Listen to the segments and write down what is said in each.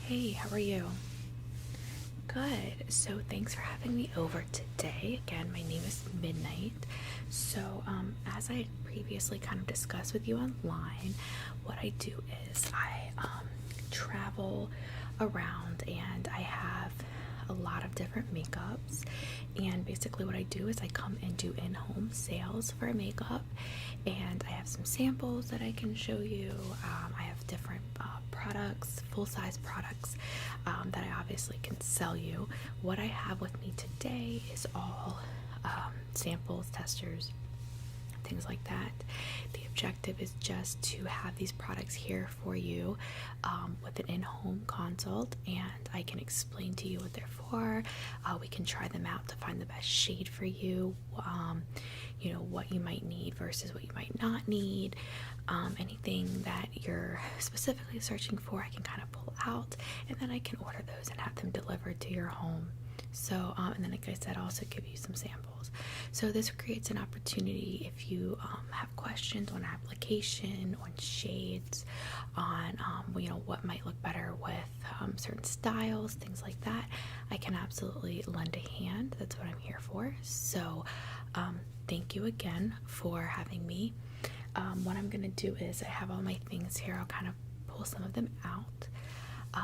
Hey, how are you? Good. So thanks for having me over today. Again, my name is Midnight. So, as I previously kind of discussed with you online, what I do is I travel around and I have a lot of different makeups. And basically, what I do is I come and do in-home sales for makeup, and I have some samples that I can show you. I have different products, full-size products that I obviously can sell you. What I have with me today is all samples, testers, things like that. The objective is just to have these products here for you with an in-home consult, and I can explain to you what they're for. We can try them out to find the best shade for you, you know, what you might need versus what you might not need. Anything that you're specifically searching for, I can kind of pull out, and then I can order those and have them delivered to your home. So, and then like I said, also give you some samples. So this creates an opportunity if you have questions on application, on shades, on you know, what might look better with certain styles, things like that. I can absolutely lend a hand. That's what I'm here for. So thank you again for having me. What I'm gonna do is I have all my things here. I'll kind of pull some of them out.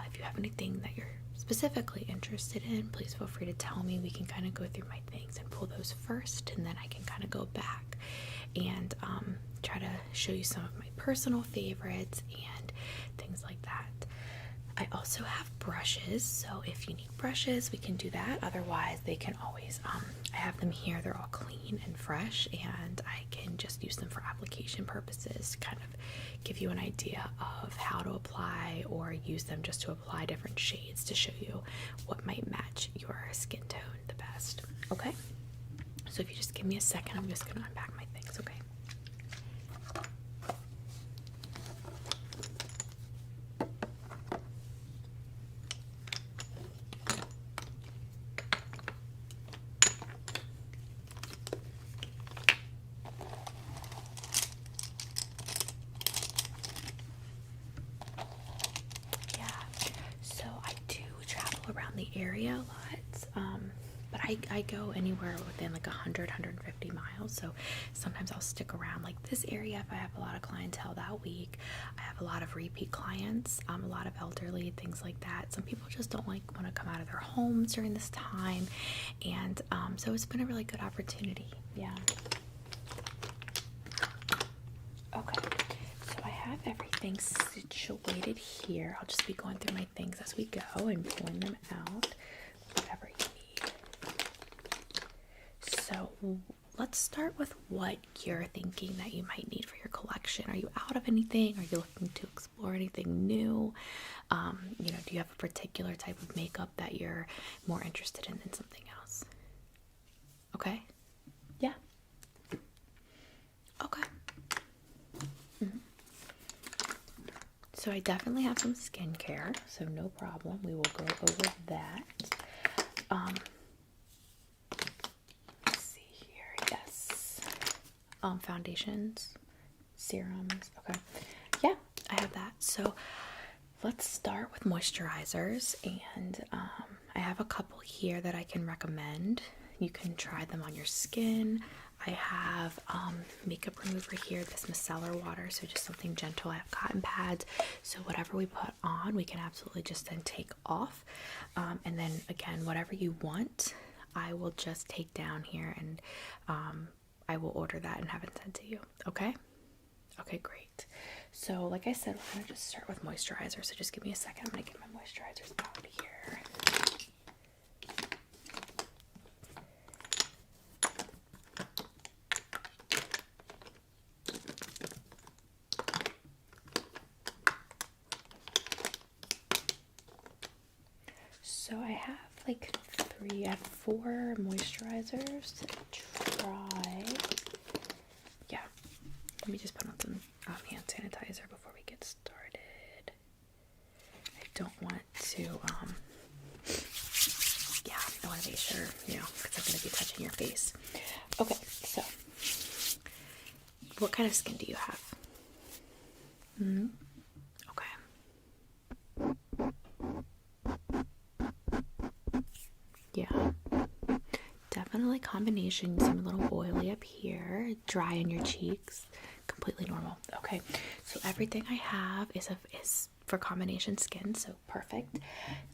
If you have anything that you're specifically interested in, please feel free to tell me. We can kind of go through my things and pull those first, and then I can kind of go back and try to show you some of my personal favorites and things like that. I also have brushes, so if you need brushes, we can do that. Otherwise, they can always, I have them here. They're all clean and fresh, and I can just use them for application purposes to kind of give you an idea of how to apply, or use them just to apply different shades to show you what might match your skin tone the best. Okay? So if you just give me a second, I'm just going to unpack my things, okay? Around the area a lot, but I go anywhere within like 150 miles, so sometimes I'll stick around like this area if I have a lot of clientele that week. I have a lot of repeat clients, a lot of elderly, things like that. Some people just don't want to come out of their homes during this time, and so it's been a really good opportunity. Yeah. Okay. I have everything situated here. I'll just be going through my things as we go and pulling them out, whatever you need. So let's start with what you're thinking that you might need for your collection. Are you out of anything? Are you looking to explore anything new? You know, do you have a particular type of makeup that you're more interested in than something else? Okay. Yeah. Okay. So I definitely have some skincare, so no problem. We will go over that. Let's see here. Yes. Foundations, serums. Okay. Yeah, I have that. So let's start with moisturizers, and I have a couple here that I can recommend. You can try them on your skin. I have makeup remover here, this micellar water, so just something gentle. I have cotton pads, so whatever we put on, we can absolutely just then take off. And then again, whatever you want, I will just take down here, and I will order that and have it sent to you. Okay? Okay, great. So like I said, we're gonna just start with moisturizer. So just give me a second. I'm gonna get my moisturizers out here. So I have like I have 4 moisturizers to try. Yeah, let me just put on some hand sanitizer before we get started. I don't want to, yeah, I want to make sure, you know, because I'm going to be touching your face. Okay, so what kind of skin do you have? Okay. definitely combination. You seem a little oily up here, dry in your cheeks, completely normal. Okay, so everything I have is for combination skin, so perfect.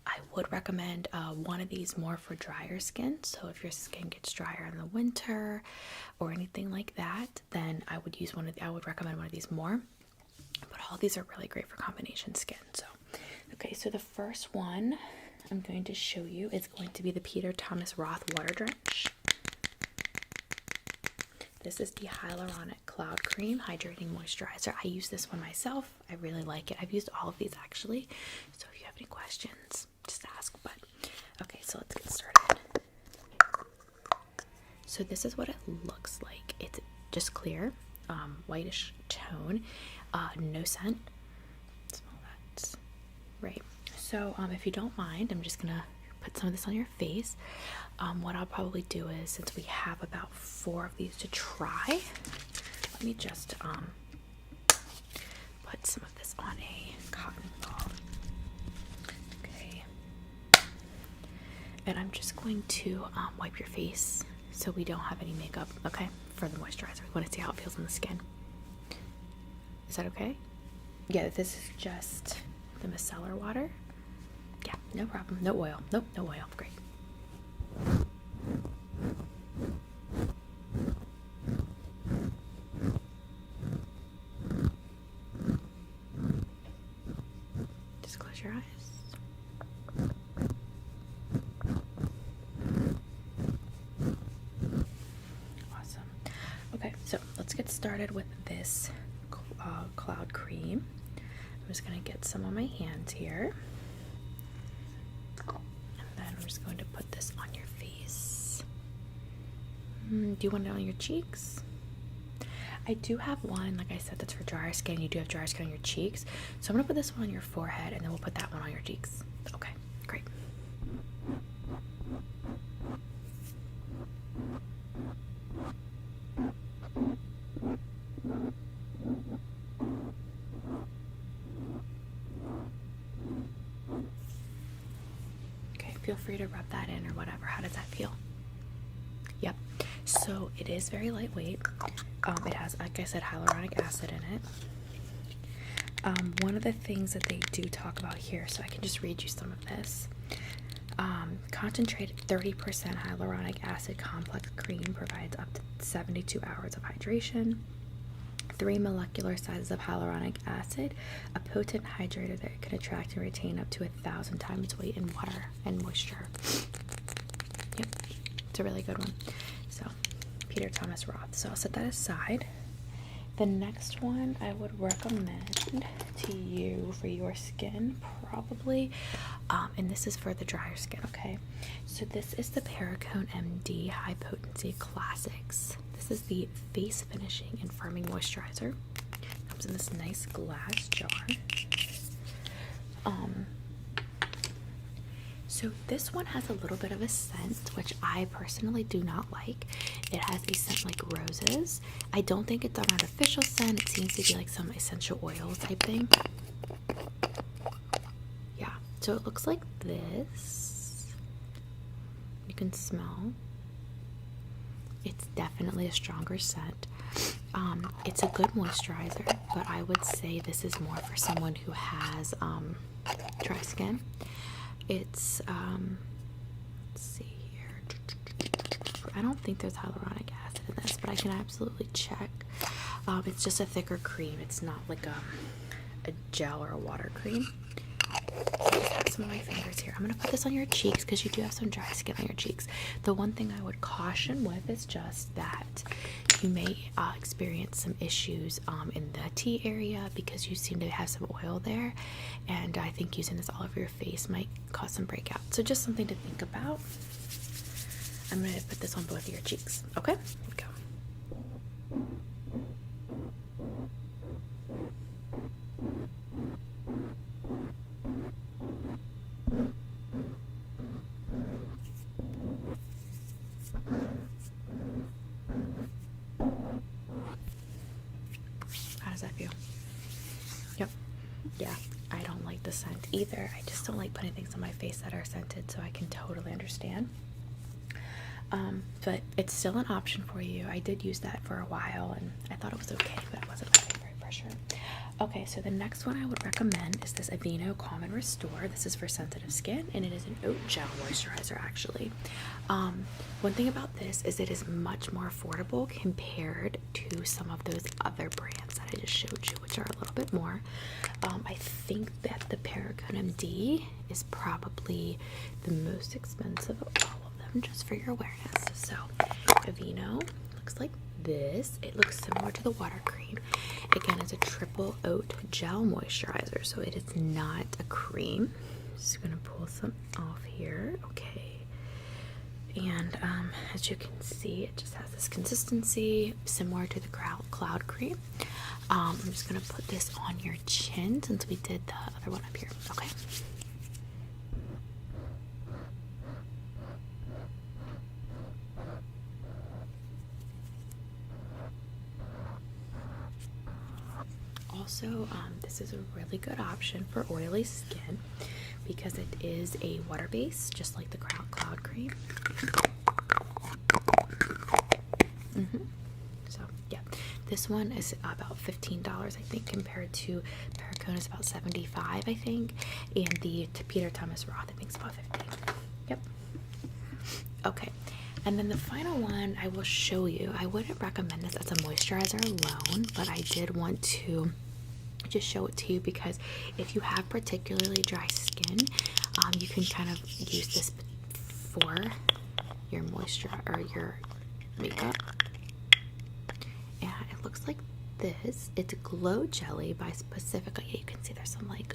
I would recommend one of these more for drier skin. So if your skin gets drier in the winter or anything like that, then I would recommend one of these more. But all these are really great for combination skin. So, okay, so the first one I'm going to show you is going to be the Peter Thomas Roth Water Drench. This is the Hyaluronic Cloud Cream Hydrating Moisturizer. I use this one myself. I really like it. I've used all of these actually. So if you have any questions, just ask. But okay, so let's get started. So this is what it looks like. It's just clear, whitish tone, no scent. Smell that. Right. So if you don't mind, I'm just gonna put some of this on your face. What I'll probably do is, since we have about 4 of these to try, let me just put some of this on a cotton ball. Okay. And I'm just going to wipe your face so we don't have any makeup, okay, for the moisturizer. We want to see how it feels on the skin. Is that okay? Yeah, this is just the micellar water. Yeah, no problem. No oil. Nope, no oil. Great. Just close your eyes. Awesome. Okay, so let's get started with this cloud cream. I'm just going to get some on my hands here. And then I'm just going to put this on your face. Do you want it on your cheeks? I do have one, like I said, that's for drier skin. You do have drier skin on your cheeks. So I'm going to put this one on your forehead, and then we'll put that one on your cheeks. Okay, great. Okay, feel free to rub that in or whatever. How does that feel? Yep. So it is very lightweight. It has, like I said, hyaluronic acid in it. One of the things that they do talk about here, so I can just read you some of this. Concentrated 30% hyaluronic acid complex cream provides up to 72 hours of hydration. 3 molecular sizes of hyaluronic acid, a potent hydrator that can attract and retain up to 1,000 times its weight in water and moisture. Yep, it's a really good one. So, Peter Thomas Roth. So I'll set that aside. The next one I would recommend to you for your skin, probably, and this is for the drier skin, okay? So this is the Perricone MD High Potency Classics. This is the Face Finishing and Firming Moisturizer. Comes in this nice glass jar. So this one has a little bit of a scent, which I personally do not like. It has a scent like roses. I don't think it's an artificial scent. It seems to be like some essential oil type thing. Yeah, so it looks like this. You can smell. It's definitely a stronger scent. It's a good moisturizer, but I would say this is more for someone who has dry skin. It's, let's see here. I don't think there's hyaluronic acid in this, but I can absolutely check. It's just a thicker cream. It's not like a gel or a water cream. So I just have some of my fingers here. I'm going to put this on your cheeks because you do have some dry skin on your cheeks. The one thing I would caution with is just that you may experience some issues in the T area because you seem to have some oil there, and I think using this all over your face might cause some breakout. So just something to think about. I'm going to put this on both of your cheeks. Okay? Here we go. How does that feel? Yep. Yeah, I don't like the scent either. I just don't like putting things on my face that are scented, so I can totally understand. But it's still an option for you. I did use that for a while and I thought it was okay, but it wasn't my favorite for sure. Okay, so the next one I would recommend is this Aveeno Calm and Restore. This is for sensitive skin and it is an oat gel moisturizer actually. One thing about this is it is much more affordable compared to some of those other brands that I just showed you, which are a little bit more. I think that the Paragon MD is probably the most expensive of all of them, just for your awareness. So Aveeno looks like this. It looks similar to the water cream. Again, it's a triple oat gel moisturizer, so it is not a cream. Just gonna pull some off here. Okay. And as you can see, it just has this consistency similar to the cloud cream. I'm just gonna put this on your chin since we did the other one up here. Okay. Also, this is a really good option for oily skin because it is a water base, just like the cloud cream. So yeah, this one is about $15, I think, compared to Paragon is about $75, I think, and the Peter Thomas Roth, I think, is about $15. Yep. Okay. And then the final one I will show you. I wouldn't recommend this as a moisturizer alone, but I did want to just show it to you because if you have particularly dry skin, you can kind of use this for your moisture or your makeup. And it looks like this. It's Glow Jelly by Specifica. Yeah, you can see there's some like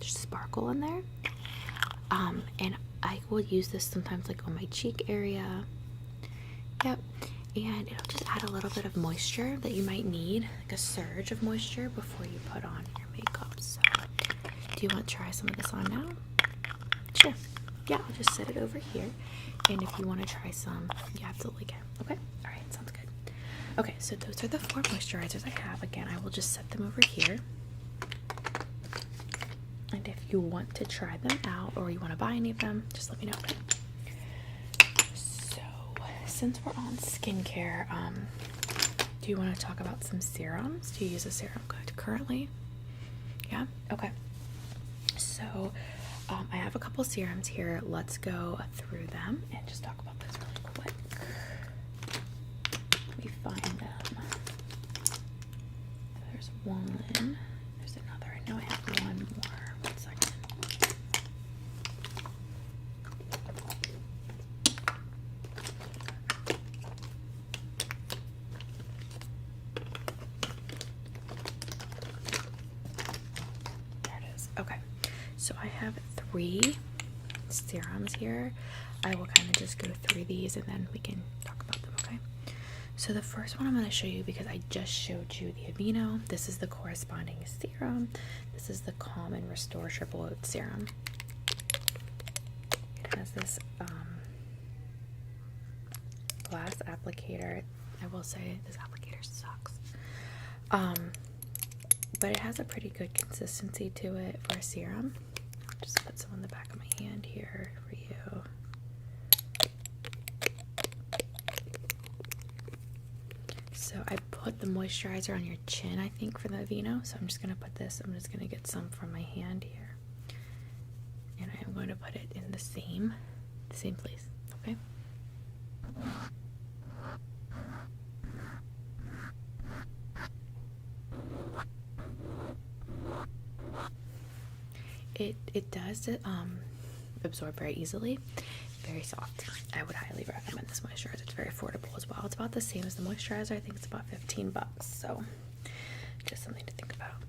sparkle in there. And I will use this sometimes like on my cheek area. Yep. And it'll just add a little bit of moisture that you might need, like a surge of moisture before you put on your makeup. So, do you want to try some of this on now? Sure. Yeah, I'll just set it over here. And if you want to try some, you absolutely can. Okay? Alright, sounds good. Okay, so those are the 4 moisturizers I have. Again, I will just set them over here. And if you want to try them out or you want to buy any of them, just let me know. Since we're on skincare, do you want to talk about some serums? Do you use a serum currently? Yeah? Okay. So, I have a couple serums here. Let's go through them and just talk about this really quick. Let me find them. There's one. There's another. I know I have one more. 1 second. Okay, so I have 3 serums here. I will kind of just go through these and then we can talk about them, okay? So the first one I'm going to show you because I just showed you the Aveeno. This is the corresponding serum. This is the Calm and Restore Triple Oat Serum. It has this glass applicator. I will say this applicator sucks. But it has a pretty good consistency to it for a serum. I'll just put some on the back of my hand here for you. So I put the moisturizer on your chin, I think, for the Aveeno. So I'm just going to put this, I'm just going to get some from my hand here. And I am going to put it in the same place, okay? It does absorb very easily, very soft. I would highly recommend this moisturizer. It's very affordable as well. It's about the same as the moisturizer. I think it's about $15, so just something to think about.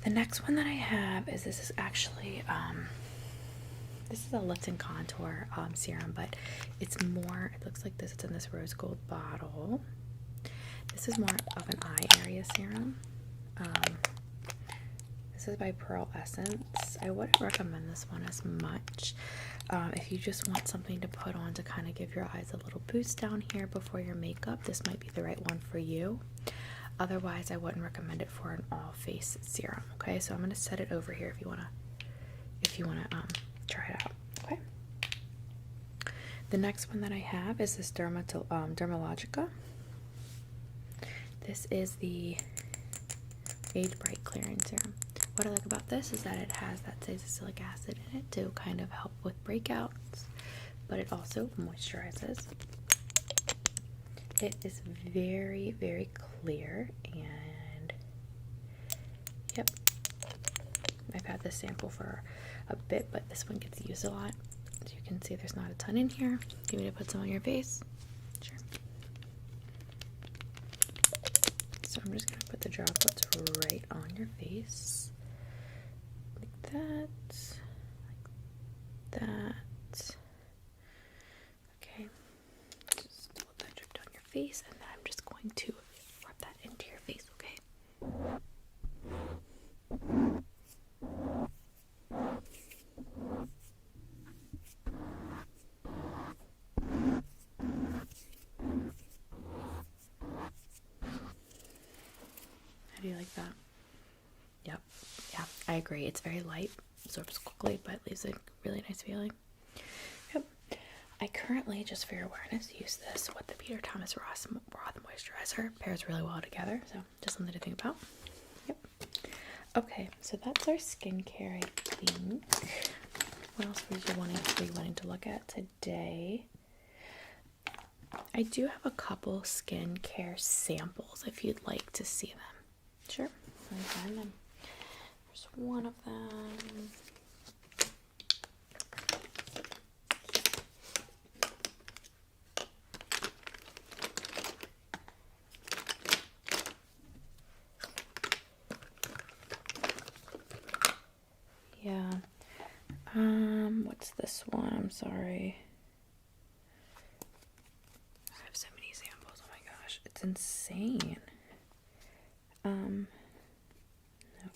The next one that I have is this is actually this is a lift and contour serum, but it's more, it looks like this, it's in this rose gold bottle. This is more of an eye area serum. This is by Pearl Essence. I wouldn't recommend this one as much. If you just want something to put on to kind of give your eyes a little boost down here before your makeup, this might be the right one for you. Otherwise, I wouldn't recommend it for an all-face serum. Okay, so I'm gonna set it over here if you wanna try it out. Okay. The next one that I have is this Dermalogica. This is the Age Bright Clearing Serum. What I like about this is that it has that salicylic acid in it to kind of help with breakouts, but it also moisturizes. It is very, very clear, and yep, I've had this sample for a bit, but this one gets used a lot. As you can see, there's not a ton in here. Do you want me to put some on your face? Sure. So I'm just going to put the droplets right on your face. Like that. Like that. Okay. Just let that drip down your face, and then I'm just going to rub that into your face, okay? How do you like that? Yep. Yeah, I agree. It's very light, absorbs quickly, but leaves a really nice feeling. Yep. I currently, just for your awareness, use this with the Peter Thomas Roth moisturizer. Pairs really well together, so just something to think about. Yep. Okay, so that's our skincare, I think. What else were you wanting to look at today? I do have a couple skincare samples if you'd like to see them. Sure, let me find them. There's one of them. Yeah. What's this one? I'm sorry. I have so many samples. Oh my gosh, it's insane. No,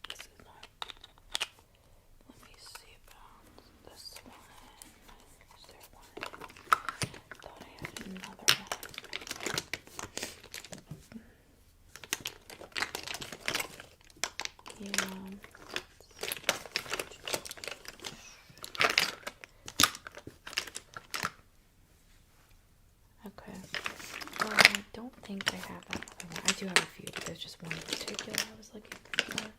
this is not. Let me see about this one. Is there one? I thought I had another one. Yeah. Okay. I don't think I have that other one. I do have a few, but there's just one in particular I was looking for.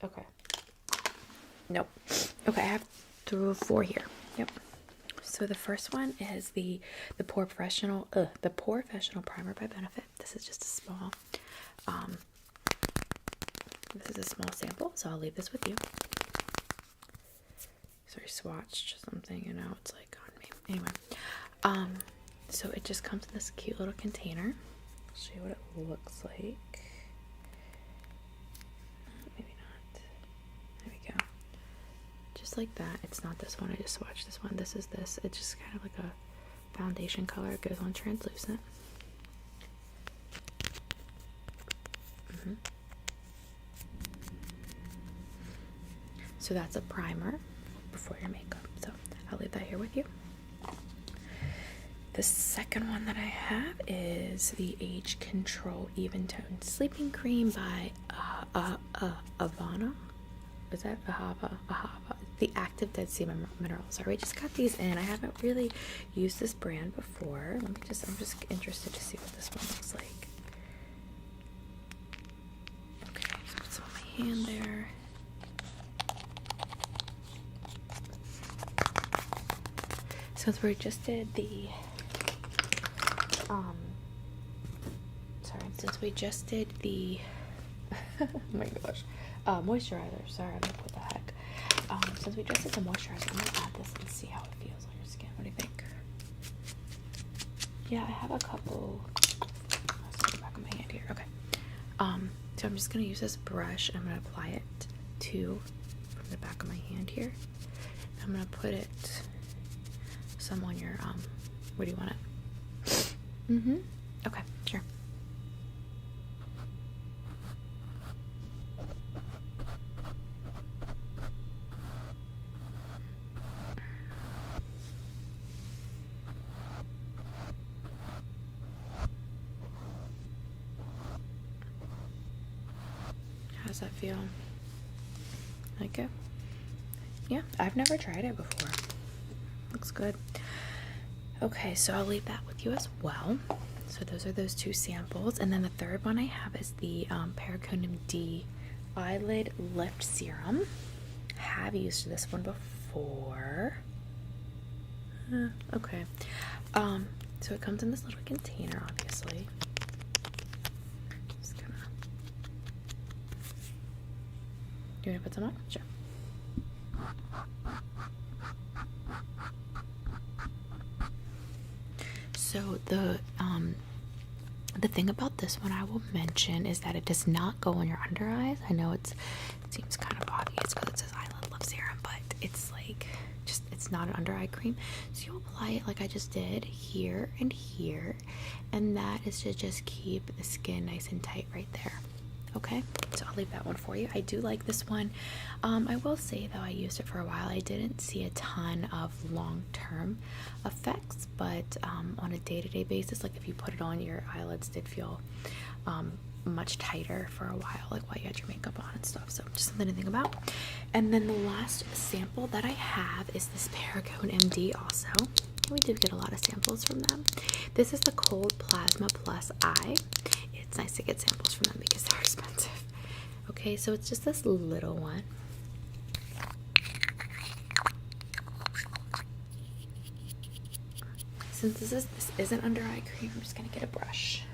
Okay. Nope. Okay, I have 4 here. Yep. So the first one is the Pore Professional Primer by Benefit. This is just a small this is a small sample, so I'll leave this with you. Sorry, swatched something, and now it's like on me. Anyway, so it just comes in this cute little container. I'll show you what it looks like. Maybe not. There we go. Just like that. It's not this one. I just swatched this one. This is this. It's just kind of like a foundation color. It goes on translucent. So that's a primer before your makeup. So I'll leave that here with you. The second one that I have is the Age Control Even Tone Sleeping Cream by Avana. Is that Ahava? The Active Dead Sea Minerals. I already just got these in. I haven't really used this brand before. I'm just interested to see what this one looks like. Okay, just put some on my hand there. Since we just did the oh my gosh, moisturizer. Sorry, I'm like, what the heck? Since we just did the moisturizer, I'm gonna add this and see how it feels on your skin. What do you think? Yeah, I have a couple. Let's go back on my hand here. Okay. So I'm just gonna use this brush. I'm gonna apply it from the back of my hand here. I'm gonna put it some on your where do you want it? Okay, sure. How does that feel? Like it? Yeah, I've never tried it before. Looks good. Okay, so I'll leave that with you as well. So those are those two samples. And then the third one I have is the Paragonum D Eyelid Lift Serum. Have used this one before. Okay. So it comes in this little container, obviously. Just gonna... You wanna put some on? Sure. So the thing about this one I will mention is that it does not go on your under eyes. I know it seems kind of obvious because it says Eyelid Lift Serum, but it's like it's not an under eye cream. So you apply it like I just did here and here, and that is to just keep the skin nice and tight right there. Okay, so I'll leave that one for you. I do like this one. I will say though, I used it for a while. I didn't see a ton of long-term effects, but on a day-to-day basis, like if you put it on, your eyelids did feel much tighter for a while, like while you had your makeup on and stuff. So just something to think about. And then the last sample that I have is this Paragon MD also. We do get a lot of samples from them. This is the Cold Plasma Plus Eye. It's nice to get samples from them because they're expensive. Okay, so it's just this little one. Since this isn't under eye cream, I'm just gonna get a brush.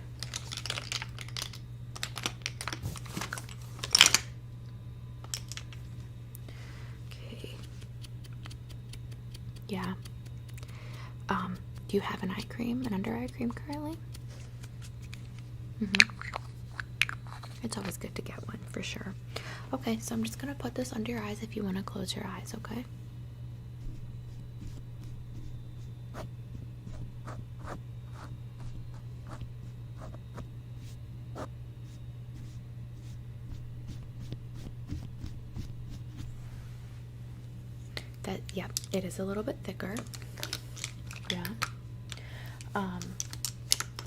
Okay. Yeah. Do you have an eye cream, an under eye cream currently? It's always good to get one for sure. Okay, so I'm just gonna put this under your eyes if you want to close your eyes, okay? Yeah, it is a little bit thicker. Yeah.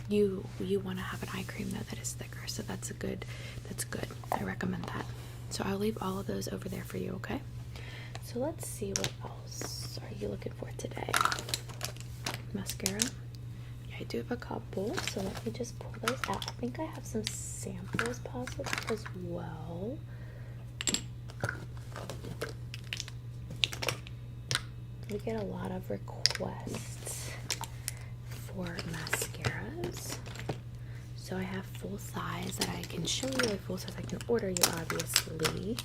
You want to have an eye cream though that is thicker, so that's good. I recommend that. So I'll leave all of those over there for you, okay? So let's see, what else are you looking for today? Mascara? Yeah, I do have a couple, so let me just pull those out. I think I have some samples possible as well. We get a lot of requests for mascaras. So I have full size that I can show you, like full size I can order you, obviously.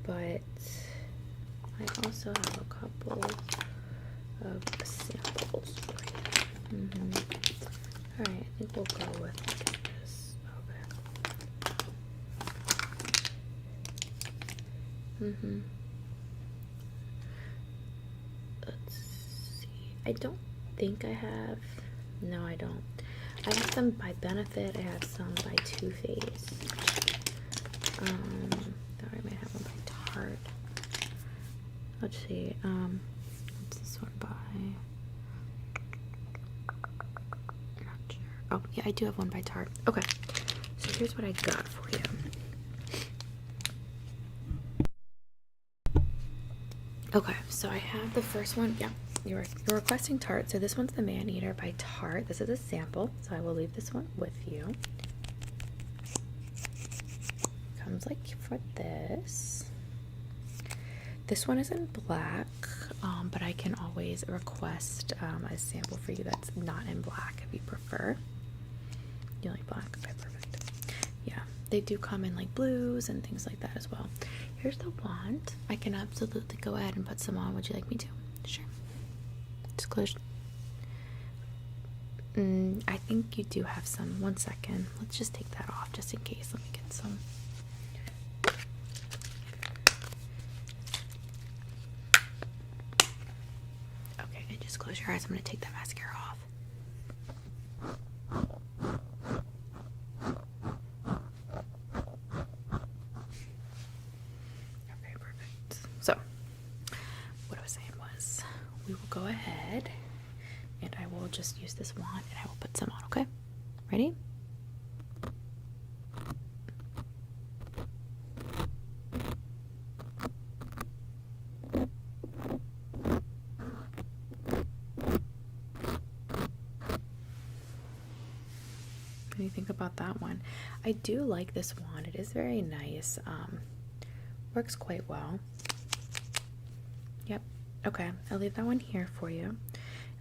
But I also have a couple of samples for you. Alright, I think we'll go with this. Okay. Let's see. I don't think I have. No, I don't. I have some by Benefit. I have some by Too Faced. Thought I might have one by Tarte. Let's see. What's this one by? I'm not sure. Oh, yeah, I do have one by Tarte. Okay. So here's what I got for you. Okay, so I have the first one. Yeah, you're requesting Tarte. So this one's the Man Eater by Tarte. This is a sample, so I will leave this one with you. Comes like for this. This one is in black, but I can always request a sample for you that's not in black if you prefer. You like black? Okay, perfect. Yeah, they do come in like blues and things like that as well. Here's the wand. I can absolutely go ahead and put some on. Would you like me to? Sure. Just close. I think you do have some. 1 second. Let's just take that off just in case. Let me get some. Okay, and just close your eyes. I'm going to take that mascara off. So, what I was saying was, we will go ahead and I will just use this wand and I will put some on, okay? Ready? do you think about that one? I do like this wand. It is very nice. Works quite well. Yep. Okay, I'll leave that one here for you.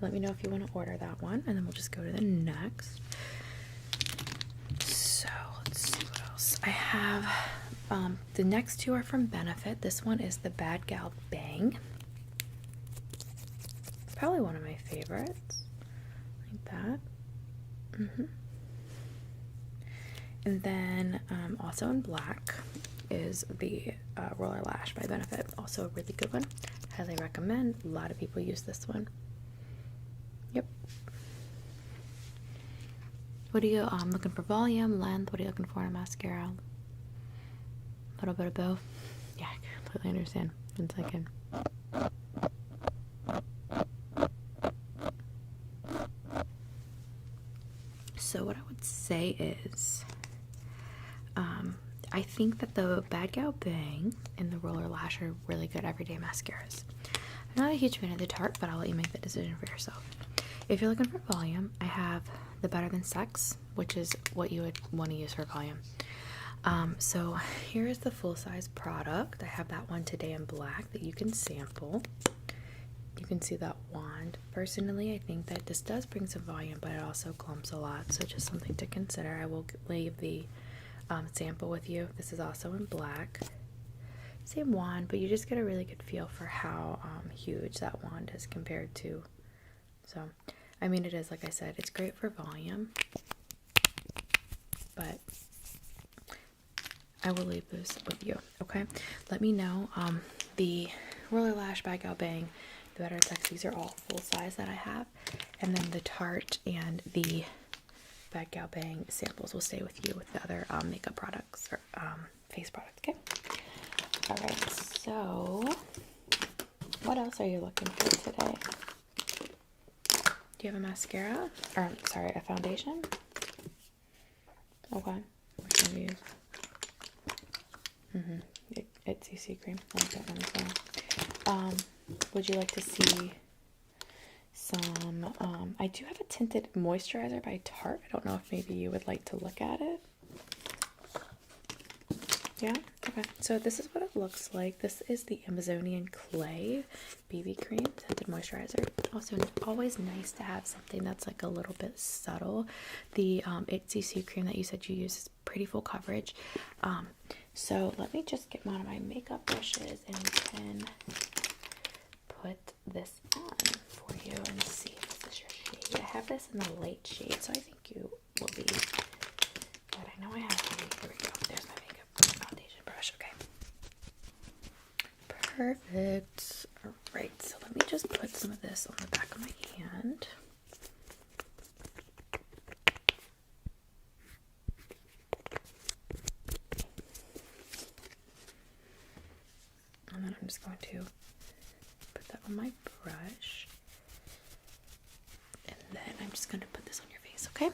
Let me know if you want to order that one, and then we'll just go to the next. So let's see what else I have. The next two are from Benefit. This one is the Bad Gal Bang. Probably one of my favorites. Like that. And then also in black is the Roller Lash by Benefit. Also a really good one. Highly recommend. A lot of people use this one. Yep. What are you looking for? Volume, length? What are you looking for in a mascara? A little bit of both. Yeah, I completely understand. 1 second. So what I would say is, I think that the Bad Gal Bang and the Roller Lash are really good everyday mascaras. I'm not a huge fan of the Tarte, but I'll let you make the decision for yourself. If you're looking for volume, I have the Better Than Sex, which is what you would want to use for volume. So here is the full-size product. I have that one today in black that you can sample. You can see that wand. Personally, I think that this does bring some volume, but it also clumps a lot, so just something to consider. I will leave the sample with you. This is also in black. Same wand, but you just get a really good feel for how huge that wand is compared to. So, I mean, it is, like I said, it's great for volume, but I will leave this with you, okay? Let me know. The Roller Lash, Bad Gal Bang, the Better Sex, these are all full size that I have. And then the Tarte and the Bad Gal Bang samples will stay with you with the other makeup products or face products, okay? Alright, so what else are you looking for today? Do you have a mascara? Or, sorry, a foundation? Okay. Which one do you use? It's CC cream. I like that one as well. Would you like to see some, I do have a tinted moisturizer by Tarte. I don't know if maybe you would like to look at it. Yeah? Okay. So this is what it looks like. This is the Amazonian Clay BB cream tinted moisturizer. Also, always nice to have something that's like a little bit subtle. The CC cream that you said you use is pretty full coverage. So let me just get one of my makeup brushes and we can put this on for you and see if this is your shade. I have this in the light shade, so I think you will be good. I know I have the, here we go. There's my makeup foundation brush. Okay. Perfect. All right, so let me just put some of this on the back of my hand. And then I'm just going to put that on my brush. And then I'm just going to put this on your face, okay?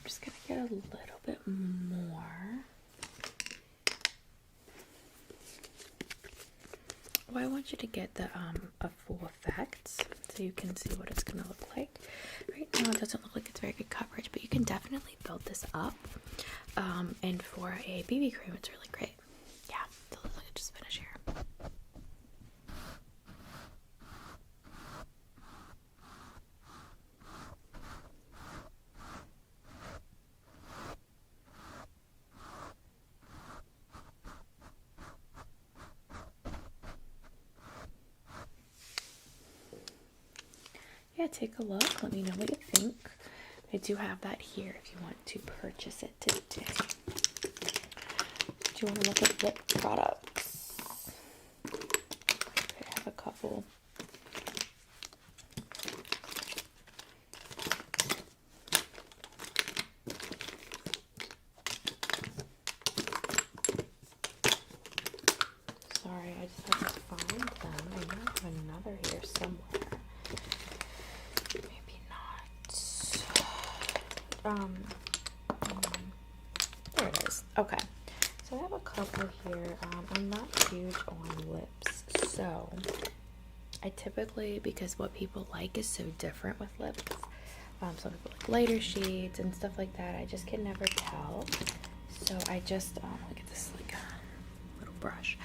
Just gonna get a little bit more. Well, I want you to get the a full effect so you can see what it's gonna look like. Right now it doesn't look like it's very good coverage, but you can definitely build this up. And for a BB cream, it's really great. Yeah, so let me just finish here. Yeah, take a look. Let me know what you think. I do have that here if you want to purchase it today. Do you want to look at lip products? Okay, I have a couple. Okay, so I have a couple here. I'm not huge on lips, so I typically, because what people like is so different with lips, some people like lighter shades and stuff like that, I just can never tell. So I just, look at this, like a little brush.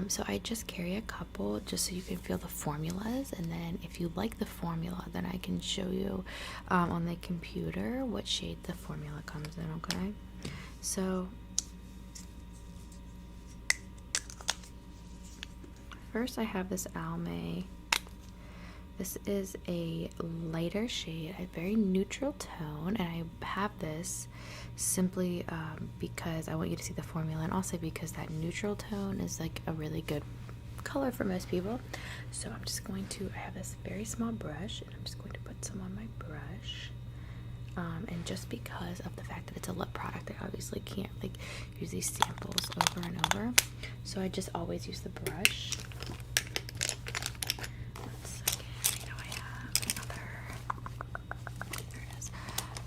So I just carry a couple just so you can feel the formulas, and then if you like the formula, then I can show you on the computer what shade the formula comes in, okay? So first I have this Almay. This is a lighter shade, a very neutral tone, and I have this simply because I want you to see the formula, and also because that neutral tone is like a really good color for most people. So I'm just going to, I have this very small brush, and I'm just going to put some on my brush. And just because of the fact that it's a lip product, I obviously can't like use these samples over and over, so I just always use the brush.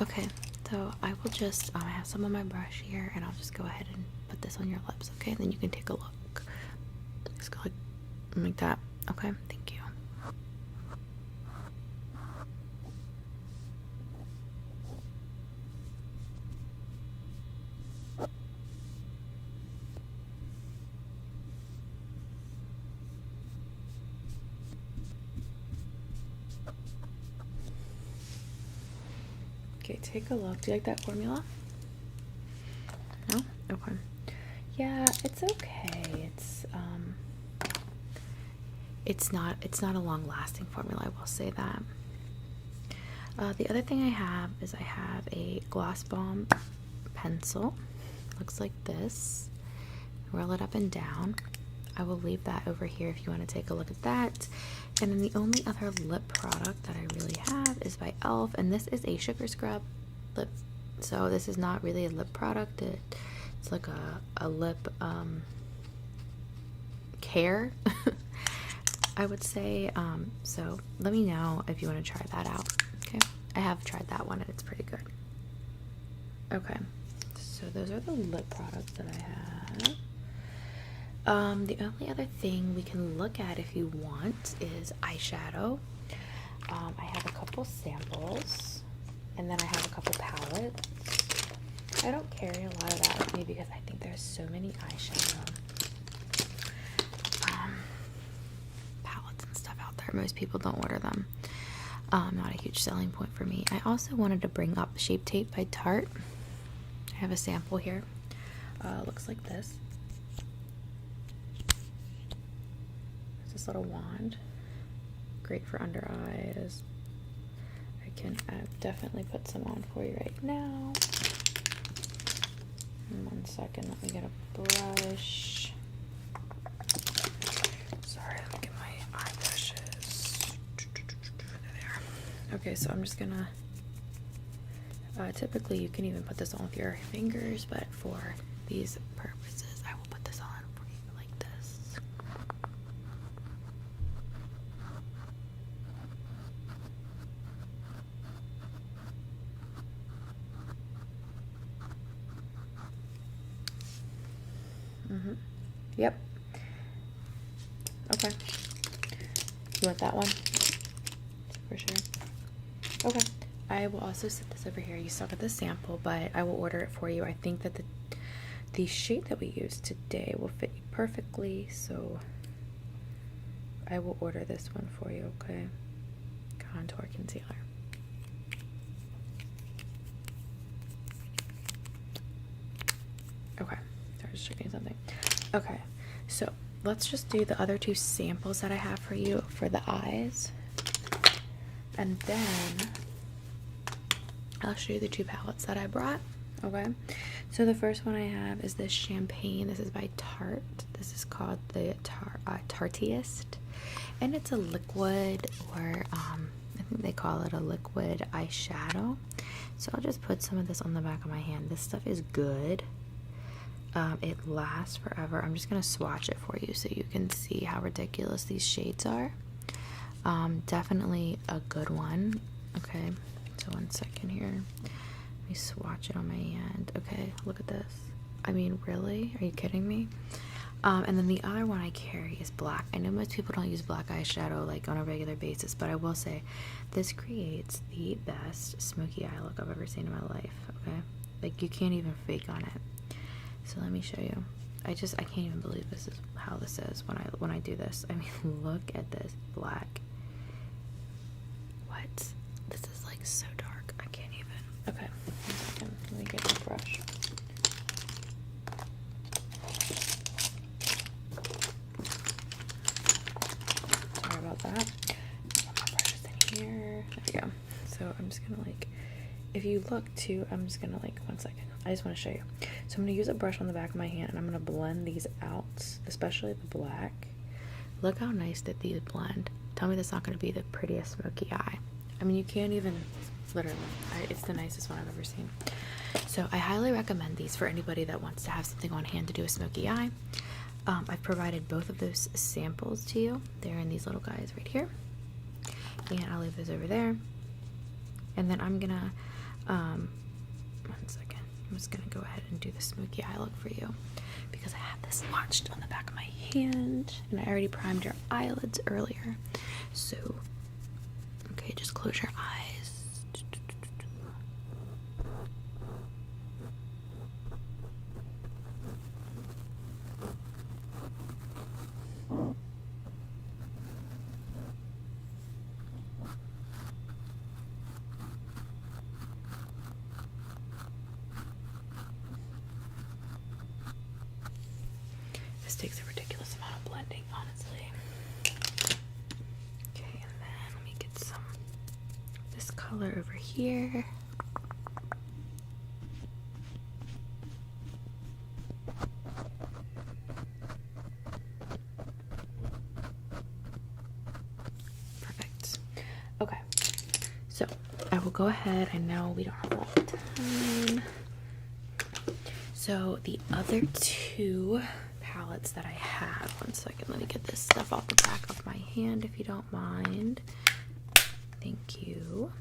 Okay, so I will just, I have some on my brush here, and I'll just go ahead and put this on your lips, okay? And then you can take a look. Just go like that, okay? Thank you. Okay, take a look. Do you like that formula? No? Okay. Yeah, it's okay. It's not a long-lasting formula, I will say that. The other thing I have is I have a Gloss Bomb pencil. Looks like this. Roll it up and down. I will leave that over here if you want to take a look at that. And then the only other lip product that I really have is by e.l.f. and this is a sugar scrub lip. So this is not really a lip product. It's like a lip care, I would say. So let me know if you want to try that out. Okay, I have tried that one and it's pretty good. Okay, so those are the lip products that I have. The only other thing we can look at if you want is eyeshadow. I have a couple samples, and then I have a couple palettes. I don't carry a lot of that with me because I think there's so many eyeshadow palettes and stuff out there. Most people don't order them. Not a huge selling point for me. I also wanted to bring up Shape Tape by Tarte. I have a sample here. Looks like this. This little wand, great for under eyes. I can definitely put some on for you right now. In 1 second, let me get a brush. Sorry, let me get my eye brushes. There they are. Okay, so I'm just gonna, typically you can even put this on with your fingers, but for these purposes I will put this on for you like this. Yep. Okay. You want that one? For sure. Okay. I will also set this over here. You still got the sample, but I will order it for you. I think that the shade that we used today will fit you perfectly, so I will order this one for you, okay? Contour concealer. Okay. Sorry, just checking something. Okay, so let's just do the other two samples that I have for you for the eyes, and then I'll show you the two palettes that I brought. Okay, so the first one I have is this Champagne. This is by Tarte. This is called the Tartiest, and it's a liquid, or I think they call it a liquid eyeshadow. So I'll just put some of this on the back of my hand. This stuff is good. It lasts forever. I'm just gonna swatch it for you so you can see how ridiculous these shades are. Definitely a good one. Okay, so 1 second here. Let me swatch it on my hand. Okay, look at this. I mean, really? Are you kidding me? And then the other one I carry is black. I know most people don't use black eyeshadow like on a regular basis, but I will say this creates the best smoky eye look I've ever seen in my life, okay? Like, you can't even fake on it. So let me show you. I can't even believe this is how this is when I do this. I mean, look at this black. What? This is like so dark. I can't even. Okay, 1 second. Let me get the brush. Sorry about that. My brush is in here. There we go. So I'm just gonna like, if you look too, I'm just gonna like, 1 second. I just want to show you. So I'm gonna use a brush on the back of my hand and I'm gonna blend these out, especially the black. Look how nice that these blend. Tell me that's not gonna be the prettiest smoky eye. I mean, you can't even, literally, it's the nicest one I've ever seen. So I highly recommend these for anybody that wants to have something on hand to do a smoky eye. I've provided both of those samples to you. They're in these little guys right here. And I'll leave those over there. And then I'm gonna, 1 second. I'm just gonna go ahead and do the smoky eye look for you because I have this watched on the back of my hand and I already primed your eyelids earlier. So, okay, just close your eyes. This takes a ridiculous amount of blending, honestly. Okay, and then let me get some of this color over here. Perfect. Okay, so I will go ahead. I know we don't have a lot of time. So the other two palettes that I have, 1 second, let me get this stuff off the back of my hand if you don't mind. Thank you.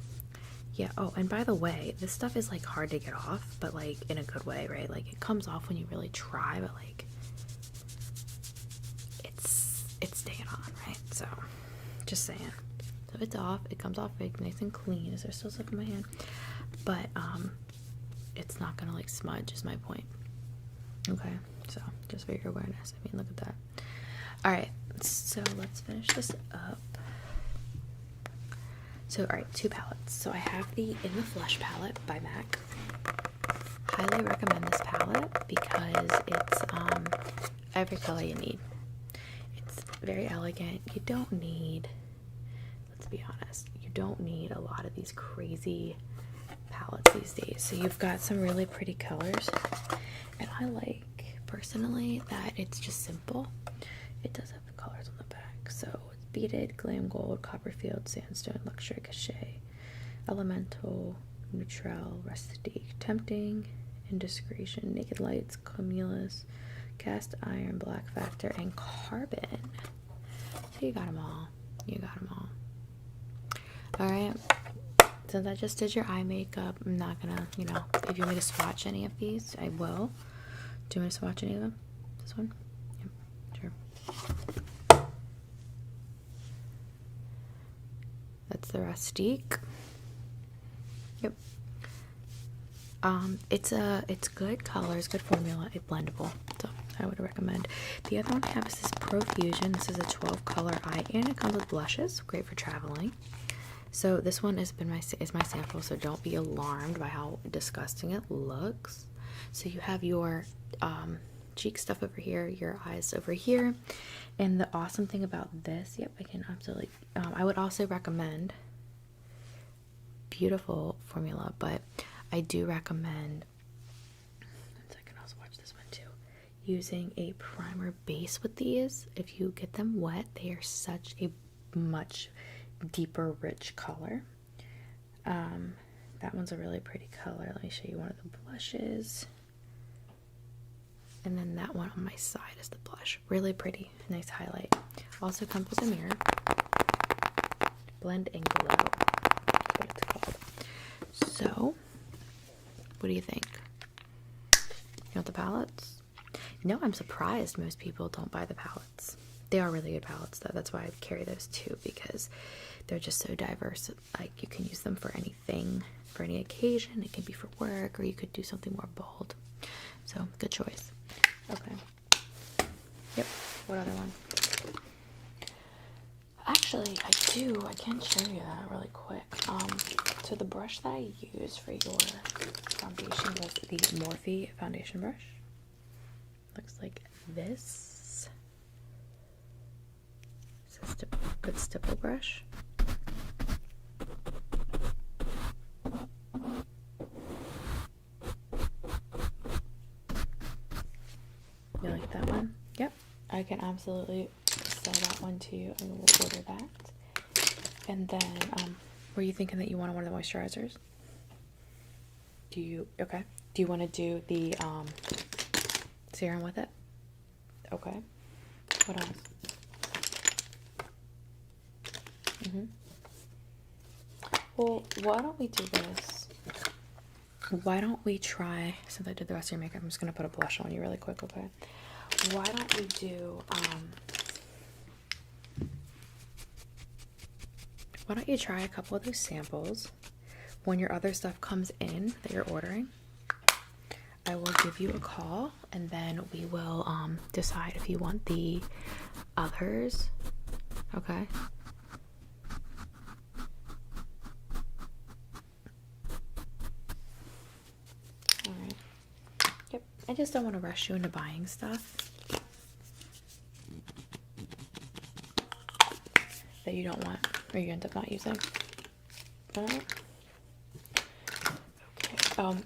Yeah, oh, and by the way, this stuff is like hard to get off, but like in a good way, right? Like it comes off when you really try, but like it's staying on, right? So just saying. So it's off, it comes off like nice and clean. Is there still stuff in my hand? But it's not gonna like smudge is my point. Okay, so just for your awareness. I mean, look at that. All right, so let's finish this up. So, all right, two palettes. So I have the In the Flesh palette by MAC. Highly recommend this palette because it's every color you need. It's very elegant. You don't need, let's be honest, you don't need a lot of these crazy palettes these days. So you've got some really pretty colors, and I like personally that it's just simple. It does have the colors on the back, so it's beaded, glam gold, copperfield, sandstone, luxury, cachet, elemental, neutral, rustique, tempting, indiscretion, naked lights, cumulus, cast iron, black factor, and carbon. So you got them all. You got them all. All right. Since I just did your eye makeup, I'm not gonna, you know, if you want me to swatch any of these, I will. Do you want me to swatch any of them? This one? Yep, sure. That's the rustique. Yep. It's good colors, good formula, it's blendable, so I would recommend. The other one I have is this Profusion. This is a 12 color eye, and it comes with blushes, great for traveling. So this one is my sample, so don't be alarmed by how disgusting it looks. So you have your cheek stuff over here, your eyes over here, and the awesome thing about this, yep, I can absolutely, I would also recommend, beautiful formula, but I do recommend, 1 second, I'll swatch this one too, using a primer base with these. If you get them wet, they are such a much deeper, rich color. That one's a really pretty color. Let me show you one of the blushes. And then that one on my side is the blush. Really pretty, nice highlight. Also comes with a mirror. Blend and Glow, that's what it's called. So, what do you think? want the palettes? No, I'm surprised most people don't buy the palettes. They are really good palettes though. That's why I carry those too, because they're just so diverse. Like you can use them for anything, for any occasion. It can be for work, or you could do something more bold. So good choice. Okay. Yep. What other one? Actually, I can show you that really quick. So the brush that I use for your foundation was the Morphe foundation brush. Looks like this. It's a good stipple brush. You like that one? Yep. I can absolutely sell that one to you. I will order that. And then, were you thinking that you wanted one of the moisturizers? Okay. Do you want to do the serum with it? Okay. What else? Well, why don't we do this? Why don't we try, since I did the rest of your makeup, I'm just going to put a blush on you really quick, okay? Why don't we do, why don't you try a couple of those samples? When your other stuff comes in that you're ordering, I will give you a call, and then we will decide if you want the others, okay? Alright. Yep, I just don't want to rush you into buying stuff that you don't want, or you end up not using. Okay.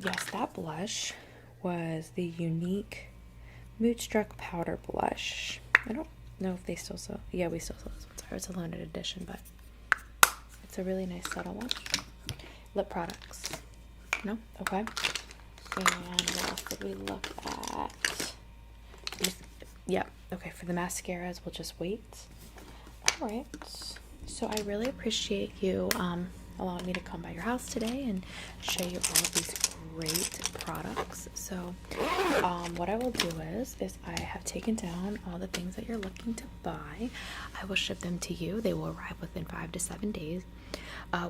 Yes, that blush was the Unique Moodstruck Powder Blush. I don't know if they still sell. Yeah, we still sell this one. Sorry, it's a limited edition, but it's a really nice subtle one. Lip products. No? Okay. And what else did we look at? Yeah. Okay, for the mascaras, we'll just wait. Alright. So I really appreciate you allowing me to come by your house today and show you all of these great products. So what I will do is I have taken down all the things that you're looking to buy. I will ship them to you. They will arrive within 5 to 7 days.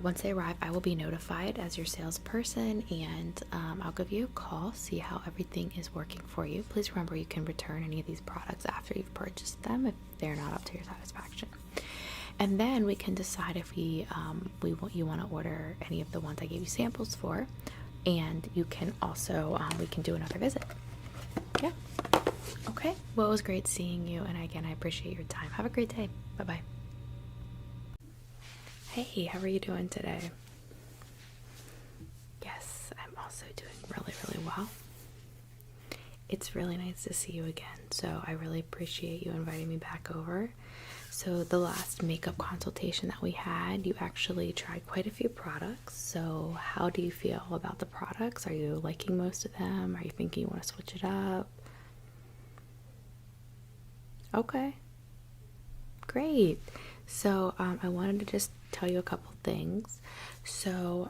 Once they arrive, I will be notified as your salesperson, and I'll give you a call, see how everything is working for you. Please remember, you can return any of these products after you've purchased them if they're not up to your satisfaction. And then we can decide if you want to order any of the ones I gave you samples for, and you can also we can do another visit. Yeah. Okay. Well, it was great seeing you, and again, I appreciate your time. Have a great day. Bye bye. Hey, how are you doing today? Yes, I'm also doing really, really well. It's really nice to see you again, so I really appreciate you inviting me back over. So the last makeup consultation that we had, you actually tried quite a few products. So how do you feel about the products? Are you liking most of them? Are you thinking you want to switch it up? Okay, great. So I wanted to just tell you a couple things. So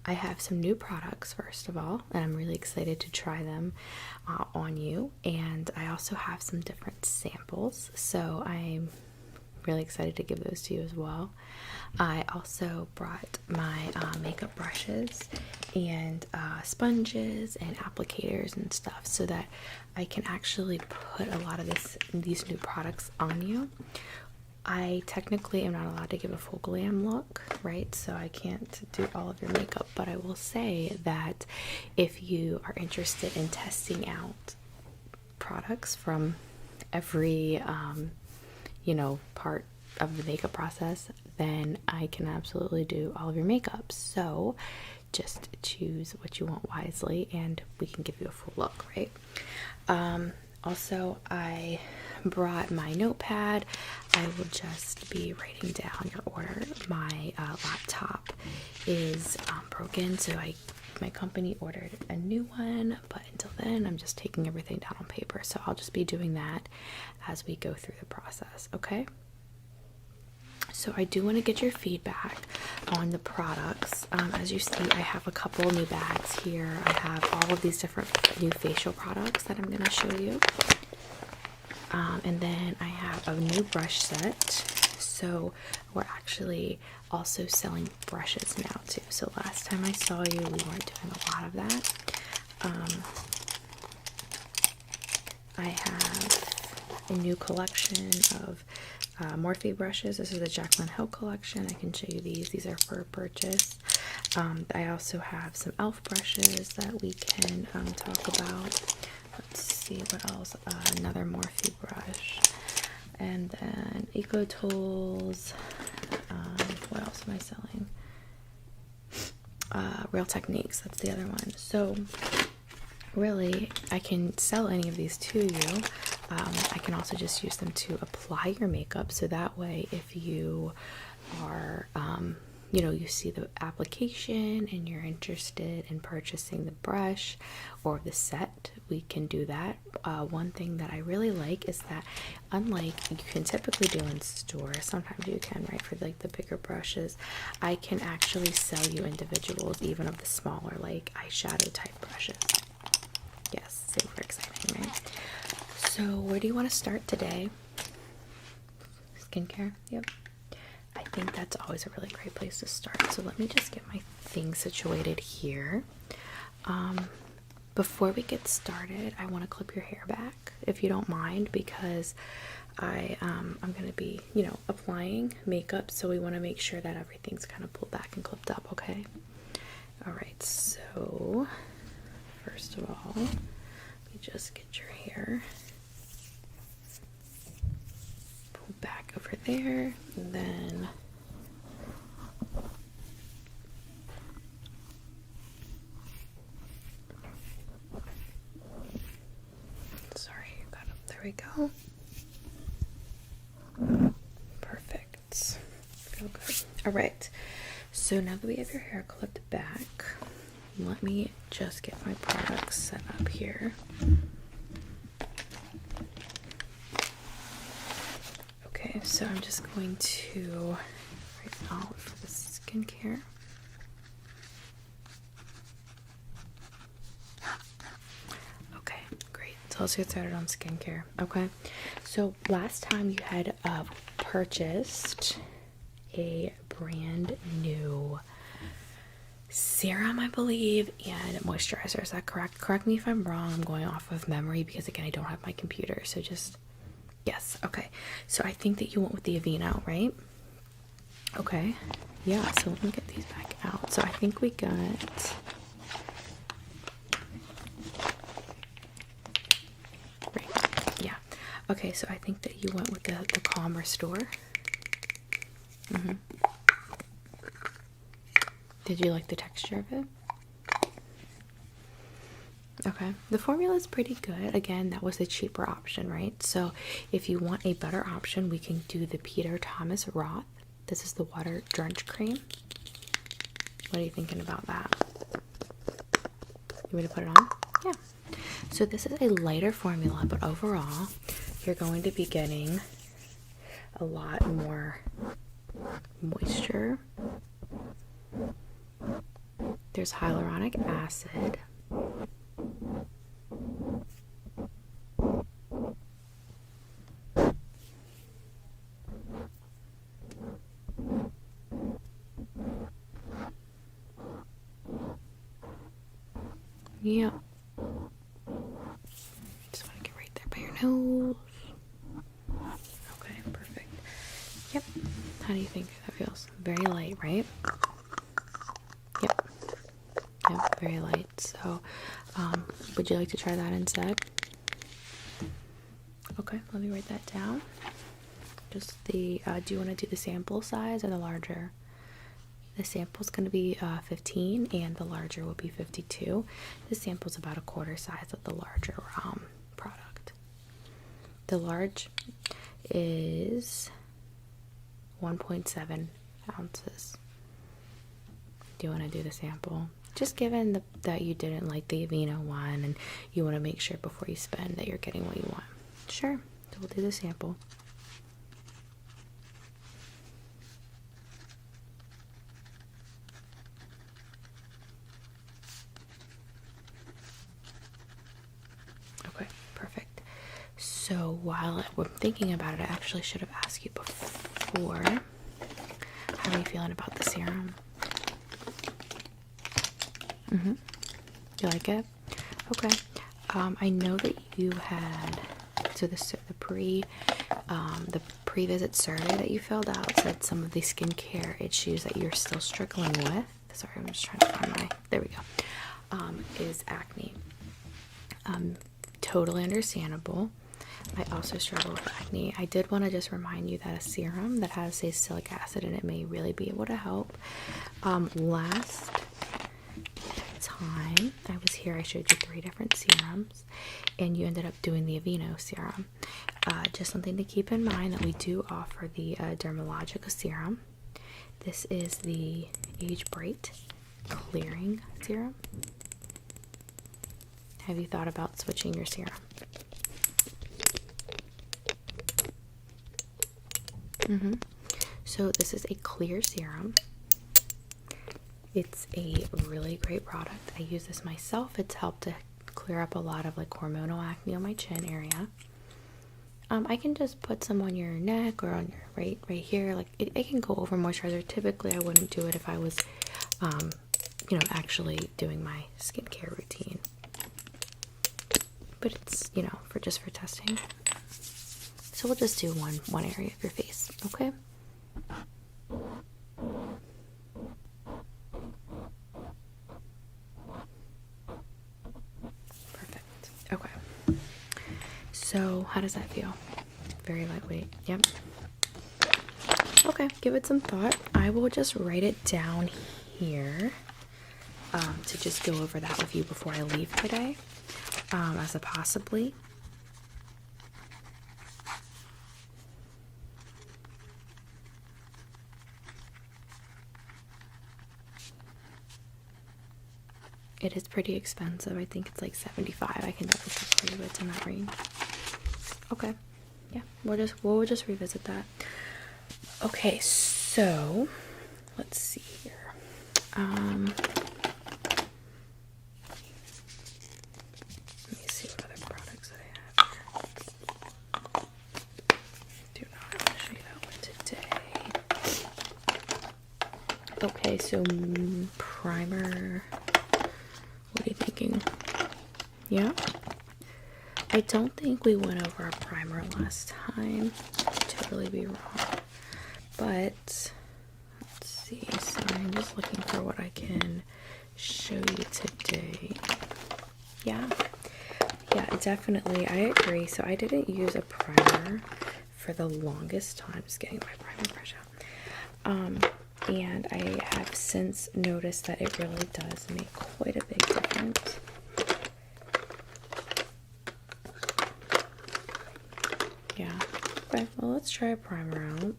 I have some new products, first of all, and I'm really excited to try them on you. And I also have some different samples, so I'm really excited to give those to you as well. I also brought my makeup brushes and sponges and applicators and stuff, so that I can actually put a lot of these new products on you. I technically am not allowed to give a full glam look, right? So I can't do all of your makeup, but I will say that if you are interested in testing out products from every, part of the makeup process, then I can absolutely do all of your makeup. So just choose what you want wisely, and we can give you a full look, right? Also, I brought my notepad. I will just be writing down your order. My laptop is broken, so my company ordered a new one, but until then I'm just taking everything down on paper, so I'll just be doing that as we go through the process. Okay, So I do want to get your feedback on the products. As you see, I have a couple new bags here. I have all of these different new facial products that I'm going to show you. And then I have a new brush set. So we're actually also selling brushes now too. So last time I saw you, we weren't doing a lot of that. I have a new collection of Morphe brushes. This is the Jaclyn Hill collection. I can show you these. These are for purchase. I also have some e.l.f. brushes that we can talk about. Let's see what else. Another Morphe brush. And then Eco Tools. What else am I selling? Real Techniques. That's the other one. So really, I can sell any of these to you. I can also just use them to apply your makeup, so that way if you are, you see the application and you're interested in purchasing the brush or the set, we can do that. One thing that I really like is that, unlike you can typically do in stores, sometimes you can, right, for like the bigger brushes, I can actually sell you individuals, even of the smaller, like eyeshadow type brushes. Yes, super exciting, right? So where do you want to start today? Skincare? Yep. I think that's always a really great place to start. So let me just get my things situated here. Before we get started, I want to clip your hair back, if you don't mind, because I'm going to be, applying makeup, so we want to make sure that everything's kind of pulled back and clipped up, okay? All right, so first of all, let me just get your hair pulled back over there, and then there we go. Perfect. Feel good. All right. So now that we have your hair clipped back, let me just get my products set up here. Okay, so I'm just going to right now for the skincare. Okay, great. So let's get started on skincare. Okay, so last time you had purchased a brand new serum, I believe, and moisturizer. Is that correct? Correct me if I'm wrong. I'm going off of memory because, again, I don't have my computer. So just, yes. Okay. So I think that you went with the Aveeno, right? Okay. Yeah. So let me get these back out. So I think we got... Right. Yeah. Okay. So I think that you went with the Calm Restore. Did you like the texture of it? Okay, the formula is pretty good. Again, that was the cheaper option, right? So if you want a better option, we can do the Peter Thomas Roth. This is the water drench cream. What are you thinking about that? You want me to put it on? Yeah. So this is a lighter formula, but overall, you're going to be getting a lot more moisture. There's hyaluronic acid. Yeah. Just want to get right there by your nose. Okay, perfect. Yep. How do you think that feels? Very light, right? Yep. Yep, very light. So, would you like to try that instead? Okay, let me write that down. Just the, do you want to do the sample size or the larger? The sample is going to be 15 and the larger will be 52. The sample is about a quarter size of the larger product. The large is 1.7 ounces. Do you want to do the sample? Just given that you didn't like the Aveeno one and you want to make sure before you spend that you're getting what you want. Sure, so we'll do the sample. So while I'm thinking about it, I actually should have asked you before. How are you feeling about the serum? You like it? Okay. I know that you had, so the pre-visit survey that you filled out said some of the skincare issues that you're still struggling with. Sorry, I'm just trying to find there we go. Is acne. Totally understandable. I also struggle with acne. I did want to just remind you that a serum that has salicylic acid in it may really be able to help. Last time I was here, I showed you 3 different serums, and you ended up doing the Aveeno serum. Just something to keep in mind that we do offer the Dermalogica serum. This is the Age Bright Clearing Serum. Have you thought about switching your serum? So this is a clear serum. It's a really great product. I use this myself. It's helped to clear up a lot of like hormonal acne on my chin area. I can just put some on your neck or on your right here. Like it can go over moisturizer. Typically, I wouldn't do it if I was, actually doing my skincare routine. But it's, for testing. So we'll just do one area of your face, okay? Perfect. Okay. So how does that feel? Very lightweight. Yep. Okay, give it some thought. I will just write it down here to just go over that with you before I leave today, as a possibly. It is pretty expensive. I think it's like $75. I can double check for you, but it's in that range. Okay. Yeah, we'll just revisit that. Okay, so let's see here. Let me see what other products I have here. Do not want to show you that one today. Okay, so primer. What are you thinking? Yeah? I don't think we went over our primer last time. Could totally be wrong. But let's see. So I'm just looking for what I can show you today. Yeah, definitely. I agree. So I didn't use a primer for the longest time. Just getting my primer brush out. And I have since noticed that it really does make quite a big difference. Yeah. Okay, well, let's try a primer out.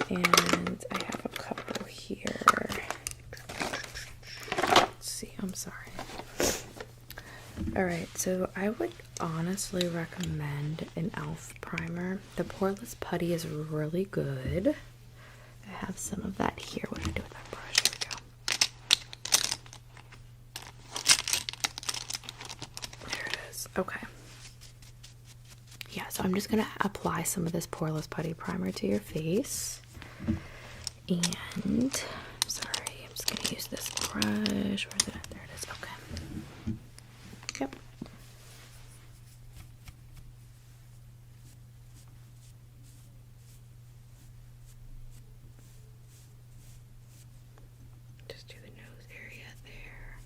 And I have a couple here. Let's see, I'm sorry. Alright, so I would honestly recommend an e.l.f. primer. The Poreless Putty is really good. I have some of that here. What do I do with that brush? Here we go. There it is. Okay. Yeah, so I'm just going to apply some of this Poreless Putty primer to your face. And, I'm sorry, I'm just going to use this brush. Where is it? There it is. Okay. Yep. Just do the nose area there.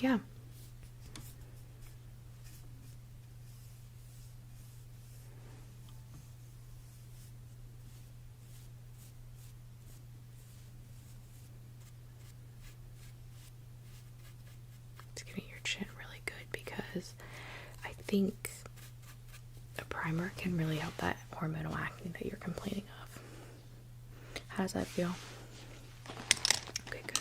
Yeah. It's getting your chin really good because I think a primer can really help that hormonal acne that you're complaining of. How does that feel? Okay, good.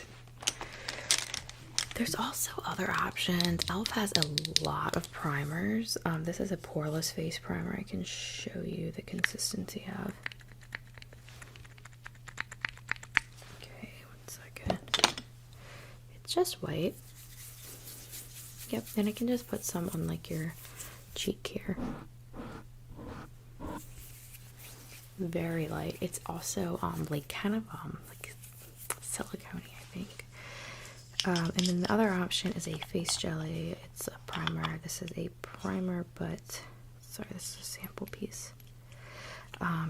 There's also other options. e.l.f. has a lot of primers. This is a poreless face primer. I can show you the consistency of. Okay, 1 second. just white. Yep, and I can just put some on like your cheek here. Very light. It's also like kind of like silicone-y, I think. And then the other option is a face jelly. It's a primer. This is a primer, but sorry, this is a sample piece.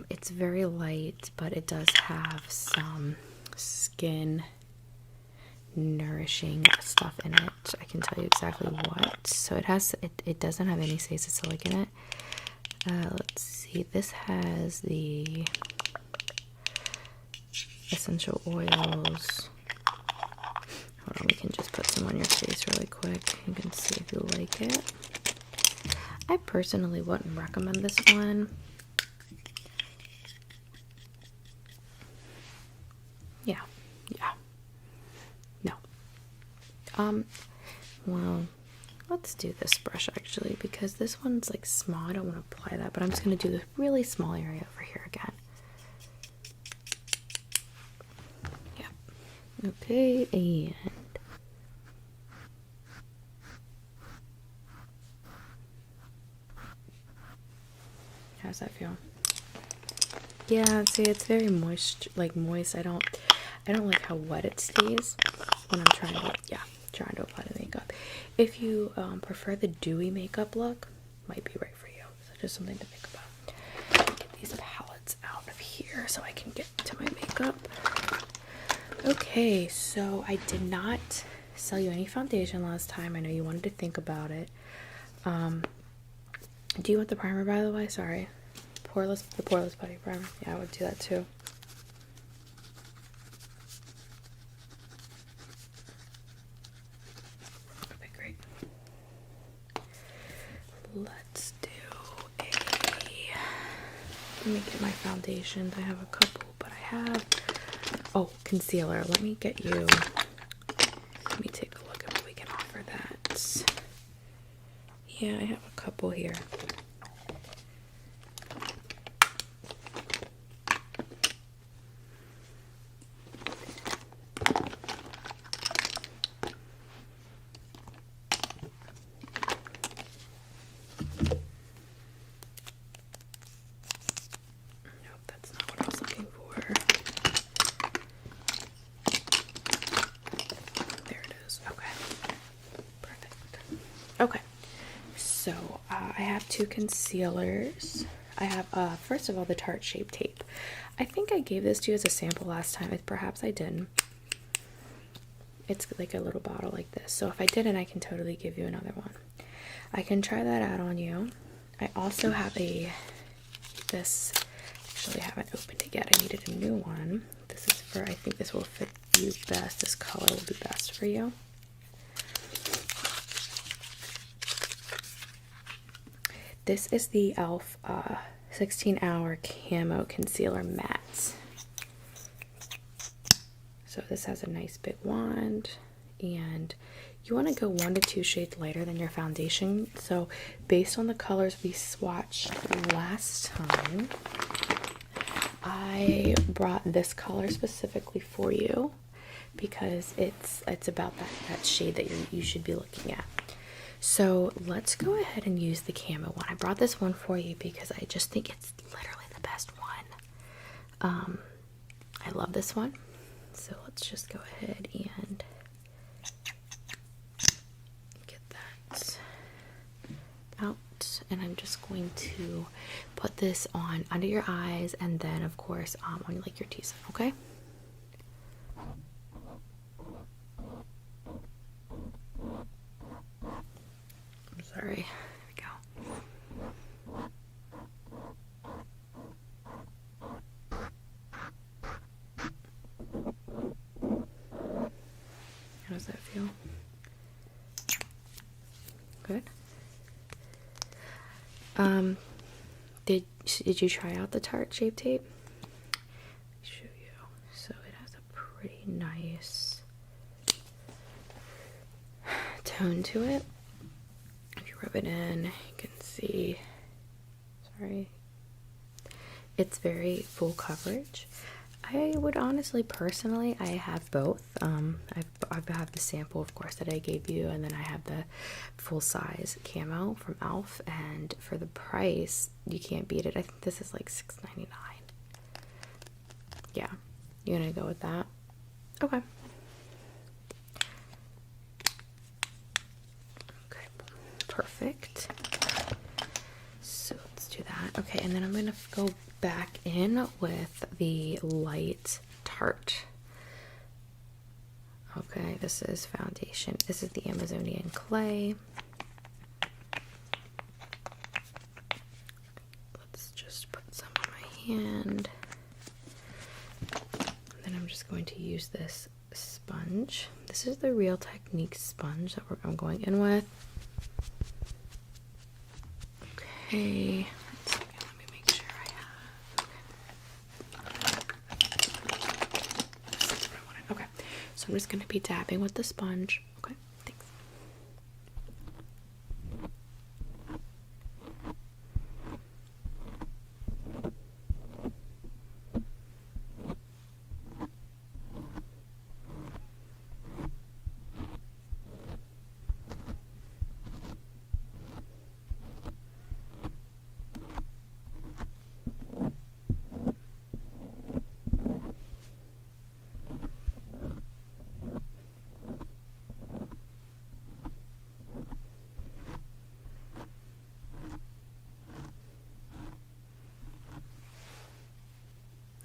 It's very light, but it does have some skin nourishing stuff in it. I can tell you exactly what. So it doesn't have any salicylic in it. Let's see, this has the essential oils. Hold on, we can just put some on your face really quick. You can see if you like it. I personally wouldn't recommend this one. Yeah. No. Well, let's do this brush actually, because this one's like small. I don't want to apply that, but I'm just going to do this really small area over here again. Yeah. Okay, and how's that feel? Yeah, see, it's very moist. I don't like how wet it stays when I'm trying to apply the makeup. If you prefer the dewy makeup look, might be right for you. So just something to think about. Get these palettes out of here so I can get to my makeup. Okay, so I did not sell you any foundation last time. I know you wanted to think about it. Do you want the primer, by the way? Sorry. The Poreless Putty Primer. Yeah, I would do that too. Okay, great. Let's do let me get my foundations. I have a couple, but I have, concealer. Let me take a look at what we can offer that. Yeah, I have a couple here. Okay, so I have two concealers. I have, first of all, the Tarte Shape Tape. I think I gave this to you as a sample last time. Perhaps I didn't. It's like a little bottle like this. So if I didn't, I can totally give you another one. I can try that out on you. I also have this, actually I haven't opened it yet. I needed a new one. This is for, I think this will fit you best. This color will be best for you. This is the e.l.f. 16-hour Camo Concealer Matte. So this has a nice big wand, and you want to go 1 to 2 shades lighter than your foundation. So based on the colors we swatched last time, I brought this color specifically for you because it's about that shade that you should be looking at. So let's go ahead and use the Camo one. I brought this one for you because I just think it's literally the best one. I love this one. So let's just go ahead and get that out. And I'm just going to put this on under your eyes and then, of course, on like your T-zone, okay? Sorry, there we go. How does that feel? Good. Did you try out the Tarte Shape Tape? Let me show you. So it has a pretty nice tone to it. Rub it in, you can see, sorry, it's very full coverage. I would honestly, personally, I have both. I have the sample, of course, that I gave you, and then I have the full-size camo from Elf, and for the price, you can't beat it. I think this is like $6.99. Yeah, you're gonna go with that? Okay. Okay, perfect. So let's do that. Okay, and then I'm gonna go back in with the light Tarte. Okay, this is foundation. This is the Amazonian clay. Let's just put some on my hand. And then I'm just going to use this sponge. This is the Real Technique sponge that I'm going in with. Okay. Let me make sure I have. Okay. So I'm just going to be dabbing with the sponge. Okay, thanks.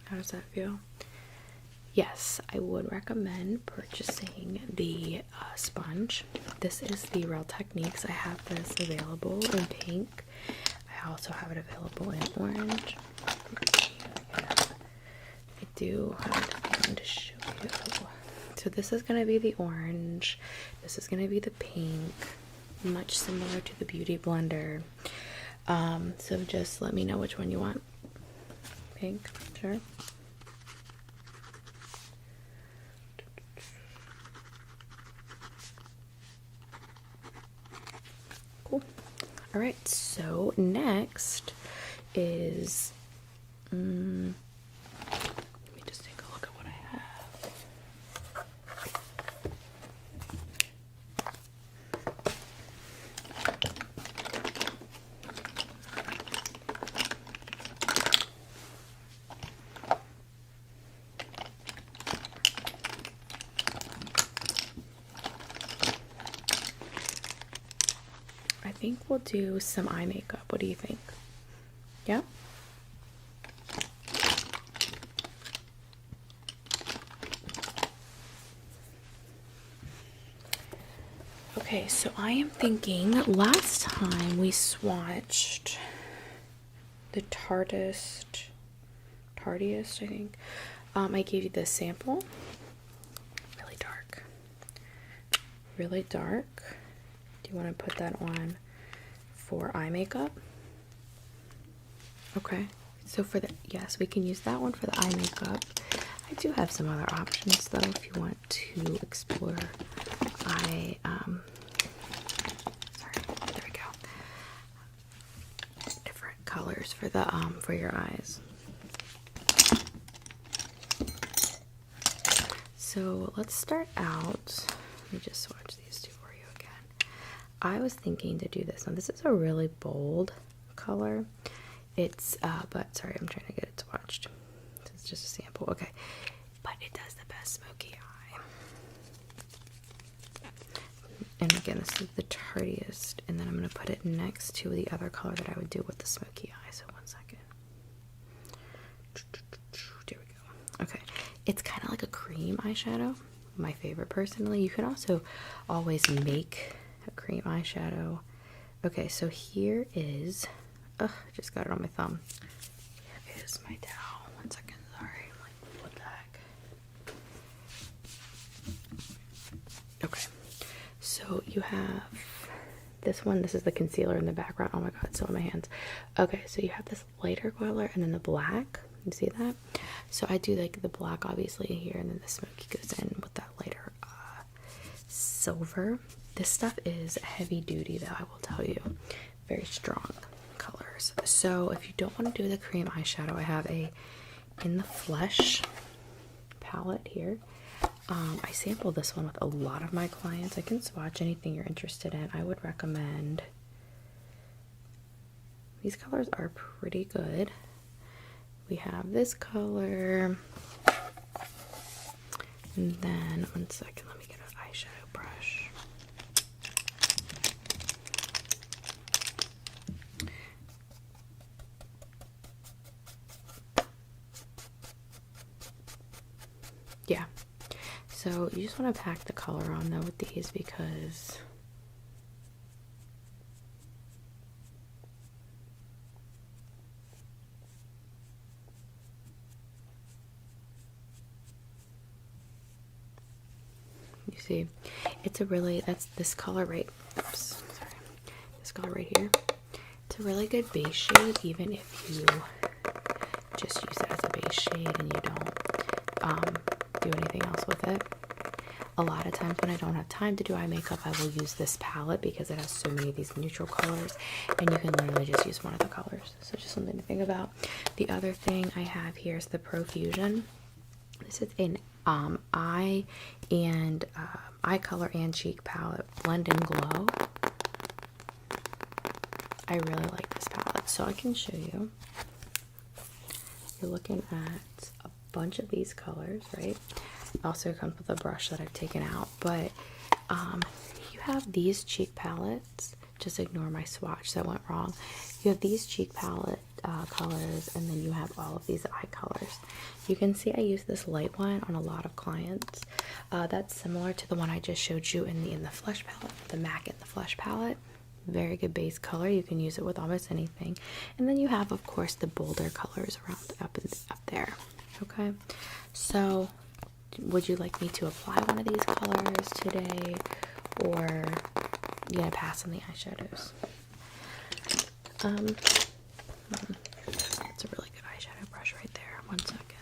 How does that feel? Yes, I would recommend purchasing the sponge. This is the Real Techniques. I have this available in pink. I also have it available in orange. I do have one to show you. So this is going to be the orange. This is going to be the pink. Much similar to the Beauty Blender. So just let me know which one you want. Pink, sure. Cool. All right, so next is let me just take a look at what I have. I think we'll do some eye makeup. What do you think? Yeah? Okay, so I am thinking last time we swatched the Tartest, I think. I gave you the sample. Really dark. Really dark. Do you want to put that on for eye makeup? Okay, so for the, yes, we can use that one for the eye makeup. I do have some other options though if you want to explore eye, sorry, there we go. Different colors for the, for your eyes. So let's start out, let me just swatch these two for you again. I was thinking to do this. Now this is a really bold color. It's, but sorry, I'm trying to get it swatched. It's just a sample, okay. But it does the best smoky eye. And again, this is the Tartest, and then I'm gonna put it next to the other color that I would do with the smoky eye. So 1 second. There we go. Okay, it's kind of like a cream eyeshadow. My favorite personally. You can also always make a cream eyeshadow. Okay, so here is, ugh, I just got it on my thumb. Here is my towel. 1 second, sorry. Like, what the heck? Okay, so you have this one. This is the concealer in the background. Oh my god, it's still in my hands. Okay, so you have this lighter color and then the black. You see that? So I do like the black obviously here, and then the smoky goes in with that lighter silver. This stuff is heavy duty though, I will tell you. Very strong colors. So if you don't want to do the cream eyeshadow, I have a In the Flesh palette here. I sampled this one with a lot of my clients. I can swatch anything you're interested in. I would recommend. These colors are pretty good. We have this color. And then, one second, let me get an eyeshadow brush. Yeah. So you just want to pack the color on though with these because you see, it's a really, that's this color right, oops, sorry, this color right here. It's a really good base shade, even if you just use it as a base shade and you don't do anything else with it. A lot of times when I don't have time to do eye makeup, I will use this palette because it has so many of these neutral colors, and you can literally just use one of the colors. So just something to think about. The other thing I have here is the Profusion. This is an eye color and cheek palette, Blend and Glow. I really like this palette, so I can show you. You're looking at a bunch of these colors, right? Also comes with a brush that I've taken out, but you have these cheek palettes. Just ignore my swatch that went wrong. You have these cheek palette colors, and then you have all of these eye colors. You can see I use this light one on a lot of clients. That's similar to the one I just showed you in the Flesh palette, the MAC in the Flesh palette. Very good base color. You can use it with almost anything. And then you have, of course, the bolder colors around up there. Okay, so would you like me to apply one of these colors today, or you gonna pass on the eyeshadows? It's a really good eyeshadow brush right there. One second.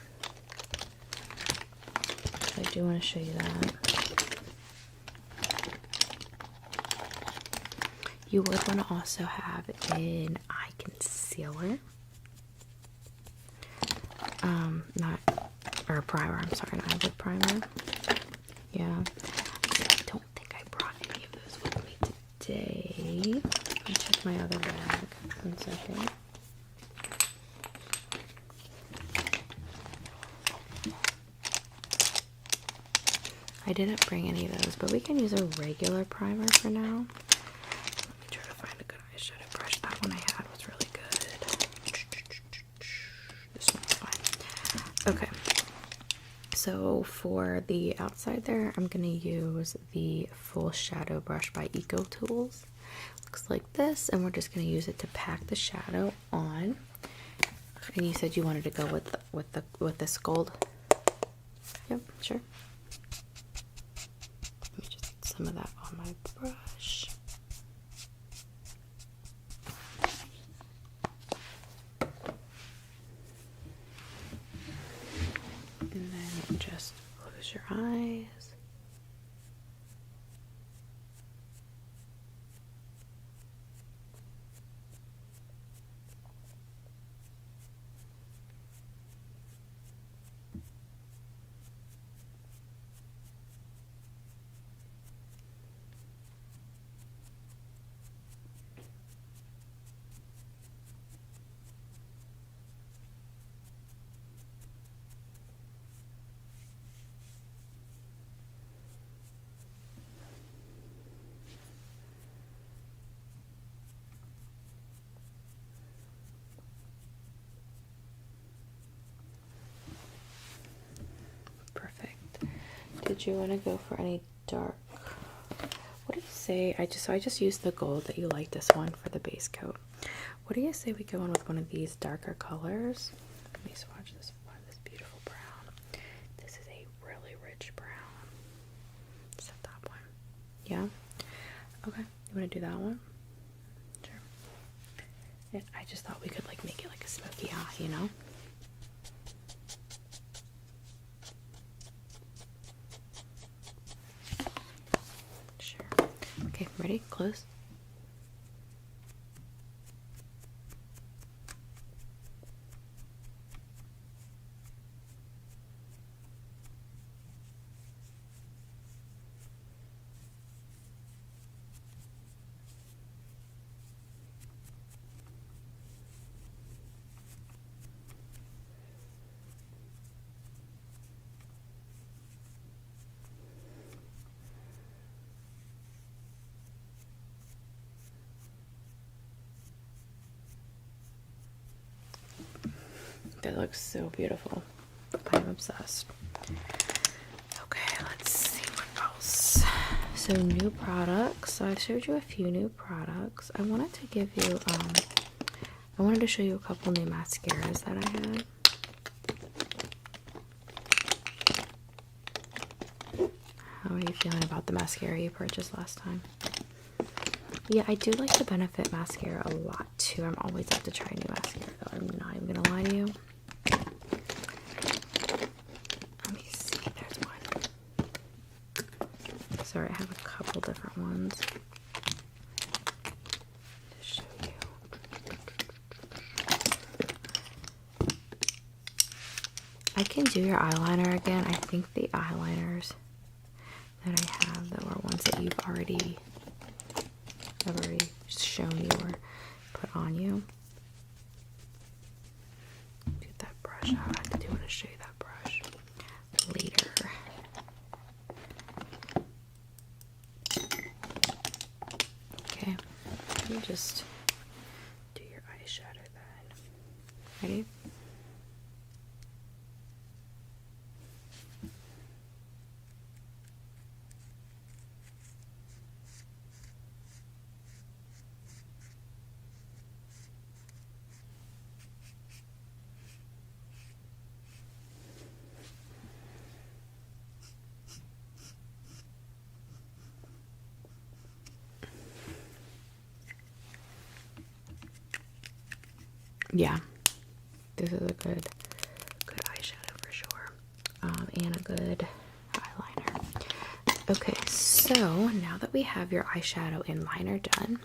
I do want to show you that. You would want to also have an eye concealer. Or a primer, I'm sorry, an eyelid primer. Yeah. I don't think I brought any of those with me today. Let me check my other bag. One second. I didn't bring any of those, but we can use a regular primer for now. Let me try to find a good eyeshadow brush. That one I had was really good. This one's fine. Okay. So for the outside there, I'm going to use the Full Shadow Brush by Eco Tools. Looks like this, and we're just going to use it to pack the shadow on. And you said you wanted to go with this gold. Yep, sure. Let me just get some of that on my brush. And then just close your eyes. Did you want to go for any dark? What do you say? I just used the gold that you like, this one, for the base coat. What do you say we go in with one of these darker colors? Let me swatch this one. This beautiful brown. This is a really rich brown. Is that that one? Yeah. Okay. You want to do that one? Sure. And I just thought we could like make it like a smoky eye, you know? Okay, ready? Close. That looks so beautiful. I'm obsessed. Okay, let's see what else. So new products. So I showed you a few new products. I wanted to give you I wanted to show you a couple new mascaras that I had. How are you feeling about the mascara you purchased last time? Yeah, I do like the Benefit mascara a lot too. I'm always up to try new mascara though. I'm not even gonna lie to you. Let me see, there's one. Sorry, I have a couple different ones to show you. I can do your eyeliner again. I think the eyeliners that I have that were ones that you've already shown you or put on you. Get that brush out. I do want to show you that brush later. Okay, let me just do your eyeshadow then. Ready? Yeah, this is a good eyeshadow for sure, and a good eyeliner. Okay, so now that we have your eyeshadow and liner done,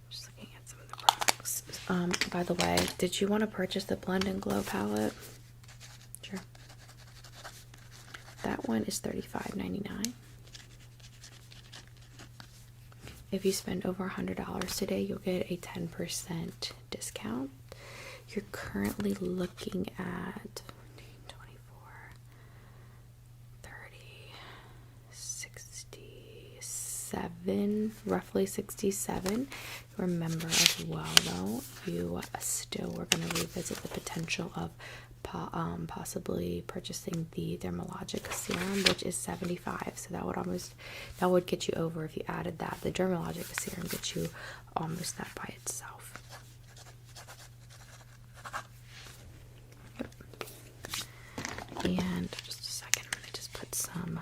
just looking at some of the products. By the way, did you want to purchase the Blend and Glow palette? Sure. That one is $35.99. If you spend over $100 today, you'll get a 10% discount. You're currently looking at 24, 30, 67, roughly 67. Remember as well though, you still were going to revisit the potential of possibly purchasing the Dermalogic serum, which is $75. So that would get you over if you added that. The Dermalogic serum gets you almost that by itself. Yep. And just a second, I'm gonna just put some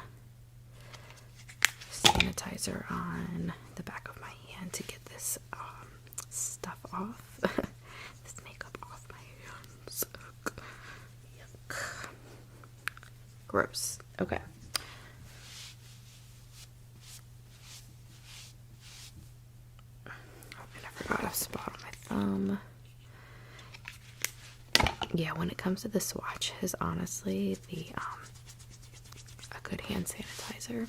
sanitizer on the back of my hand to get this stuff off. This makeup off my hands. Yuck. Gross. Okay. Oh, and I forgot a spot on my thumb. Yeah, when it comes to the swatches, honestly, a good hand sanitizer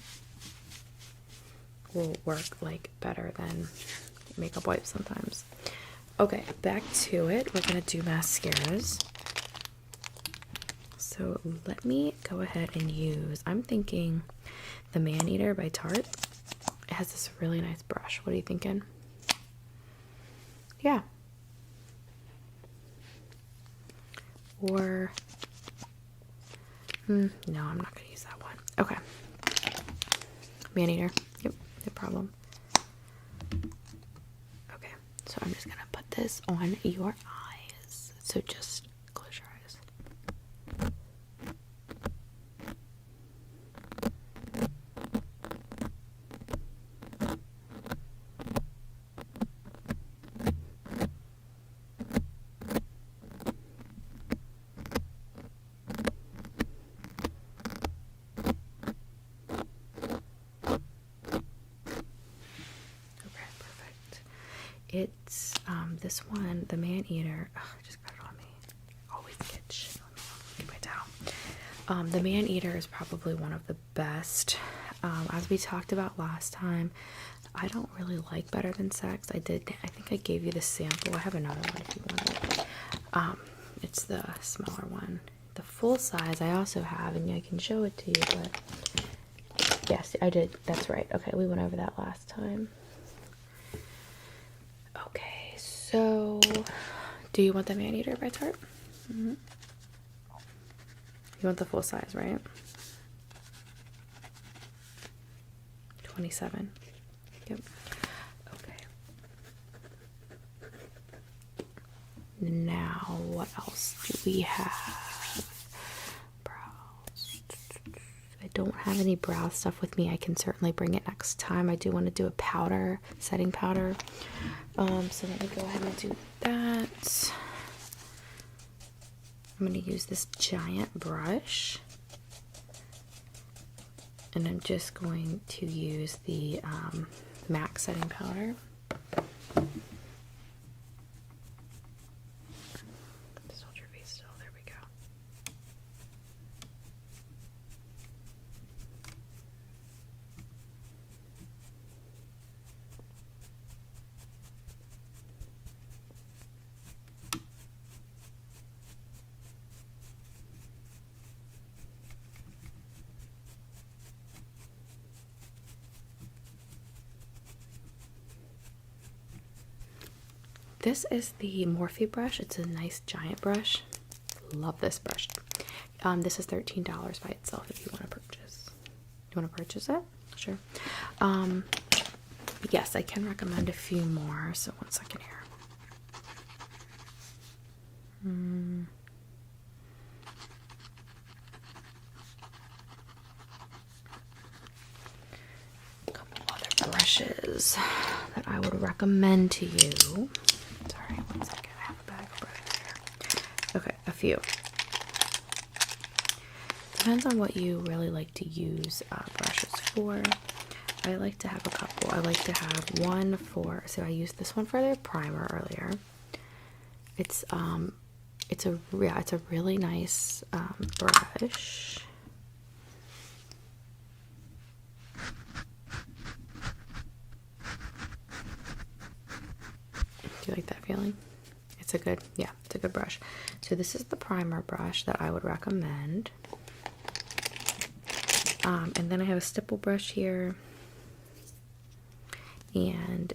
will work like better than makeup wipes sometimes. Okay, back to it. We're gonna do mascaras. So let me go ahead and use, I'm thinking the Man Eater by Tarte. It has this really nice brush. What are you thinking? Yeah. Or, no, I'm not going to use that one. Okay. Man Eater. Yep, no problem. Okay, so I'm just going to put this on your eyes. So just close your eyes. It's this one, the Man Eater. Oh, I just got it on me. Always get shit on me. Get my towel. The Man Eater is probably one of the best. As we talked about last time, I don't really like Better Than Sex. I think I gave you the sample. I have another one if you want it. It's the smaller one. The full size I also have, and I can show it to you, but yes, I did. That's right. Okay, we went over that last time. Okay, so do you want the Man Eater by Tarte? You want the full size, right? 27. Yep. Okay. Now, what else do we have? Brows. I don't have any brow stuff with me. I can certainly bring it next time. I do want to do a powder, setting powder. So let me go ahead and do that. I'm going to use this giant brush. And I'm just going to use the MAC setting powder. Just hold your face still. There we go. This is the Morphe brush. It's a nice giant brush. Love this brush. This is $13 by itself if you want to purchase. You want to purchase it? Sure. Yes, I can recommend a few more. So one second here. A couple other brushes that I would recommend to you. Sorry, one second. I have a bag of brushes here. Okay, a few. Depends on what you really like to use brushes for. I like to have a couple. I like to have one for, so I used this one for their primer earlier. It's a really nice brush. Do you like that feeling? It's a good brush. So this is the primer brush that I would recommend. And then I have a stipple brush here. And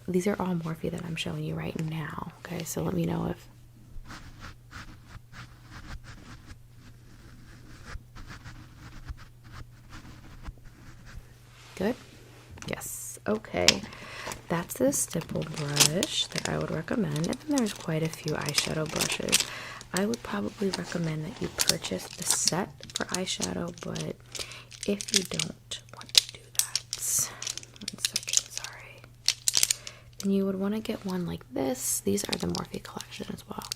these are all Morphe that I'm showing you right now. Okay, so let me know if good. Yes. Okay. That's the stipple brush that I would recommend. And then there's quite a few eyeshadow brushes. I would probably recommend that you purchase the set for eyeshadow, but if you don't want to do that, one second, sorry, then you would want to get one like this. These are the Morphe collection as well.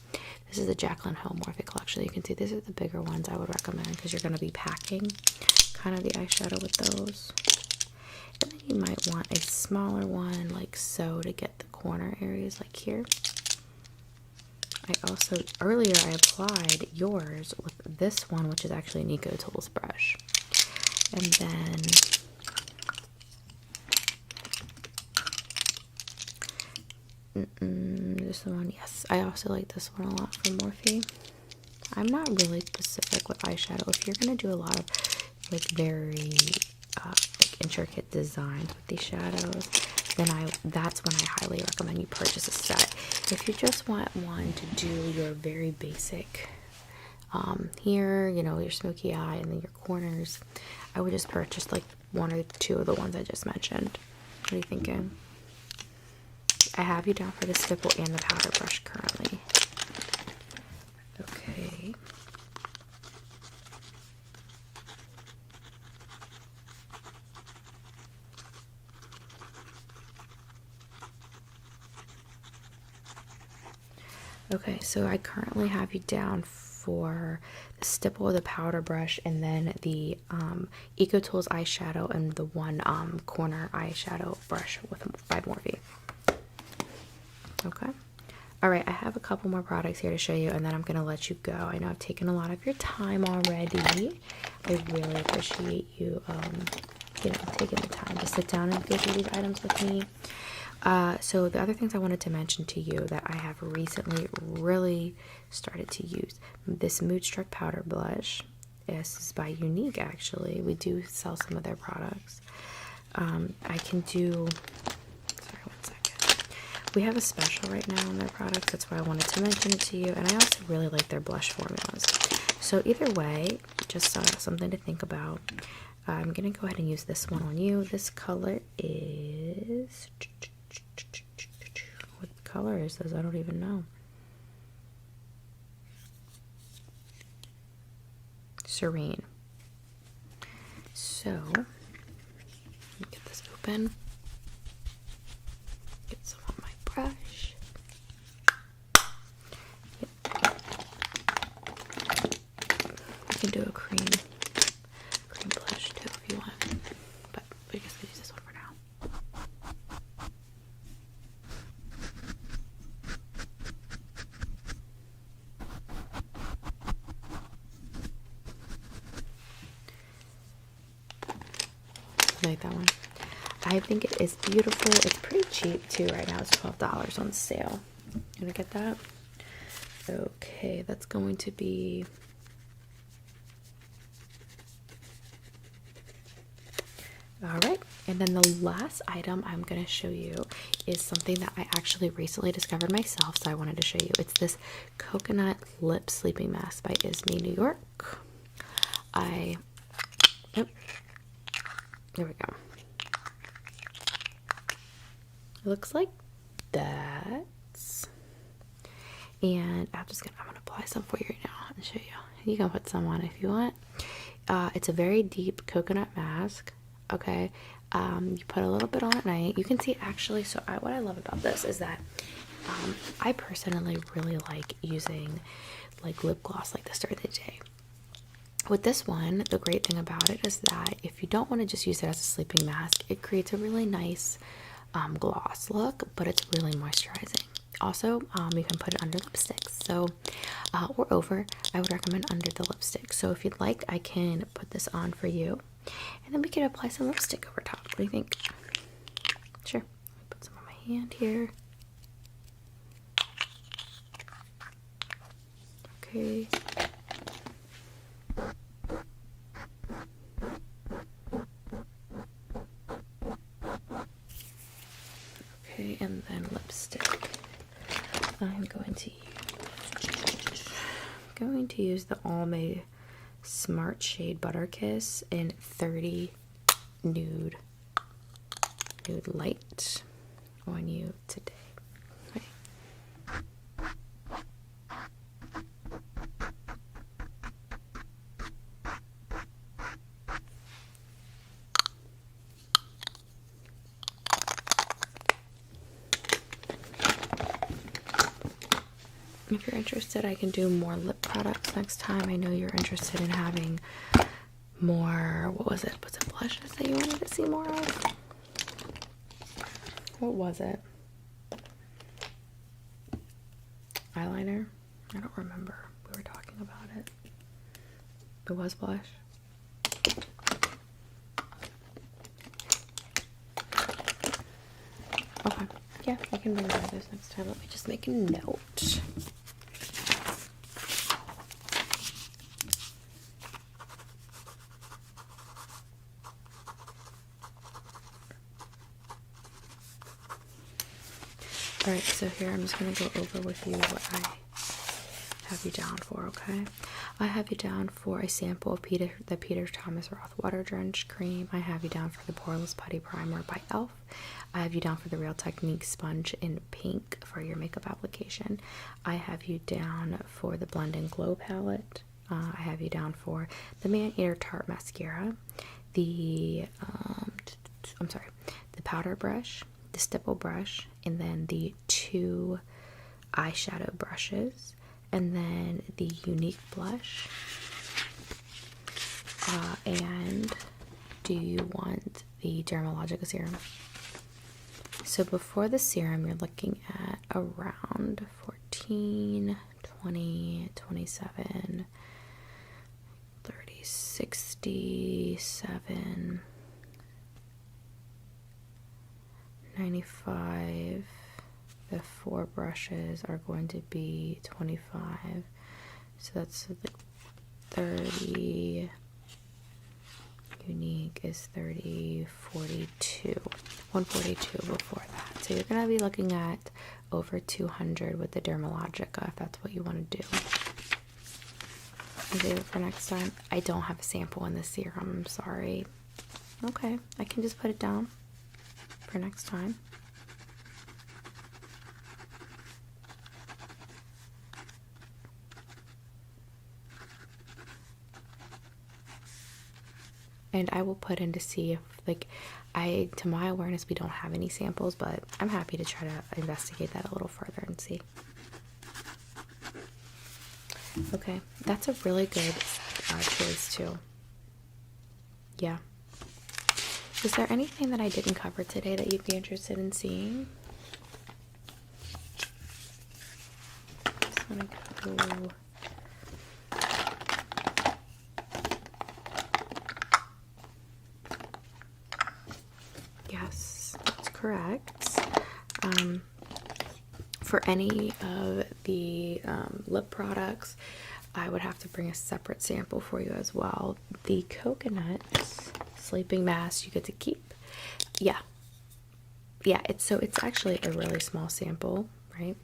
This is the Jaclyn Hill Morphe collection. You can see these are the bigger ones I would recommend because you're going to be packing kind of the eyeshadow with those. And then you might want a smaller one like so to get the corner areas like here. Earlier I applied yours with this one, which is actually an Eco Tools brush. And then this one, yes, I also like this one a lot from Morphe. I'm not really specific with eyeshadow. If you're going to do a lot of like very like intricate designs with these shadows, then that's when I highly recommend you purchase a set. If you just want one to do your very basic here, you know, your smoky eye and then your corners, I would just purchase like one or two of the ones I just mentioned. What are you thinking? I have you down for the stipple and the powder brush currently. Okay. Okay, so I currently have you down for the stipple, the powder brush, and then the Eco Tools eyeshadow and the one corner eyeshadow brush by Morphe. Okay. All right, I have a couple more products here to show you, and then I'm going to let you go. I know I've taken a lot of your time already. I really appreciate you, taking the time to sit down and go through these items with me. So the other things I wanted to mention to you that I have recently really started to use, this Moodstruck powder blush. This is by Unique, actually. We do sell some of their products. I can do, sorry, one second. We have a special right now on their products. That's why I wanted to mention it to you. And I also really like their blush formulas. So either way, just something to think about. I'm going to go ahead and use this one on you. This color is... What color is this? I don't even know. Serene. So, let me get this open. Get some on my brush. Yep. You can do a cream blush too if you want, but we just use this one for now. I like that one. I think it is beautiful. It's pretty cheap too right now. It's $12 on sale. You gonna get that? Okay, that's going to be all right. And then the last item I'm going to show you is something that I actually recently discovered myself, so I wanted to show you. It's this Coconut Lip Sleeping Mask by Isme New York. Yep. There we go. It looks like that. And I'm gonna apply some for you right now and show you. You can put some on if you want. It's a very deep coconut mask. Okay, you put a little bit on at night. You can see actually. So what I love about this is that I personally really like using like lip gloss like this during the day. With this one, the great thing about it is that if you don't want to just use it as a sleeping mask, it creates a really nice gloss look, but it's really moisturizing. Also, you can put it under lipsticks, so or over. I would recommend under the lipstick. So if you'd like, I can put this on for you, and then we can apply some lipstick over top. What do you think? Sure. Put some on my hand here. Okay. Okay, and then lipstick. I'm going to use the Almay Smart Shade Butter Kiss in 30 Nude Light on you today. Okay. If you're interested, I can do more lip products next time. I know you're interested in having more, what was it? Was it blushes that you wanted to see more of? What was it? Eyeliner? I don't remember. We were talking about it. It was blush. Okay. Yeah, I can bring more of those next time. Let me just make a note. Alright, so here I'm just going to go over with you what I have you down for, okay? I have you down for a sample of the Peter Thomas Roth Water Drench Cream. I have you down for the Poreless Putty Primer by e.l.f. I have you down for the Real Technique Sponge in pink for your makeup application. I have you down for the Blend and Glow palette. I have you down for the Man Eater Tarte Mascara, the powder brush, the stipple brush, and then the 2 eyeshadow brushes, and then the Unique blush. And do you want the Dermalogica serum? So before the serum, you're looking at around 14, 20, 27, 30, 67, 95. The 4 brushes are going to be 25. So that's like 30. Unique think is 30, 42, 142 before that. So you're going to be looking at over 200 with the Dermalogica if that's what you want to do. Save it for next time. I don't have a sample in the serum, I'm sorry. Okay, I can just put it down for next time. And I will put in to see if, like, to my awareness, we don't have any samples, but I'm happy to try to investigate that a little further and see. Okay, that's a really good choice too. Yeah. Is there anything that I didn't cover today that you'd be interested in seeing? Just want to go. Yes, that's correct. For any of the lip products, I would have to bring a separate sample for you as well. The coconut sleeping mask you get to keep. Yeah, it's actually a really small sample, right?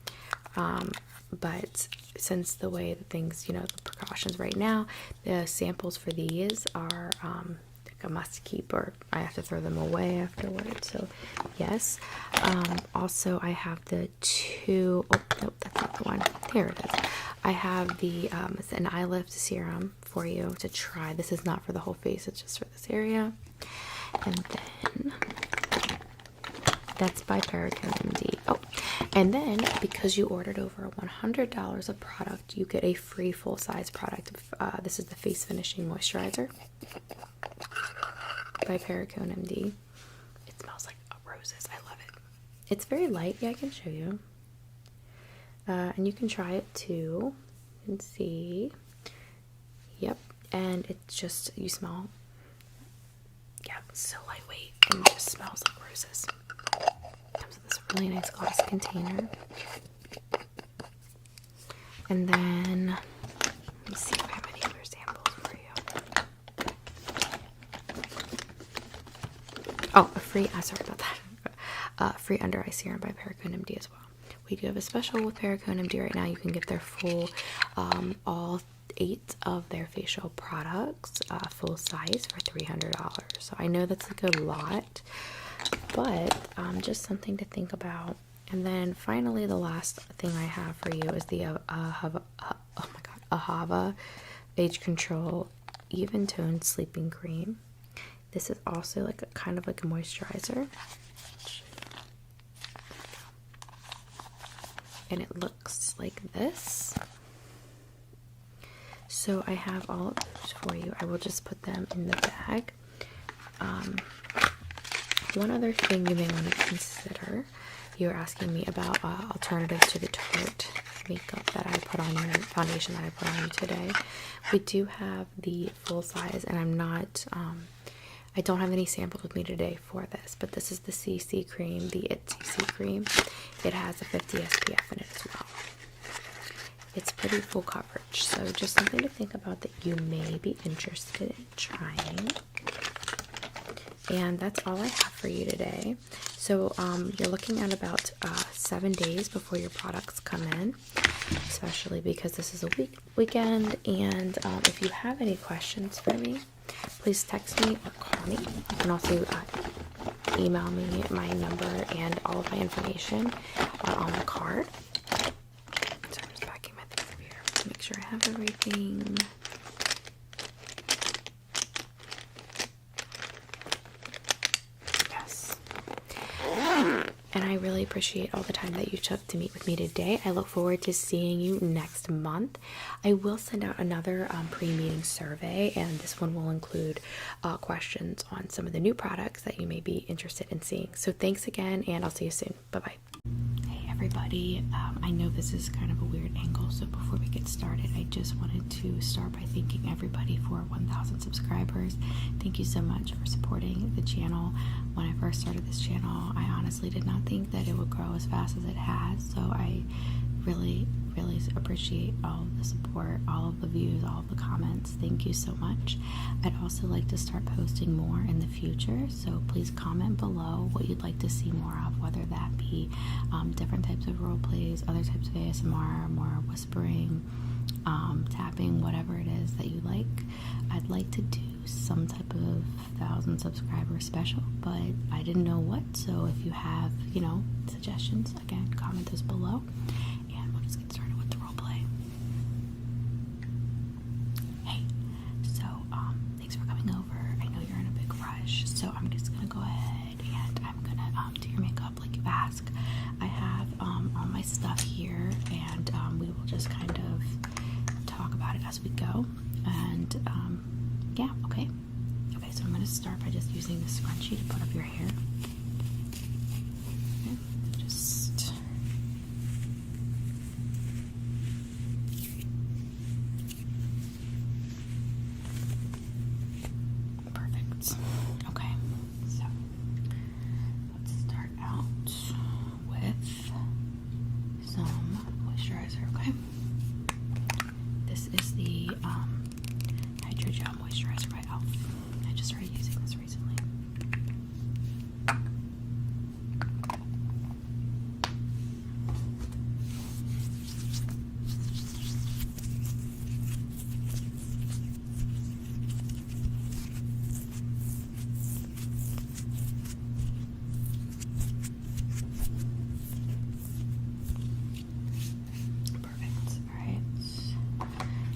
But since the way that things, the precautions right now, the samples for these are like a must keep, or I have to throw them away afterwards. So yes. Also I have the two, oh nope, that's not the one. Here it is. I have the it's an eye lift serum for you to try. This is not for the whole face, it's just for this area. And then that's by MD. Oh, and then because you ordered over $100 of product, you get a free full-size product. This is the face finishing moisturizer by MD. It smells like roses. I love it. It's very light. Yeah, I can show you. And you can try it too and see. Yep. And it's just, you smell, yeah, it's so lightweight and it just smells like roses. Comes with this really nice glass container. And then, let me see if I have any other samples for you. Oh, a free, sorry about that. Free under eye serum by MD as well. We do have a special with MD right now. You can get their full, all 8 of their facial products, full size for $300. So I know that's like a lot, but just something to think about. And then finally, the last thing I have for you is the Ahava Age Control Even Toned Sleeping Cream. This is also like a kind of like a moisturizer. And it looks like this. So I have all of those for you. I will just put them in the bag. One other thing you may want to consider, you're asking me about alternatives to the Tarte makeup that I put on you, foundation that I put on you today. We do have the full size, and I'm not, I don't have any samples with me today for this, but this is the CC cream, the IT CC cream. It has a 50 SPF in it as well. It's pretty full coverage, so just something to think about that you may be interested in trying. And that's all I have for you today. So you're looking at about 7 days before your products come in, especially because this is a weekend. And if you have any questions for me, please text me or call me. You can also email me. My number and all of my information are on the card. So I'm just packing my things up here to make sure I have everything. And I really appreciate all the time that you took to meet with me today. I look forward to seeing you next month. I will send out another pre-meeting survey, and this one will include questions on some of the new products that you may be interested in seeing. So thanks again, and I'll see you soon. Bye-bye. Hey everybody, I know this is kind of a weird angle, so before we get started, I just wanted to start by thanking everybody for 1,000 subscribers. Thank you so much for supporting the channel. When I first started this channel, I honestly did not think that it would grow as fast as it has, so I really really appreciate all of the support, all of the views, all of the comments. Thank you so much. I'd also like to start posting more in the future, so please comment below what you'd like to see more of, whether that be different types of role plays, other types of ASMR, more whispering, tapping, whatever it is that you like. I'd like to do some type of 1,000 subscriber special, but I didn't know what, so if you have, you know, suggestions, again, comment those below, and we'll just get started with the role play. Hey, so, thanks for coming over. I know you're in a big rush, so I'm just gonna go ahead and I'm gonna do your makeup like you asked. I have all my stuff here, and we will just kind of talk about it as we go, and yeah, okay, so I'm going to start by just using the scrunchie to put up your hair. Okay, just perfect. Okay, so let's start out with some moisturizer, okay? This is the Hydro Gel Moisturizer by e.l.f. I just started using this recently.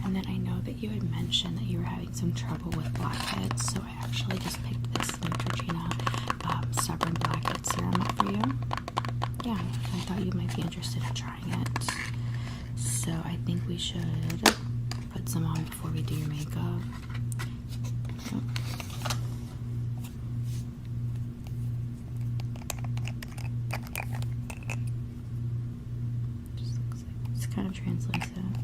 And then I know that you had mentioned that you were having some trouble with blackheads, so I actually just picked this Neutrogena Stubborn Blackhead Serum up for you. Yeah, I thought you might be interested in trying it. So I think we should put some on before we do your makeup. Yep. Just looks like it's kind of translucent.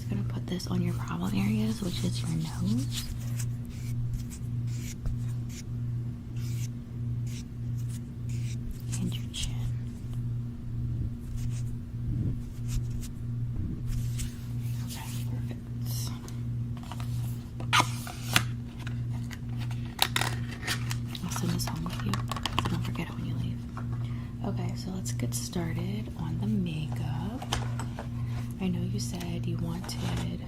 Gonna put this on your problem areas, which is your nose, and your chin. Okay, perfect. I'll send this home with you, so don't forget it when you leave. Okay, so let's get started on the makeup. I know you said you wanted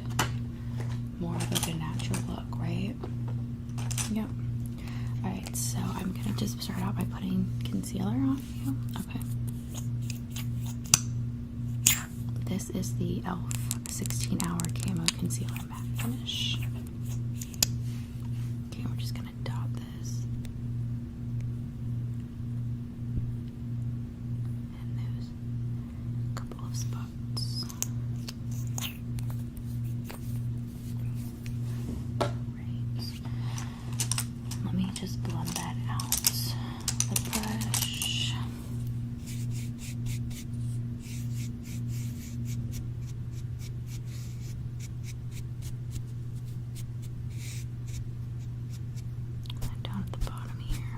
more of like a natural look, right? Yep. Alright, so I'm gonna just start out by putting concealer on you. Okay. This is the e.l.f. 16-hour Camo Concealer Matte Finish. Okay, we're just gonna dot this. And there's a couple of spots. Just blend that out with a brush. And down at the bottom here,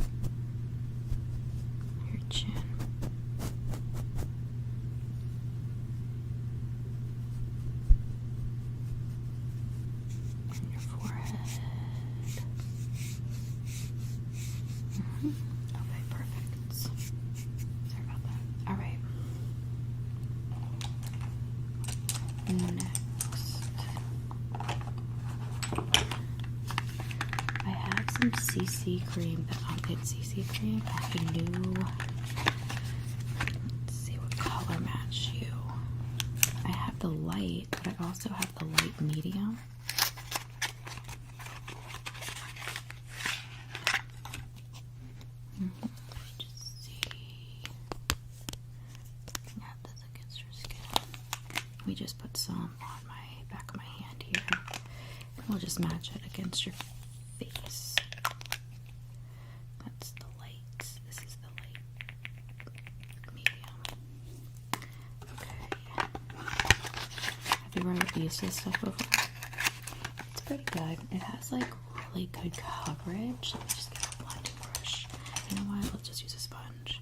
your chin. And your forehead. Okay, perfect. Sorry about that. Alright. Next, I have some CC cream, the Uncut CC cream. A new, let's see what color match you. I have the light, but I also have the light medium. Just see how this against your skin. We just put some on my back of my hand here. And we'll just match it against your face. That's the light. This is the light medium. Okay. Have you ever used this stuff before? It's pretty good. It has like really good coverage. Let me just get a blending brush. You know what? Let's just use a sponge.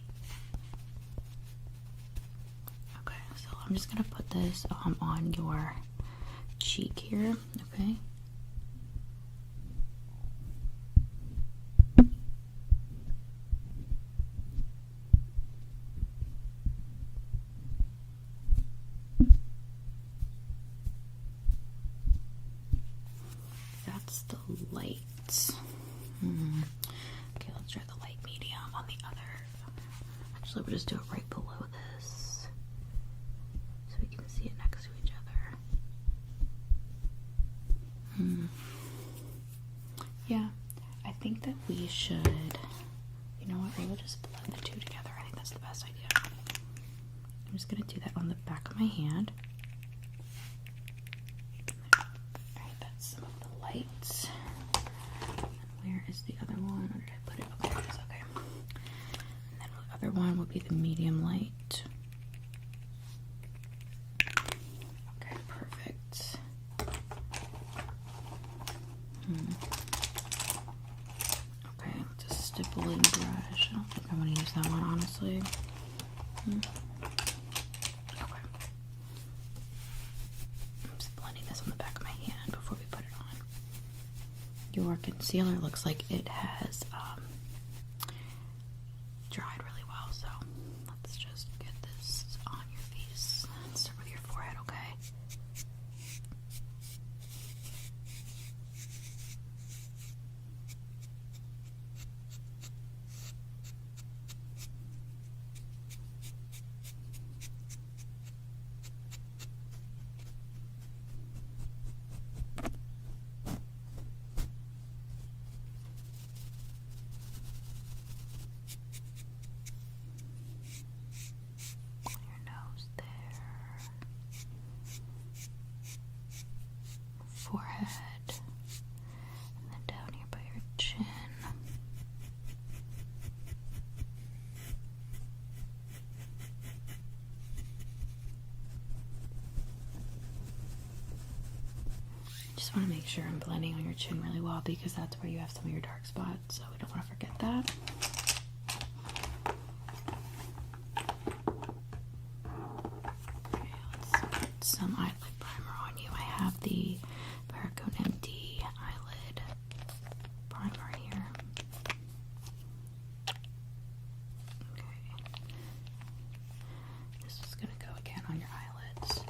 Okay, I'm just gonna put this on your cheek here, okay? That's the light. Okay, let's try the light medium on the other. Actually, we'll just do it right below this so we can see it next to each other. Yeah, I think that we should, you know what, we'll just blend the two together. I think that's the best idea. I'm just going to do that on the back of my hand. Alright, that's some of the lights. Where is the other one? Where did I put it? Okay, there it is. Okay. And then the other one will be the medium light. Okay, perfect. Okay, just stippling brush. I don't think I'm going to use that one, honestly. Okay. I'm just blending this on the back of my hand before we put it on. Your concealer looks like it has dried really well, so let's just get this on your face. Let's start with your forehead, okay? Forehead, and then down here by your chin. Just want to make sure I'm blending on your chin really well because that's where you have some of your dark spots, so we don't want to forget that. Okay, let's put some eyelid primer on you. I have the MD eyelid primer here. Okay. This is going to go again on your eyelids.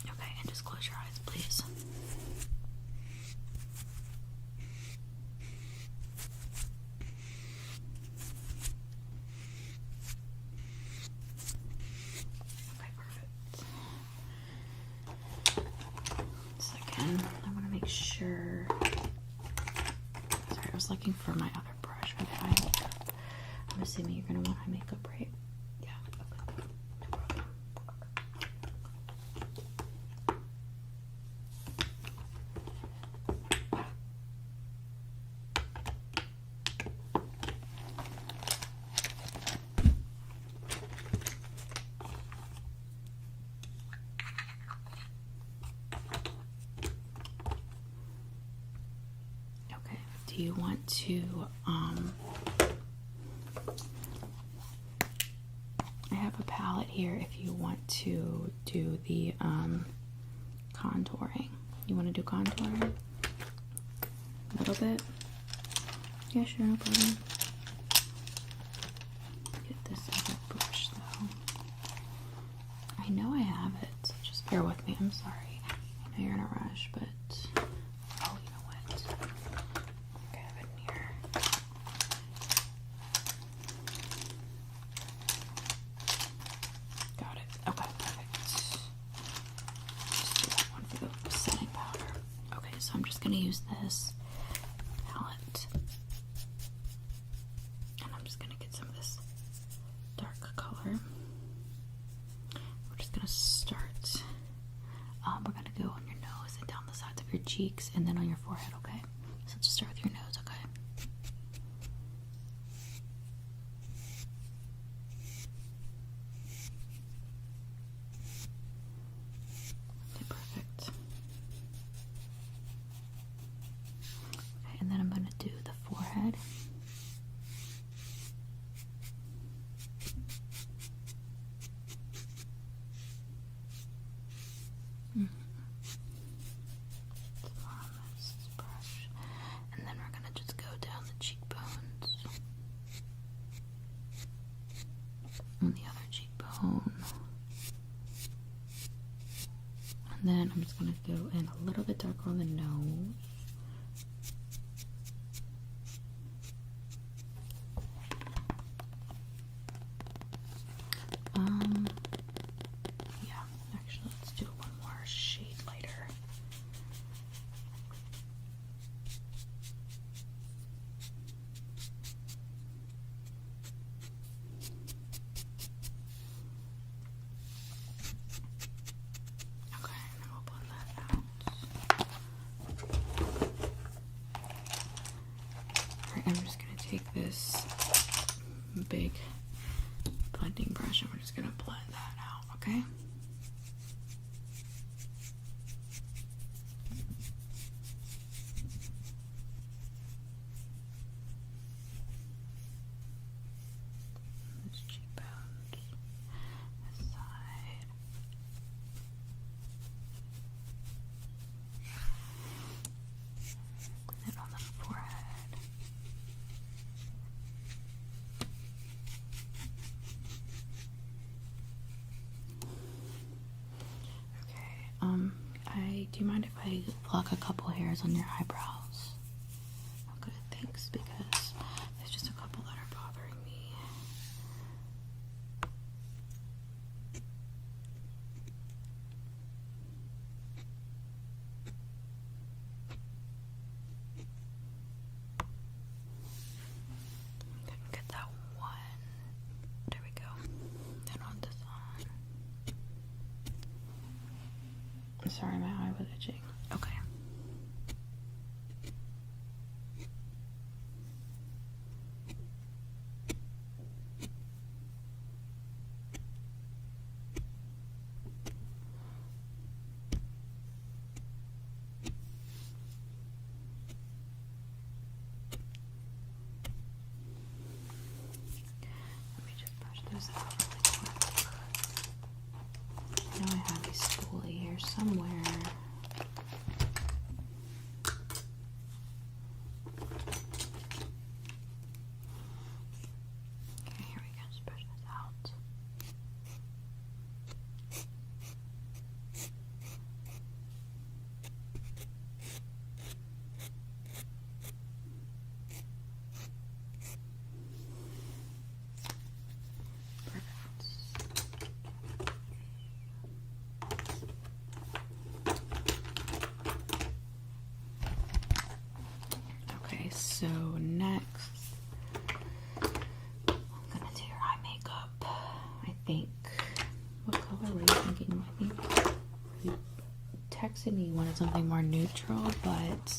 Okay, and just close your eyes, please. I want to make sure. Sorry, I was looking for my other brush for the eye makeup. I'm assuming you're going to want eye makeup, right? Yeah, do you want to, I have a palette here if you want to do the, contouring. You want to do contouring? A little bit? Yeah, sure, no problem. Get this other brush, though. I know I have it, so just bear with me. I'm sorry. I know you're in a rush, but... Oh, you know what? Okay, I have it in here. Got it. Okay, perfect. Just do that one for the setting powder. Okay, so I'm just going to use this palette. And I'm just going to get some of this dark color. We're just going to start. We're going to go on your nose and down the sides of your cheeks and then on your forehead, okay? So just start with your nose, okay? Okay, perfect. Okay, and then I'm going to do the forehead. On this brush. And then we're gonna just go down the cheekbones. And the other cheekbone. And then I'm just gonna go in a little bit darker on the nose. Yeah, actually, let's do one more shade lighter. Okay, now we'll blend that out. Alright, I'm just gonna take this big blending brush and we're just gonna blend that out, okay? This cheekbone, this side. And on the forehead. Do you mind if I pluck a couple hairs on your eyebrows? Okay, thanks, because there's just a couple that are bothering me. Okay, get that one. There we go. Then on this one. Sorry, my eye was itching. Okay. Let me just brush those out really quick. I know I have a spoolie here somewhere. Okay, here we go. Just brush this out. Okay, so next, I'm gonna do your eye makeup. I think. What color were you thinking? I think you texted me you wanted something more neutral, but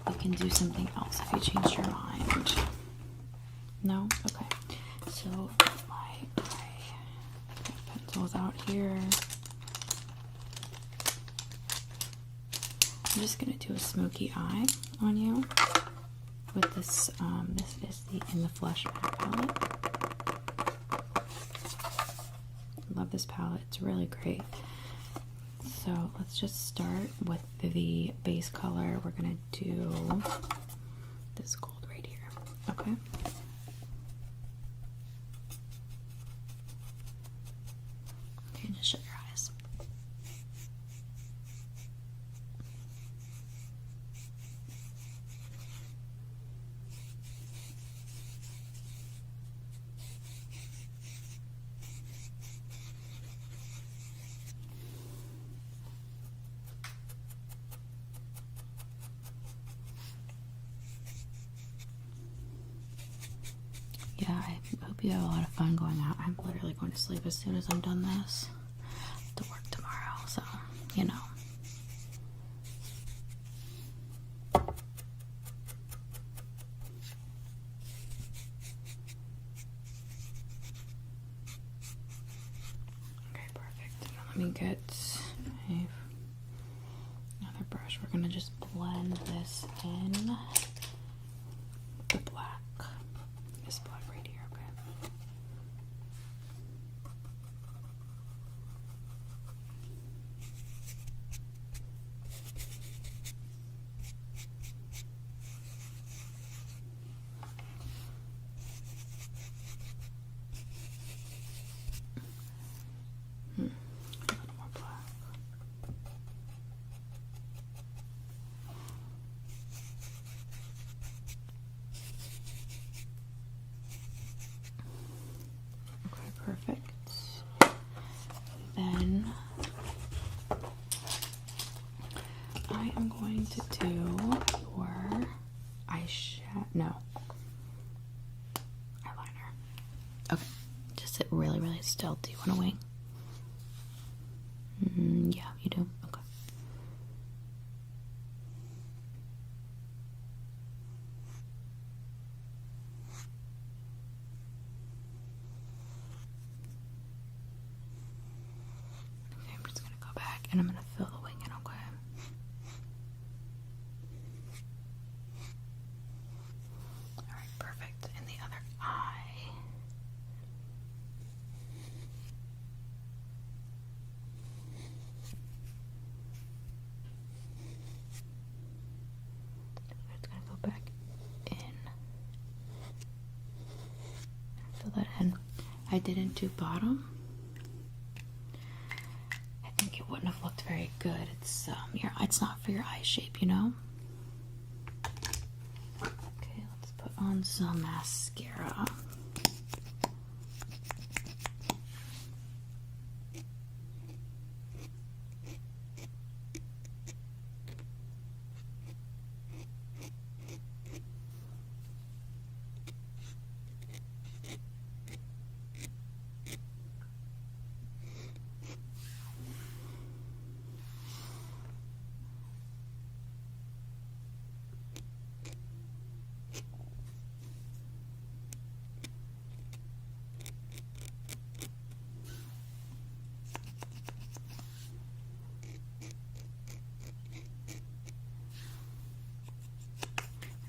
we can do something else if you changed your mind. No? Okay. So my pencils out here. I'm just gonna do a smoky eye on you with this this is the In the Flesh palette. Love this palette, it's really great. So let's just start with the base color. We're gonna do this gold right here, okay? Okay, just shut your eyes. Yeah, I hope you have a lot of fun going out. I'm literally going to sleep as soon as I'm done this. I have to work tomorrow, so, you know. Okay, perfect. Now let me get another brush. We're going to just blend this in. The black. This black right here, okay. perfect. Then I am going to do your eyeliner. Okay, just sit really, really still. Do you want a wing? Yeah, you do. Okay. Okay, I'm just gonna go back and I'm gonna fill the wing in, okay? Alright, perfect. And the other eye. It's gonna go back in. Fill that in. I didn't do bottom. I think it wouldn't have looked very good. It's not for your eye shape, you know? Okay, let's put on some mascara.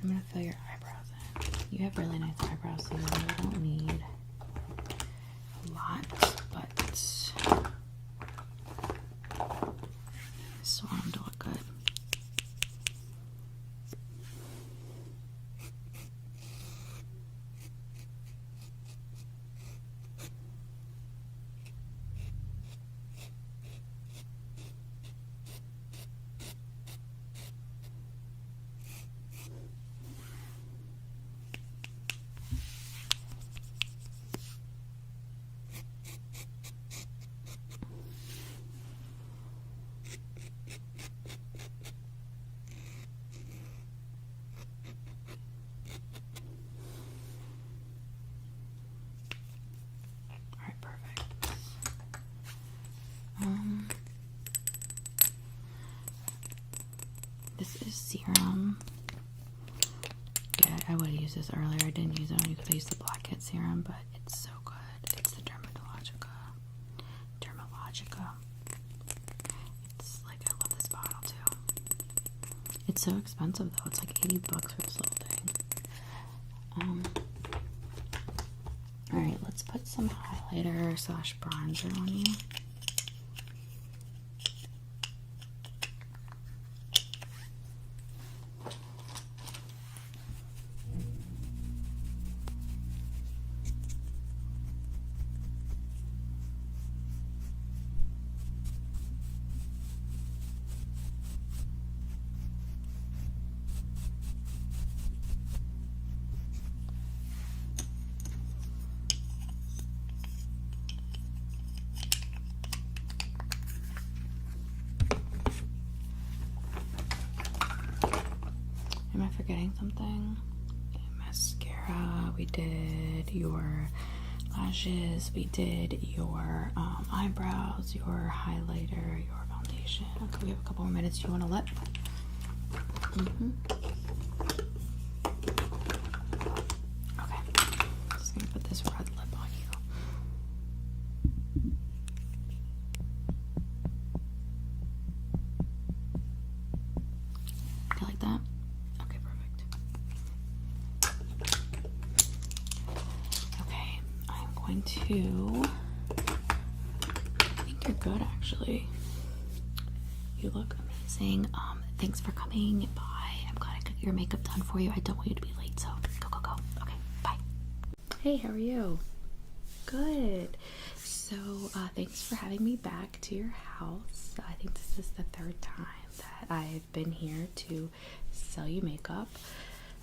I'm gonna fill your eyebrows in. You have really nice eyebrows, so you really don't need a lot, but I just want them to look good. This is serum. Yeah, I would have used this earlier. I didn't use it on you because I used the blackhead serum, but it's so good. It's the Dermatologica. It's like, I love this bottle too. It's so expensive though. It's like $80 for this little thing. Alright, let's put some highlighter / bronzer on you. Am I forgetting something? Okay, mascara, we did your lashes, we did your eyebrows, your highlighter, your foundation. Okay, we have a couple more minutes. Do you want to let? Okay, just gonna put this red lip on you. You like that? Okay, perfect. Okay, I'm going to, I think you're good actually. You look amazing. Thanks for coming by. I'm glad I got your makeup done for you. I don't want you to be late, so go. Okay, bye. Hey, how are you? Good. So, thanks for having me back to your house. I think this is the third time that I've been here to sell you makeup.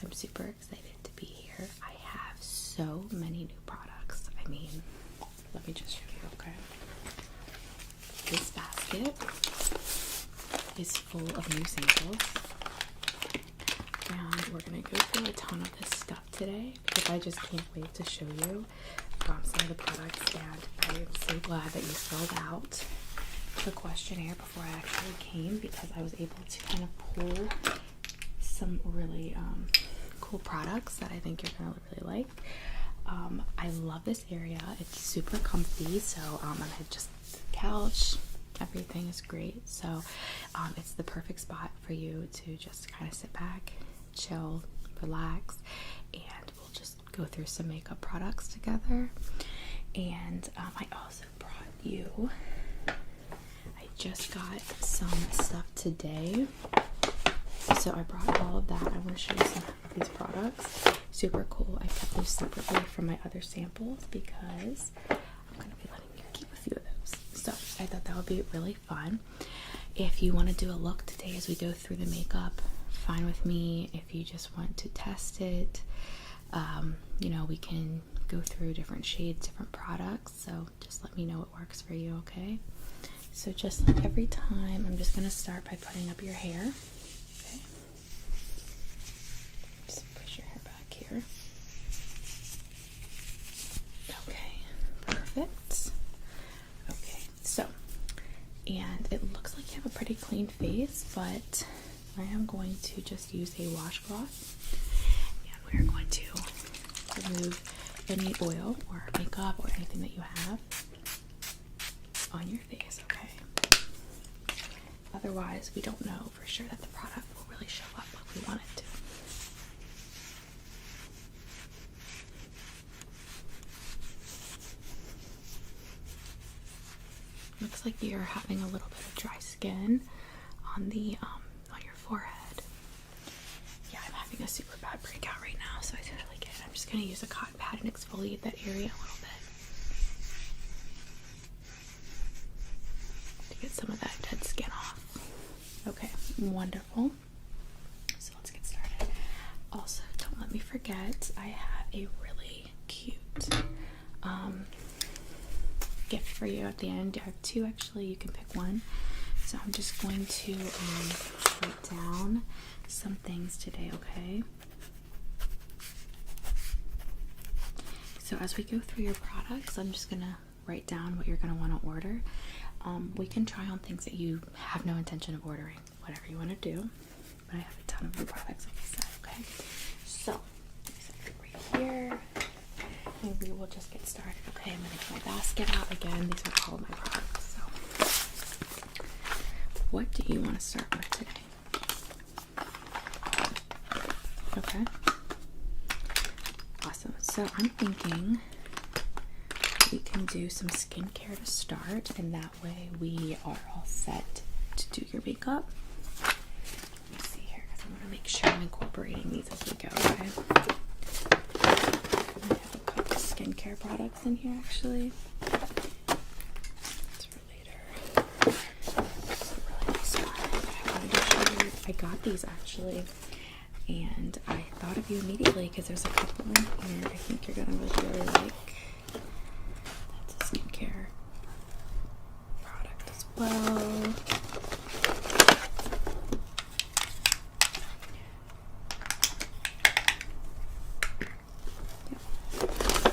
I'm super excited to be here. I have so many new products. I mean, let me just show you, okay? This basket is full of new samples. And we're going to go through a ton of this stuff today because I just can't wait to show you some of the products, and I am so glad that you filled out the questionnaire before I actually came, because I was able to kind of pull some really cool products that I think you're going to really like. I love this area. It's super comfy, so I had just the couch, everything is great, so it's the perfect spot for you to just kind of sit back, chill, relax, and we'll just go through some makeup products together. And I also brought you, I just got some stuff today, so I brought all of that. I want to show you some of these products. Super cool. I kept those separately from my other samples because I'm going to be letting you keep a few of those, so I thought that would be really fun. If you want to do a look today as we go through the makeup, fine with me. If you just want to test it, you know, we can go through different shades, different products, so just let me know what works for you, okay? So just like every time, I'm just going to start by putting up your hair. Okay, just push your hair back here. Okay, perfect. Okay, so, and it looks like you have a pretty clean face, but I am going to just use a washcloth, and we're going to remove any oil or makeup or anything that you have on your face, okay? Otherwise, we don't know for sure that the product will really show up like we want it to. Looks like you're having a little bit of dry skin on the on your forehead. Yeah, I'm having a super bad breakout right now, so I totally get it. I'm just gonna use a cotton pad and exfoliate that area a little bit to get some of that dead skin off. Okay, wonderful. So let's get started. Also, don't let me forget, I have a really cute gift for you at the end. I have two actually, you can pick one. So I'm just going to write down some things today, okay? So as we go through your products, I'm just gonna write down what you're gonna want to order. We can try on things that you have no intention of ordering, whatever you want to do. But I have a ton of new products, like I said, okay? So, set it right here, and we will just get started, okay? I'm gonna get my basket out again. These are all of my products, so. What do you want to start with today? Okay. Awesome. So I'm thinking we can do some skincare to start, and that way we are all set to do your makeup. Let me see here, because I want to make sure I'm incorporating these as we go, okay? I have a couple of skincare products in here, actually. It's for later. It's a really nice one, but I wanted to show you. I got these, actually, and I thought of you immediately because there's a couple in here I think you're going to really like. That's a skincare product as well.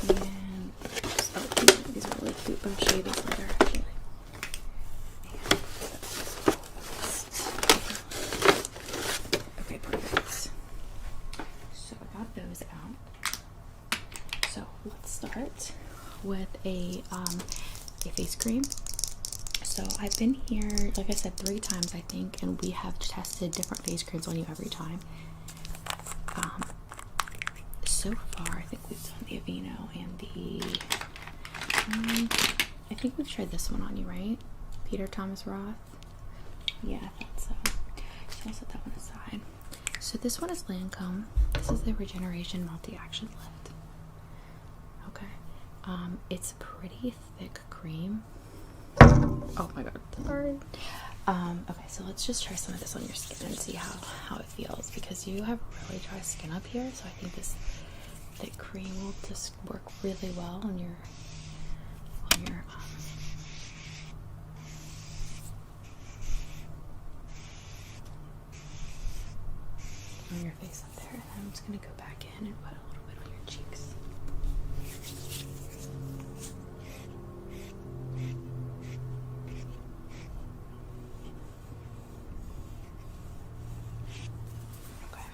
And these are really cute, but I'll show you these later actually. Okay, perfect. So I got those out. So let's start with a face cream. So I've been here, like I said, 3 times I think, and we have tested different face creams on you every time. So far, I think we've done the Aveeno and the, I think we've tried this one on you, right? Peter Thomas Roth? Yeah, I thought so. So I'll set that one aside. So this one is Lancome. This is the Regeneration Multi-Action Lift. Okay. It's a pretty thick cream. Oh my god, sorry. Okay, so let's just try some of this on your skin and see how it feels, because you have really dry skin up here, so I think this thick cream will just work really well on on your face up there. And I'm just gonna go back in and put a little bit on your cheeks. Okay.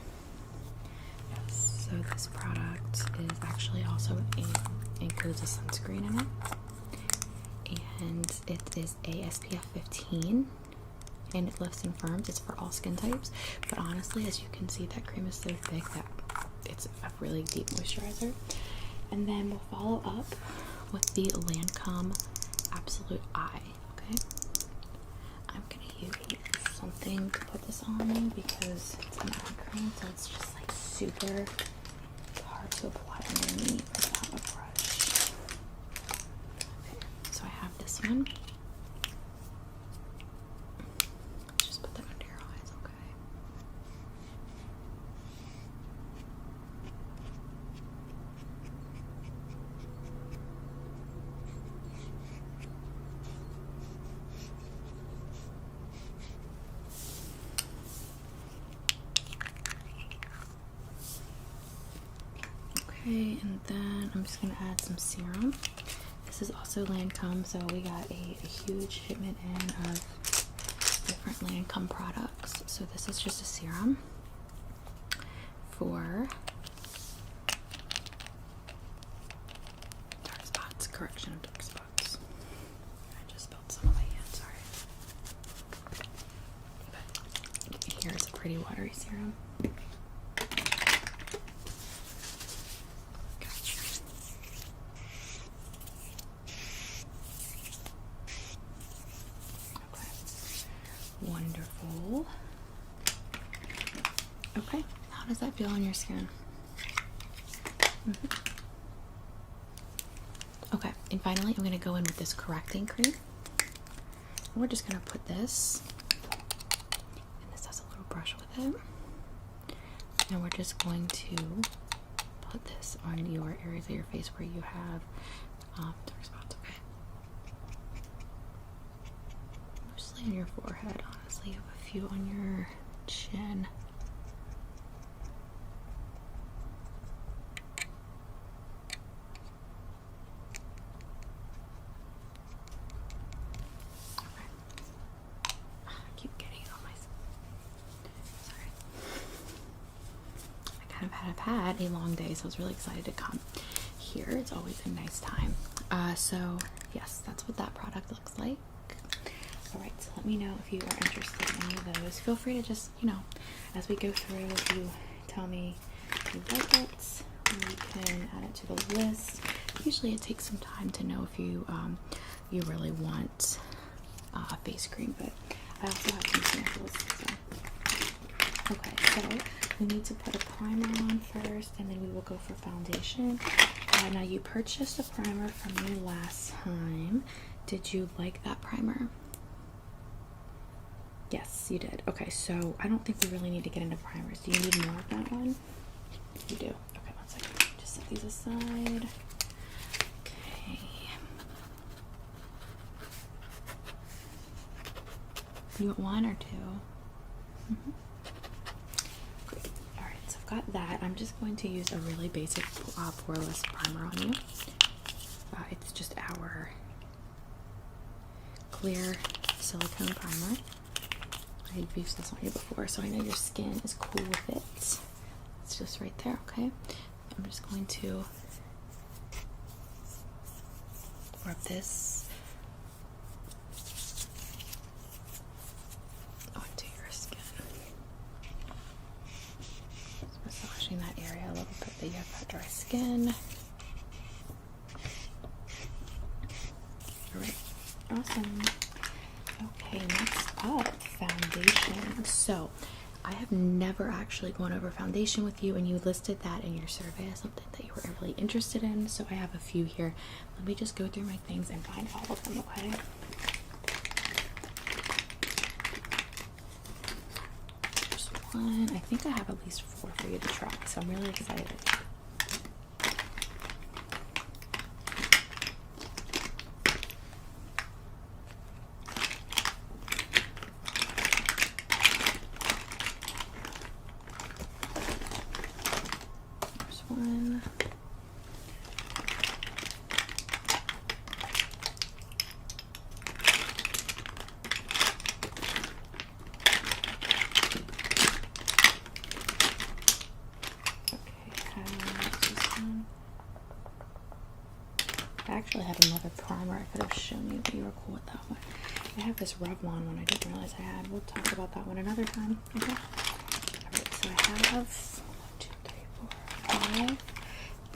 Yes. So this product is actually also includes a sunscreen in it, and it is a SPF 15. And it lifts and firms. It's for all skin types, but honestly, as you can see, that cream is so thick that it's a really deep moisturizer. And then we'll follow up with the Lancome Absolute Eye. Okay, I'm gonna use something to put this on me because it's an eye cream, so it's just like super hard to apply underneath without a brush. Okay, so I have this one. Okay, and then I'm just going to add some serum. This is also Lancome, so we got a huge shipment in of different Lancome products. So this is just a serum for dark spots, correction of dark spots. I just spilled some on my hand, sorry. But here is a pretty watery serum. Wonderful. Okay, how does that feel on your skin? Okay, and finally I'm going to go in with this correcting cream. We're just going to put this, and this has a little brush with it, and we're just going to put this on your areas of your face where you have dark spots. Okay, mostly on your forehead. Honestly, you have a few on your chin. I've had a long day, so I was really excited to come here. It's always a nice time. So yes, that's what that product looks like. All right, so let me know if you are interested in any of those. Feel free to just, as we go through, if you tell me you like it, we can add it to the list. Usually it takes some time to know if you you really want a face cream, but I also have some samples. So. Okay, so we need to put a primer on first, and then we will go for foundation. Now, you purchased a primer from me last time. Did you like that primer? Yes, you did. Okay, so I don't think we really need to get into primers. Do you need more of that one? You do. Okay, one second. Just set these aside. Okay. You want one or two? Got that. I'm just going to use a really basic poreless primer on you. It's just our clear silicone primer. I've used this on you before, so I know your skin is cool with it. It's just right there, okay? I'm just going to rub this onto your skin. Massaging that area a little bit that you have that dry skin. Alright, awesome. Okay, next up, foundation. So, I have never actually gone over foundation with you, and you listed that in your survey as something that you were really interested in, so I have a few here. Let me just go through my things and find all of them, okay? One. I think I have at least 4 for you to try, so I'm really excited. one. I actually had another primer I could have shown you, but you were cool with that one. I have this Revlon one I didn't realize I had. We'll talk about that one another time. Okay. Alright, so I have 1, 2, 3, 4, 5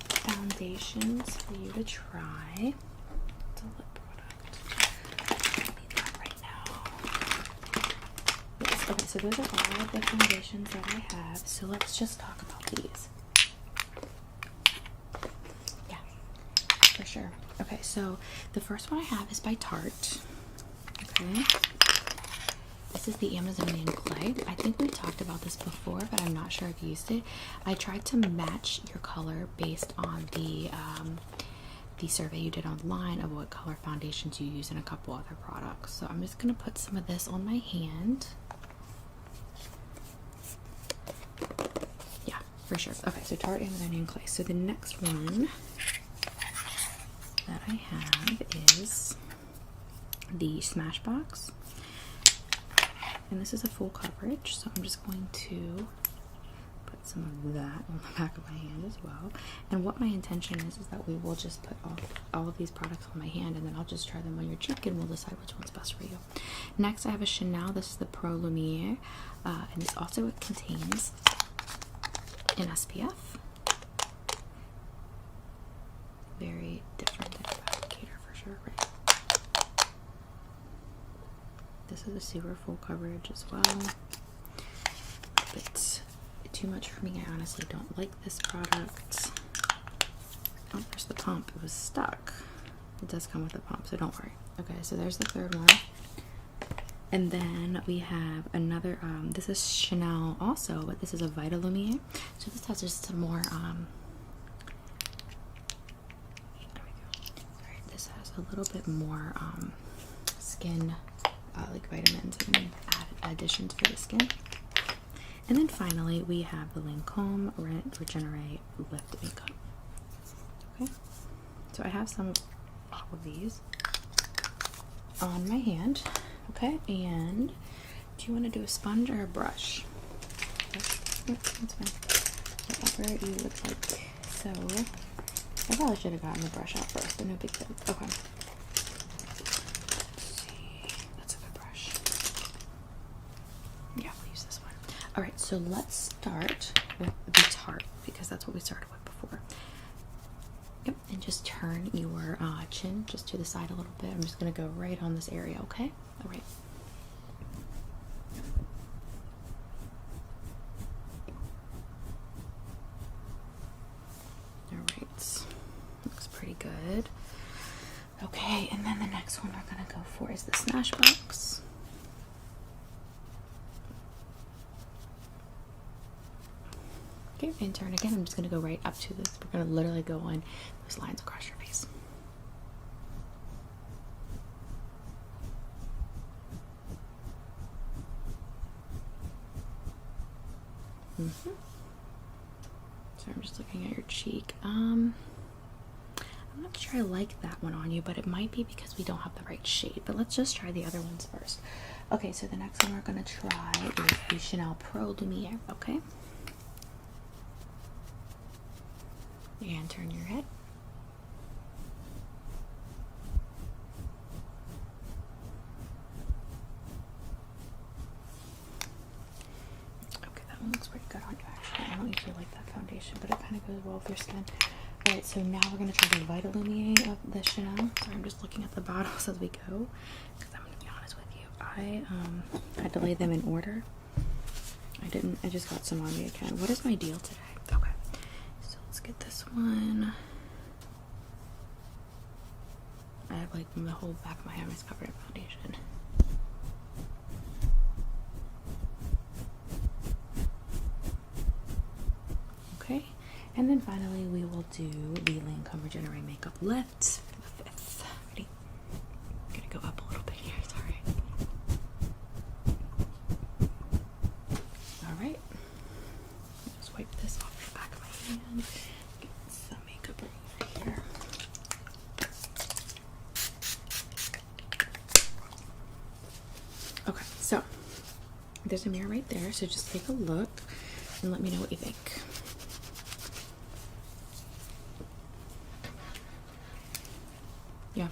foundations for you to try. It's a lip product. I need that right now. Yes, okay, so those are all of the foundations that I have. So let's just talk about these. For sure. Okay, so the first one I have is by Tarte. Okay. This is the Amazonian clay. I think we talked about this before, but I'm not sure I've used it. I tried to match your color based on the survey you did online of what color foundations you use in a couple other products. So I'm just gonna put some of this on my hand. Yeah, for sure. Okay, so Tarte Amazonian clay. So the next one that I have is the Smashbox, and this is a full coverage, so I'm just going to put some of that on the back of my hand as well. And what my intention is that we will just put all of these products on my hand, and then I'll just try them on your cheek and we'll decide which one's best for you. Next I have a Chanel. This is the Pro Lumiere, and this also contains an SPF. Very different than applicator for sure, right? This is a super full coverage as well. But too much for me. I honestly don't like this product. Oh, there's the pump. It was stuck. It does come with a pump, so don't worry. Okay, so there's the third one. And then we have another, this is Chanel also, but this is a Vita Lumiere. So this has just some more, a little bit more skin like vitamins and additions for the skin. And then finally we have the Lancome Regenerate Lift Makeup. Okay, so I have some of all of these on my hand. Okay, and do you want to do a sponge or a brush? Yep, that's fine. Whatever you would like. So I probably should have gotten the brush out first, but no big deal. Okay. Let's see. That's a good brush. Yeah, we'll use this one. Alright, so let's start with the Tarte, because that's what we started with before. Yep, and just turn your chin just to the side a little bit. I'm just going to go right on this area, okay? Alright. Good. Okay, and then the next one we're gonna go for is the Smashbox. Okay, and turn again. I'm just gonna go right up to this. We're gonna literally go on those lines across your face. So I'm just looking at your cheek. I'm not sure I like that one on you, but it might be because we don't have the right shade. But let's just try the other ones first. Okay, so the next one we're gonna try is the Chanel Pro Lumiere, okay? And turn your head. Okay, that one looks pretty good on you actually. I don't usually like that foundation, but it kind of goes well with your skin. Alright, so now we're going to try the Vita Lumiere of the Chanel. So I'm just looking at the bottles as we go, because I'm going to be honest with you. I had to lay them in order. I just got some on me again. What is my deal today? Okay, so let's get this one. I have like the whole back of my hand is covered in foundation. Okay, and then finally we will do the Lancome Regenerate Makeup Lift for the 5th. Ready? I'm gonna go up a little bit here, sorry. Alright, just wipe this off the back of my hand. there's a mirror right there, so just take a look and let me know what you think. Yeah.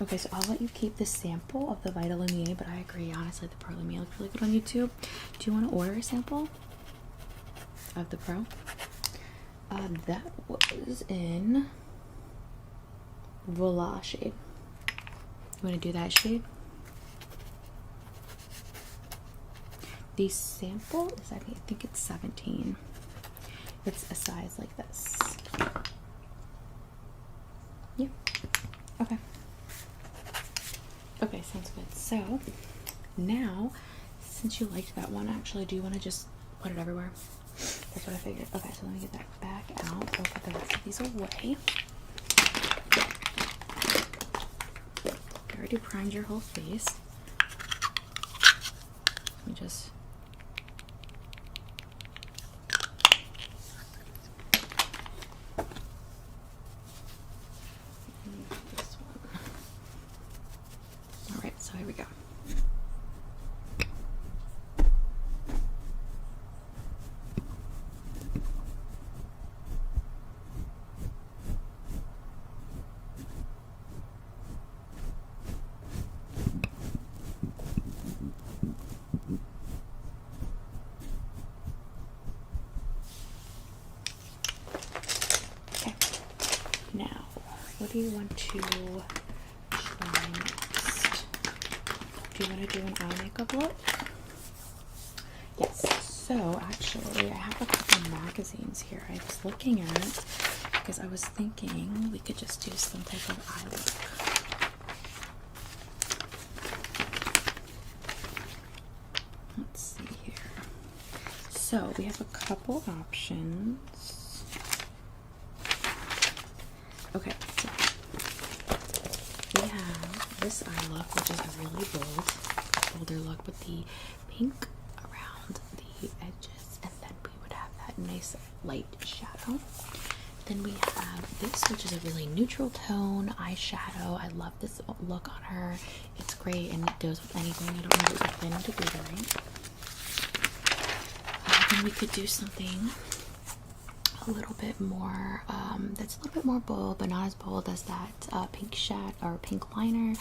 Okay, so I'll let you keep the sample of the Vita Lumiere, but I agree, honestly, the Pro Lumiere looks really good on YouTube. Do you want to order a sample of the Pro? That was in Voila shade. You want to do that shade? The sample is, I think it's 17. It's a size like this. Yeah. Okay. Okay, sounds good. So now, since you liked that one, actually, do you want to just put it everywhere? That's what I figured. Okay, so let me get that back out. I'll put the rest of these away. I already primed your whole face. Let me just... this one. Alright, so here we go. Now, what do you want to try next? Do you want to do an eye makeup look? Yes. So, actually, I have a couple of magazines here I was looking at because I was thinking we could just do some type of eye look. Let's see here. So, we have a couple options. Okay, so we have this eye look, which is a really bolder look with the pink around the edges, and then we would have that nice light shadow. Then we have this, which is a really neutral tone eyeshadow. I love this look on her. It's great, and it goes with anything. I don't know what you're planning to do there, right? Then we could do something a little bit more that's a little bit more bold, but not as bold as that pink shade or pink liner,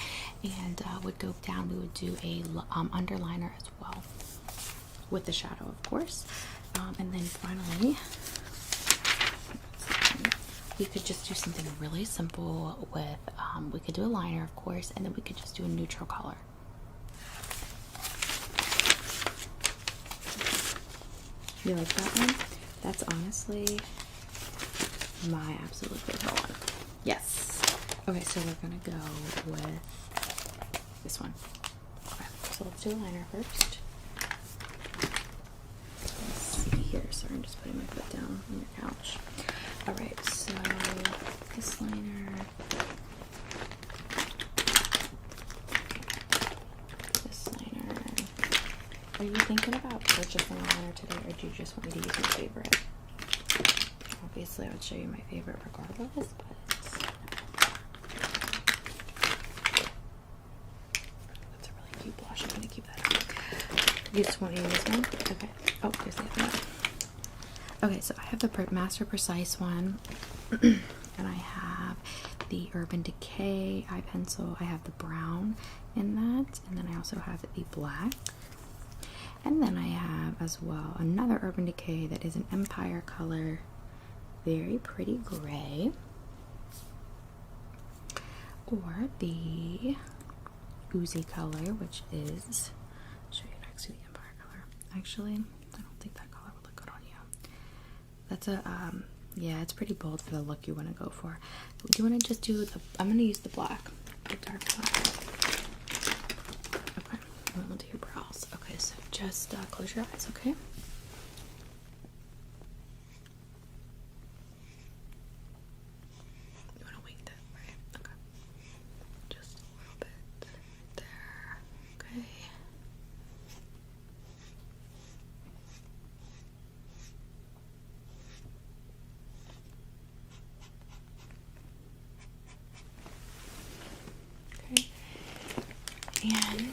and would go down. We would do a underliner as well with the shadow, of course, and then finally we could just do something really simple with we could do a liner, of course, and then we could just do a neutral color. You like that one? That's honestly my absolute favorite one. Yes. Okay, so we're gonna go with this one. Okay, so let's do a liner first. Let's see here. Sorry, I'm just putting my foot down on your couch. Alright, so this liner. This liner. Are you thinking about purchasing a liner today, or do you just want me to use my favorite? Obviously, I would show you my favorite regardless, but that's a really cute blush. I'm going to keep that out. You just want to use this one? Okay. Oh, there's the other one. Okay, so I have the Master Precise one, and I have the Urban Decay eye pencil. I have the brown in that, and then I also have the black. And then I have as well another Urban Decay that is an Empire color. Very pretty gray, or the Oozy color, which is, I'll show you next to the Empire color. Actually, I don't think that color would look good on you. That's a, yeah, it's pretty bold for the look you want to go for. Do you want to just do the, I'm going to use the black, the dark black. Okay, and then we'll do your brows. Okay, so just close your eyes, okay? And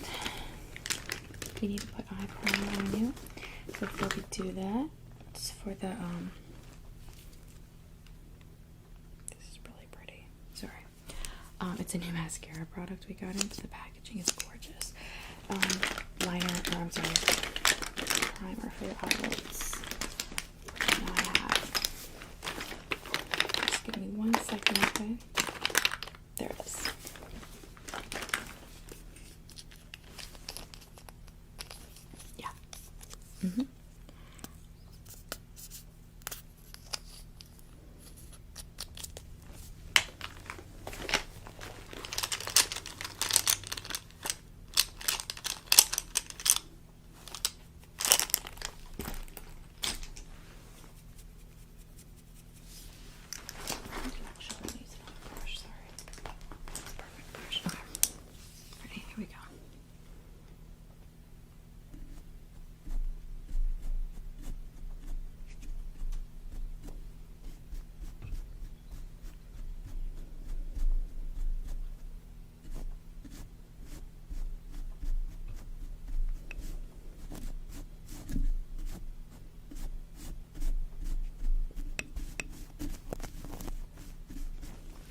you need to put eye primer on you. So before we do that, it's for the this is really pretty. Sorry. It's a new mascara product we got in, but the packaging is gorgeous. Liner, or I'm sorry, primer for your eyelids. Now I have. Just give me 1 second, okay? There it is. Yeah. Mm-hmm.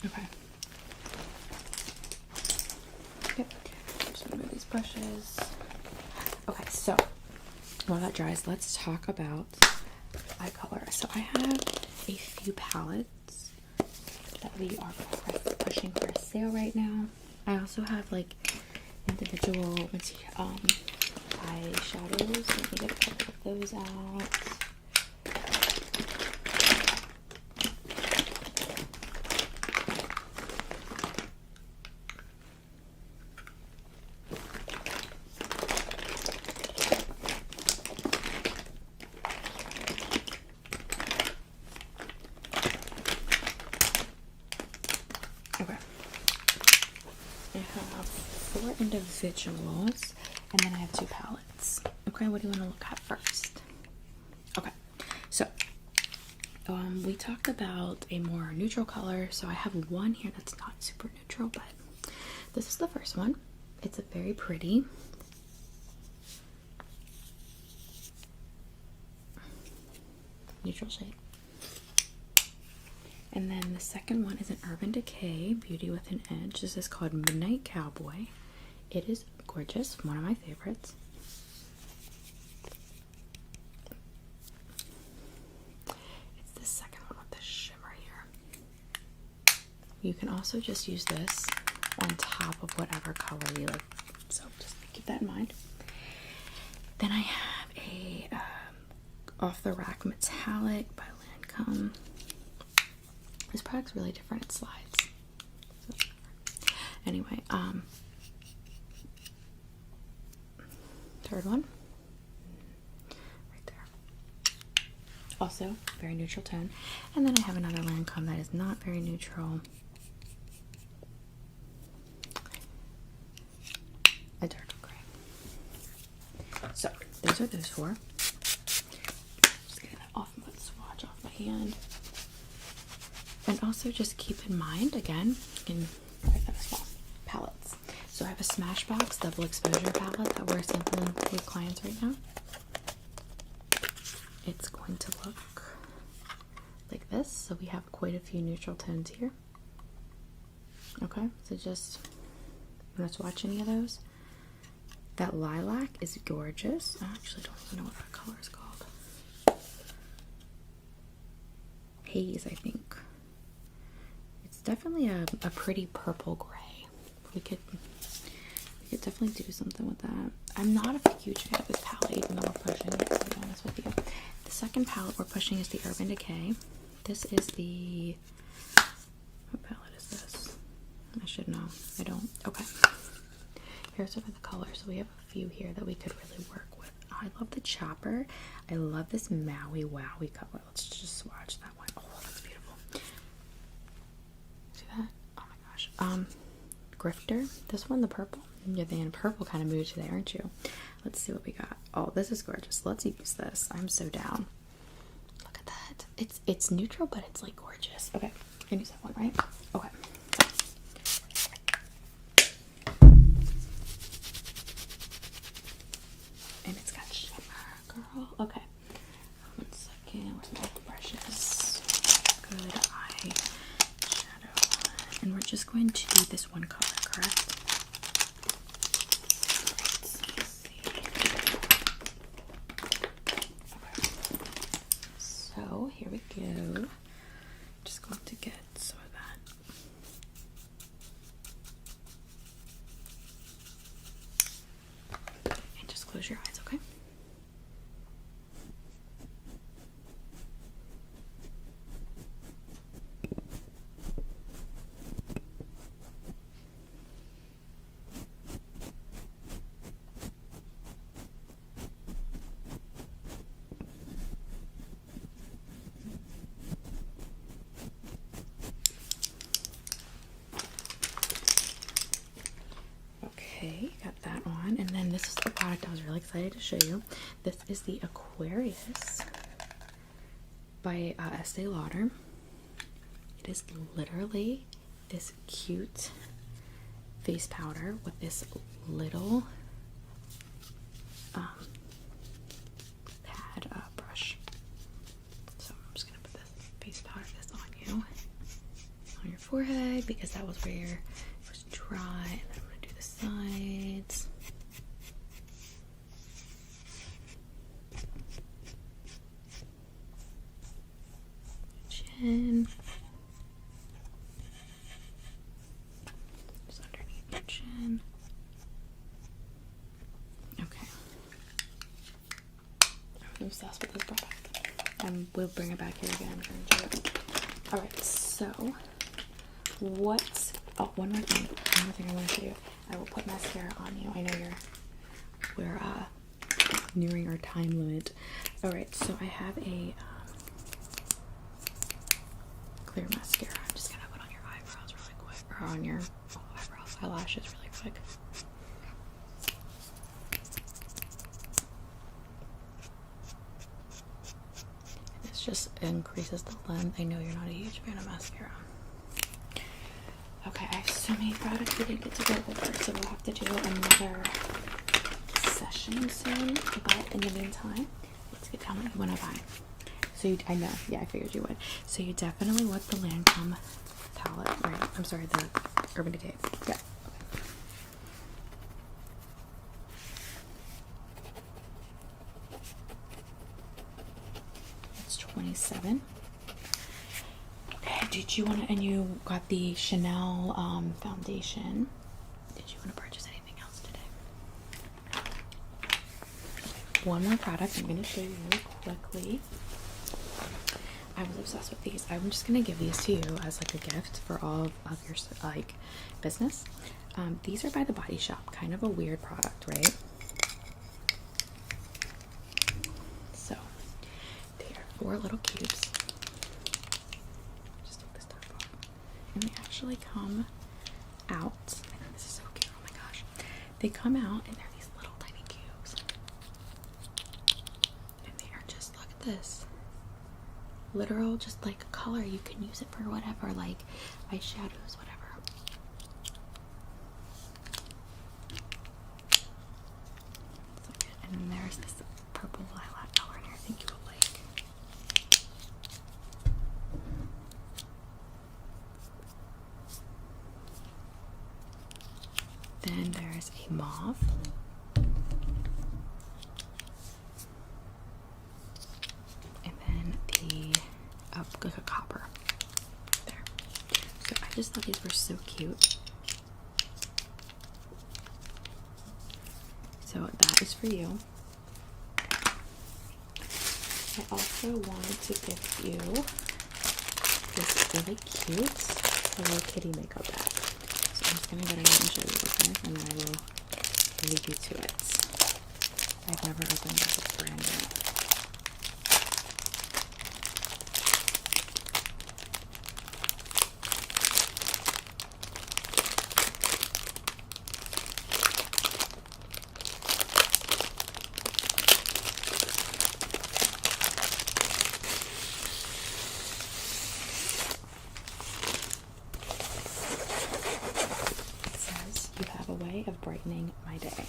Okay. Yep. Just remove these brushes. Okay, so while that dries, let's talk about eye color. So I have a few palettes that we are pushing for a sale right now. I also have like individual eyeshadows. Let me get a couple of those out. Okay. I have 4 individuals, and then I have 2 palettes. Okay, what do you want to look at first? Okay, so we talked about a more neutral color, so I have one here that's not super neutral, but this is the first one. It's a very pretty neutral shade. And then the second one is an Urban Decay Beauty with an Edge. This is called Midnight Cowboy. It is gorgeous, one of my favorites. It's the second one with the shimmer here. You can also just use this on top of whatever color you like, so just keep that in mind. Then I have a Off the Rack Metallic by Lancome. This product's really different. It slides. So anyway, third one, right there. Also very neutral tone. And then I have another Lancome that is not very neutral. A darker gray. So those are those 4. Just getting that off my swatch off my hand. And also just keep in mind, again, you can write that as well, palettes. So I have a Smashbox Double Exposure palette that we're sampling with clients right now. It's going to look like this. So we have quite a few neutral tones here. Okay, so just, you want to swatch any of those? That lilac is gorgeous. I actually don't even know what that color is called. Haze, I think. Definitely a pretty purple gray. We could definitely do something with that. I'm not a huge fan of this palette, even though we're pushing it, to be honest with you. The second palette we're pushing is the Urban Decay. This is the, what palette is this? I should know. I don't. Okay. Here's some of the colors. So we have a few here that we could really work with. I love the Chopper. I love this Maui Wowie color. Let's just swatch that one. Oh, that's beautiful. See that? Oh my gosh. Grifter. This one, the purple. You're in a purple kind of mood today, aren't you? Let's see what we got. Oh, this is gorgeous. Let's use this. I'm so down. Look at that. It's neutral, but it's like gorgeous. Okay, I can use that one, right? Okay. this one color, correct? Let's see. Okay. So here we go. Just going to get some of that. And just close your eyes, okay? Okay, got that on. And then this is the product I was really excited to show you. This is the Aquarius by Estee Lauder. It is literally this cute face powder with this little pad brush. So I'm just gonna put this face powder on you, on your forehead, because that was where it was dry. And then I'm gonna do the sides. Chin. Just underneath your chin. Okay. I'm obsessed with this product. And we'll bring it back here again. I'm trying to do it. Alright, so what? Oh, one more thing I want to show you. I will put mascara on you. I know we're nearing our time limit. Alright, so I have a clear mascara. I'm just gonna put on your eyebrows really quick, or on your eyelashes really quick. This just increases the length. I know you're not a huge fan of mascara. Okay, I have so many products we didn't get to go over, so we'll have to do another session soon. But in the meantime, let's get down what you want to buy. So I know, yeah, I figured you would. So you definitely want the Lancome palette, right? I'm sorry, the Urban Decay. Yeah. Okay. It's $27. Okay, did you want to, and you got the Chanel foundation. Did you want to purchase anything else today? One more product I'm going to show you really quickly. I was obsessed with these. I'm just gonna give these to you as like a gift for all of your like business. These are by the Body Shop. Kind of a weird product, right? So they are 4 little cubes. Just take this top off, and they actually come out. I think this is so cute. Oh my gosh, they come out and they're these little tiny cubes, and they are just, look at this. Literal, just like a color. You can use it for whatever, like eyeshadows, whatever. So good. And then there's this purple lilac color in here I think you will like. Then there's a mauve. Like a copper there. So I just thought these were so cute. So that is for you. I also wanted to give you this really cute little kitty makeup bag. So I'm just gonna get it out and show you what it is, and then I will lead you to it. I've never opened this brand yet. Of brightening my day.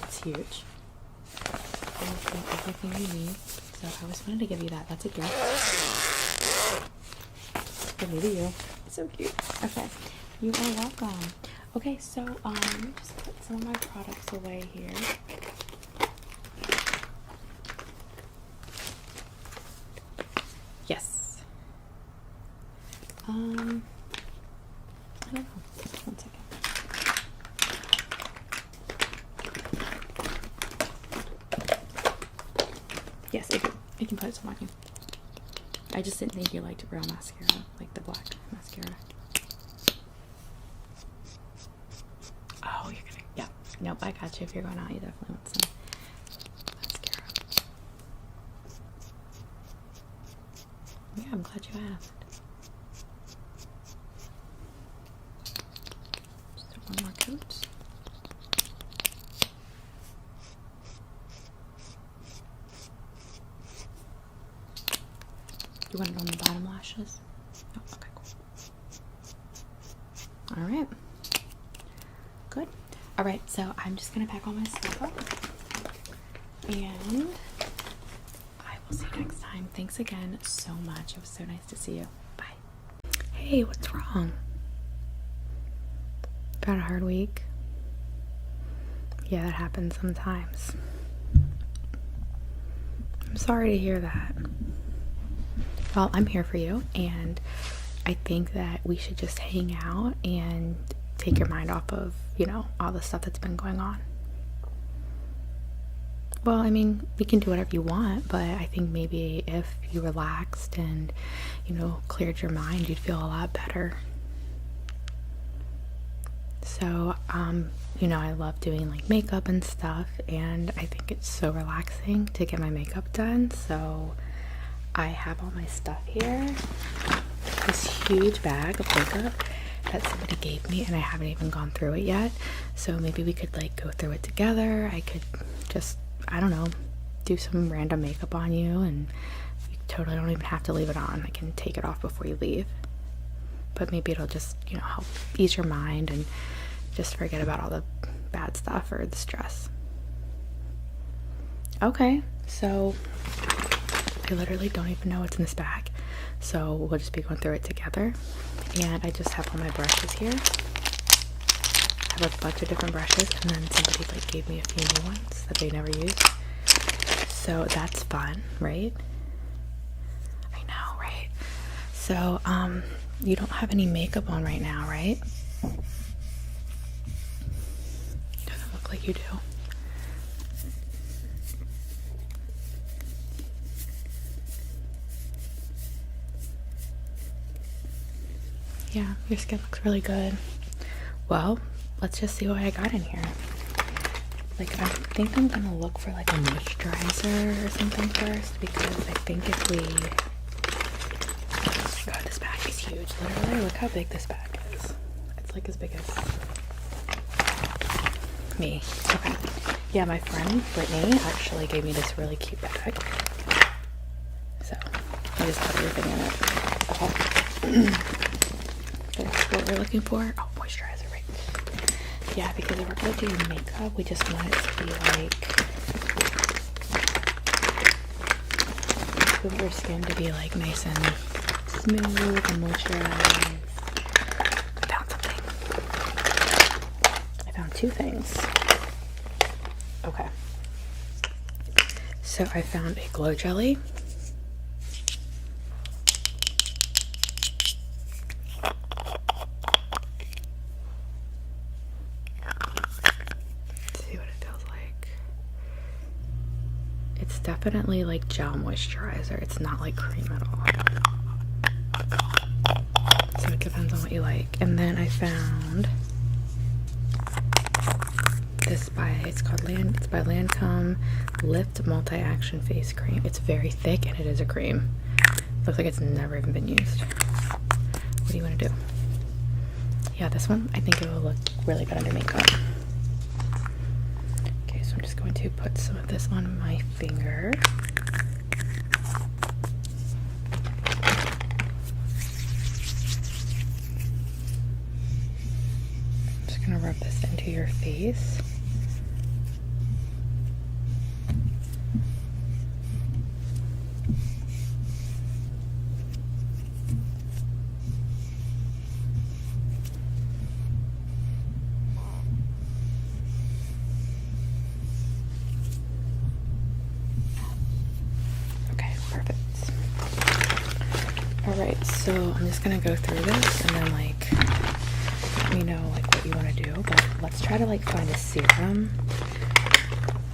It's huge. Everything you need. So I always wanted to give you that. That's a gift. For me to you. It's so cute. Okay. You are welcome. Okay, so let me just put some of my products away here. Yes. I don't know. 1 second. Yes, I can put some on you. I just didn't think you liked brown mascara, like the black mascara. Oh, you're gonna, yeah. Nope, I got you. If you're going out, you definitely want some mascara. Yeah, I'm glad you asked. Just one more coat. You want it on the bottom lashes? Oh, okay, cool. Alright. Good. Alright, so I'm just going to pack all my stuff up. And I will see you next time. Thanks again so much. It was so nice to see you. Bye. Hey, what's wrong? Got a hard week? Yeah, that happens sometimes. I'm sorry to hear that. Well, I'm here for you, and I think that we should just hang out and take your mind off of, you know, all the stuff that's been going on. Well, I mean, we can do whatever you want, but I think maybe if you relaxed and, you know, cleared your mind, you'd feel a lot better. So, you know, I love doing like makeup and stuff, and I think it's so relaxing to get my makeup done. So I have all my stuff here. This huge bag of makeup that somebody gave me, and I haven't even gone through it yet. So maybe we could like go through it together. I could just, I don't know, do some random makeup on you, and you totally don't even have to leave it on. I can take it off before you leave. But maybe it'll just, you know, help ease your mind and just forget about all the bad stuff or the stress. Okay, so I literally don't even know what's in this bag, so we'll just be going through it together. And I just have all my brushes here. I have a bunch of different brushes, and then somebody like gave me a few new ones that they never used, so that's fun, right? I know, right? So you don't have any makeup on right now, right? Doesn't look like you do. Yeah, your skin looks really good. Well, let's just see what I got in here. Like, I think I'm gonna look for like a moisturizer or something first, because I think if we... Oh my god, this bag is huge. Literally, look how big this bag is. It's like as big as me. Okay. Yeah, my friend Brittany actually gave me this really cute bag. So, I just put everything in it. Oh. That's what we're looking for. Oh, moisturizer, right? Yeah, because if we're going to do your makeup, we just want it to be like, we want your skin to be like nice and smooth and moisturized. I found something. I found two things. Okay. So I found a glow jelly. Definitely like gel moisturizer. It's not like cream at all. So it depends on what you like. And then I found this it's by Lancome Lift Multi-Action Face Cream. It's very thick and it is a cream. Looks like it's never even been used. What do you want to do? Yeah, this one, I think it will look really good under makeup. I'm just going to put some of this on my finger. I'm just going to rub this into your face. Alright, so I'm just gonna go through this and then like let me know like what you want to do, but let's try to like find a serum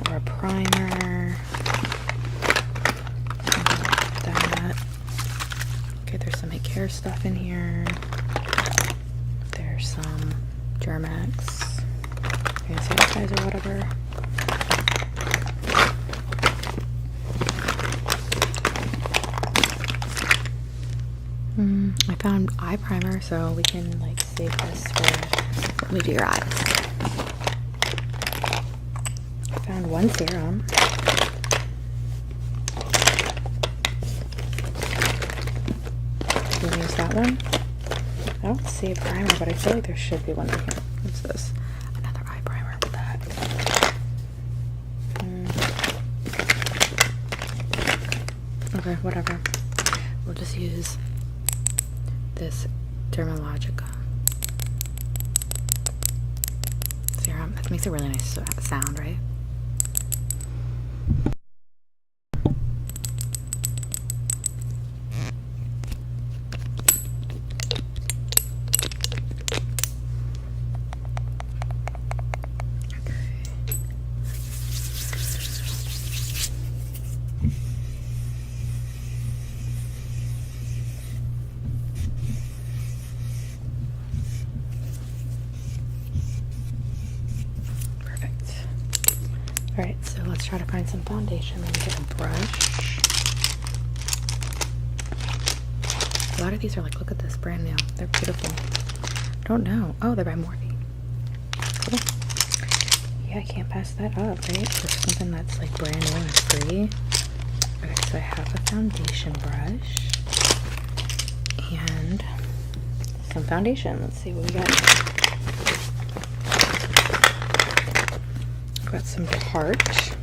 or a primer. That. Okay, there's some like hair stuff in here. There's some Germex, hand sanitizer, whatever. I found eye primer, so we can like save this for when we do your eyes. I found one serum. Do you want to use that one? I don't see a primer, but I feel like there should be one in here. What's this? Another eye primer. What the heck? Okay, whatever. We'll just use this Dermalogica serum. That makes a really nice sound, right? Alright, so let's try to find some foundation. Let me get a brush. A lot of these are like, look at this, brand new. They're beautiful. Don't know. Oh, they're by Morphe. Cool. Yeah, I can't pass that up, right? For something that's like brand new and free. Okay, so I have a foundation brush. And some foundation. Let's see what we got. Got some Tarte.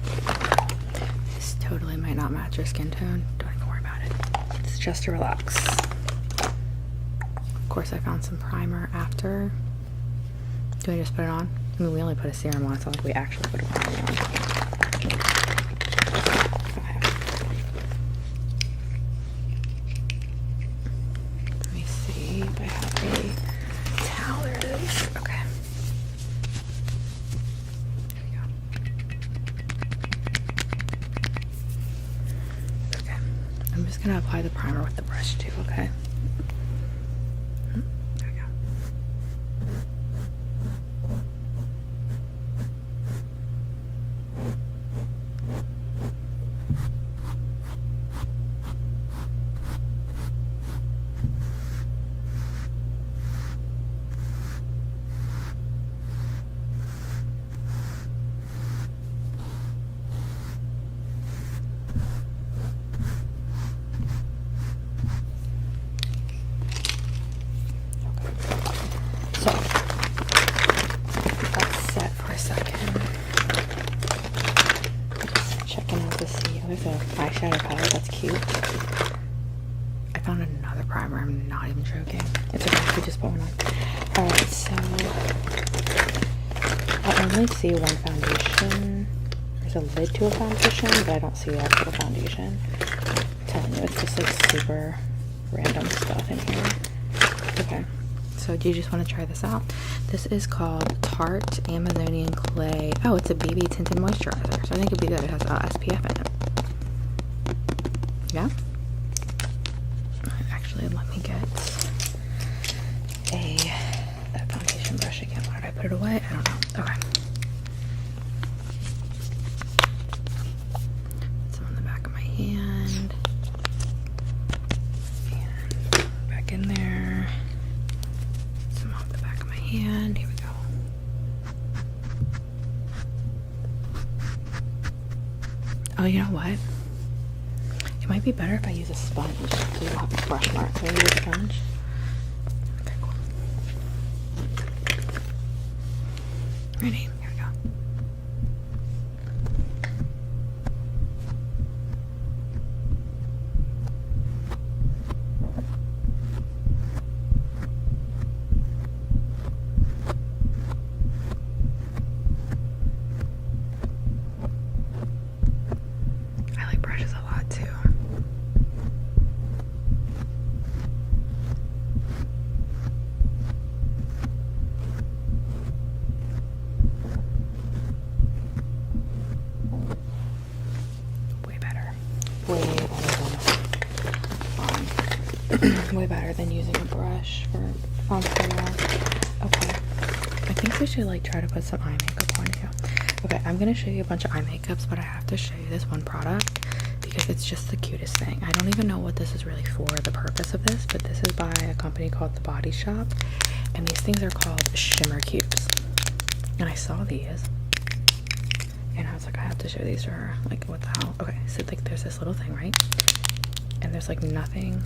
This totally might not match your skin tone. Don't even worry about it. It's just to relax. Of course, I found some primer after. Do I just put it on? I mean, we only put a serum on. It's not like we actually put a primer on. Okay. Let me see if I have a towel. There it is. Okay. I'm just gonna apply the primer with the brush too, okay? There we go. So, that's set for a second. Just checking out to see. There's an eyeshadow palette. That's cute. I found another primer. I'm not even joking. It's okay. We just put one on. Alright, so I only see one foundation. There's a lid to a foundation, but I don't see the actual foundation. I'm telling you, it's just like super random stuff in here. Okay. So do you just want to try this out? This is called Tarte Amazonian Clay. Oh, it's a BB tinted moisturizer. So I think it'd be good. It has SPF in it. Yeah? Actually, let me get that foundation brush again. Why did I put it away? I don't know. Okay. Some on the back of my hand. And back in there. And here we go. Oh, you know what? It might be better if I use a sponge so you don't have a brush mark. Can I use a sponge? Okay, cool. Ready? Here we go. Way better than using a brush for concealer. Okay, I think we should like try to put some eye makeup on you. Okay, I'm gonna show you a bunch of eye makeups, but I have to show you this one product because it's just the cutest thing. I don't even know what this is really for, the purpose of this, but this is by a company called The Body Shop, and these things are called shimmer cubes. And I saw these, and I was like, I have to show these to her. Like, what the hell? Okay, so like there's this little thing, right? And there's like nothing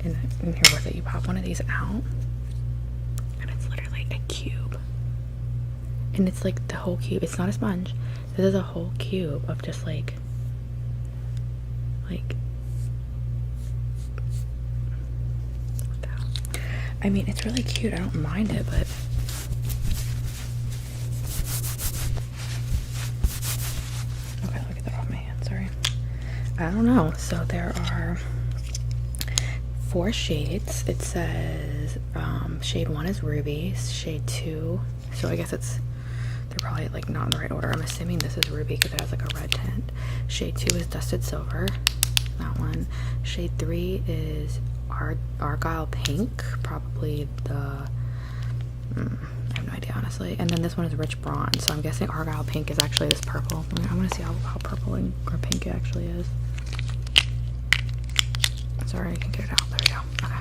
in here with it. You pop one of these out, and it's literally a cube. And it's like the whole cube. It's not a sponge. This is a whole cube of just like what the hell? I mean, it's really cute. I don't mind it, but okay, let me get that off my hand. Sorry. I don't know. So there are 4 shades. It says shade 1 is ruby, shade 2, so I guess they're probably like not in the right order. I'm assuming this is ruby because it has like a red tint. Shade 2 is dusted silver, that one. Shade 3 is argyle pink, probably the I have no idea honestly. And then this one is rich bronze, so I'm guessing argyle pink is actually this purple. I want to see how purple or pink it actually is. Sorry, I can get it out. There we go. Okay.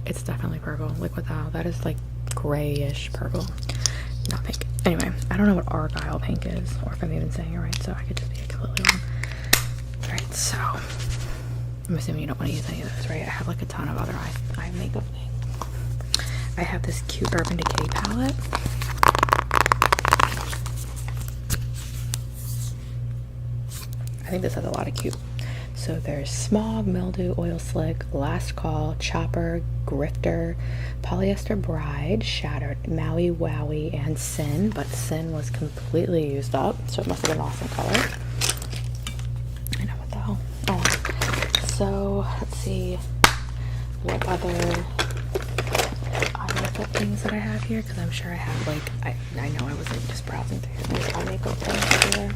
It's definitely purple. Like, what the hell? That is like grayish purple. Not pink. Anyway, I don't know what argyle pink is, or if I'm even saying it right, so I could just be completely wrong. Alright, so I'm assuming you don't want to use any of those, right? I have like a ton of other eye makeup things. I have this cute Urban Decay palette. I think this has a lot of cute. So there's Smog, Mildew, Oil Slick, Last Call, Chopper, Grifter, Polyester Bride, Shattered, Maui Wowie, and Sin. But Sin was completely used up, so it must have been an awesome color. I know, what the hell. Oh, so let's see what other eye makeup things that I have here, because I'm sure I have like, I know I was like just browsing through the eye makeup things over there.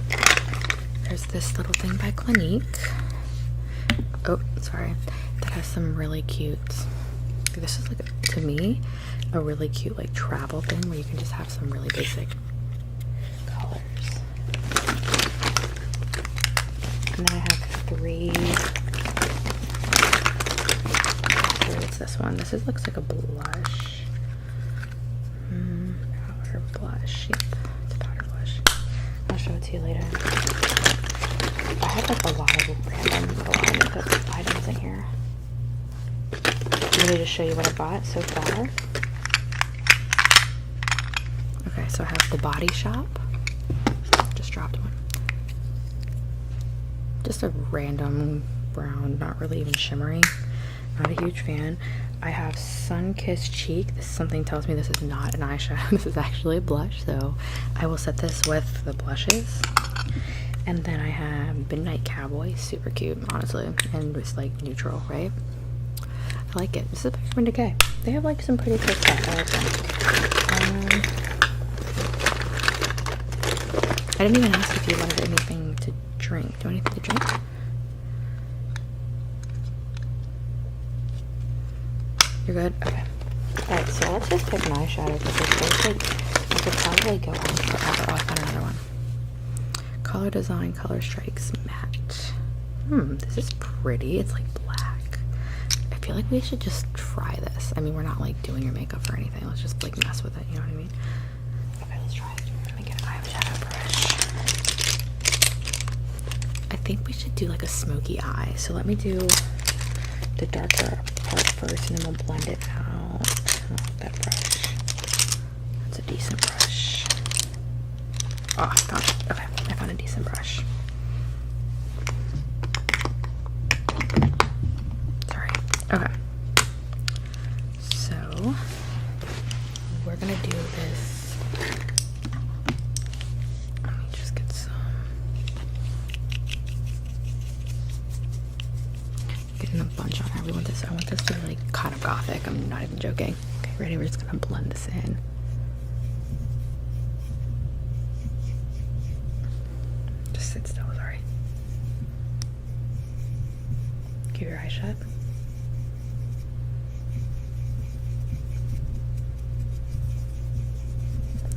There's this little thing by Clinique. Oh, sorry. That has some really cute. This is like, to me, a really cute like travel thing where you can just have some really basic colors. And then I have 3. Actually, it's this one. This looks like a blush. Powder blush. Yep, it's a powder blush. I'll show it to you later. I have like a lot of makeup items in here. I'm going to show you what I bought so far. Okay, so I have The Body Shop. Just dropped one. Just a random brown, not really even shimmery. Not a huge fan. I have Sun-Kissed Cheek. Something tells me this is not an eyeshadow. This is actually a blush, so I will set this with the blushes. And then I have Midnight Cowboy, super cute, honestly, and it's like neutral, right? I like it. This is by Urban Decay. They have like some pretty cool stuff. I like them. I didn't even ask if you wanted anything to drink. Do you want anything to drink? You're good? Okay. Alright, so let's just pick an eyeshadow because I could probably go on forever. Oh, I found another one. Color Design Color Strikes Matte. This is pretty. It's like black. I feel like we should just try this. I mean, we're not like doing your makeup or anything. Let's just like mess with it, you know what I mean? Okay, let's try it. Let me get an eyeshadow brush. I think we should do like a smoky eye. So let me do the darker part first and then we'll blend it out. Oh, that brush. That's a decent brush. Oh, I found it. Okay, I found a decent brush. Sorry. Okay. So, we're gonna do this. Let me just get some. Getting a bunch on everyone. I want this to be like kind of gothic. I'm not even joking. Okay, ready? We're just gonna blend this in. Sit still, sorry. Keep your eyes shut.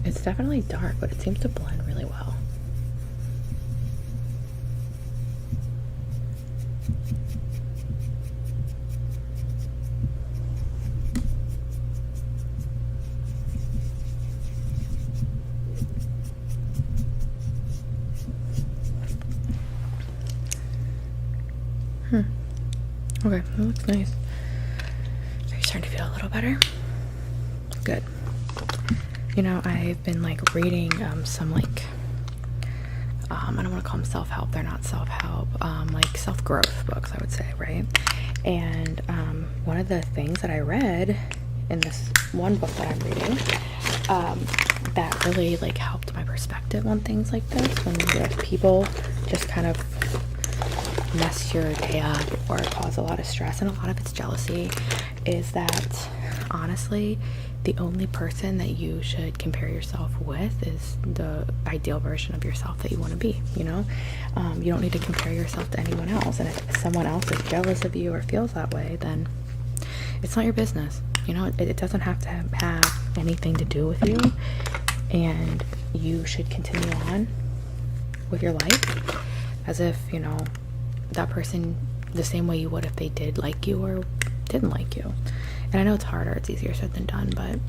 It's definitely dark, but it seems to blend really well. Okay, that looks nice. Are you starting to feel a little better? Good. You know, I've been like reading some like I don't want to call them self-help. They're not self-help. Like self-growth books, I would say, right? And one of the things that I read in this one book that I'm reading that really like helped my perspective on things like this, when people just kind of mess your day up or cause a lot of stress, and a lot of it's jealousy, is that honestly the only person that you should compare yourself with is the ideal version of yourself that you want to be. You know, you don't need to compare yourself to anyone else, and if someone else is jealous of you or feels that way, then it's not your business. You know, it doesn't have to have anything to do with you, and you should continue on with your life as if, you know, that person the same way you would if they did like you or didn't like you. And I know it's harder, it's easier said than done, but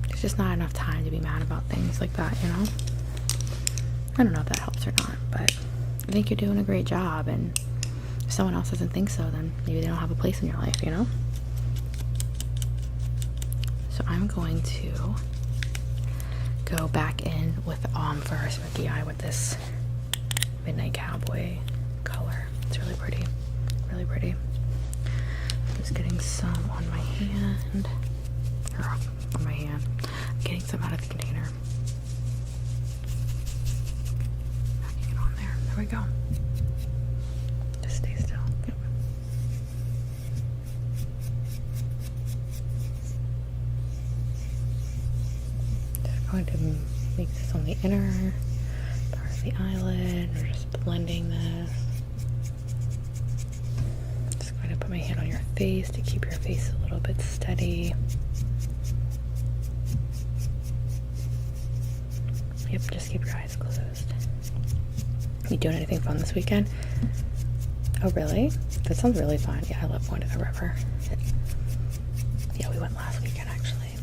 there's just not enough time to be mad about things like that, you know? I don't know if that helps or not, but I think you're doing a great job, and if someone else doesn't think so, then maybe they don't have a place in your life, you know? So I'm going to go back in with for our smoky eye with this Midnight Cowboy color. It's really pretty, really pretty. I'm just getting some on my hand, or on my hand. I'm getting some out of the container. Packing it on there. There we go. Just stay still. Yep. Just going to make this on the inner part of the eyelid. We're just blending this. Put my hand on your face to keep your face a little bit steady. Yep, just keep your eyes closed. You doing anything fun this weekend? Oh, really? That sounds really fun. Yeah, I love going to the river. Yeah, we went last weekend, actually.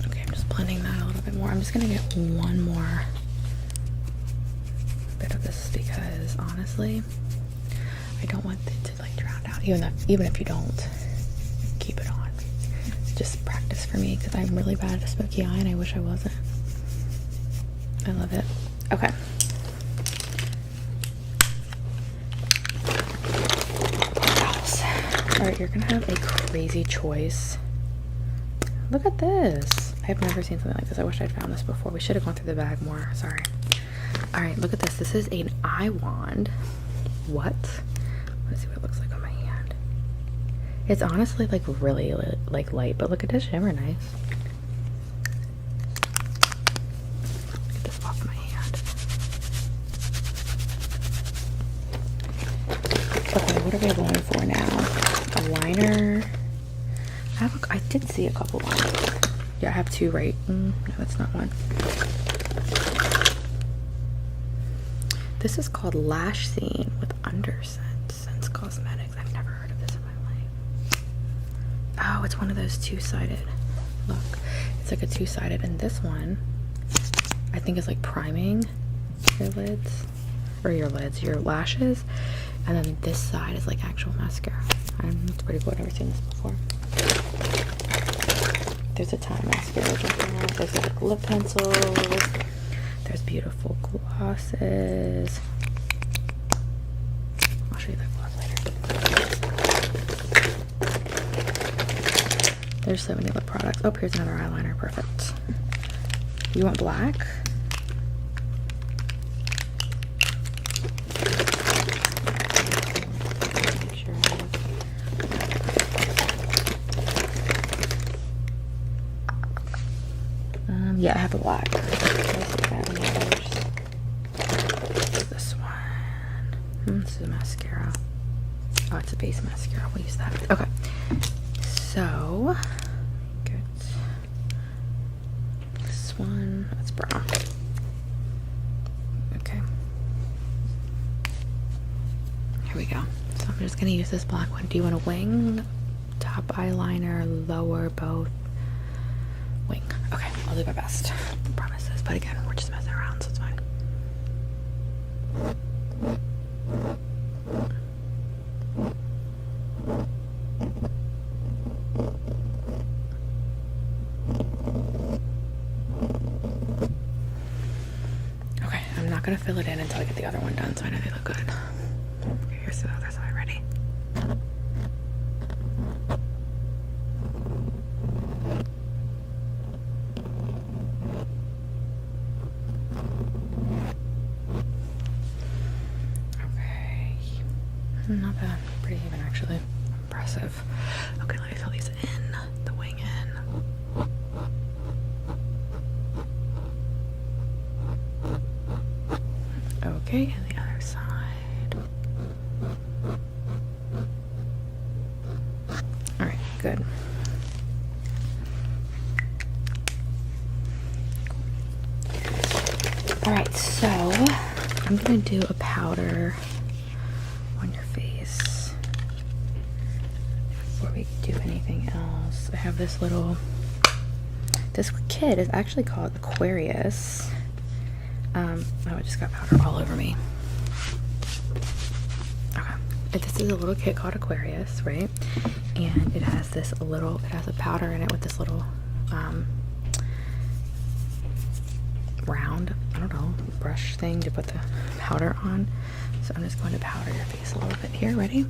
Okay, I'm just blending that a little bit more. I'm just gonna get one more bit of this because honestly, I don't want it to like drown out. Even if you don't keep it on, just practice for me because I'm really bad at a smoky eye and I wish I wasn't. I love it. Okay. What else? All right, you're gonna have a crazy choice. Look at this. I've never seen something like this. I wish I'd found this before. We should have gone through the bag more. Sorry. All right, look at this. This is an eye wand. What? Let's see what it looks like on my hand. It's honestly like really like light, but look, it does shimmer nice. Get this off my hand. Okay, what are we going for now? A liner. I did see a couple liners. Yeah, I have two, right? No, that's not one. This is called Lash Scene with Underscent Sense Cosmetics. I've never heard of this in my life. Oh, it's one of those two-sided. Look, it's like a two-sided, and this one I think is like priming your lids, or your lashes, and then this side is like actual mascara. It's pretty cool. I've never seen this before. There's a ton of mascaras. There's like lip pencils. There's beautiful glosses. I'll show you that gloss later. There's so many lip products. Oh, here's another eyeliner. Perfect. You want black? Make sure yeah, I have the black. This one. This is a mascara. Oh, it's a base mascara. We'll use that. Okay. So, get this one. That's brown. Okay. Here we go. So I'm just going to use this black one. Do you want a wing, top eyeliner, lower, both? Wing. Okay, I'll do my best. Promises. But again, we're just messing around, so it's fine. Okay, I'm not going to fill it in until I get the other one done, so I know they look good. Okay, here's the other side. Ready? Okay. Not bad. Pretty even, actually. Impressive. Okay, let me fill these in. The wing in. Okay, and the other side. Alright, good. Alright, so I'm going to do a powder on your face before we do anything else. I have this this kit is actually called Aquarius. Oh, I just got powder all over me. Okay. This is a little kit called Aquarius, right? And it has a powder in it with this little, round, I don't know, brush thing to put the powder on. So I'm just going to powder your face a little bit here. Ready?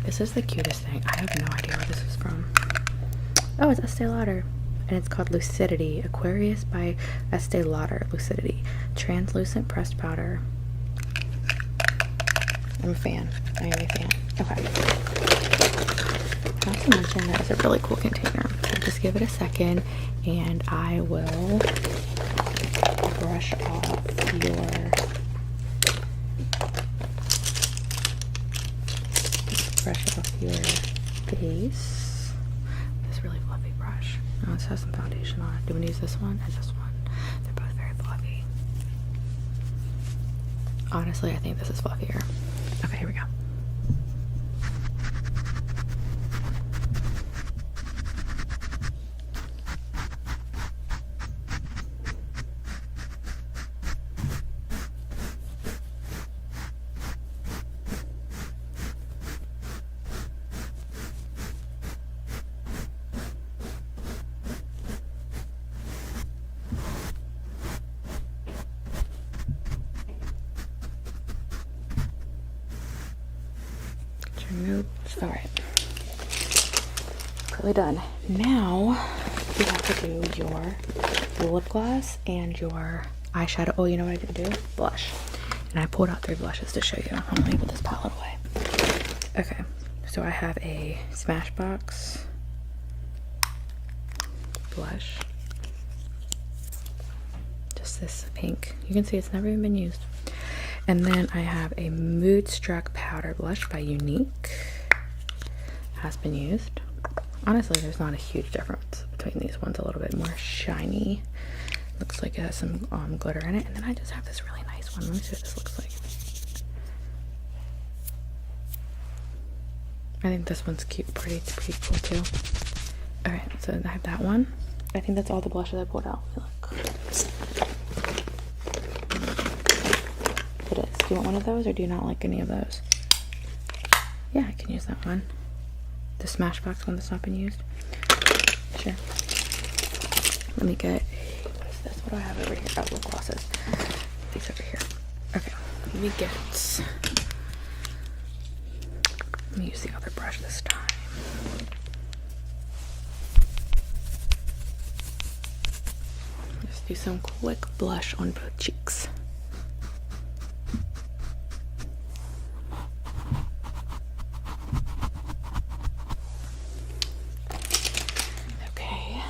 This is the cutest thing. I have no idea where this is from. Oh, it's Estee Lauder. And it's called Lucidity. Aquarius by Estee Lauder. Lucidity. Translucent pressed powder. I'm a fan. I am a fan. Okay. Not to mention that it's a really cool container. So just give it a second and I will brush off your face. This really fluffy brush. Oh, this has some foundation on it. Do we use this one or this one? They're both very fluffy. Honestly, I think this is fluffier. Okay, here we go. Alright, clearly done. Now you have to do your lip gloss and your eyeshadow. Oh, you know what I didn't do? Blush. And I pulled out 3 blushes to show you. I'm gonna put this palette away. Okay, so I have a Smashbox blush. Just this pink. You can see it's never even been used. And then I have a Moodstruck powder blush by Unique. Has been used. Honestly, there's not a huge difference between these ones. A little bit more shiny. Looks like it has some glitter in it. And then I just have this really nice one. Let me see what this looks like. I think this one's cute, pretty cool too. Alright, so I have that one. I think that's all the blushes I pulled out. Look. It is. Do you want one of those or do you not like any of those? Yeah, I can use that one. The Smashbox one that's not been used. Sure. Let me get what is this? What do I have over here? Oh, lip glosses. These over here. Okay. Let me use the other brush this time. do some quick blush on both cheeks. Okay,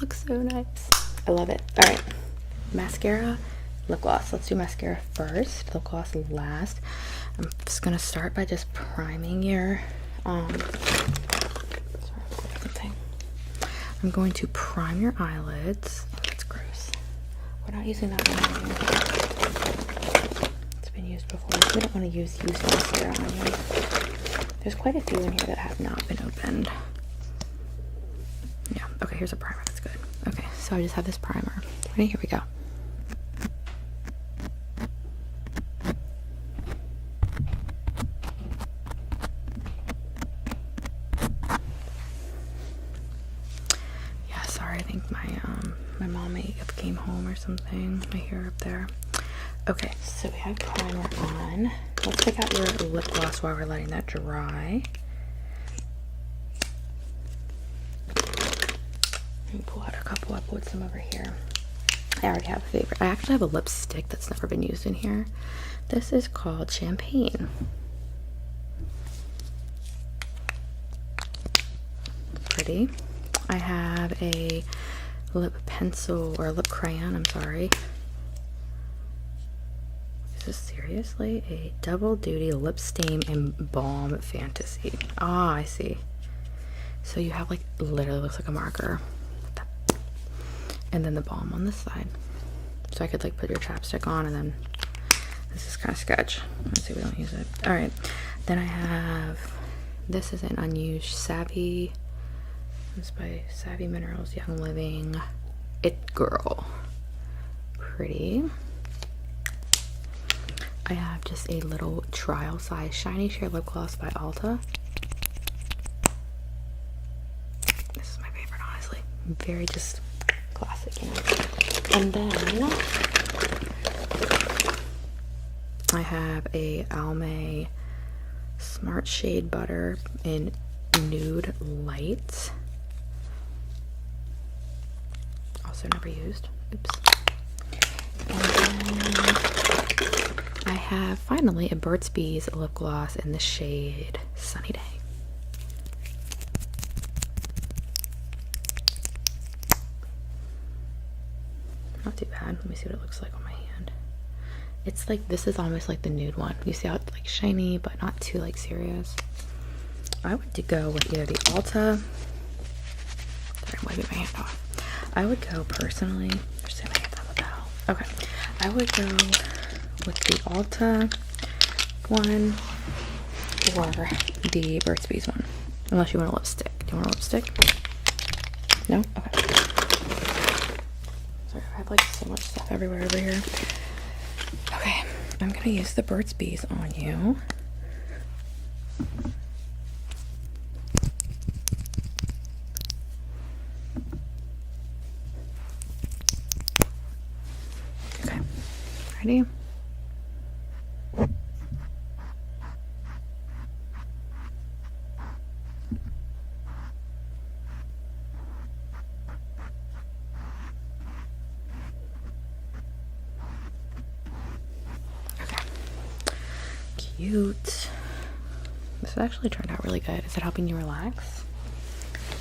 looks so nice. I love it. All right, mascara, lip gloss. Let's do mascara first, lip gloss last. I'm just gonna start by just priming your I'm going to prime your eyelids. Oh, that's gross. We're not using that one anymore. It's been used before. We don't want to use used mascara on you. There's quite a few in here that have not been opened. Yeah, okay, here's a primer. That's good. Okay, so I just have this primer. Ready? Here we go. I think my mom may have came home or something. I hear her up there. Okay, so we have primer on. Let's pick out your lip gloss while we're letting that dry. Let me pull out a couple. I'll put some over here. I already have a favorite. I actually have a lipstick that's never been used in here. This is called Champagne. Pretty. I have a lip pencil or lip crayon, I'm sorry. Is this seriously a double duty lip stain and balm fantasy? Ah, I see. So you have like literally looks like a marker. And then the balm on this side. So I could like put your chapstick on and then this is kind of sketch. Let's see, we don't use it. All right. Then I have, this is an unused Savvy. This is by Savvy Minerals Young Living It Girl. Pretty. I have just a little trial size Shiny Sheer Lip Gloss by Ulta. This is my favorite, honestly. Very just classic, you know. And then I have a Almay Smart Shade Butter in Nude Light. Also never used. Oops. And then I have finally a Burt's Bees lip gloss in the shade Sunny Day. Not too bad. Let me see what it looks like on my hand. It's like, this is almost like the nude one. You see how it's like shiny, but not too like serious. I would go with either the Ulta. Sorry, I'm wiping my hand off. I would go personally. There's so many of them. What the hell? Okay. I would go with the Ulta one or the Burt's Bees one. Unless you want a lipstick. Do you want a lipstick? No? Okay. Sorry, I have like so much stuff everywhere over here. Okay. I'm gonna use the Burt's Bees on you. Ready? Okay. Cute. This actually turned out really good. Is it helping you relax?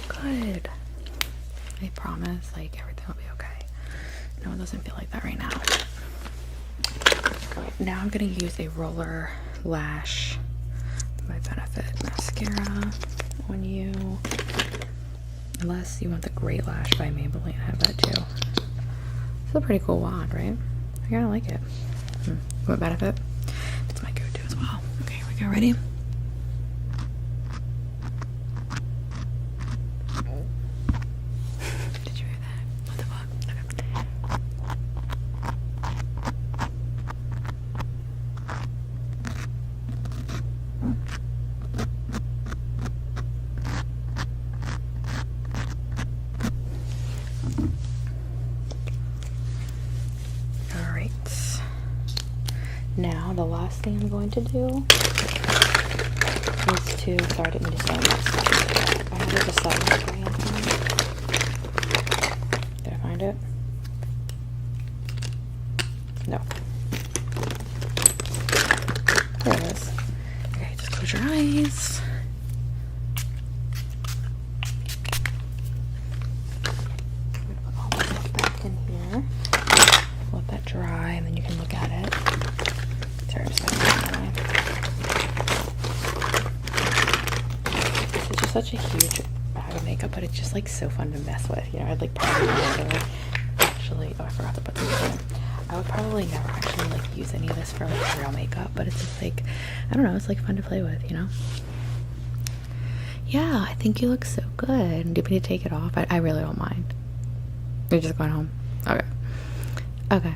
Good. I promise, like, everything will be okay. No, it doesn't feel like that right now. Now I'm going to use a roller lash by Benefit mascara on you. Unless you want the Great Lash by Maybelline. I have that too. It's a pretty cool wand, right? I kind of like it. You want Benefit? It's my go-to as well. Okay, here we go. Ready? Did you hear that? What the fuck? Now, the last thing I'm going to do is to, sorry, I didn't mean to say this. I have a setting spray in here. Did I find it? such a huge bag of makeup, but it's just like so fun to mess with, you know. I'd like probably never actually, oh, I forgot to put some in. I would probably never actually like use any of this for like real makeup, but it's just like, I don't know, it's like fun to play with, you know. Yeah, I think you look so good. Do you want me to take it off? I really don't mind. You're just going home. Okay. Okay.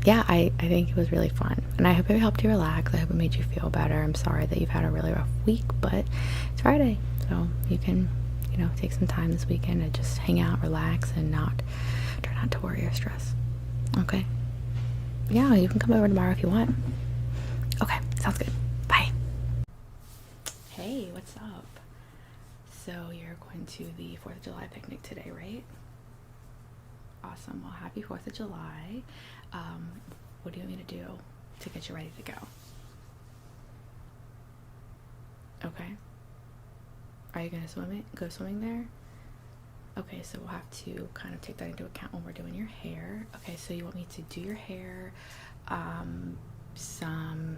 Yeah, I think it was really fun, and I hope it helped you relax. I hope it made you feel better. I'm sorry that you've had a really rough week, but it's Friday, so you can, you know, take some time this weekend to just hang out, relax, and try not to worry or stress. Okay? Yeah, you can come over tomorrow if you want. Okay, sounds good. Bye. Hey, what's up? So you're going to the 4th of July picnic today, right? Awesome. Well, happy 4th of July. What do you want me to do to get you ready to go? Okay. Are you gonna go swimming there? Okay, so we'll have to kind of take that into account when we're doing your hair. Okay, so you want me to do your hair, some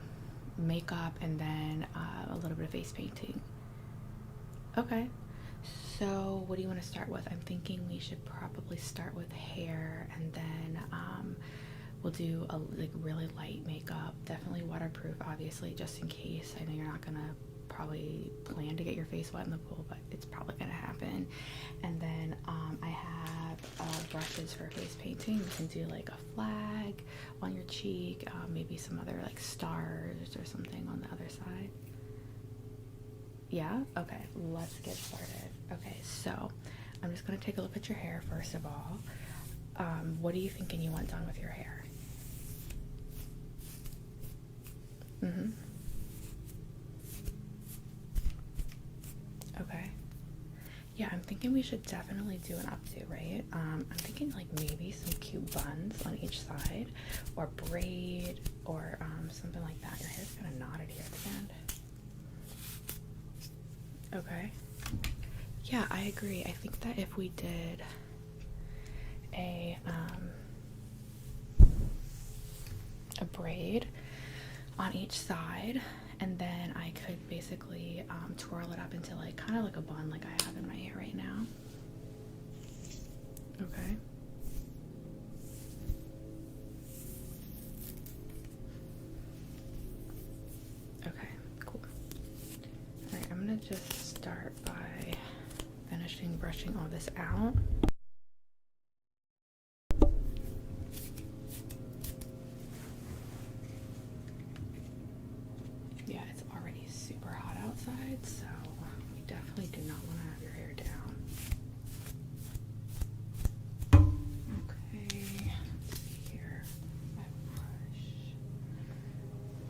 makeup, and then a little bit of face painting. Okay. So what do you want to start with? I'm thinking we should probably start with hair, and then we'll do a like really light makeup, definitely waterproof, obviously, just in case. I know you're not gonna probably plan to get your face wet in the pool, but it's probably gonna happen. And then I have brushes for face painting. You can do like a flag on your cheek, maybe some other like stars or something on the other side. Yeah? Okay, let's get started. Okay, so I'm just gonna take a look at your hair first of all. What are you thinking you want done with your hair? Okay. Yeah, I'm thinking we should definitely do an updo, right? I'm thinking like maybe some cute buns on each side, or braid, or something like that. Your hair's kind of knotted here at the end. Okay. Yeah, I agree. I think that if we did a braid on each side, and then I could basically twirl it up into like kind of like a bun like I have in my hair right now. Okay. Okay, cool. Alright, I'm gonna just start by finishing brushing all this out. Yeah, it's already super hot outside, so we definitely do not want to have your hair down. Okay, let's see here. My brush.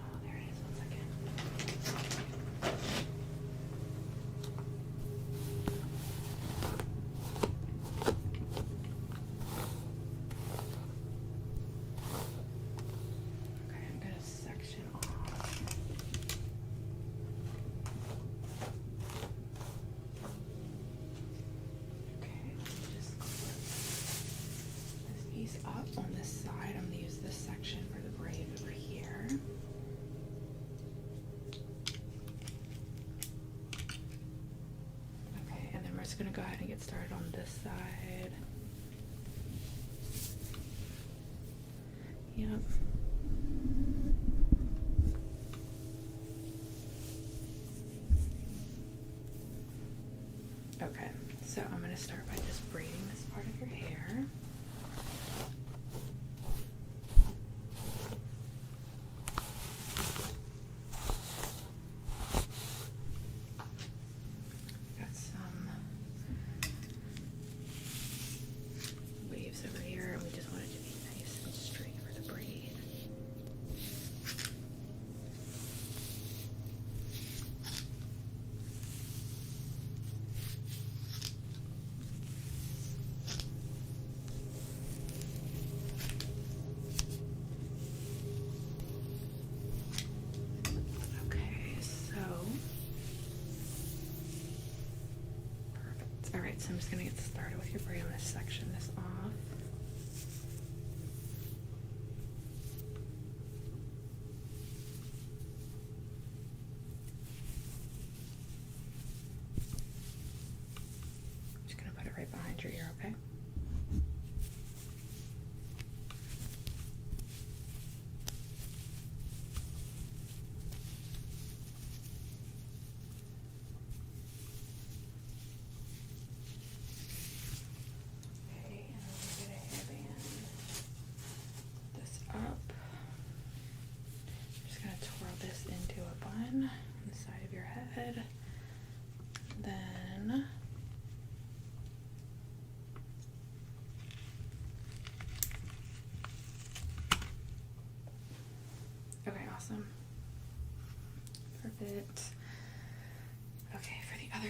Oh, there it is. 1 second. Okay, I'm gonna section off. Up on this side. I'm going to use this section for the braid over here. Okay, and then we're just going to go ahead and get started on this side. Yep. Okay, so I'm going to start by just braiding this part of your hair. Alright, so I'm just going to get started with your braid. I'm going to section this off.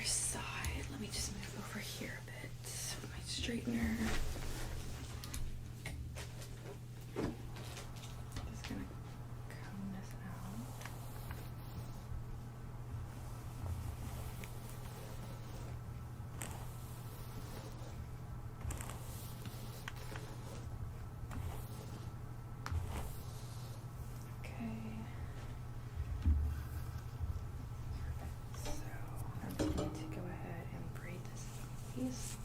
side. Let me just move over here a bit with my straightener. Just gonna comb this out. Okay. So I'm just going to go ahead and braid this piece.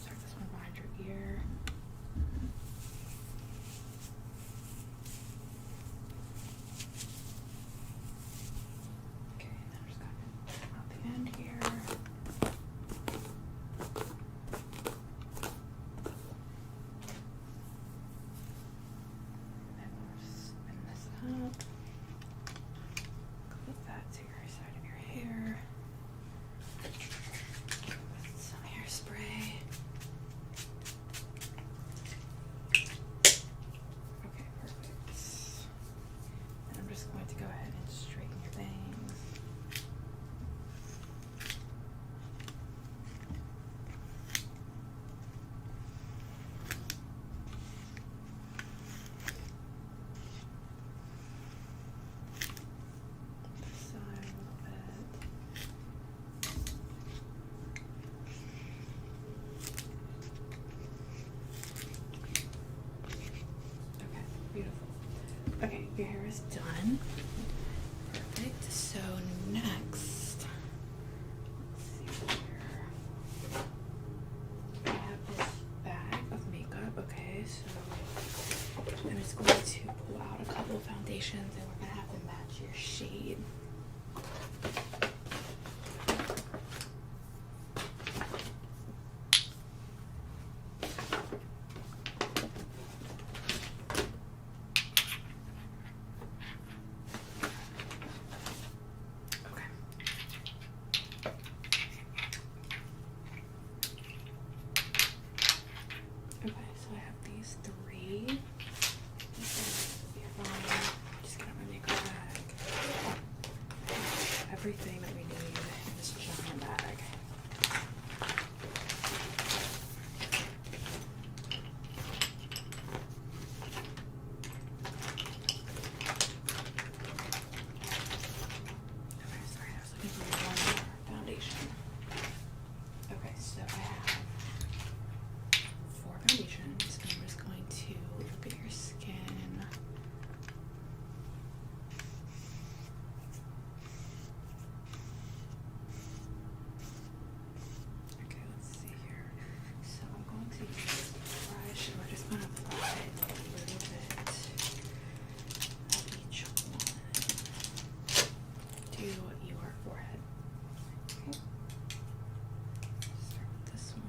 Start this one behind your ear. Okay, then I'm just going out the end here. And we'll spin this up. Clip that to your side of your hair. With some hairspray. Okay, perfect. And I'm just going to go ahead and straighten your bangs. This side a little bit. Okay, beautiful. Okay, your hair is done. Perfect. So next, let's see here. I have this bag of makeup. Okay, so I'm just going to pull out a couple of foundations and we're gonna have to match your shade. Okay. Okay, so I have these three. Just get out my makeup bag. Everything that we need in this giant bag. Okay, sorry, I was looking for one more foundation. Okay, so I have 4 foundations, and I'm just going to look at your skin. Okay, let's see here. So I'm going to use this brush, and we're just going to apply a little bit of each one to your forehead. Okay. Start with this one.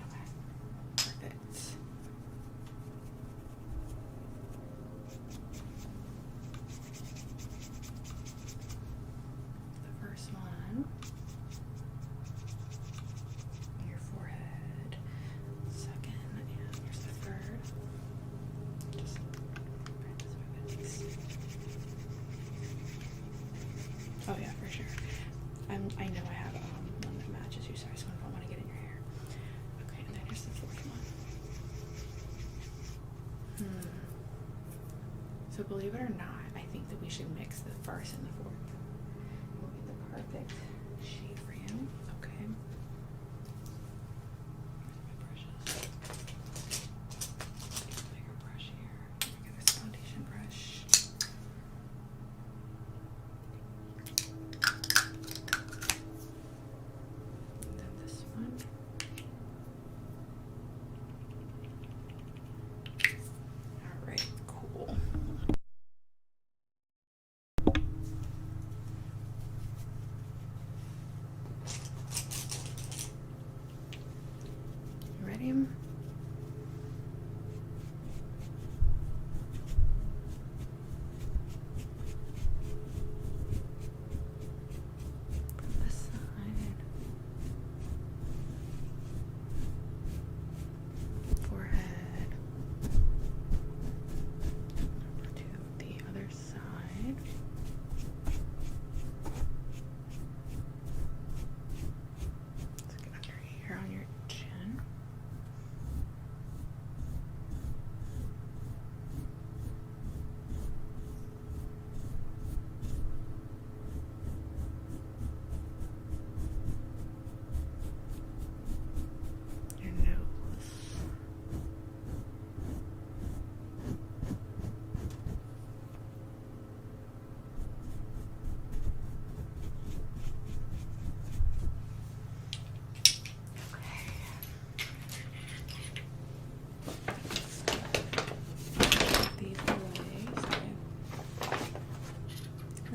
Okay, perfect. The first one, your forehead. Second, and here's the third. Just right this way, please. Oh yeah, for sure. I know I have one that matches you, so I just don't want to get in your hair. Okay, and then here's the fourth one. So believe it or not, I think that we should mix the first and the fourth. We'll get the perfect shade for you. Okay. My brushes. Bigger brush here. Get this foundation brush. And then this one. All right, cool.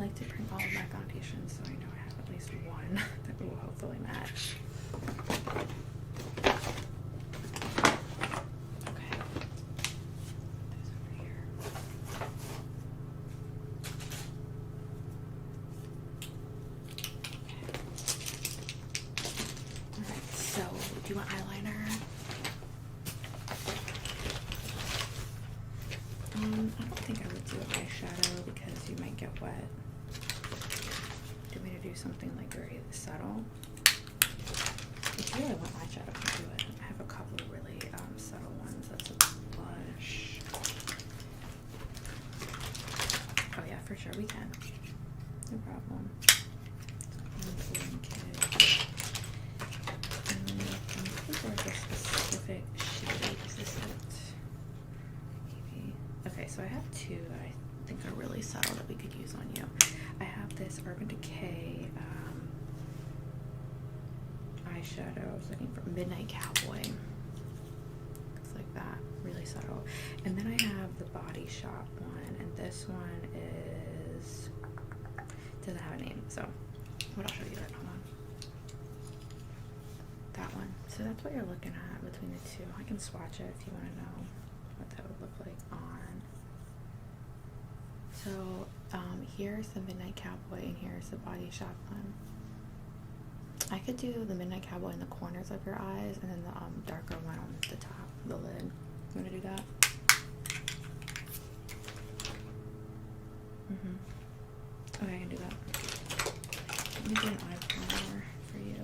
like to bring all of my foundations so I know I have at least one that will hopefully match. Okay. Those over here. Okay. Alright, so do you want eyeliner? I don't think I would do eyeshadow because you might get wet. Do you want me to do something like very subtle? If you really want eyeshadow, I can do it. I have a couple of really subtle ones. That's a blush. Oh yeah, for sure we can. No problem. Contouring kit. I'm looking for like a specific shade. Is this it? Maybe. Okay, so I have two that I think are really subtle that we could use on you. I have this Urban Decay eyeshadow. I was looking for Midnight Cowboy. Looks like that. Really subtle. And then I have the Body Shop one, and this one is doesn't have a name. So what I'll show you that. Hold on. That one. So that's what you're looking at between the two. I can swatch it if you want to know what that would look like on. So here's the Midnight Cowboy and here's the Body Shop one. I could do the Midnight Cowboy in the corners of your eyes and then the darker one on the top of the lid. You want to do that? Okay, I can do that. Let me do an eye primer for you.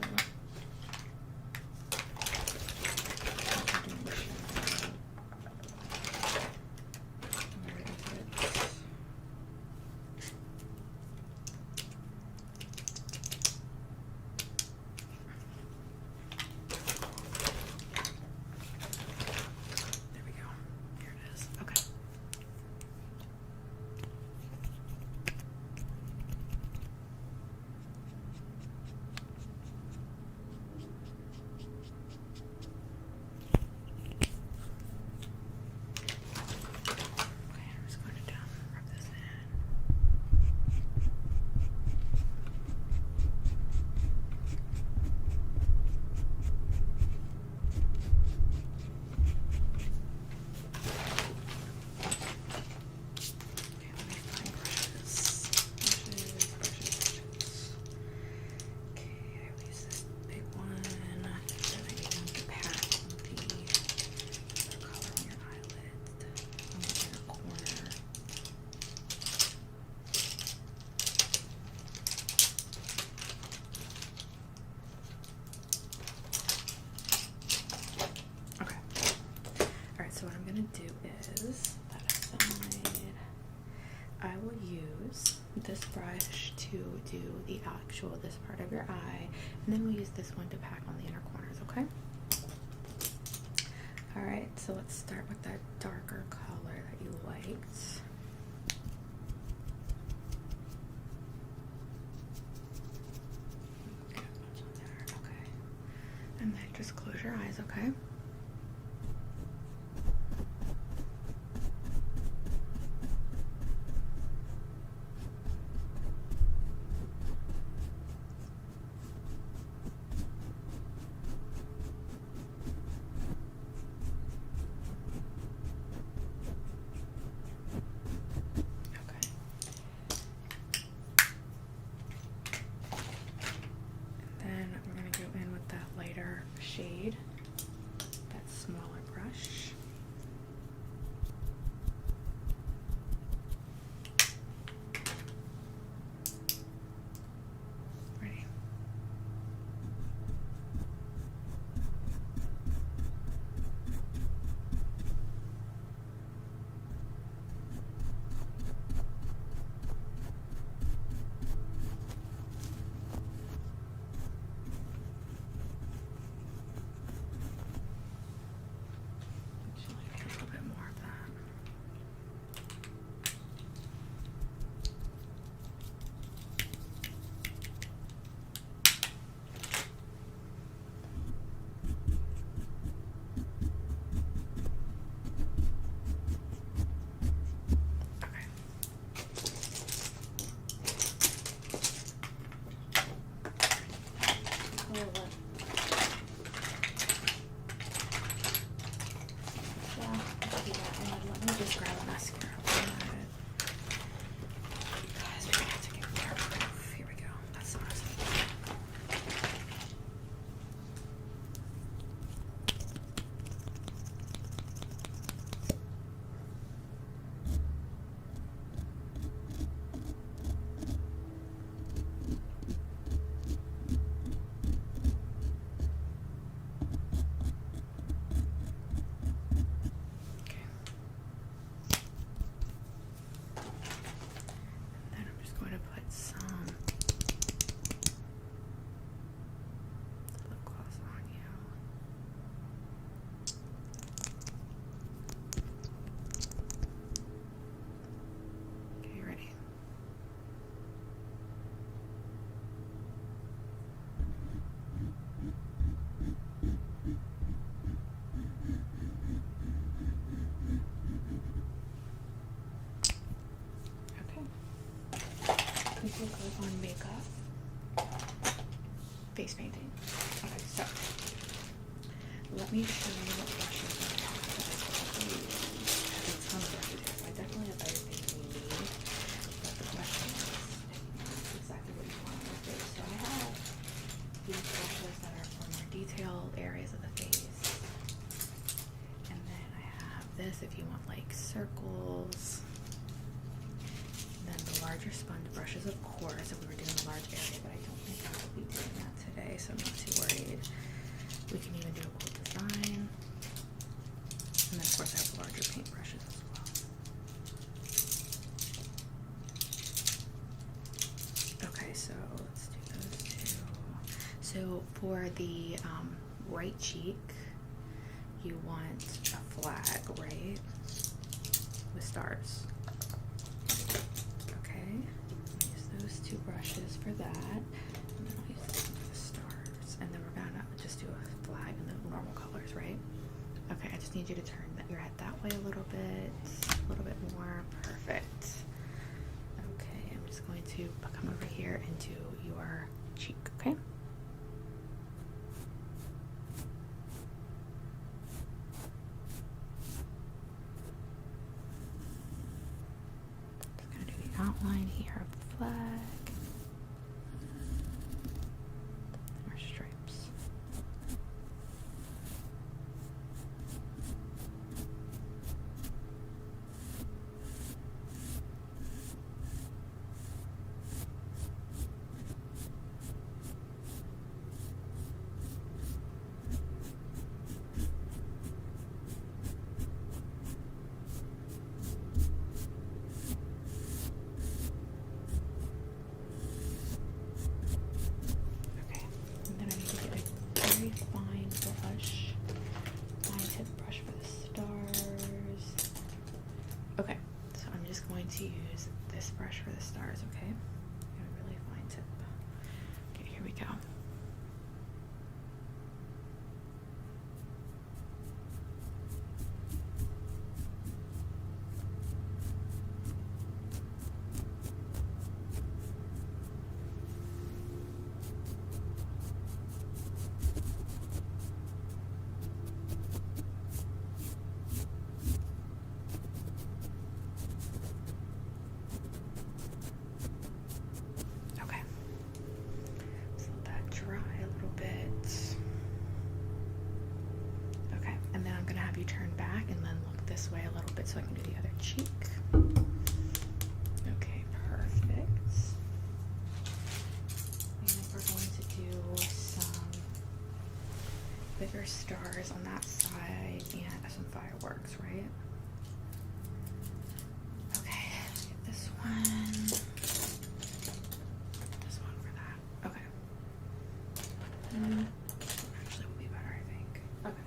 So what I'm going to do is, that aside, I will use this brush to do the actual, this part of your eye, and then we'll use this one to pack on the inner corners, okay? Alright, so let's start with that darker color that you liked. Okay. And then just close your eyes, okay? Shade. We feel good on makeup. Face painting. Okay, so let me show you what brushes I have that I use. I have a ton of brushes here, so I definitely have everything we need. But the question is, exactly what you want on your face. So I have these brushes that are for more detailed areas of the face. And then I have this if you want like circles. And then the larger sponge brushes, of course, if we were doing a large area, but I don't think I will be doing that today, so I'm not too worried. We can even do a cool design. And then of course I have larger paint brushes as well. Okay, so let's do those two. So for the right cheek, you want a flag, right? With stars. Okay, I'll use those two brushes for that. And then I'll use this one for the stars. And then we're gonna just do a flag in the normal colors, right? Okay, I just need you to turn your head that way a little bit more. Perfect. Okay, I'm just going to come over here into your cheek, okay? Just gonna do the outline here of the flag. Our stripes. Fine brush, fine tip brush for the stars. Okay, so I'm just going to use this brush for the stars, okay? A really fine tip. Okay, here we go. You turn back and then look this way a little bit so I can do the other cheek. Okay, perfect. And then we're going to do some bigger stars on that side and some fireworks, right? Okay, let's get this one. This one for that. Okay. Actually will be better, I think. Okay,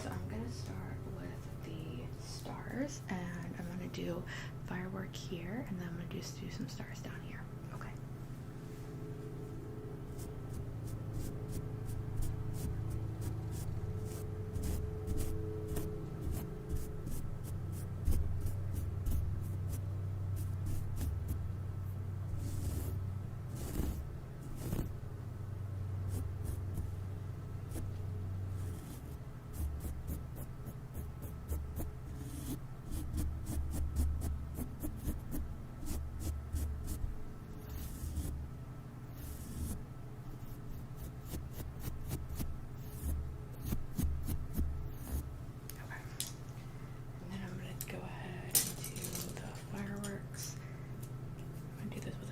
so I'm gonna start with the stars, and I'm gonna do firework here, and then I'm gonna just do some stars down here. Okay.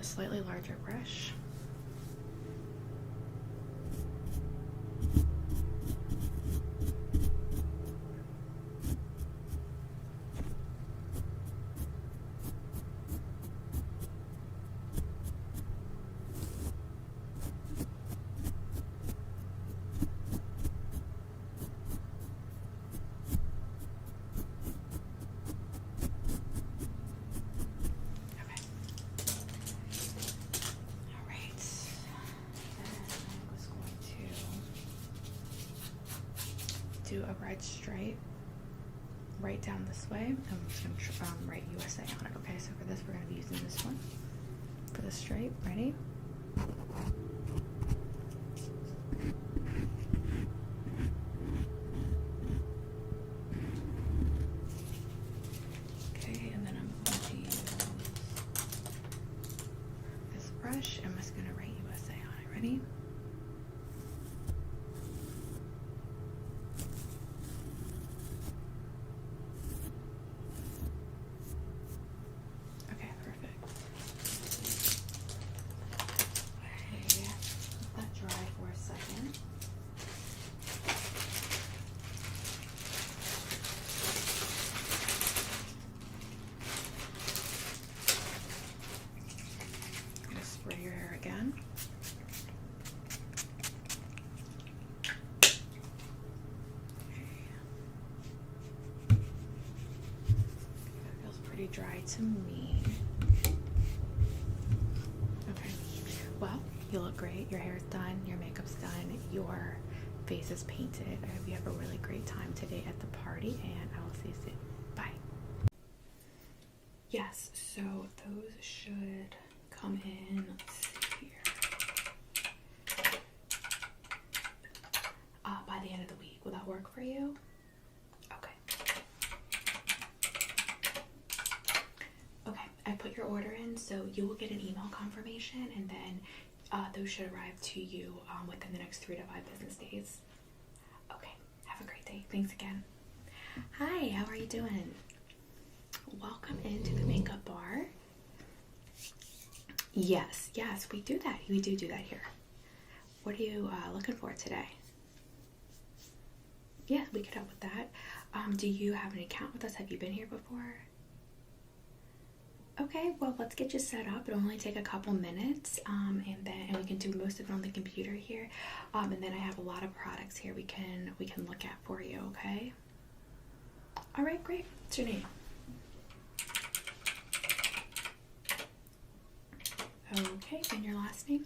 Slightly larger brush. Do a red stripe right down this way. I'm just going to write USA on it, okay? So for this, we're going to be using this one. for the stripe. Ready? Okay, and then I'm going to use this brush. I'm just going to write USA on it. Ready? Spray your hair again. That feels pretty dry to me. Okay. Well, you look great. Your hair's done. Your makeup's done. Your face is painted. I hope you have a really great time today at the party, and I will see you soon. Bye. Yes, so those should come in. Let's see here. By the end of the week. Will that work for you? Okay. Okay, I put your order in, so you will get an email confirmation, and then those should arrive to you within the next 3 to 5 business days. Okay, have a great day. Thanks again. Hi, how are you doing? Welcome into the makeup bar. Yes, we do that. We do that here. What are you looking for today? Yeah, we could help with that. Do you have an account with us? Have you been here before? Okay, well, let's get you set up. It'll only take a couple minutes, and we can do most of it on the computer here. And then I have a lot of products here we can look at for you. Okay. All right, great. What's your name? Okay, and your last name?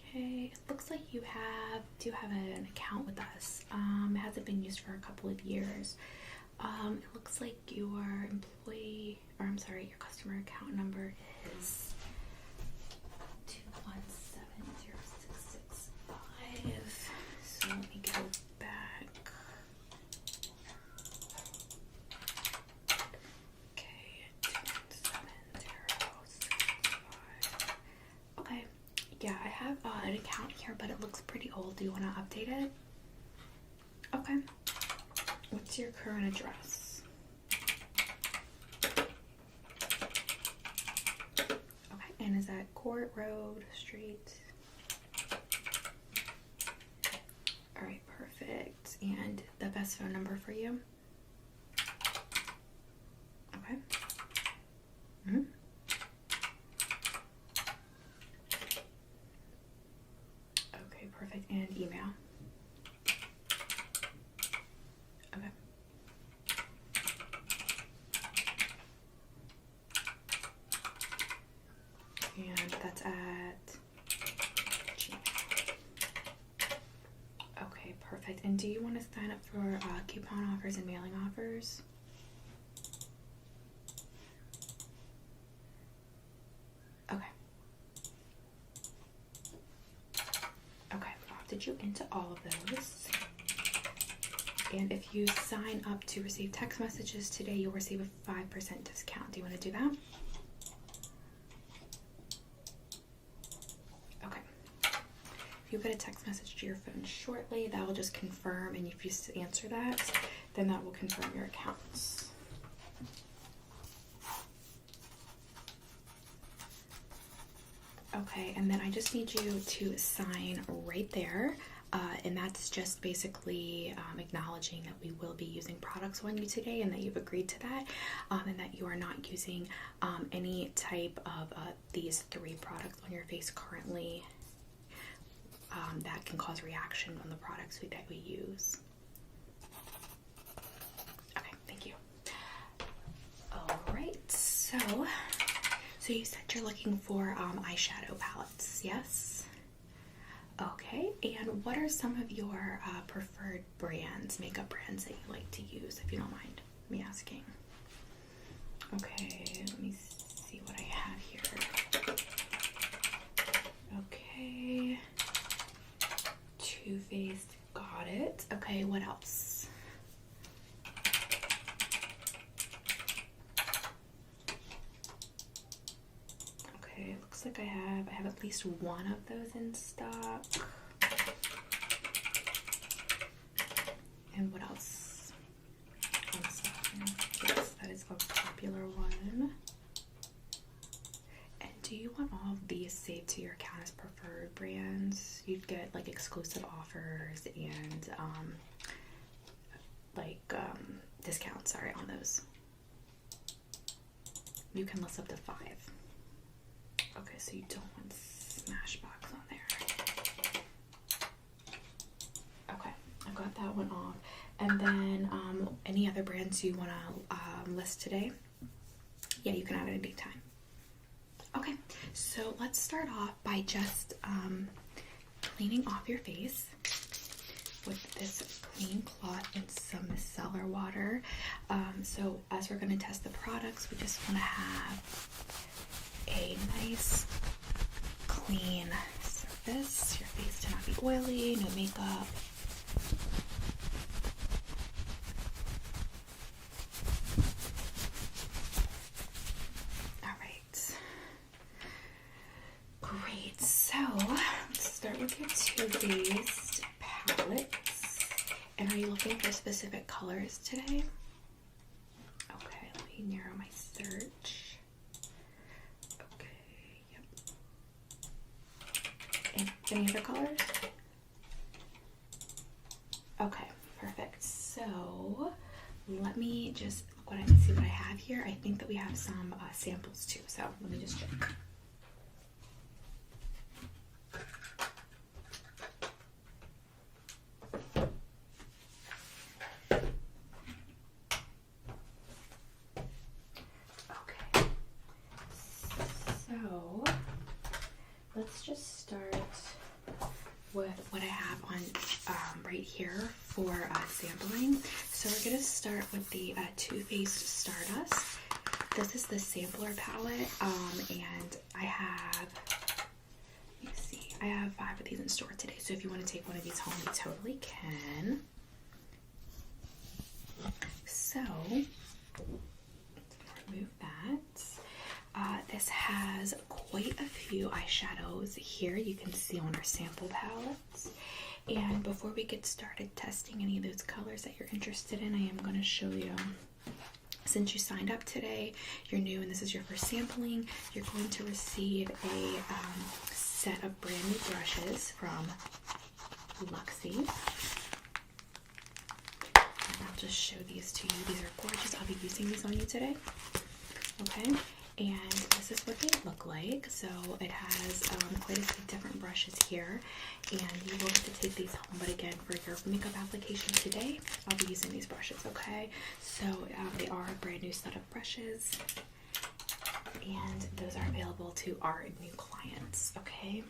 Okay, it looks like you do have an account with us. It hasn't been used for a couple of years. It looks like your your customer account number is 2170665. So let me go back. Okay, 2170665. Okay. Yeah, I have an account here, but it looks pretty old. Do you want to update it? Okay. What's your current address? Okay, and is that Court Road Street? Alright, perfect. And the best phone number for you? Okay. Mm-hmm. Okay, perfect. And email? Okay. And that's at Gmail. Okay, perfect. And do you want to sign up for coupon offers and mailing offers? Okay. Okay, I've opted you into all of those. And if you sign up to receive text messages today, you'll receive a 5% discount. Do you want to do that? Okay. You'll get a text message to your phone shortly. That will just confirm, and if you answer that, then that will confirm your accounts. Okay, and then I just need you to sign right there. And that's just basically acknowledging that we will be using products on you today and that you've agreed to that, and that you are not using any type of these 3 products on your face currently that can cause reaction on the products that we use. Okay, thank you. All right, so you said you're looking for eyeshadow palettes, yes? Okay, And what are some of your preferred brands, makeup brands that you like to use, if you don't mind me asking? Okay, let me see what I have here. Okay. Too Faced, got it. Okay, what else? Okay, it looks like I have at least one of those in stock. And what else? Yes, that is a popular one. And do you want all of these saved to your account as preferred brands? You'd get like exclusive offers and discounts, on those. You can list up to 5. Okay, so you don't want Smashbox on there. Okay, I got that one off. And then any other brands you want to list today? Yeah, you can add it any time. Okay, so let's start off by just cleaning off your face with this clean cloth and some micellar water. So as we're going to test the products, we just want to have a nice clean surface. Your face to not be oily, no makeup. Too Faced palettes. And are you looking for specific colors today? Okay, let me narrow my search. Okay, yep. And any other colors? Okay, perfect. So let me just see what I have here. I think that we have some samples too. So let me just check. Let's just start with what I have on right here for sampling. So we're going to start with the Too Faced Stardust. This is the sampler palette, and I have 5 of these in store today. So if you want to take one of these home, you totally can. So remove that. This has quite a few eyeshadows here. You can see on our sample palettes. And before we get started testing any of those colors that you're interested in, I am going to show you, since you signed up today, you're new and this is your first sampling, you're going to receive a set of brand new brushes from Luxie. And I'll just show these to you. These are gorgeous. I'll be using these on you today. Okay. And this is what they look like. So it has quite a few different brushes here, and you will get to take these home. But again, for your makeup application today, I'll be using these brushes, okay? So they are a brand new set of brushes, and those are available to our new clients, okay?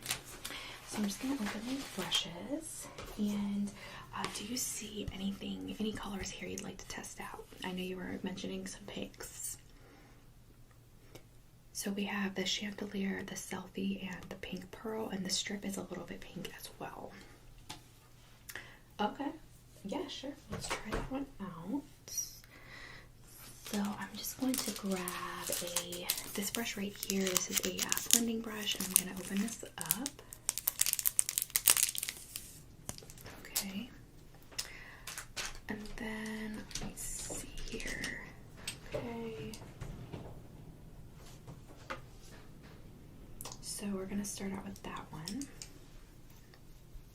So I'm just going to open these brushes, and do you see any colors here you'd like to test out? I know you were mentioning some pinks. So we have the Chandelier, the Selfie, and the Pink Pearl, and the strip is a little bit pink as well. Okay, yeah, sure. Let's try that one out. So I'm just going to grab this brush right here. This is a blending brush, and I'm going to open this up. Okay. And then, let me see here. Okay. So we're going to start out with that one.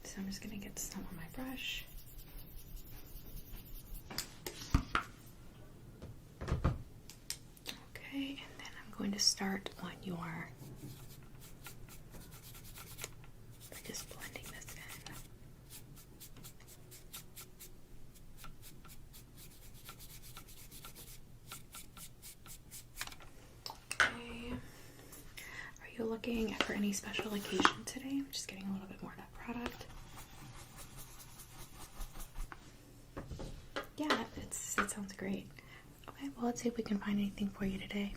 So I'm just going to get some on my brush. Okay, and then I'm going to start on your, by just blending this in. Okay. Are you looking for any special occasion today? I'm just getting a little bit more of that product. sounds great. Okay, well, let's see if we can find anything for you today.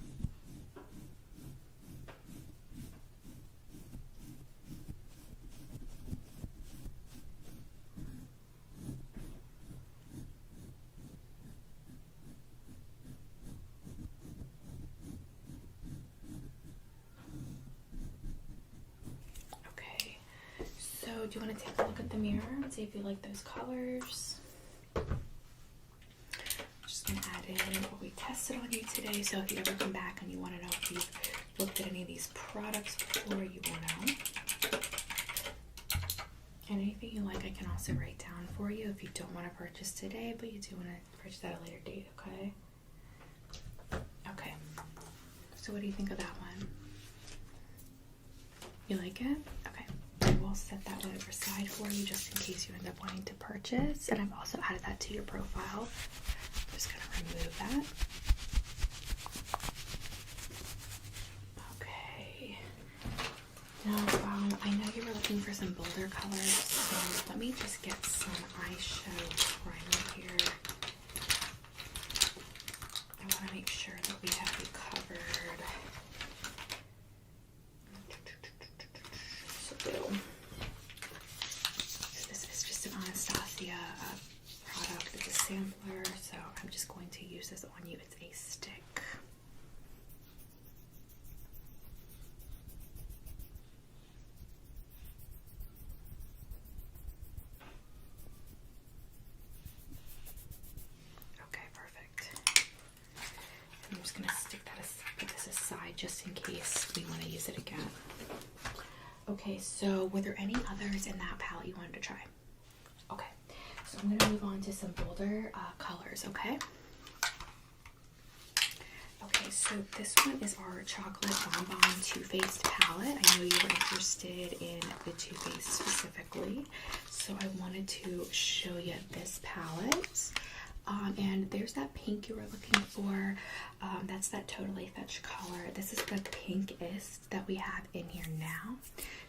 Okay, so do you want to take a look at the mirror and see if you like those colors? Just gonna add in what we tested on you today, so if you ever come back and you want to know if you've looked at any of these products before, you will know. And anything you like, I can also write down for you if you don't want to purchase today, but you do want to purchase at a later date, okay? Okay. So what do you think of that one? You like it? Okay. We'll set that one aside for you just in case you end up wanting to purchase. And I've also added that to your profile. I'm just going to remove that. Okay. Now, I know you were looking for some bolder colors, so let me just get some eyeshadow primer here. I want to make sure that we have you covered. So this is just an Anastasia product. It's a sampler, so I'm just going to use this on you. It's a stick. Just in case we want to use it again. Okay, so were there any others in that palette you wanted to try? Okay, so I'm going to move on to some bolder colors, okay? Okay, so this one is our Chocolate Bonbon Too Faced palette. I know you were interested in the Too Faced specifically, so I wanted to show you this palette. And there's that pink you were looking for. That's that Totally Fetch color. This is the pinkest that we have in here now.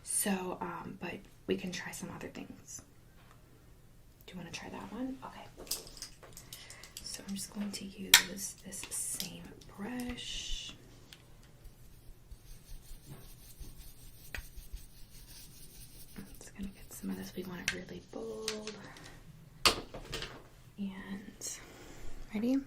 So, but we can try some other things. Do you want to try that one? Okay. So I'm just going to use this same brush. I'm just going to get some of this. We want it really bold. And ready?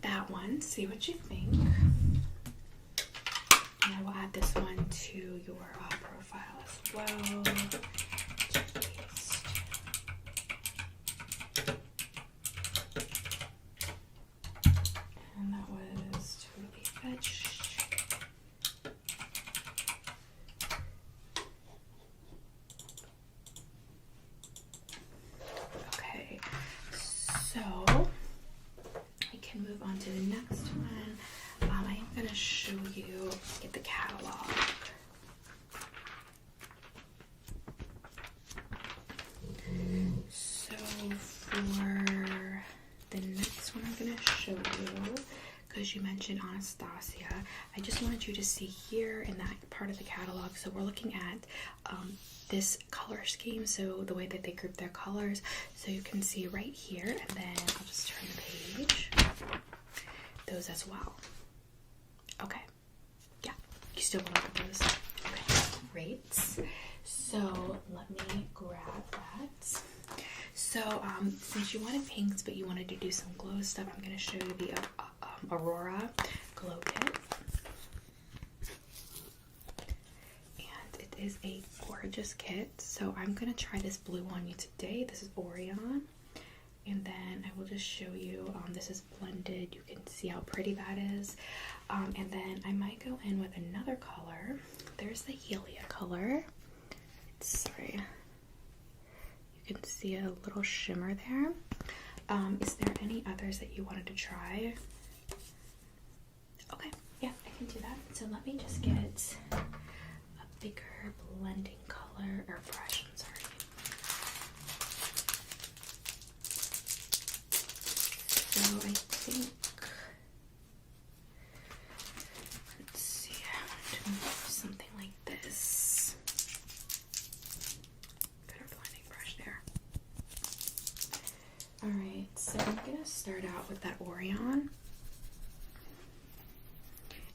That one, see what you think. And I will add this one to your profile as well. And that was Totally Fetch. Okay, so move on to the next one. I am going to show you, get the catalog. So for the next one I'm going to show you, because you mentioned Anastasia, I just wanted you to see here in that part of the catalog. So we're looking at this color scheme, so the way that they group their colors. So you can see right here, and then I'll just turn the page. Those as well. Okay. Yeah. You still want to look at those? Okay. Great. So let me grab that. So since you wanted pinks, but you wanted to do some glow stuff, I'm going to show you the Aurora Glow Kit. And it is a gorgeous kit. So I'm going to try this blue on you today. This is Orion. And then I will just show you, this is blended. You can see how pretty that is. And then I might go in with another color. There's the Helia color. Sorry. You can see a little shimmer there. Is there any others that you wanted to try? Okay. So let me just get a bigger blending color or brush. I'm sorry. So I think, let's see, I'm going to do something like this. Got our blending brush there. Alright, so I'm going to start out with that Orion.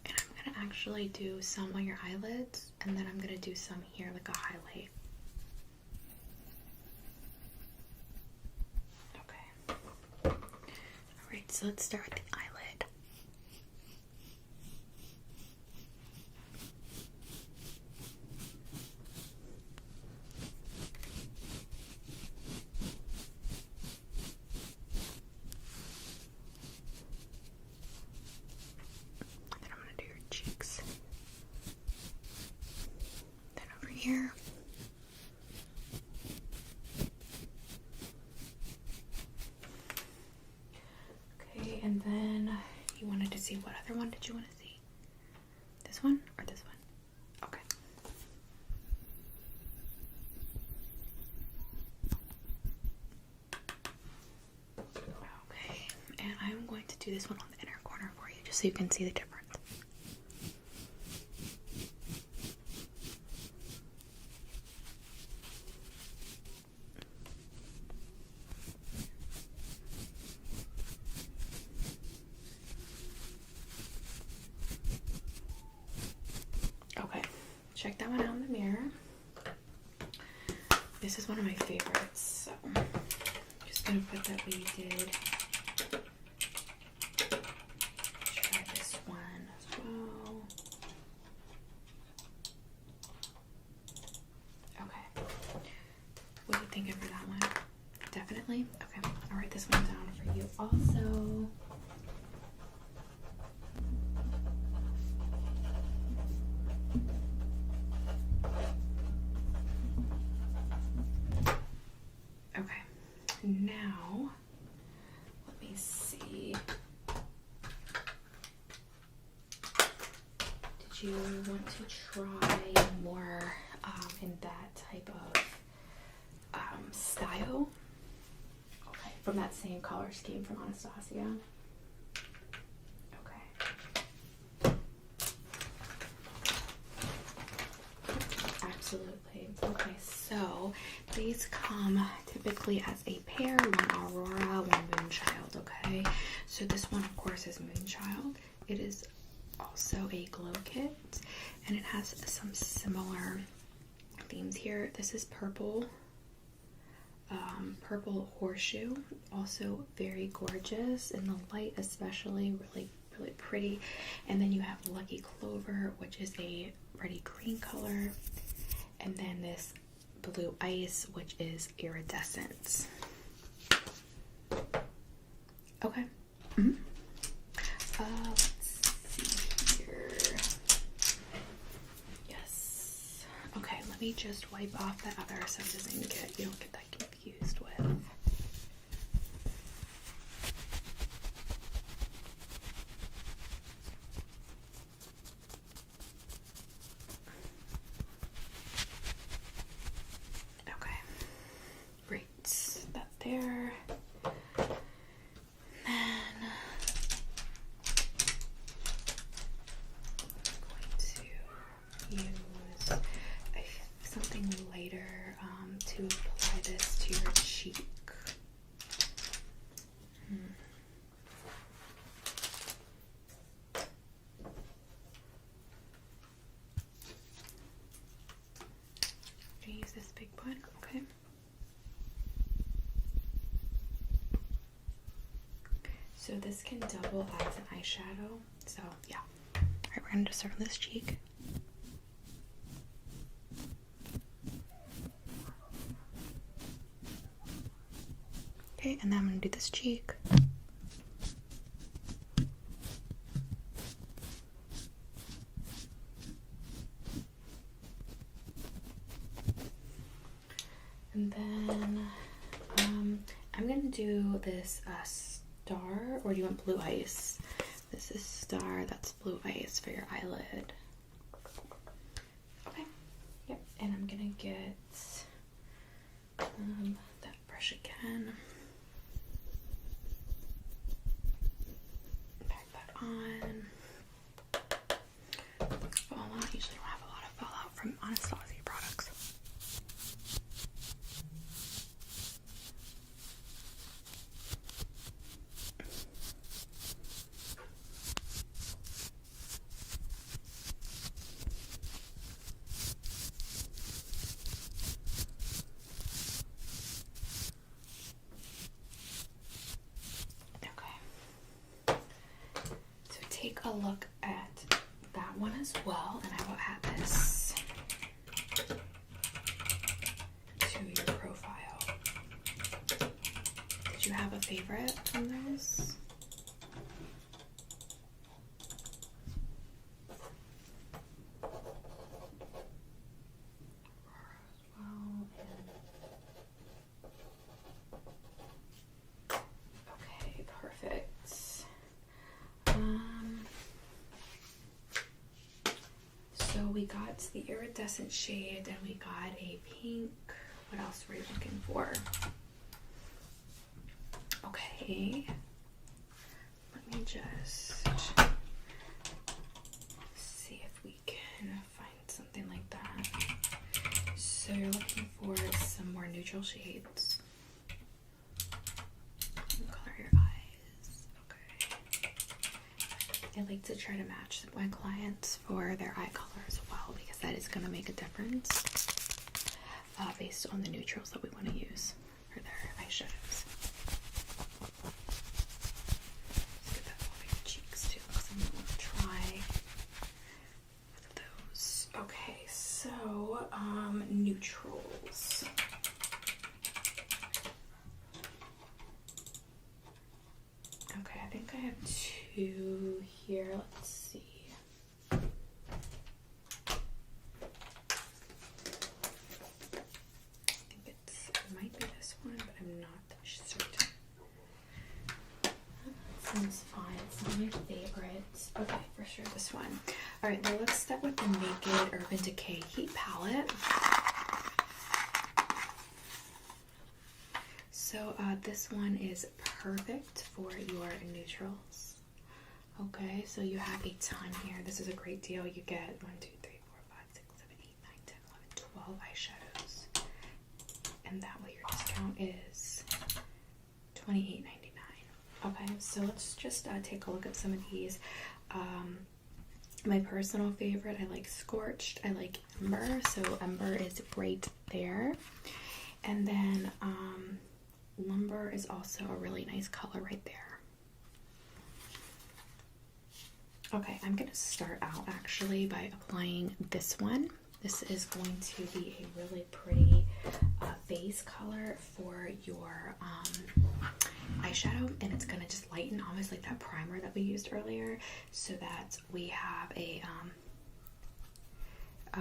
And I'm going to actually do some on your eyelids, and then I'm going to do some here, like a highlight. Okay. Alright, so let's start with the eyelid. Then I'm going to do your cheeks. Then over here. Okay, and then you wanted to see, what other one did you want to see? This one or this one? Okay. Okay, and I'm going to do this one on the inner corner for you, just so you can see the difference. Okay, check that one out in the mirror. This is one of my favorites, so I'm just gonna put that way you did. Try this one as well. Okay. What are you thinking for that one? Definitely? Okay. I'll write this one down for you also. Okay, now let me see. Did you want to try more in that type of style? Okay, from that same color scheme from Anastasia. Okay. Absolutely. Okay, so these come typically as a pair, one Aurora, one Moonchild, okay? So this one, of course, is Moonchild. It is also a glow kit, and it has some similar themes here. This is purple, purple horseshoe, also very gorgeous in the light, especially really pretty. And then you have Lucky Clover, which is a pretty green color, and then this Blue Ice, which is iridescent. Okay. Let's see here. Yes. Okay, let me just wipe off that other so it doesn't get, you don't get that confused with. There. Then I'm going to use something lighter to apply this to your cheek. Can you use this big one? Okay. So this can double as an eyeshadow. So yeah. Alright, we're gonna just start on this cheek. Okay, and then I'm gonna do this cheek. And then I'm gonna do this star, or do you want Blue Ice? This is Star. That's Blue Ice for your eyelid. Okay. Yep. And I'm gonna get that brush again. Pack that on. Fallout. Usually don't have a lot of fallout from Anastasia products. Take a look at that one as well, and I will add this to your profile. Did you have a favorite from those? Okay, perfect. So we got the iridescent shade, and we got a pink. What else were you looking for? Okay. Let me just see if we can find something like that. So you're looking for some more neutral shades. Color your eyes. Okay. I like to try to match my clients for their eye color as well, because that is going to make a difference based on the neutrals that we want to use for their eyeshadows. Let's get that over your cheeks too, because I'm going to try with those. Okay, so neutrals. Okay, I think I have two here. Let's see. I think it might be this one, but I'm not certain. That seems fine. It's not my favorite. Okay, for sure this one. All right, now let's start with the Naked Urban Decay Heat Palette. So this one is perfect for your neutrals. Okay, so you have a ton here. This is a great deal. You get 1, 2, 3, 4, 5, 6, 7, 8, 9, 10, 11, 12 eyeshadows. And that way your discount is $28.99. Okay, so let's just take a look at some of these. My personal favorite, I like Scorched. I like Ember, so Ember is great there. And then Lumber is also a really nice color right there. Okay, I'm going to start out actually by applying this one. This is going to be a really pretty base color for your eyeshadow, and it's going to just lighten almost like that primer that we used earlier, so that we have a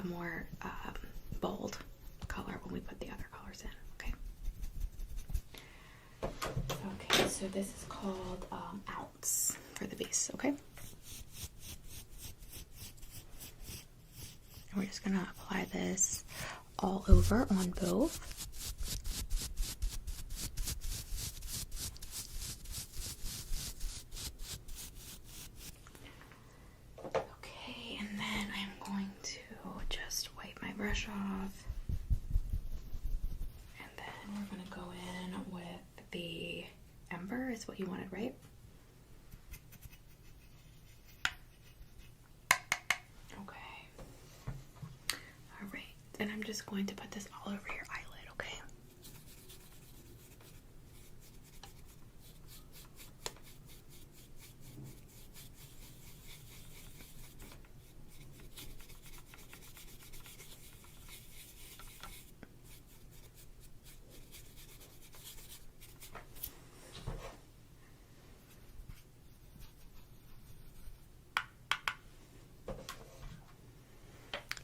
more bold color when we put the other colors in. Okay, so this is called Ounce for the base, okay? We're just going to apply this all over on both. Okay, and then I'm going to just wipe my brush off. And then we're going to go in with the Ember, is what you wanted, right? And I'm just going to put this all over your eyelid, okay?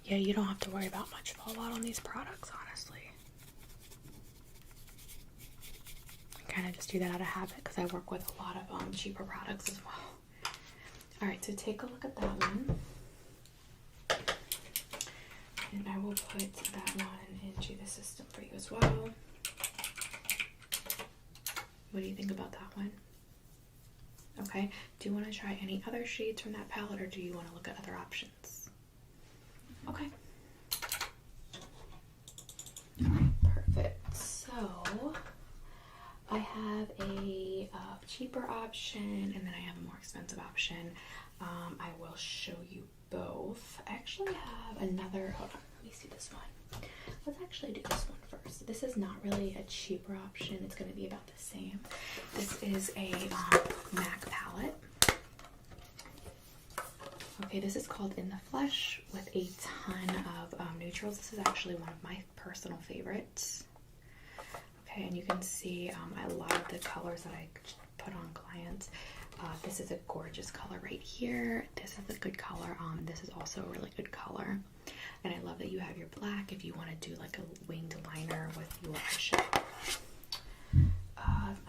Yeah, you don't have to worry about much fallout on these products, honestly. I kind of just do that out of habit because I work with a lot of cheaper products as well. All right, so take a look at that one. And I will put that one into the system for you as well. What do you think about that one? Okay, do you want to try any other shades from that palette, or do you want to look at other options? Okay. Alright, perfect. So, I have a cheaper option, and then I have a more expensive option. I will show you both. I actually have another, hold on, let me see this one. Let's actually do this one first. This is not really a cheaper option. It's going to be about the same. This is a MAC palette. Okay, this is called In the Flesh with a ton of neutrals. This is actually one of my personal favorites. Okay, and you can see I love the colors that I put on clients. This is a gorgeous color right here. This is a good color. This is also a really good color. And I love that you have your black if you want to do like a winged liner with your eyeshadow.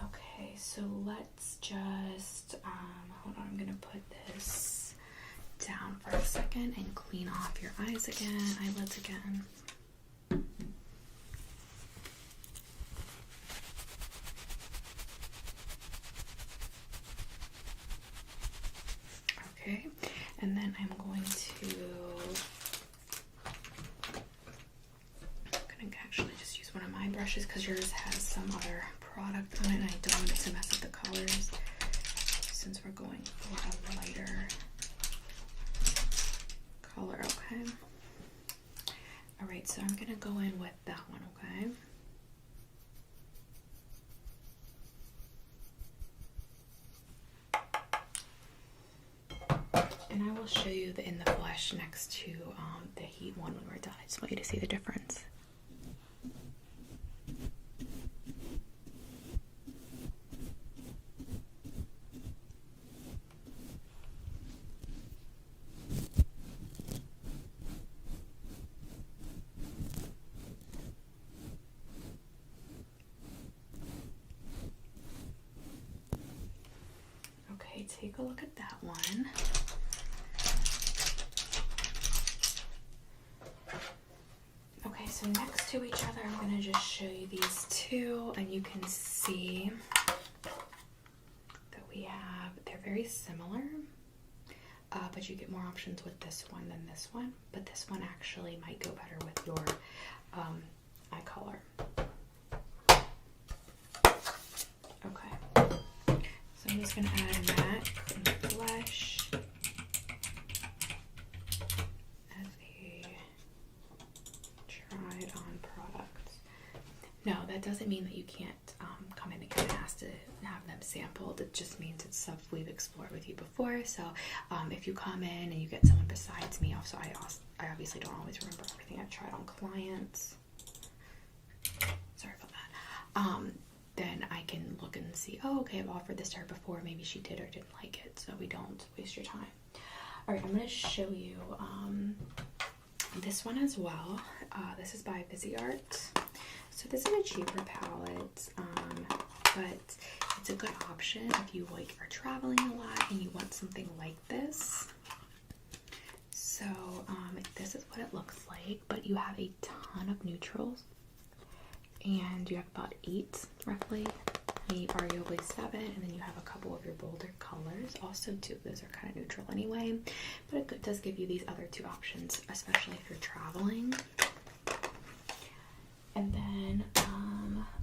Okay, so let's just, hold on, I'm going to put this down for a second and clean off your eyes again, eyelids again. Okay, and then I'm going to actually just use one of my brushes because yours has some other product on it and I don't want it to mess up the colors since we're going for a lighter color. Okay, alright, so I'm gonna go in with that one. Okay, and I will show you the In the Flesh next to the Heat one when we're done. I just want you to see the difference. Okay, take a look at that one. Okay, so next to each other, I'm going to just show you these two, and you can see that we have, they're very similar, but you get more options with this one than this one, but this one actually might go better with your eye color. Okay, so I'm just going to add a MAC In the Flesh as a tried on product. No, that doesn't mean that you can't come in again and ask to have them sampled. It just means it's stuff we've explored with you before. So if you come in and you get someone besides me, also I obviously don't always remember everything I've tried on clients. Sorry about that. Then I can look and see, oh, okay, I've offered this to her before. Maybe she did or didn't like it, so we don't waste your time. All right, I'm going to show you this one as well. This is by Viseart. So this is a cheaper palette, but it's a good option if you like are traveling a lot and you want something like this. So this is what it looks like, but you have a ton of neutrals. And you have about 8 roughly, maybe arguably 7, and then you have a couple of your bolder colors. Also, 2 of those are kind of neutral anyway, but it does give you these other 2 options, especially if you're traveling. And then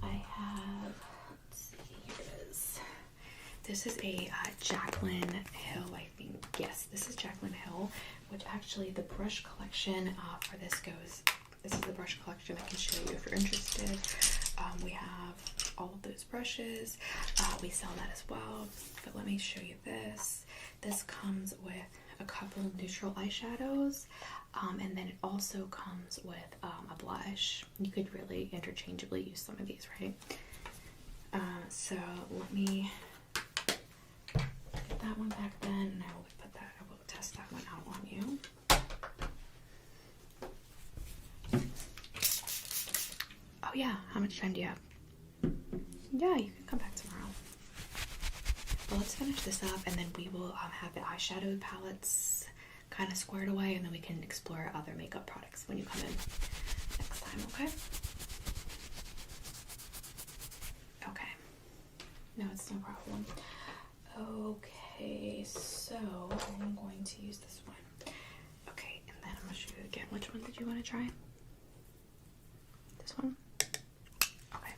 I have, let's see, here it is. This is a Jaclyn Hill, I think. Yes, this is Jaclyn Hill, which actually the brush collection for this goes. This is the brush collection I can show you if you're interested. We have all of those brushes. We sell that as well. But let me show you this. This comes with a couple of neutral eyeshadows. And then it also comes with a blush. You could really interchangeably use some of these, right? So let me get that one back then, and I will test that one out on you. Yeah, how much time do you have? Yeah, you can come back tomorrow. Well, let's finish this up, and then we will have the eyeshadow palettes kind of squared away, and then we can explore other makeup products when you come in next time, okay? Okay. No, it's no problem. Okay, so I'm going to use this one. Okay, and then I'm going to show you again. Which one did you want to try? This one? Okay.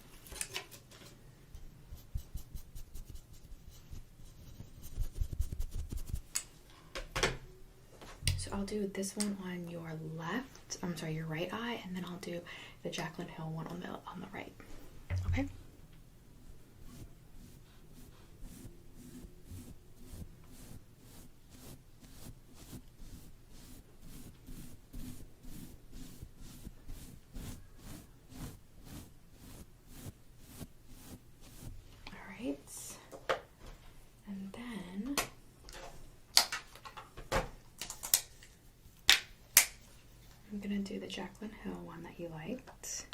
So I'll do this one on your left, I'm sorry, your right eye, and then I'll do the Jaclyn Hill one on the right. Okay? And then I'm gonna do the Jaclyn Hill one that you liked.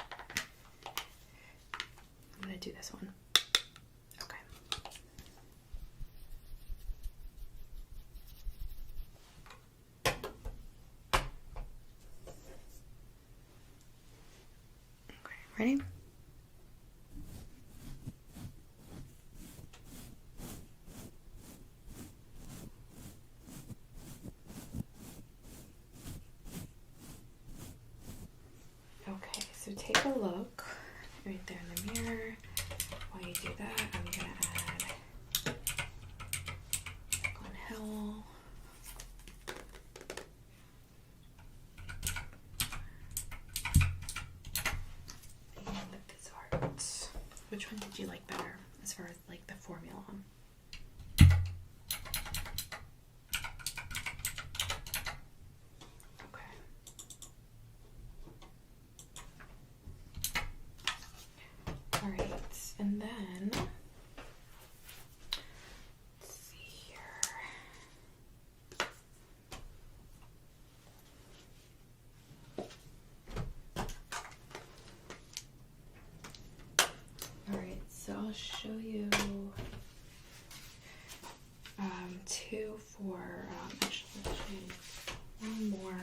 I'm gonna do this one. Okay. Okay, ready? Okay, so take a look right there in the mirror. While you do that, I'm gonna add Jaclyn Hill. And this art. Which one did you like better as far as like the formula? Alright, and then let's see here. Alright, so I'll show you two for actually one more.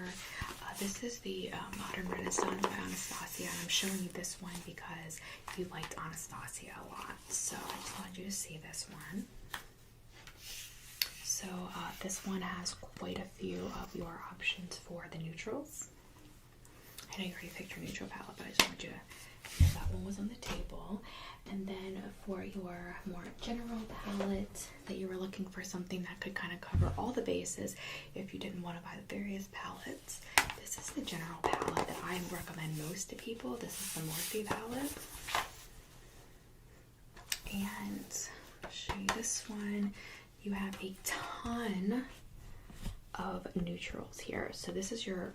This is the Modern Renaissance by Anastasia, and I'm showing you this one because you liked Anastasia a lot, so I just wanted you to see this one. So this one has quite a few of your options for the neutrals. I know you already picked your neutral palette, but I just wanted you to know that one was on the table. And then for your more general palette, that you were looking for something that could kind of cover all the bases if you didn't want to buy the various palettes, this is the general palette that I recommend most to people. This is the Morphe palette. And I'll show you this one. You have a ton of neutrals here. So this is your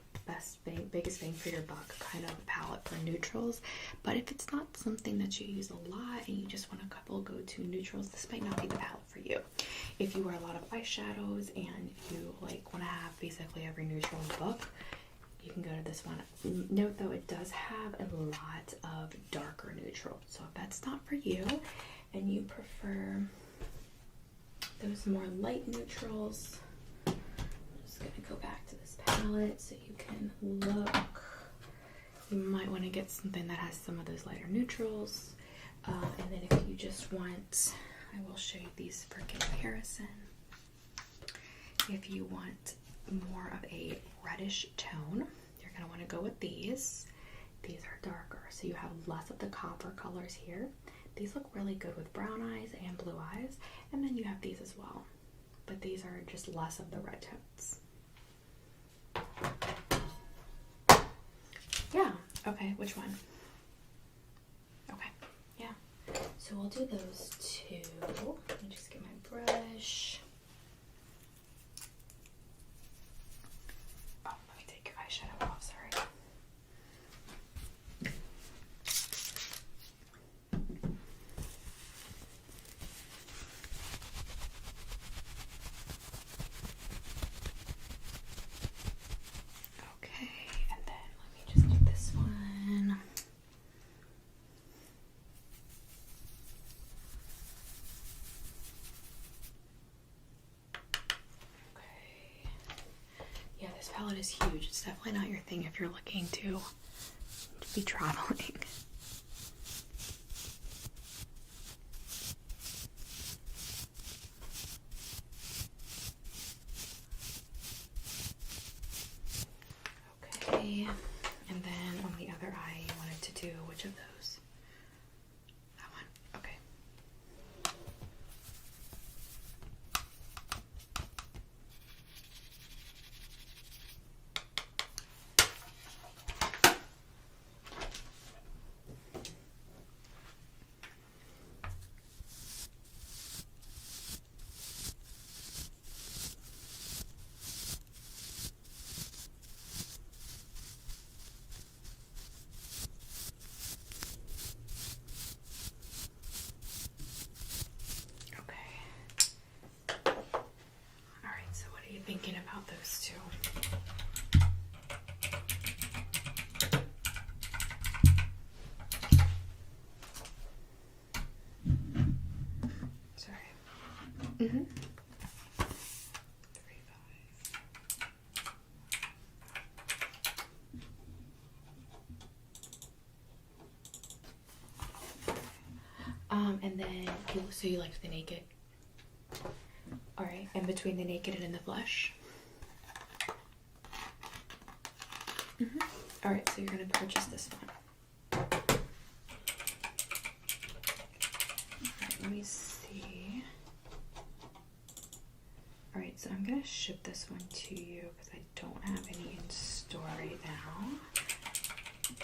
biggest bang for your buck kind of palette for neutrals. But if it's not something that you use a lot and you just want a couple go-to neutrals, this might not be the palette for you. If you wear a lot of eyeshadows and you like want to have basically every neutral in the book, you can go to this one. Note though, it does have a lot of darker neutrals. So if that's not for you and you prefer those more light neutrals, I'm just going to go back to this palette so you can look. You might want to get something that has some of those lighter neutrals. And then if you just want, I will show you these for comparison. If you want more of a reddish tone, you're going to want to go with these. These are darker, so you have less of the copper colors here. These look really good with brown eyes and blue eyes, and then you have these as well, but these are just less of the red tones. Yeah, okay, which one? Okay, yeah, so we'll do those two. Let me just get my brush. Oh, let me take your eyeshadow off, sorry. palette is huge. It's definitely not your thing if you're looking to be traveling. Okay, and then on the other eye, you wanted to do which of those? That one. Okay. Thinking about those two. Sorry. Mm-hmm. 3, 5. And then so you liked the naked. All right, and between the naked and in the blush. All right, so you're gonna purchase this one. All right, let me see. All right, so I'm gonna ship this one to you because I don't have any in store right now.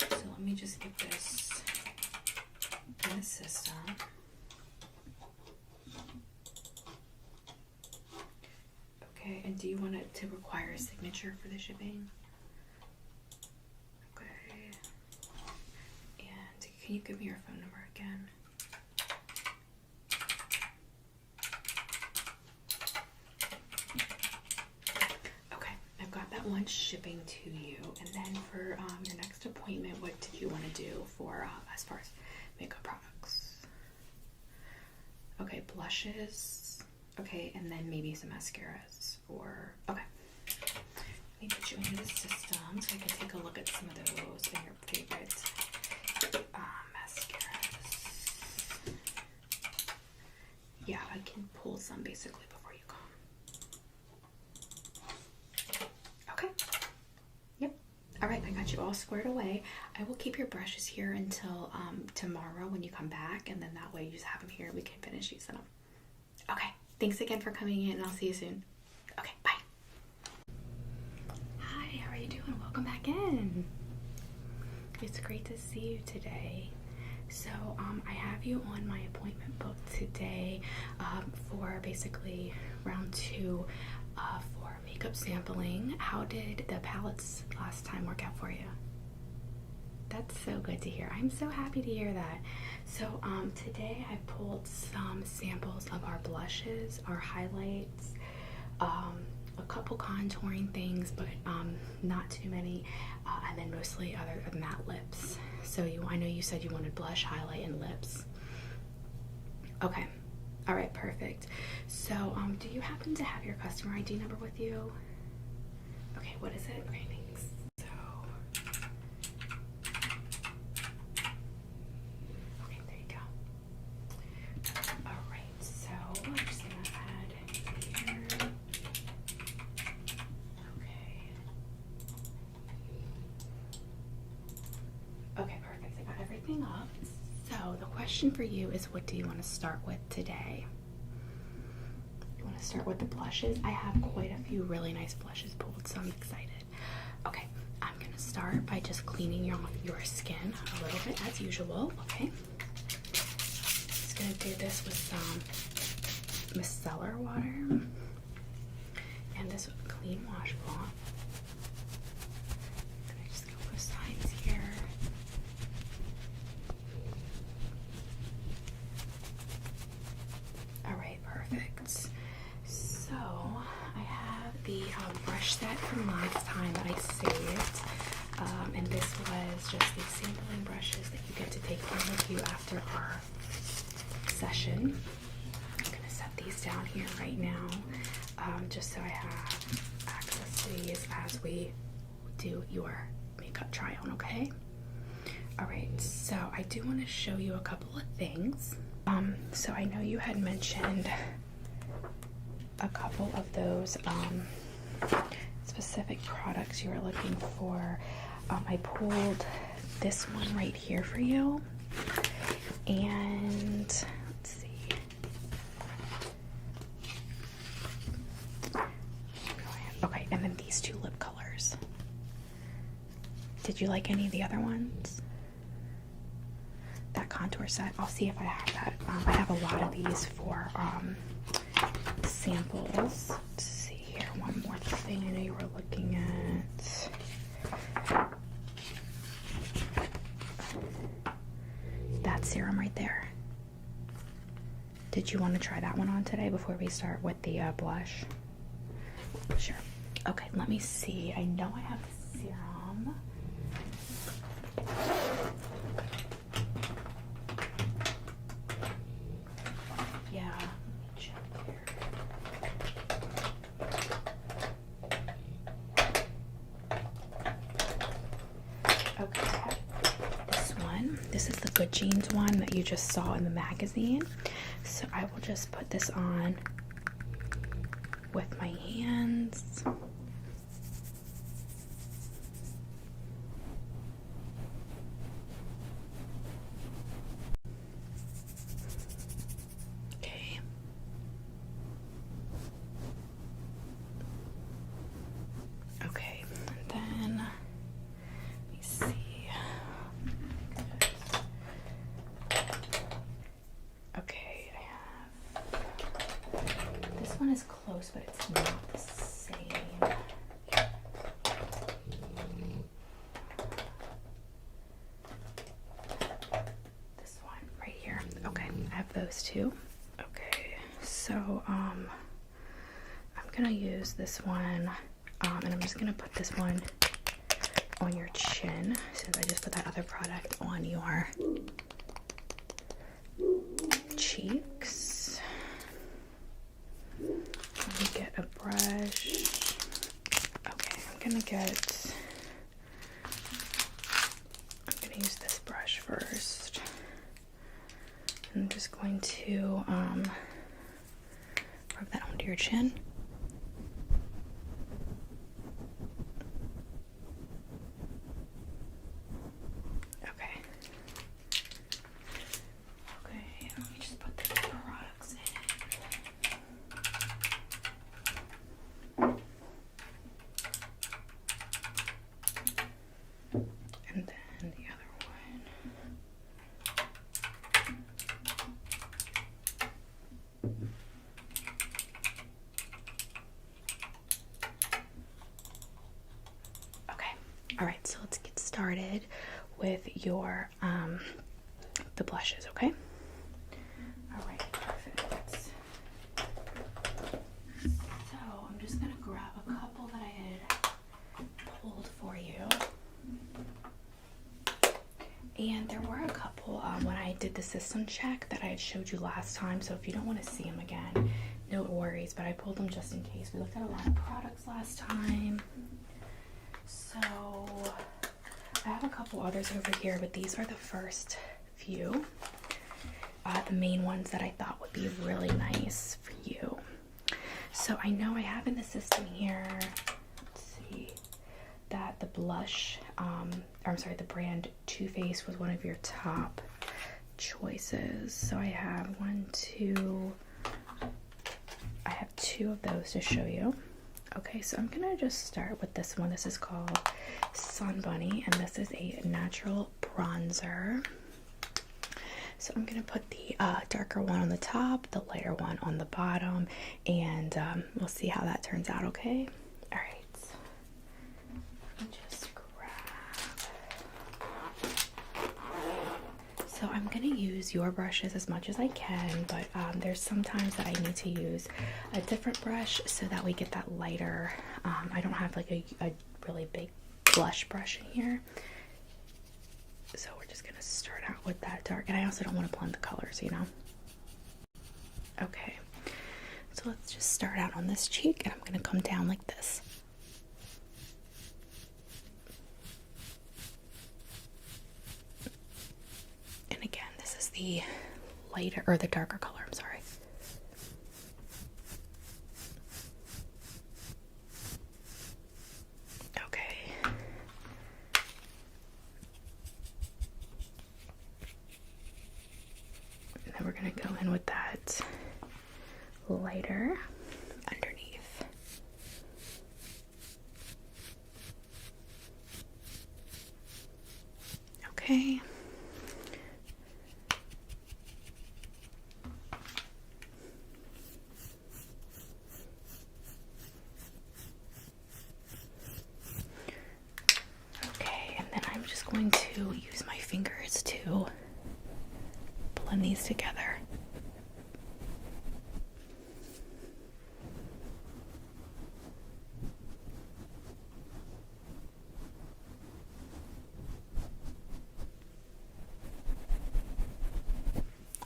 So let me just get this in the system. Okay, and do you want it to require a signature for the shipping? Okay. And can you give me your phone number again? Okay, I've got that one shipping to you. And then for your next appointment, what did you want to do for as far as makeup products? Okay, blushes. Okay, and then maybe some mascaras or, okay. Let me put you into the system so I can take a look at some of those and your favorite mascaras. Yeah, I can pull some basically before you come. Okay. Yep. All right, I got you all squared away. I will keep your brushes here until tomorrow when you come back, and then that way you just have them here. We can finish using them. Okay. Thanks again for coming in, and I'll see you soon. Okay, bye. Hi, how are you doing? Welcome back in. It's great to see you today. So, I have you on my appointment book today for basically round 2 for makeup sampling. How did the palettes last time work out for you? That's so good to hear. I'm so happy to hear that. So today I pulled some samples of our blushes, our highlights, a couple contouring things, but not too many, and then mostly other matte lips. So I know you said you wanted blush, highlight, and lips. Okay. All right, perfect. So do you happen to have your customer ID number with you? Okay, what is it? Okay, thanks. Up. So the question for you is, what do you want to start with today? You want to start with the blushes? I have quite a few really nice blushes pulled, so I'm excited. Okay, I'm going to start by just cleaning your skin a little bit as usual, okay? Just going to do this with some micellar water and this clean washcloth. Just go both sides here. So I have the brush set from last time that I saved, and this was just the sampling brushes that you get to take home with you after our session. I'm going to set these down here right now, just so I have access to these as we do your makeup try on, okay? Alright, so I do want to show you a couple of things. So I know you had mentioned a couple of those specific products you were looking for. I pulled this one right here for you, and let's see. Okay, and then these two lip colors. Did you like any of the other ones? That contour set, I'll see if I have that. I have a lot of these for samples. Let's see here, one more thing I know you were looking at. That serum right there. Did you want to try that one on today before we start with the blush? Sure. Okay, let me see. I know I have the serum. Yeah, let me check here. Okay, this one. This is the Good Genes one that you just saw in the magazine. So I will just put this on with my hands. Okay. Okay, and then let me see. Okay, I have this one is close, but it's not the same. This one right here. Okay, I have those two. Okay, so I'm gonna use this one, and I'm just gonna put this one on your chin since I just put that other product on your cheeks. Let me get a brush. Okay, I'm gonna use this brush first. I'm just going to rub that onto your chin. Okay. Okay, let me just put the products in. And then the other one. Okay, all right, so let's get started with your the blushes, okay? All right, perfect. So I'm just gonna grab a couple that I had pulled for you. And there were a couple when I did the system check that I had showed you last time, so if you don't want to see them again, no worries, but I pulled them just in case. We looked at a lot of products last time. So I have a couple others over here, but these are the first few. The main ones that I thought would be really nice for you. So I know I have in the system here, let's see, that the blush, the brand Too Faced was one of your top choices. So I have I have two of those to show you. Okay, so I'm gonna just start with this one. This is called Sun Bunny, and this is a natural bronzer. So I'm gonna put the darker one on the top, the lighter one on the bottom, and we'll see how that turns out, okay? All right, let me just grab. So I'm gonna use your brushes as much as I can, but there's sometimes that I need to use a different brush so that we get that lighter. I don't have like a really big blush brush in here. So we're just gonna start out with that dark, and I also don't want to blend the colors, you know. Okay, so let's just start out on this cheek, and I'm gonna come down like this. the lighter or the darker color, I'm sorry. Okay. And then we're going to go in with that lighter underneath. Okay. Okay, and then I'm just going to use my fingers to blend these together.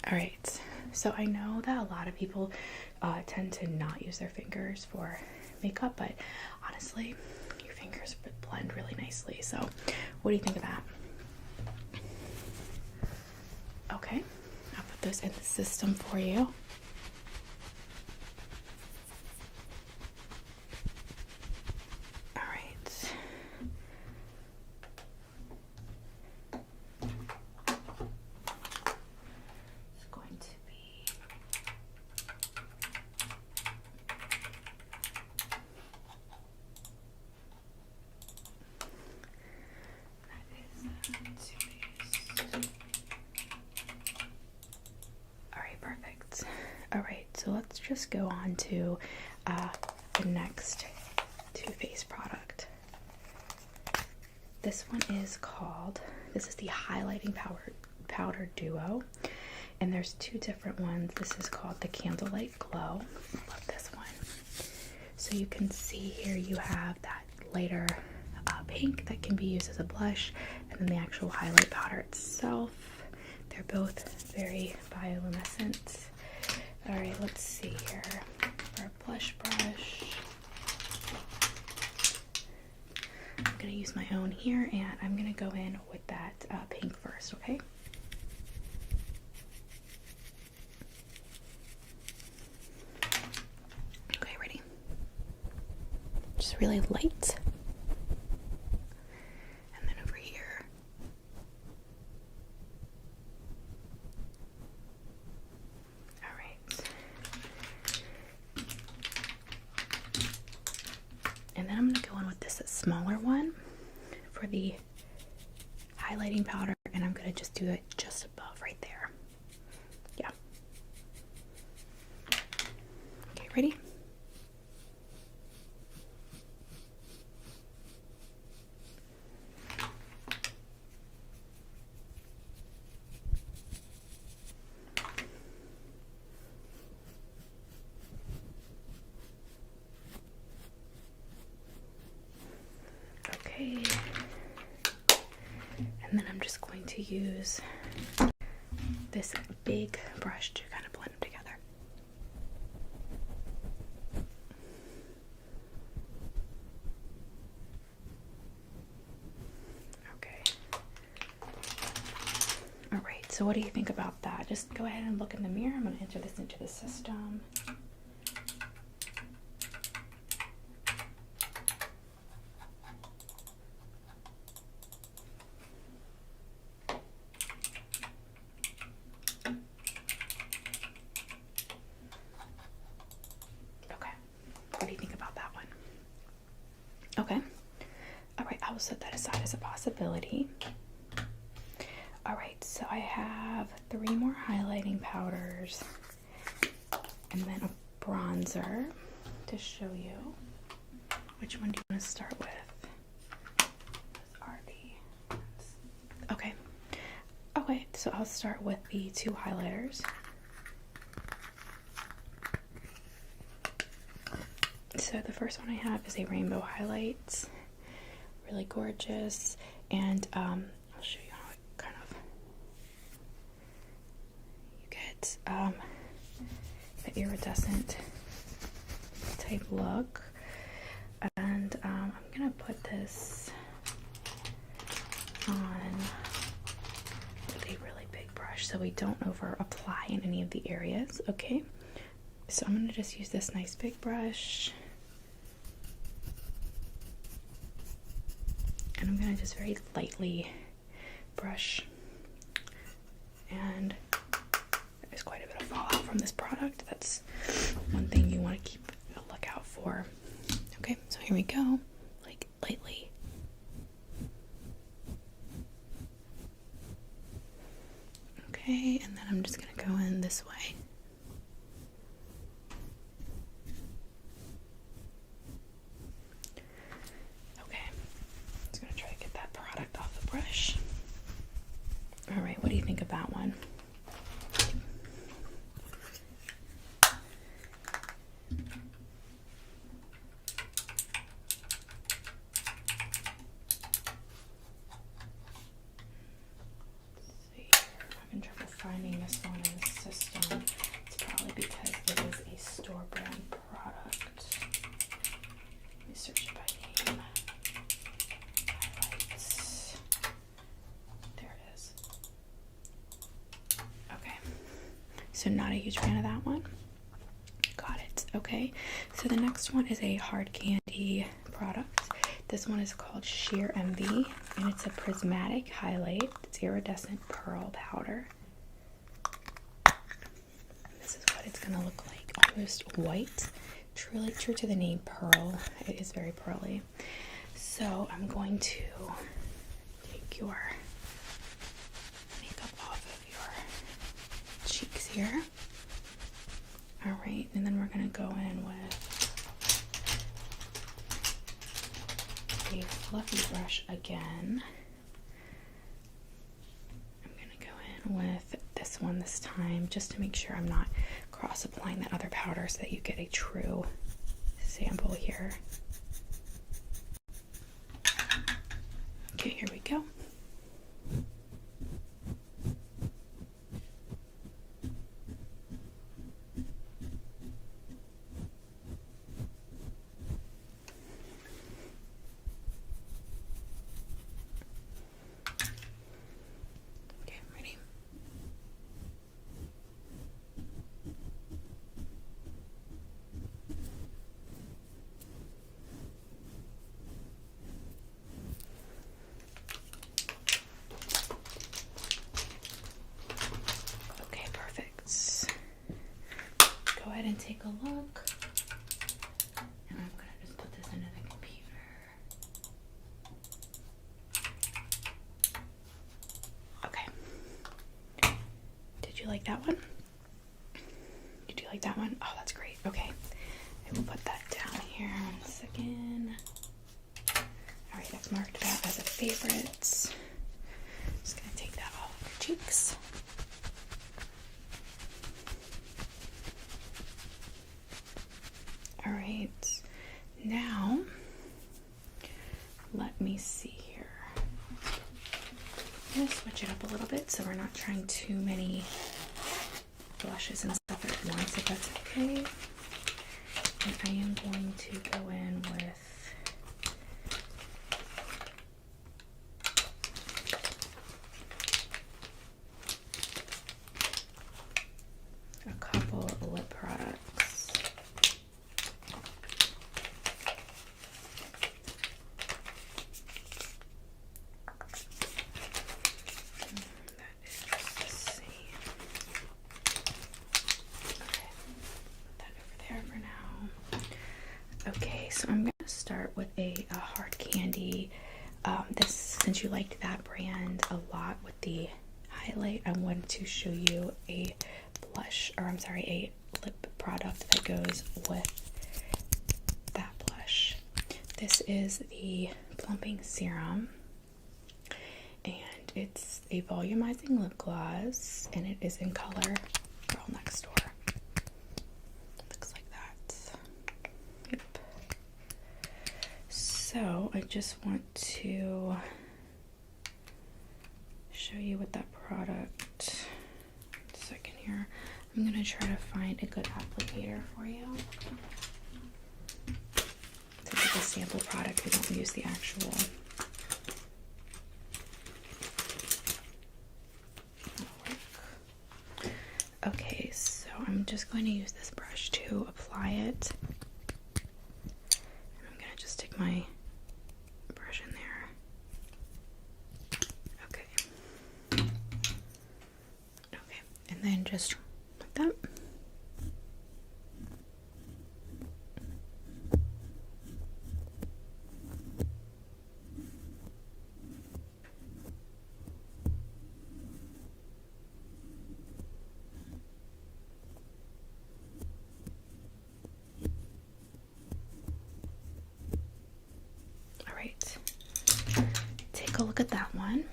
All right, so I know that a lot of people tend to not use their fingers for makeup, but honestly, your fingers blend really nicely. So what do you think of that? Okay, I'll put those in the system for you. All right. It's going to be perfect. All right, so let's just go on to the next Too Faced product. This one is called, this is the Highlighting Powder Duo, and there's two different ones. This is called the Candlelight Glow. I love this one. So you can see here you have that lighter pink that can be used as a blush, and then the actual highlight powder itself. They're both very bioluminescent. All right, let's see here. For a blush brush, I'm gonna use my own here, and I'm gonna go in with that pink first, okay? Okay, ready? Just really light. And then I'm going to go in with this smaller one for the highlighting powder, and I'm going to just do it just above right there. Yeah. Okay, ready? Okay, and then I'm just going to use this big brush to kind of blend them together. Okay. All right, so what do you think about that? Just go ahead and look in the mirror. I'm going to enter this into the system. What do you think about that one? Okay. All right, I will set that aside as a possibility. All right, so I have 3 more highlighting powders and then a bronzer to show you. Which one do you want to start with? Those are the ones. Okay. Okay, so I'll start with the 2 highlighters. So the first one I have is a rainbow highlight, really gorgeous, and I'll show you how it kind of, you get the iridescent type look, and I'm gonna put this on with a really big brush. brush so we don't over apply in any of the areas, okay? So I'm going to just use this nice big brush. And I'm going to just very lightly brush. And there's quite a bit of fallout from this product. That's one thing you want to keep a lookout for. Okay, so here we go. Like lightly. Okay, and then I'm just going to go in this way. Okay, just going to try to get that product off the brush. All right, what do you think of that one? Finding this one in the system. It's probably because it is a store brand product. Let me search it by name. Highlights. There it is. Okay. So not a huge fan of that one. Got it. Okay. So the next one is a hard candy product. This one is called Sheer Envy, and it's a prismatic highlight. It's iridescent pearl powder. It's gonna look like almost white, true to the name pearl. It is very pearly. So I'm going to take your makeup off of your cheeks here. All right, and then we're gonna go in with a fluffy brush again. I'm gonna go in with this one this time, just to make sure I'm not cross applying that other powder so that you get a true sample here. Okay, here we go. And take a look, and I'm gonna just put this into the computer. Okay. Did you like that one? Did you like that one? Oh, that's great. Okay. I will put that down here in a second. All right, I've marked that as a favorite. Just gonna take that off your cheeks. All right, now let me see here. I'm gonna switch it up a little bit so we're not trying too many blushes and stuff at once, if that's okay. And I am going to go in with a couple lip products. Okay, so I'm going to start with a hard candy. Since you liked that brand a lot with the highlight, I wanted to show you a a lip product that goes with that blush. This is the Plumping Serum, and it's a volumizing lip gloss, and it is in color Girl Next Door. Looks like that. Yep. So I just want to show you what that product. A second here. I'm gonna try to find a good applicator for you. Since it's a sample product, we don't use the actual. That'll work. I'm just going to use this brush to apply it. And I'm going to just stick my brush in there. Okay. Okay, and then just like that. Take a look at that one.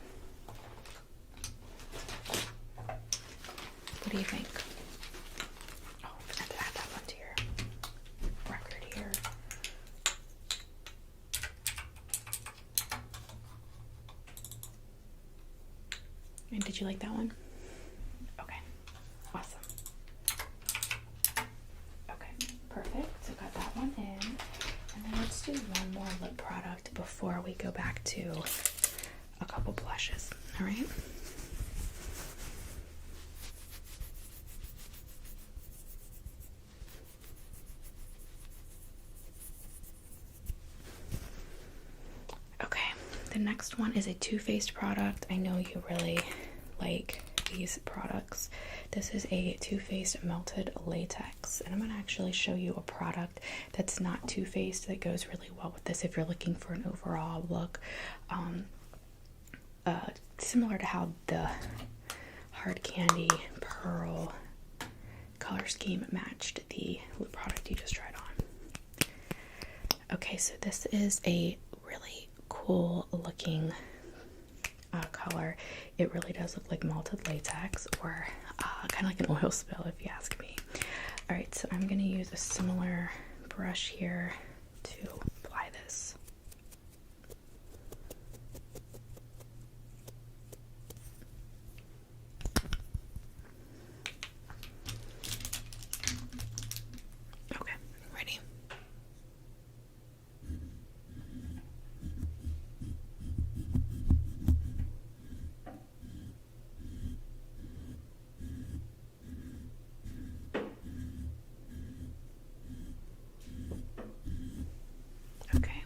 What do you think? Oh, I'm gonna have to add that one to your record here. And did you like that one? Okay, awesome. Okay, perfect. So got that one in. And then let's do one more lip product before we go back to a couple blushes. All right. Okay, the next one is a Too Faced product. I know you really like these products. This is a Too Faced Melted Latex, and I'm going to actually show you a product that's not Too Faced that goes really well with this if you're looking for an overall look. Similar to how the Hard Candy Pearl color scheme matched the lip product you just tried on. Okay, so this is a really cool looking color. It really does look like melted latex, or kind of like an oil spill if you ask me. Alright, so I'm going to use a similar brush here to apply this. Okay, ready? Okay,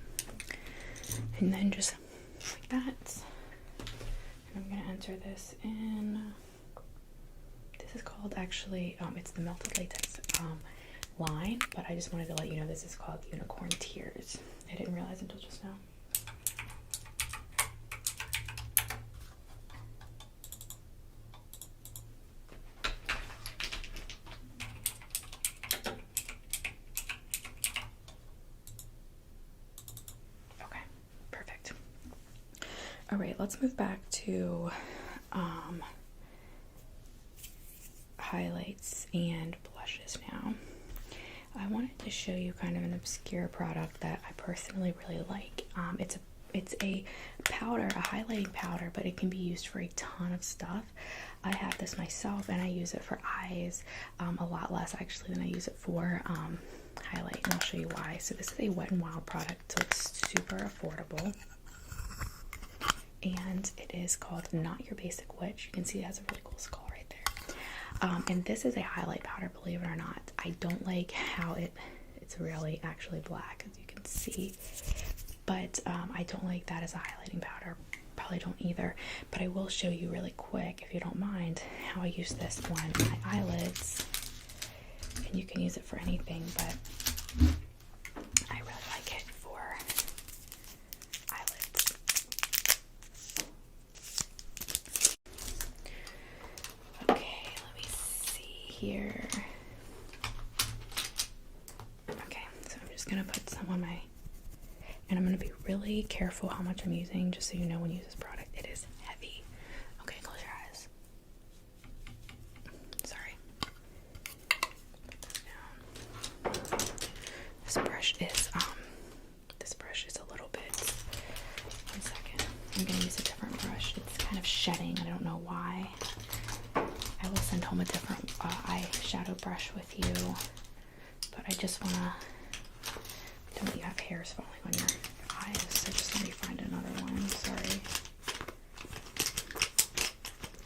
and then just like that. And I'm gonna enter this in. This is called actually, it's the Melted Latex line, but I just wanted to let you know this is called Unicorn Tears. I didn't realize until just now. Okay, perfect. All right, let's move back to highlights and blushes now. I wanted to show you kind of an obscure product that I personally really like. It's a powder, a highlighting powder, but it can be used for a ton of stuff. I have this myself, and I use it for eyes a lot less actually than I use it for highlight, and I'll show you why. So this is a Wet n Wild product, so it's super affordable. And it is called Not Your Basic Witch. You can see it has a really cool skull right there. And this is a highlight powder, believe it or not. I don't like how it's really actually black, as you can see. But I don't like that as a highlighting powder. Probably don't either. But I will show you really quick, if you don't mind, how I use this on my eyelids. And you can use it for anything, but I really like it for eyelids. Okay, let me see here. Okay, so I'm just gonna put some on my, and I'm gonna be really careful how much I'm using, just so you know when you use this product. It is heavy. Okay, close your eyes. Sorry. Put this down. This brush is a little bit, 1 second. I'm gonna use a different brush. It's kind of shedding, I don't know why. I will send home a different eyeshadow brush with you, but I just wanna, don't want you to have hairs falling on your eyes, so just let me find another one. Sorry.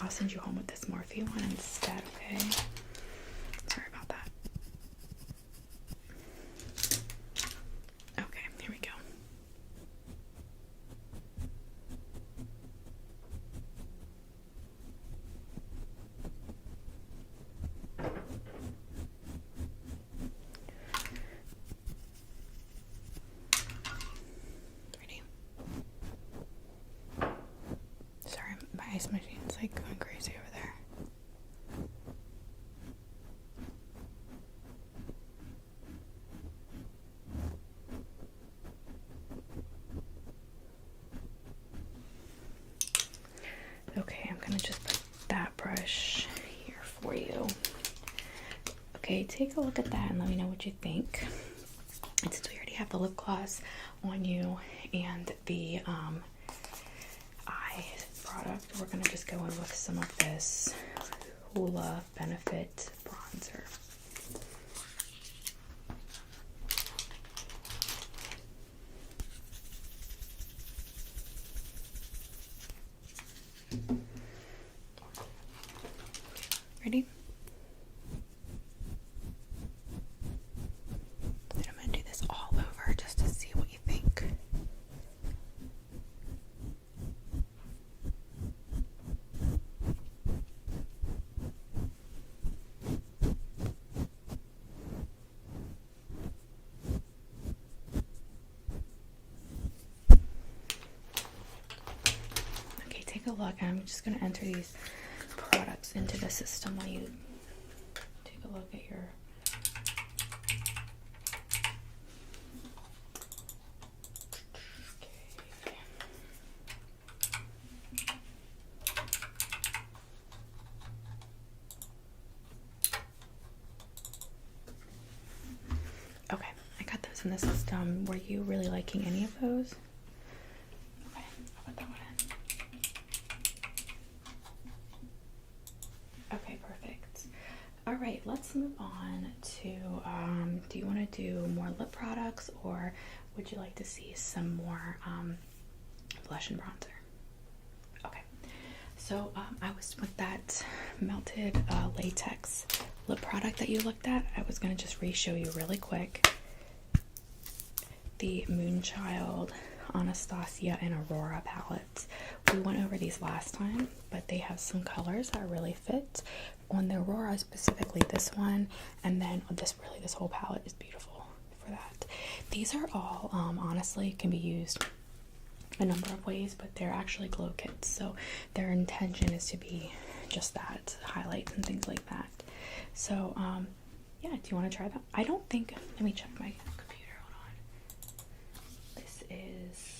I'll send you home with this Morphe one instead, okay? Sorry about that. ice machine's like going crazy over there. Okay, I'm gonna just put that brush here for you. Okay, take a look at that and let me know what you think. And since we already have the lip gloss on you and the eye product, we're gonna just go in with some of this Hoola Benefit bronzer. Ready? And I'm going to do this all over just to see what you think. Okay, take a look. I'm just going to enter these products into the system while you take a look at your Okay, I got those in the system. Were you really liking any of those? Okay, I'll put that one in. Okay, perfect. All right, let's move on to, do you want to do more lip products, or would you like to see some more blush and bronzer? Okay, so I was with that melted latex lip product that you looked at. I was going to just re-show you really quick the Moonchild, Anastasia, and Aurora palettes. We went over these last time, but they have some colors that really fit. On the Aurora, specifically this one, and then this whole palette is beautiful for that. These are all honestly can be used a number of ways, but they're actually glow kits, so their intention is to be just that, highlights and things like that. So yeah, do you want to try that? I don't think, let me check my computer, hold on. This is,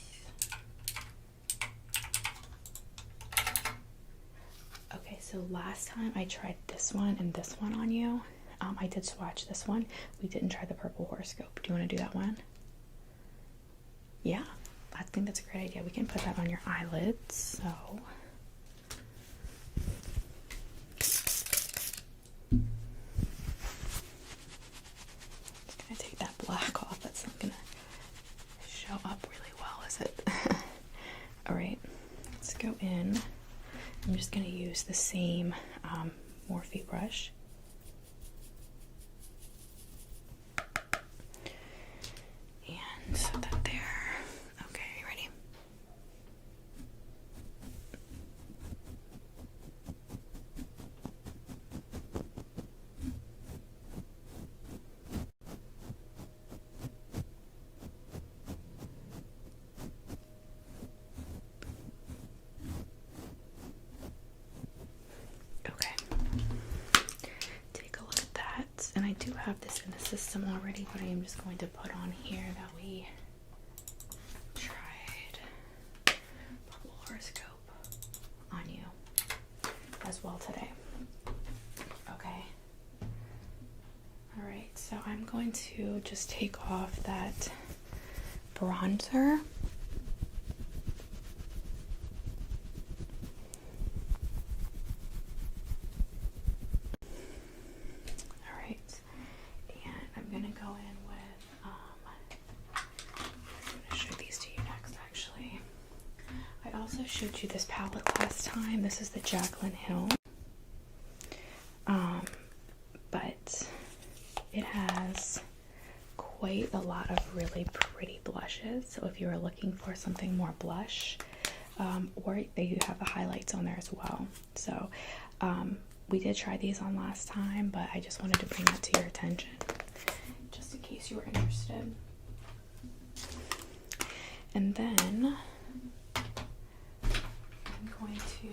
okay, so last time I tried this one and this one on you. I did swatch this one. We didn't try the purple horoscope. Do you want to do that one? Yeah, I think that's a great idea. We can put that on your eyelids. So take that black off. That's not gonna show up really well, is it? All right, let's go in. I'm just gonna use the same Morphe brush. And set that there. Okay, ready? Okay, take a look at that. And I do have this in the system already, but I am just going to put on here that we tried purple horoscope on you as well today. Okay. All right, so I'm going to just take off that bronzer. Showed you this palette last time. This is the Jaclyn Hill, but it has quite a lot of really pretty blushes. So if you are looking for something more blush, or they do have the highlights on there as well. So we did try these on last time, but I just wanted to bring that to your attention just in case you were interested. And then I'm going to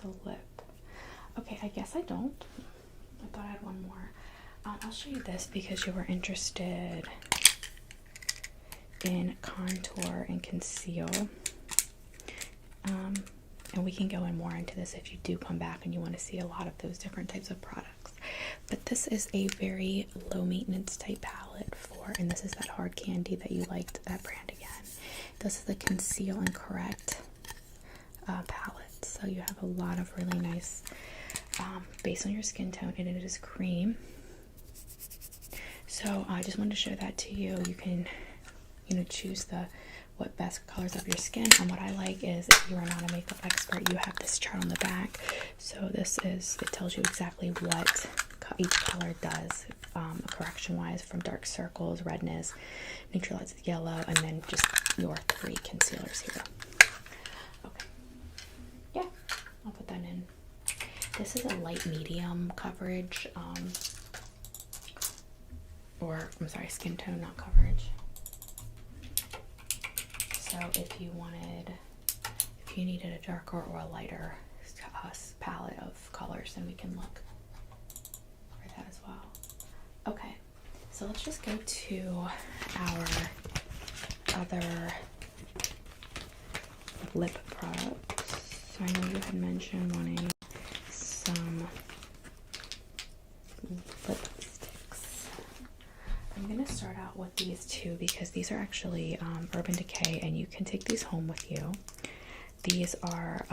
a lip. Okay, I guess I don't. I thought I had one more. I'll show you this because you were interested in contour and conceal. And we can go in more into this if you do come back and you want to see a lot of those different types of products. But this is a very low maintenance type palette for, and this is that hard candy that you liked, that brand again. This is the Conceal and Correct palette. So you have a lot of really nice, based on your skin tone, and it is cream. So I just wanted to show that to you. You can, choose what best colors up your skin. And what I like is, if you are not a makeup expert, you have this chart on the back. So it tells you exactly what each color does, correction wise, from dark circles, redness, neutralizes yellow, and then just your 3 concealers here. Okay, yeah, I'll put that in. This is a light medium coverage, or I'm sorry, skin tone, not coverage. So if you needed a darker or a lighter palette of colors, then we can look for that as well. Okay, so let's just go to our other lip products. So I know you had mentioned wanting some lipsticks. I'm going to start out with these 2 because these are actually Urban Decay, and you can take these home with you. These are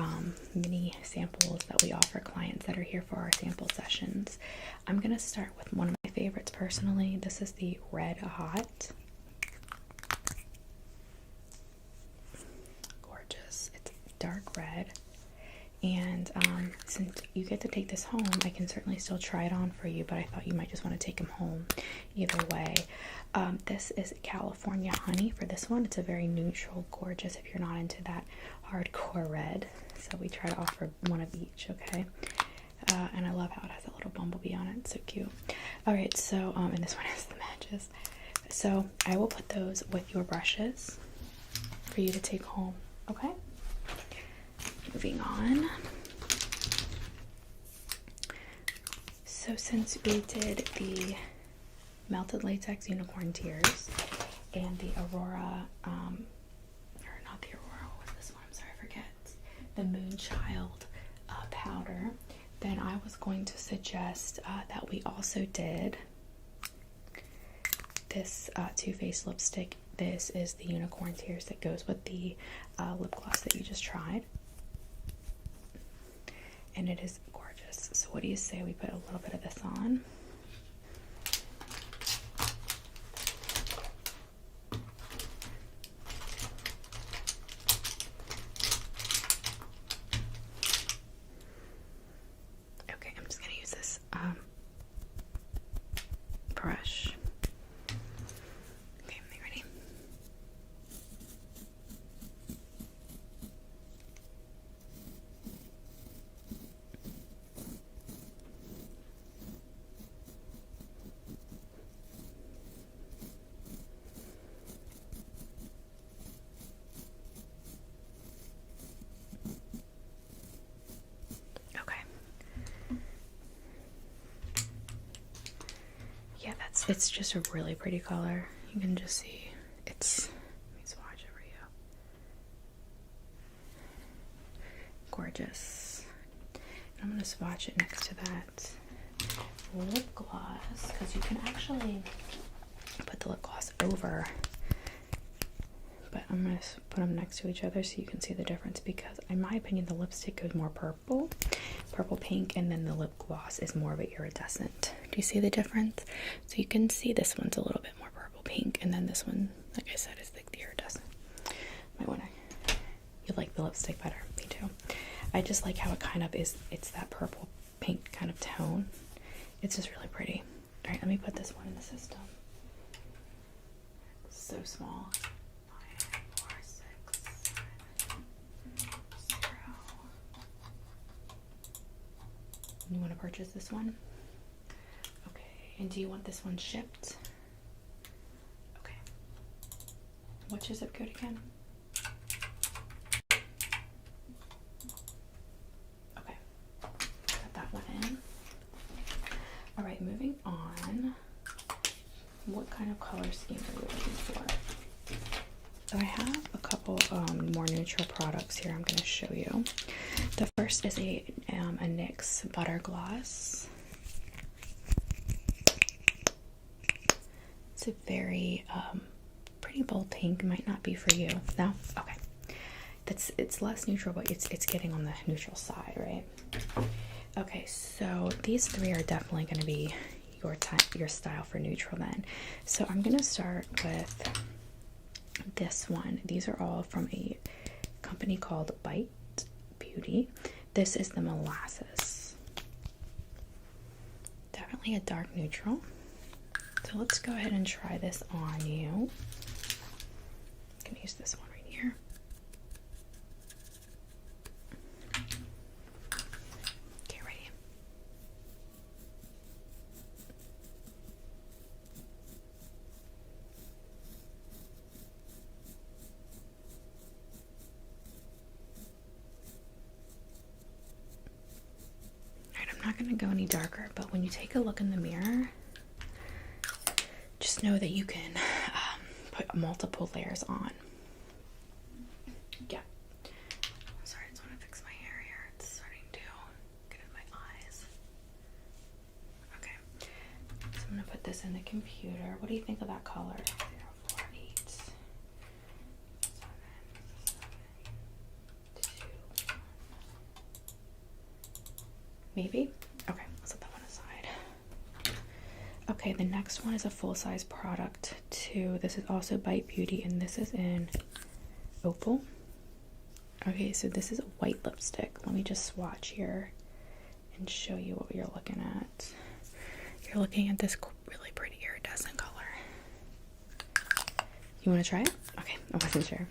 mini samples that we offer clients that are here for our sample sessions. I'm going to start with one of my favorites personally. This is the Red Hot. Gorgeous. It's dark red. And since you get to take this home, I can certainly still try it on for you, but I thought you might just want to take them home either way. This is California Honey for this one. It's a very neutral, gorgeous, if you're not into that hardcore red. So we try to offer one of each, okay? And I love how it has a little bumblebee on it. It's so cute. Alright, so, and this one has the matches. So I will put those with your brushes for you to take home, okay? Moving on. So since we did the Melted Latex Unicorn Tears and the Aurora, or not the Aurora, what was this one? I'm sorry, I forget. The Moonchild powder. Then I was going to suggest that we also did this Too Faced lipstick. This is the Unicorn Tears that goes with the lip gloss that you just tried. And it is gorgeous. So what do you say we put a little bit of this on? Okay, I'm just going to use this brush. Okay, are you ready? It's just a really pretty color. You can just see it's, let me swatch over you. Gorgeous. And I'm going to swatch it next to that lip gloss, because you can actually put the lip gloss over, but I'm going to put them next to each other so you can see the difference, because in my opinion the lipstick goes more purple pink, and then the lip gloss is more of an iridescent. Do you see the difference? So you can see this one's a little bit more purple pink, and then this one, like I said, is like the iridescent. Might want to, you like the lipstick better. Me too. I just like how it kind of is, it's that purple pink kind of tone. It's just really pretty. All right, let me put this one in the system. It's so small. 5, 4, 6, 7, 0. You want to purchase this one? Okay, and do you want this one shipped? Okay. What's your zip code again? Okay. what kind of color scheme are you looking for? So I have a couple more neutral products here I'm going to show you. The first is a NYX Butter Gloss. It's a very pretty bold pink. Might not be for you. No? Okay. It's less neutral, but it's getting on the neutral side, right? Okay, so these three are definitely going to be your style for neutral then. So I'm going to start with this one. These are all from a company called Bite Beauty. This is the Molasses. Definitely a dark neutral. So let's go ahead and try this on you. I'm going to use this one right here. Okay, ready? Alright, I'm not going to go any darker, but when you take a look in the mirror, just know that you can put multiple layers on. Yeah. I'm sorry, I just want to fix my hair here. It's starting to get in my eyes. Okay. So I'm going to put this in the computer. What do you think of that color? 0, 4, 8, 7, 2, 1. Maybe? Okay, let's set that one aside. Okay, the next one is a full-size product too. This is also Bite Beauty, and this is in Opal. Okay, so this is a white lipstick. Let me just swatch here and show you what you're looking at. You're looking at this really pretty iridescent color. You want to try it? Okay, I wasn't sure.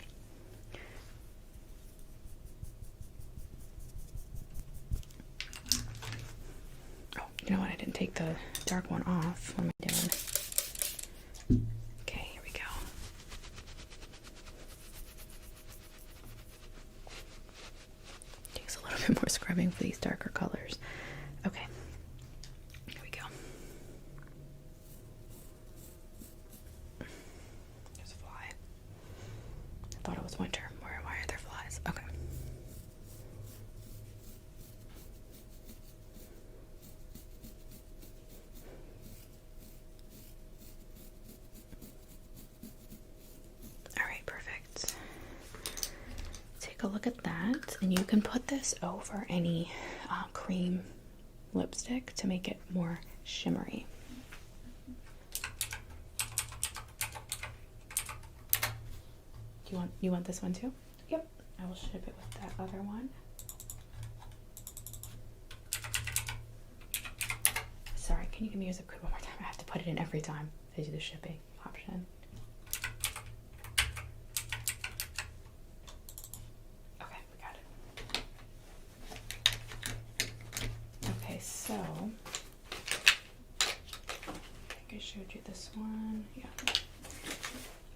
Oh, you know what? I didn't take the dark one off. What am I doing? Okay, here we go. Takes a little bit more scrubbing for these darker colors. Okay, here we go. There's a fly. I thought it was winter. Why are there flies? Okay. Take a look at that, and you can put this over any cream lipstick to make it more shimmery. You want this one too? Yep. I will ship it with that other one. Sorry, can you give me yours a quick one more time? I have to put it in every time I do the shipping option. So, I think I showed you this one. Yeah.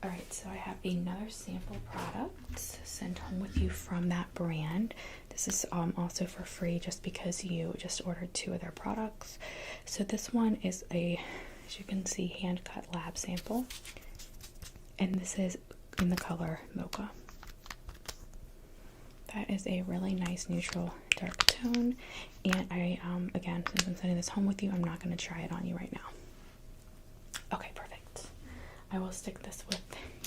Alright, so I have another sample product sent home with you from that brand. This is also for free just because you just ordered 2 of their products. So this one is a, as you can see, hand-cut lab sample. And this is in the color Mocha. That is a really nice neutral dark tone, and I again, since I'm sending this home with you, I'm not going to try it on you right now. Okay, perfect. I will stick this with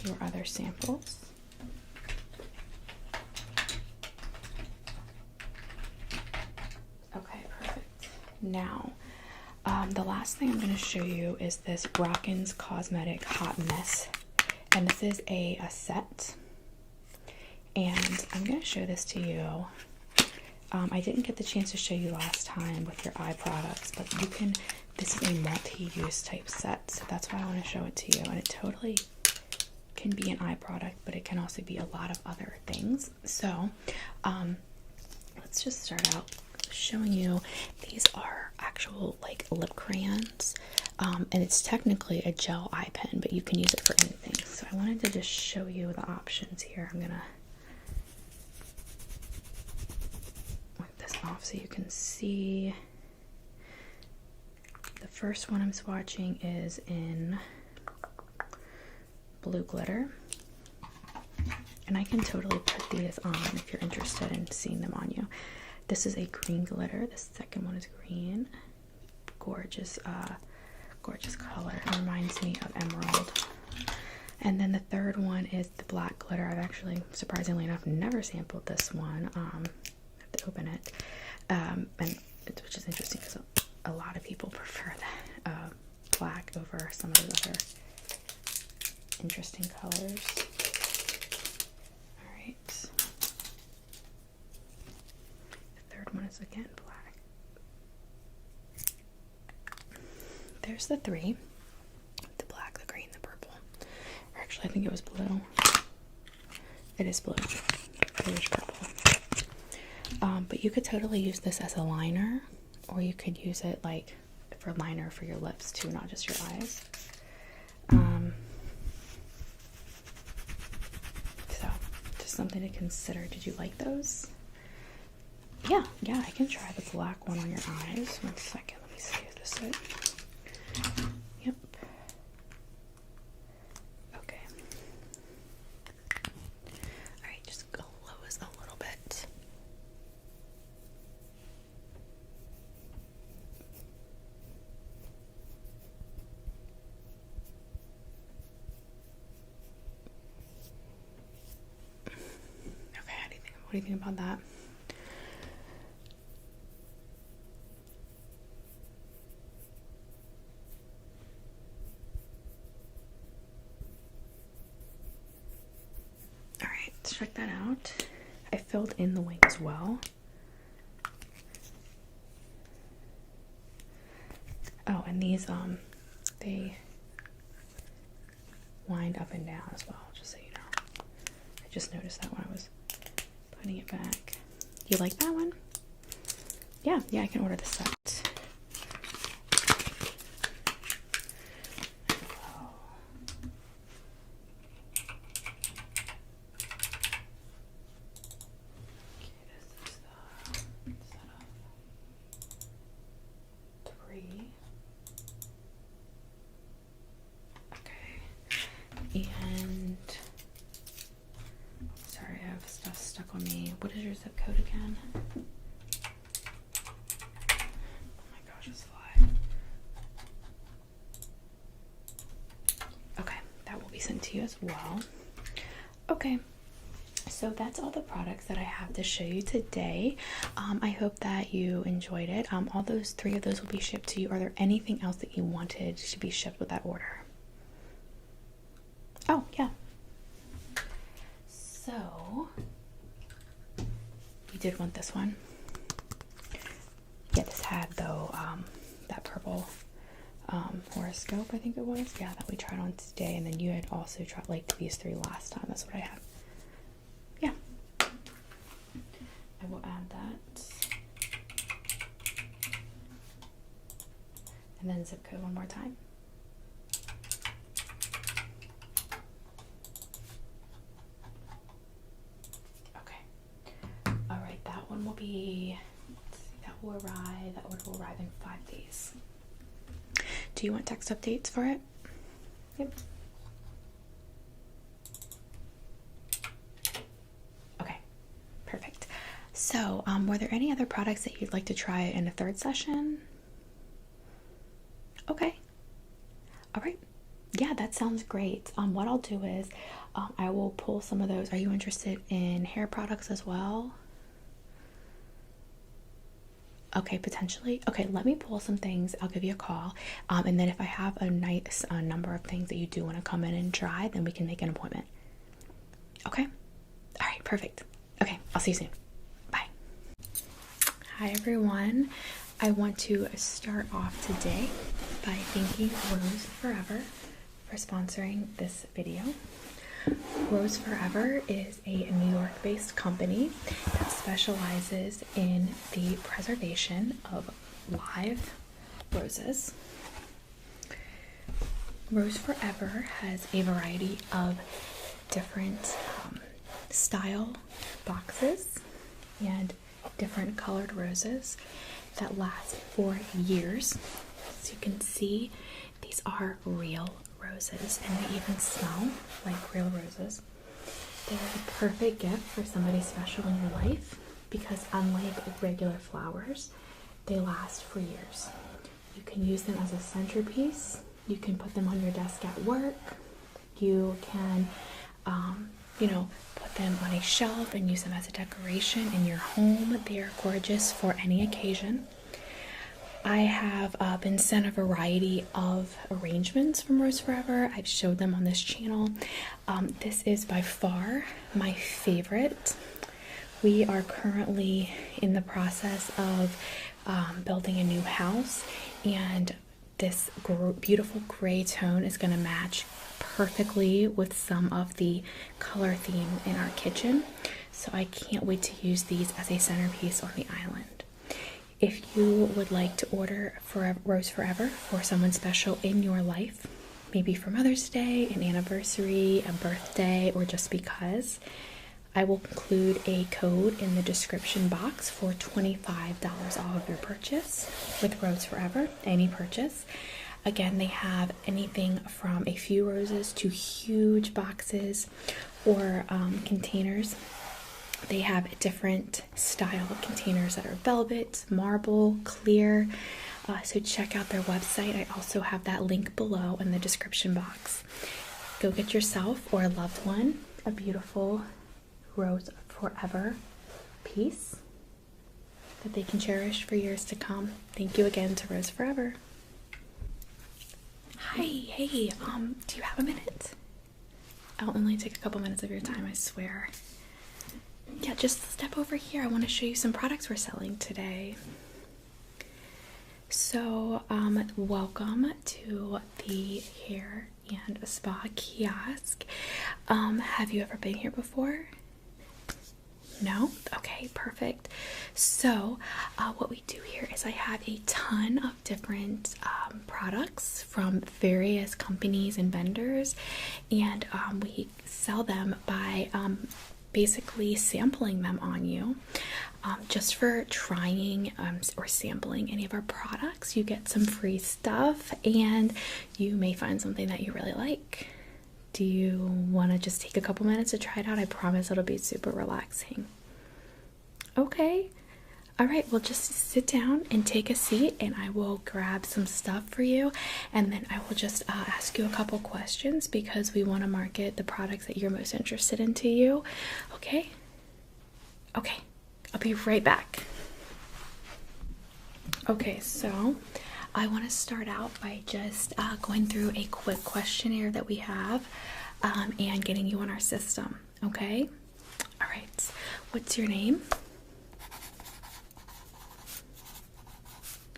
your other samples. Okay, perfect. Now, the last thing I'm going to show you is this Rockin's Cosmetic Hot Mess, and this is a set. And I'm going to show this to you. I didn't get the chance to show you last time with your eye products, but you can, this is a multi-use type set, so that's why I want to show it to you. And it totally can be an eye product, but it can also be a lot of other things. So let's just start out showing you, these are actual like lip crayons, and it's technically a gel eye pen, but you can use it for anything. So I wanted to just show you the options here. I'm gonna off so you can see. The first one I'm swatching is in blue glitter. And I can totally put these on if you're interested in seeing them on you. This is a green glitter. The second one is green. Gorgeous, gorgeous color. It reminds me of emerald. And then the third one is the black glitter. I've actually, surprisingly enough, never sampled this one. I have to open it. Which is interesting because a lot of people prefer the black over some of the other interesting colors. Alright. The third one is again black. There's the three. The black, the green, the purple. Or actually, I think it was blue. It is blue. Bluish purple. But you could totally use this as a liner, or you could use it like for liner for your lips too, not just your eyes. So just something to consider. Did you like those? Yeah, I can try the black one on your eyes. 1 second, let me see if this is. Yep. Okay. Alright, just close a little bit. What do you think about that? Alright, let's check that out. I filled in the wing as well. Oh, and these, they wind up and down as well, just so you know. I just noticed that when I was putting it back. Do you like that one? Yeah, I can order the set. Oh. Okay, this is the set of 3. Okay. And sorry, I have stuff stuck on me. What is your zip code again? Oh my gosh, it's fly. Okay, that will be sent to you as well. Okay, so that's all the products that I have to show you today. I hope that you enjoyed it. All those 3 of those will be shipped to you. Are there anything else that you wanted to be shipped with that order? Oh, yeah. So, you did want this one. Yeah, this had, though, that purple horoscope, I think it was. Yeah, that we tried on today. And then you had also tried, like, these 3 last time. That's what I had. Yeah. I will add that. And then zip code one more time. Will be, that will arrive in 5 days. Do you want text updates for it? Yep. Okay, perfect. So, were there any other products that you'd like to try in a 3rd session? Okay. All right. Yeah, that sounds great. What I'll do is, I will pull some of those. Are you interested in hair products as well? Okay, potentially. Okay, let me pull some things. I'll give you a call. And then if I have a nice number of things that you do want to come in and try, then we can make an appointment. Okay? All right, perfect. Okay, I'll see you soon. Bye. Hi, everyone. I want to start off today by thanking Rose Forever for sponsoring this video. Rose Forever is a New York-based company that specializes in the preservation of live roses. Rose Forever has a variety of different style boxes and different colored roses that last for years. As you can see, these are real roses, and they even smell like real roses. They're the perfect gift for somebody special in your life because unlike regular flowers, they last for years. You can use them as a centerpiece. You can put them on your desk at work. You can, put them on a shelf and use them as a decoration in your home. They are gorgeous for any occasion. I have been sent a variety of arrangements from Rose Forever. I've showed them on this channel. This is by far my favorite. We are currently in the process of building a new house, and this beautiful gray tone is going to match perfectly with some of the color theme in our kitchen. So I can't wait to use these as a centerpiece on the island. If you would like to order for Rose Forever for someone special in your life, maybe for Mother's Day, an anniversary, a birthday, or just because, I will include a code in the description box for $25 off of your purchase with Rose Forever, any purchase. Again, they have anything from a few roses to huge boxes or containers. They have different style of containers that are velvet, marble, clear. So check out their website. I also have that link below in the description box. Go get yourself or a loved one a beautiful Rose Forever piece that they can cherish for years to come. Thank you again to Rose Forever. Hi, hey, do you have a minute? I'll only take a couple minutes of your time, I swear. Yeah, just step over here. I want to show you some products we're selling today. So, welcome to the hair and spa kiosk. Have you ever been here before? No? Okay, perfect. So, what we do here is I have a ton of different products from various companies and vendors, and we sell them by basically sampling them on you. Just for trying or sampling any of our products, you get some free stuff, and you may find something that you really like. Do you want to just take a couple minutes to try it out? I promise it'll be super relaxing. Okay. All right, well, just sit down and take a seat, and I will grab some stuff for you, and then I will just ask you a couple questions because we want to market the products that you're most interested in to you. Okay? Okay, I'll be right back. Okay, so I want to start out by just going through a quick questionnaire that we have and getting you on our system. Okay? All right, what's your name?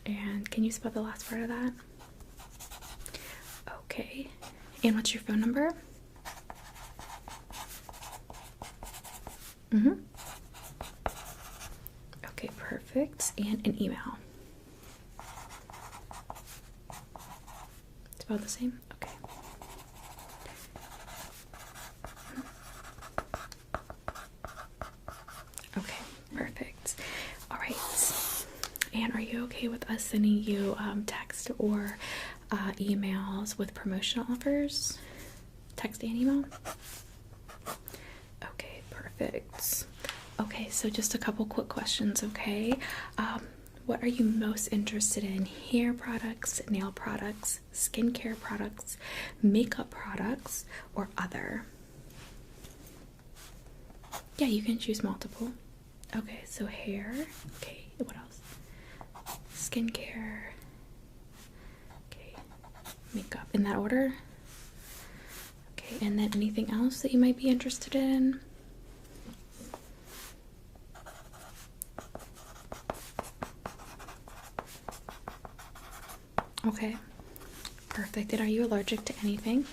And can you spell the last part of that? Okay. And what's your phone number? Okay, perfect. And an email. It's about the same? Okay. Okay, perfect. All right. And are you okay with us sending you text or emails with promotional offers? Text and email? Okay, perfect. Okay, so just a couple quick questions, okay? What are you most interested in? Hair products, nail products, skincare products, makeup products, or other? Yeah, you can choose multiple. Okay, so hair. Okay, what else? Skincare. Okay, makeup. In that order? Okay, and then anything else that you might be interested in? Okay, perfect. And are you allergic to anything?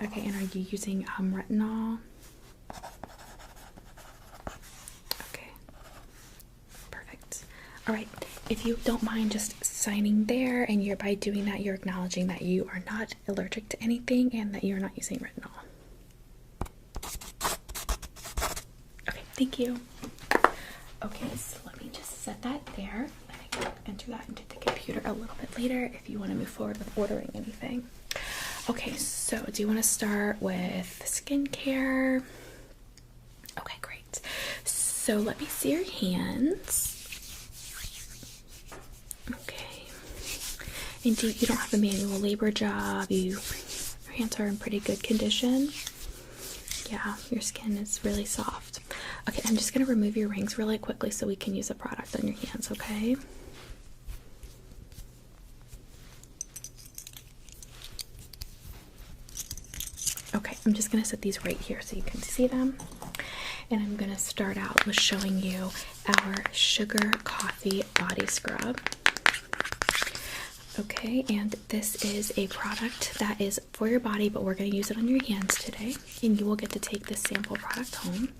Okay, and are you using retinol? Okay, perfect. All right, if you don't mind just signing there, and by doing that, you're acknowledging that you are not allergic to anything and that you're not using retinol. Okay, thank you. Okay, so let me just set that there. Let me enter that into the computer. computer a little bit later if you want to move forward with ordering anything. Okay, so do you want to start with skincare? Okay, great. So let me see your hands. Okay. And you don't have a manual labor job? Your hands are in pretty good condition? Yeah, your skin is really soft. Okay, I'm just going to remove your rings really quickly so we can use a product on your hands, okay? Okay, I'm just going to set these right here so you can see them. And I'm going to start out with showing you our Sugar Coffee Body Scrub. Okay, and this is a product that is for your body, but we're going to use it on your hands today. And you will get to take this sample product home.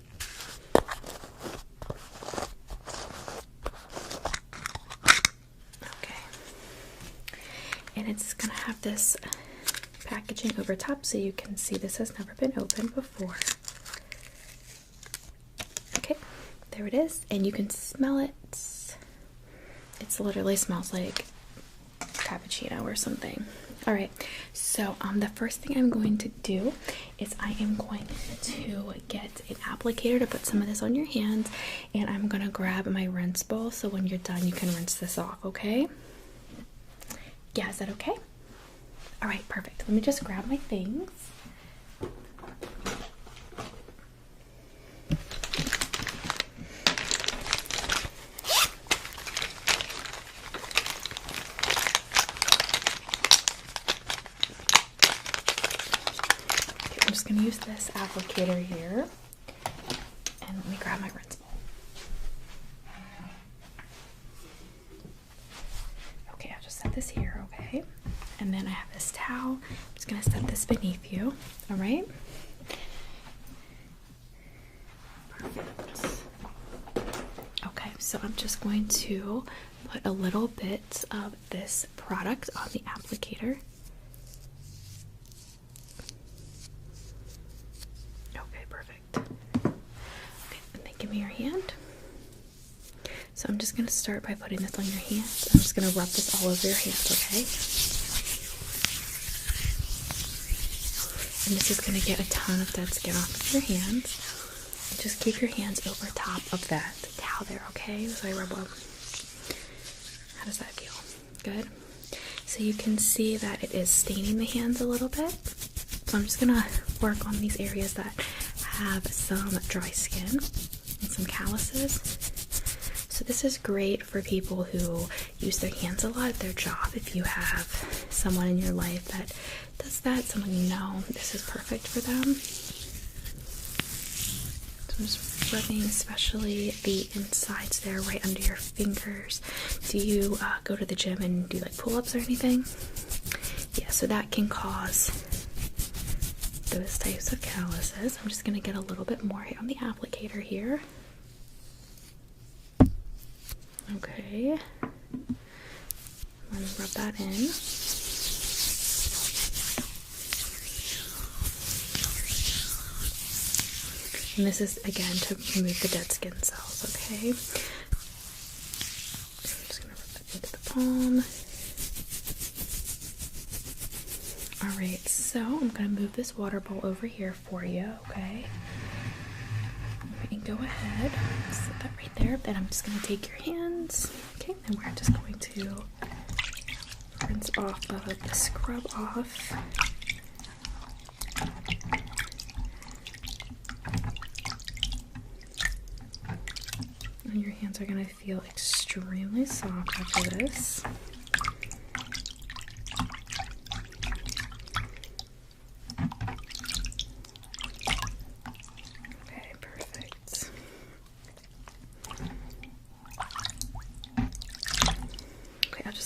Okay. And it's going to have this packaging over top so you can see this has never been opened before. Okay, there it is. And you can smell it. It literally smells like cappuccino or something. All right, so the first thing I'm going to do is I am going to get an applicator to put some of this on your hands, and I'm going to grab my rinse bowl so when you're done you can rinse this off, okay? Yeah, is that okay? All right, perfect. Let me just grab my things. I'm just going to use this applicator here, and let me grab my rinse bowl. Okay, I'll just set this here, okay? And then I have this towel. I'm just going to set this beneath you, all right? Perfect. Okay, so I'm just going to put a little bit of this product on the applicator. Give me your hand. So I'm just going to start by putting this on your hands. I'm just going to rub this all over your hands, okay? And this is going to get a ton of dead skin off of your hands. And just keep your hands over top of that towel there, okay? So I rub up. How does that feel? Good? So you can see that it is staining the hands a little bit. So I'm just going to work on these areas that have some dry skin and some calluses. So this is great for people who use their hands a lot at their job. If you have someone in your life that does that, someone you know, this is perfect for them. So I'm just rubbing especially the insides there, right under your fingers. Do you go to the gym and do like pull-ups or anything? Yeah, so that can cause those types of calluses. I'm just going to get a little bit more on the applicator here. Okay. I'm going to rub that in. And this is, again, to remove the dead skin cells, okay? I'm just going to rub that into the palm. Alright, so I'm going to move this water bowl over here for you, okay? And go ahead, set that right there. Then I'm just going to take your hands, okay? And we're just going to rinse off of the scrub off. And your hands are going to feel extremely soft after this.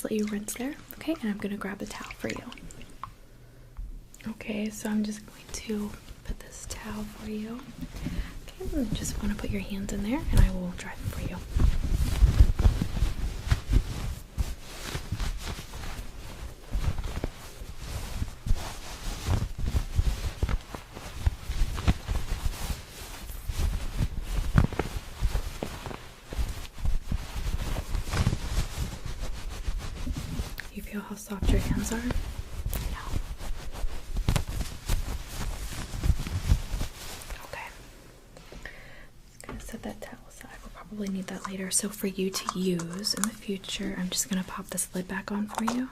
Let you rinse there, okay? And I'm gonna grab a towel for you. Okay, so I'm just going to put this towel for you. Okay, and just want to put your hands in there, and I will dry them for you. feel how soft your hands are? No. Okay. Just gonna set that towel aside. We'll probably need that later. So for you to use in the future, I'm just gonna pop this lid back on for you.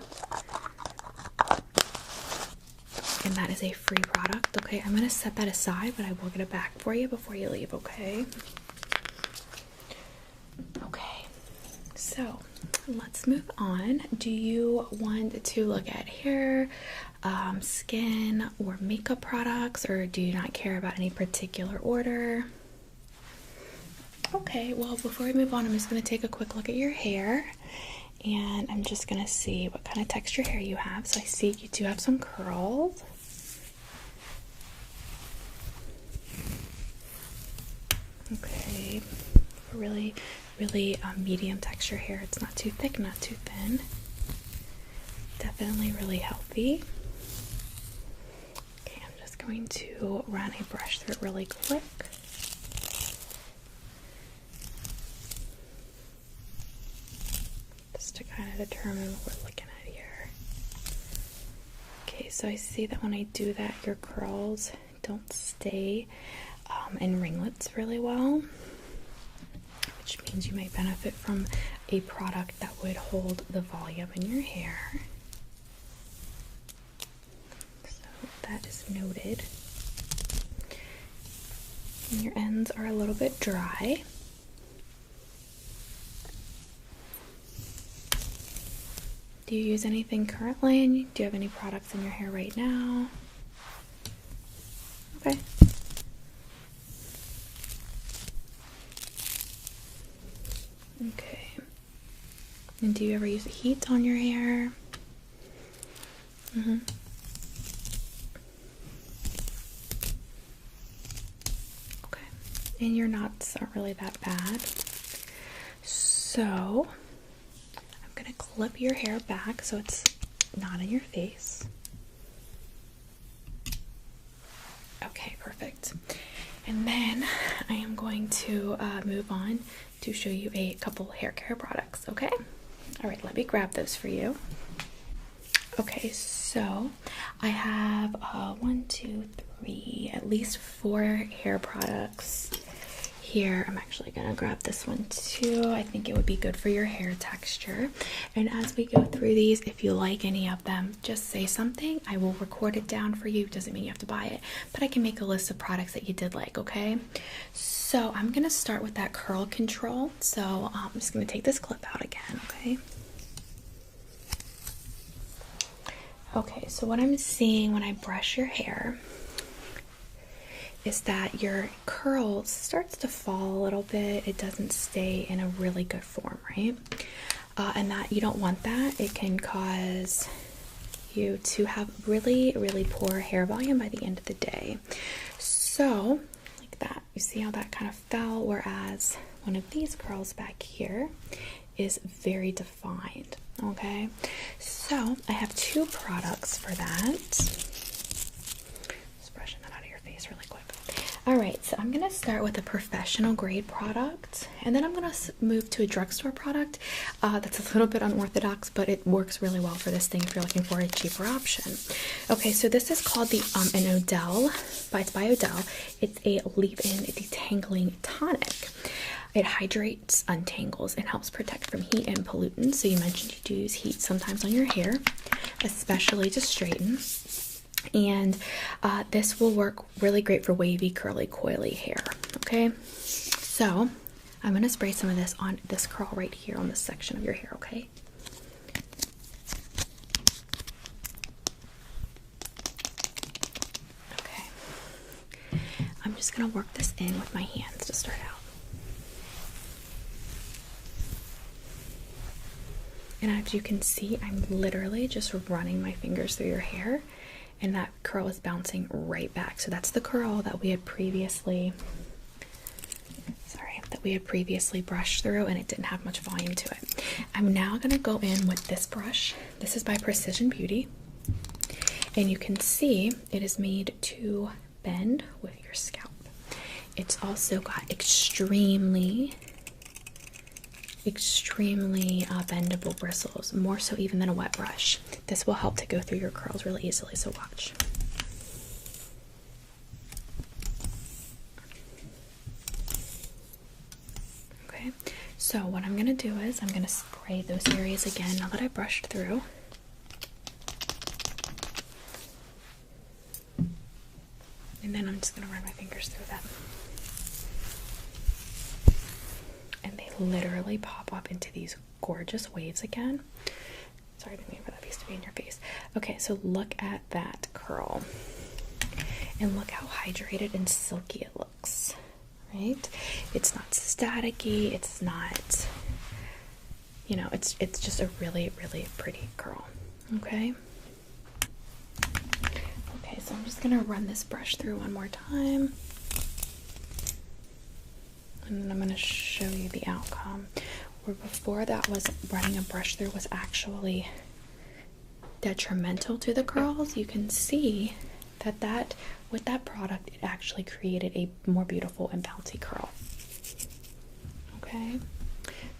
And that is a free product, okay? I'm gonna set that aside, but I will get it back for you before you leave, okay? Okay, so let's move on. Do you want to look at hair, skin, or makeup products, or do you not care about any particular order? Okay, well, before we move on, I'm just gonna take a quick look at your hair. And I'm just gonna see what kind of texture hair you have. So I see you do have some curls. Okay, really medium texture hair. It's not too thick, not too thin. Definitely really healthy. Okay, I'm just going to run a brush through it really quick. Just to kind of determine what we're looking at here. Okay, so I see that when I do that, your curls don't stay in ringlets really well, which means you might benefit from a product that would hold the volume in your hair. So that is noted. And your ends are a little bit dry. Do you use anything currently? Do you have any products in your hair right now? Okay. Okay. And do you ever use heat on your hair? Mm-hmm. Okay. And your knots aren't really that bad. So I'm gonna clip your hair back so it's not in your face. Okay, perfect. And then I am going to move on to show you a couple hair care products, okay? All right, let me grab those for you. Okay, so I have 1, 2, 3, at least 4 hair products here. I'm actually gonna grab this one too. I think it would be good for your hair texture. And as we go through these, if you like any of them, just say something. I will record it down for you. Doesn't mean you have to buy it, but I can make a list of products that you did like, okay? So I'm gonna start with that curl control. So I'm just gonna take this clip out again, okay? Okay, so what I'm seeing when I brush your hair is that your curls starts to fall a little bit. It doesn't stay in a really good form, right? And that you don't want that. It can cause you to have really poor hair volume by the end of the day. So like that, you see how that kind of fell, whereas one of these curls back here is very defined. Okay, so I have 2 products for that. Just brushing that out of your face really quick. All right, so I'm gonna start with a professional grade product, and then I'm gonna move to a drugstore product that's a little bit unorthodox, but it works really well for this thing if you're looking for a cheaper option. Okay, so this is called the an Odell, it's by Odell. It's a leave-in detangling tonic. It hydrates, untangles, and helps protect from heat and pollutants. So you mentioned you do use heat sometimes on your hair, especially to straighten. And this will work really great for wavy, curly, coily hair, okay? So I'm gonna spray some of this on this curl right here on this section of your hair, okay? Okay. I'm just gonna work this in with my hands to start out. And as you can see, I'm literally just running my fingers through your hair, and that curl is bouncing right back. So that's the curl that we had previously, brushed through, and it didn't have much volume to it. I'm now gonna go in with this brush. This is by Precision Beauty, and you can see it is made to bend with your scalp. It's also got extremely extremely bendable bristles, more so even than a wet brush. This will help to go through your curls really easily, so watch. Okay, so what I'm going to do is I'm going to spray those areas again now that I brushed through. And then I'm just going to run my fingers through them. And they literally pop up into these gorgeous waves again. Sorry, I didn't mean for that piece to be in your face. Okay, so look at that curl. And look how hydrated and silky it looks, right? It's not staticky. It's not, you know, it's just a really, really pretty curl, okay? Okay, so I'm just going to run this brush through one more time. And then I'm going to show you the outcome. Where before that was running a brush through was actually detrimental to the curls, you can see that with that product, it actually created a more beautiful and bouncy curl. Okay,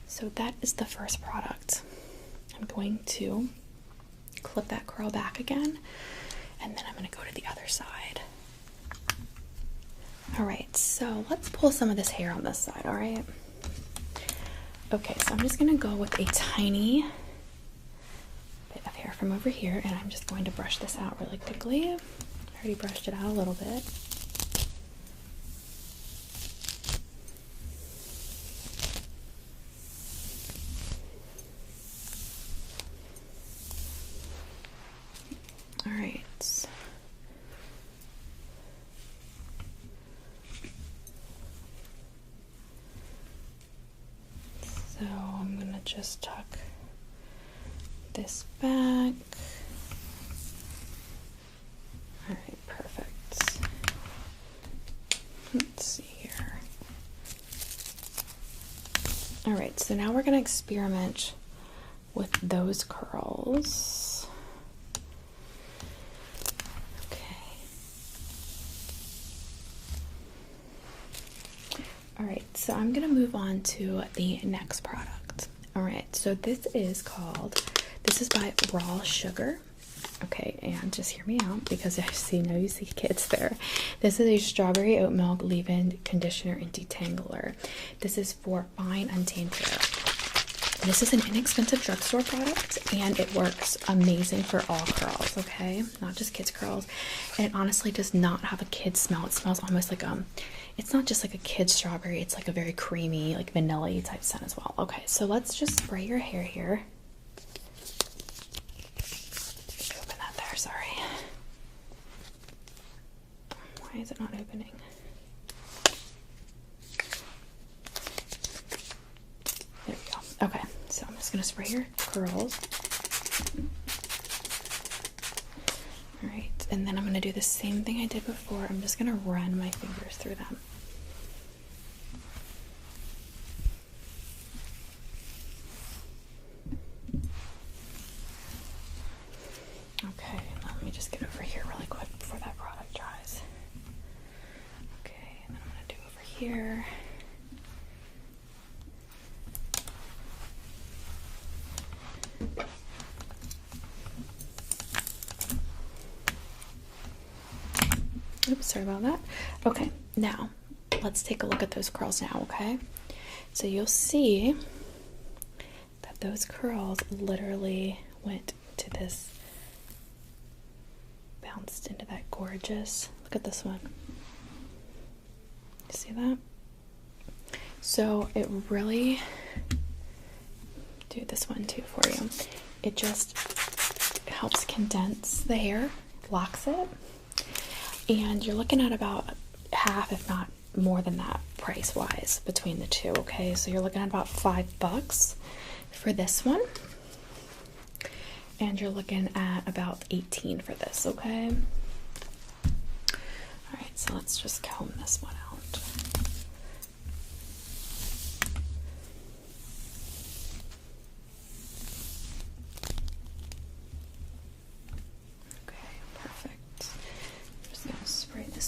so that is the first product. I'm going to clip that curl back again, and then I'm going to go to the other side. Alright, so let's pull some of this hair on this side, alright? Okay, so I'm just going to go with a tiny bit of hair from over here, and I'm just going to brush this out really quickly. I already brushed it out a little bit. Alright. So I'm going to just tuck this back. Alright, perfect. Let's see here. Alright, so now we're going to experiment with those curls. Alright, so I'm going to move on to the next product. Alright, so this is by Raw Sugar. Okay, and just hear me out because I know you see kids there. This is a strawberry oat milk leave-in conditioner and detangler. This is for fine untamed hair. This is an inexpensive drugstore product, and it works amazing for all curls, okay? Not just kids' curls. And it honestly does not have a kid smell. It smells almost like it's not just like a kid's strawberry. It's like a very creamy, like vanilla-y type scent as well. Okay, so let's just spray your hair here. Open that there, sorry. Why is it not opening? There we go. Okay, so I'm just gonna spray your curls. Alright, and then I'm gonna do the same thing I did before. I'm just gonna run my fingers through them. Okay, let me just get over here really quick before that product dries. Okay, and then I'm gonna do over here. Oops, sorry about that. Okay, now let's take a look at those curls now, okay? So you'll see that those curls literally went to this, bounced into that gorgeous, look at this one. You see that? So it really, do this one too for you. It just helps condense the hair, locks it. And you're looking at about half, if not more than that, price-wise between the two, okay? So you're looking at about $5 for this one. And you're looking at about $18 for this, okay? Alright, so let's just comb this one out.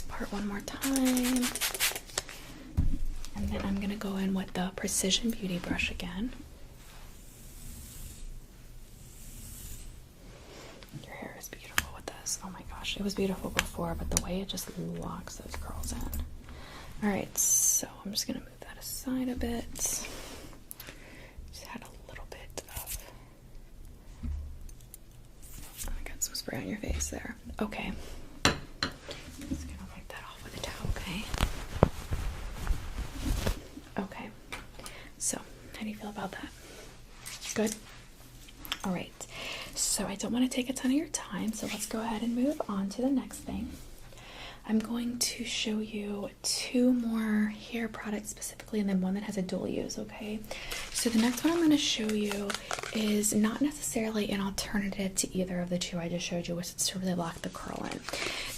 Part one more time, and then I'm gonna go in with the Precision Beauty brush again. this. Oh my gosh, it was beautiful before, but the way it just locks those curls in. All right, so I'm just gonna move that aside a bit. Just had a little bit of, I got some spray on your face there. Okay, just gonna wipe that off with a towel, okay? Okay, so how do you feel about that? Good? All right, so I don't want to take a ton of your time, so let's go ahead and move on to the next thing. I'm going to show you 2 more hair products specifically, and then one that has a dual use, okay? So the next one I'm going to show you is not necessarily an alternative to either of the 2 I just showed you, which is to really lock the curl in.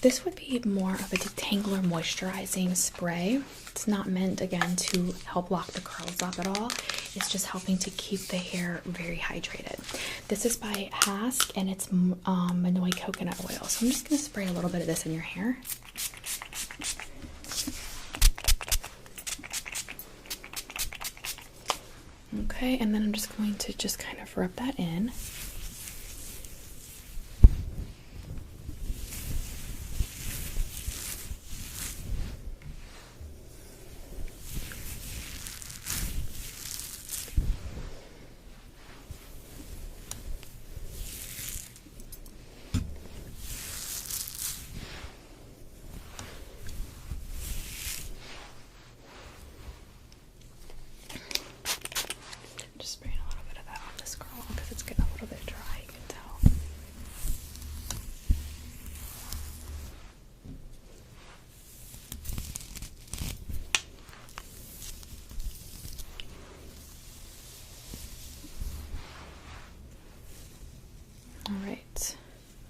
This would be more of a detangler moisturizing spray. It's not meant, again, to help lock the curls up at all. It's just helping to keep the hair very hydrated. This is by Hask, and it's Manoi coconut oil. So I'm just going to spray a little bit of this in your hair. Okay, and then I'm just going to just kind of rub that in. Alright,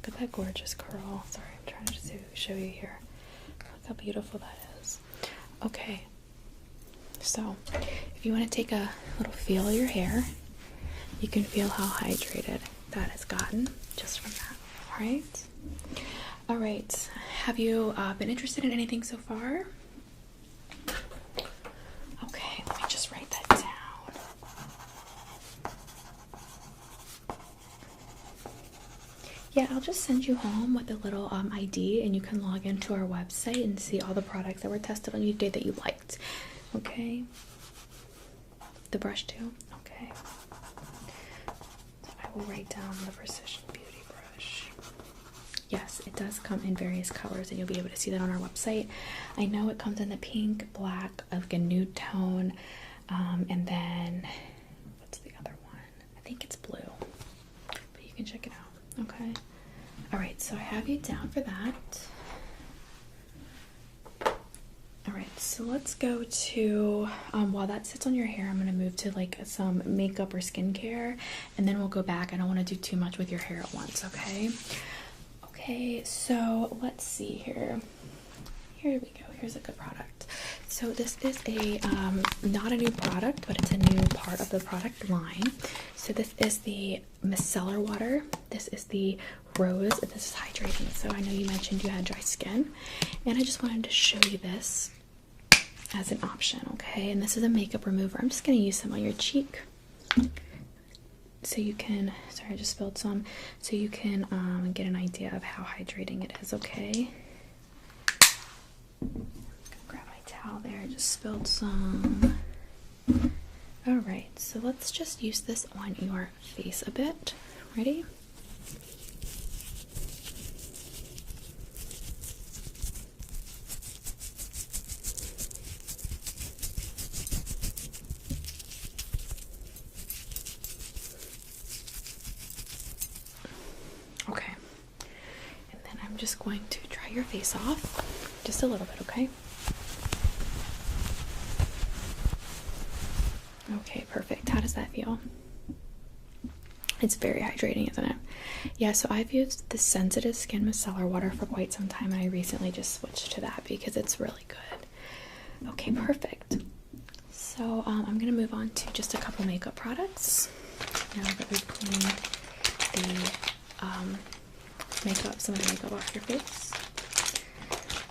look at that gorgeous curl. Sorry, I'm trying to show you here. Look how beautiful that is. Okay, so if you want to take a little feel of your hair, you can feel how hydrated that has gotten just from that. Alright? Alright, have you been interested in anything so far? Okay, let me just write that down. Yeah, I'll just send you home with a little ID, and you can log into our website and see all the products that were tested on you today that you liked. Okay? The brush too? Okay. So I will write down the Precision Beauty brush. Yes, it does come in various colors, and you'll be able to see that on our website. I know it comes in the pink, black, like a nude tone, and then what's the other one? I think it's blue, but you can check it out. Okay. All right, so I have you down for that. All right, so let's go to, while that sits on your hair, I'm gonna move to like some makeup or skincare, and then we'll go back. I don't wanna do too much with your hair at once, okay? Okay, so let's see here. Here we go, here's a good product. So this is a, not a new product, but it's a new part of the product line. So this is the micellar water. This is the rose. This is hydrating. So I know you mentioned you had dry skin, and I just wanted to show you this as an option, okay? And this is a makeup remover. I'm just gonna use some on your cheek, so you can, sorry, I just spilled some, so you can get an idea of how hydrating it is, okay? Grab my towel there, I just spilled some. Alright, so let's just use this on your face a bit. Ready? Okay, and then I'm just going to dry your face off just a little bit, okay? Okay, perfect. How does that feel? It's very hydrating, isn't it? Yeah, so I've used the Sensitive Skin Micellar Water for quite some time, and I recently just switched to that because it's really good. Okay, perfect. So I'm going to move on to just a couple makeup products now that we've cleaned the makeup, some of the makeup off your face.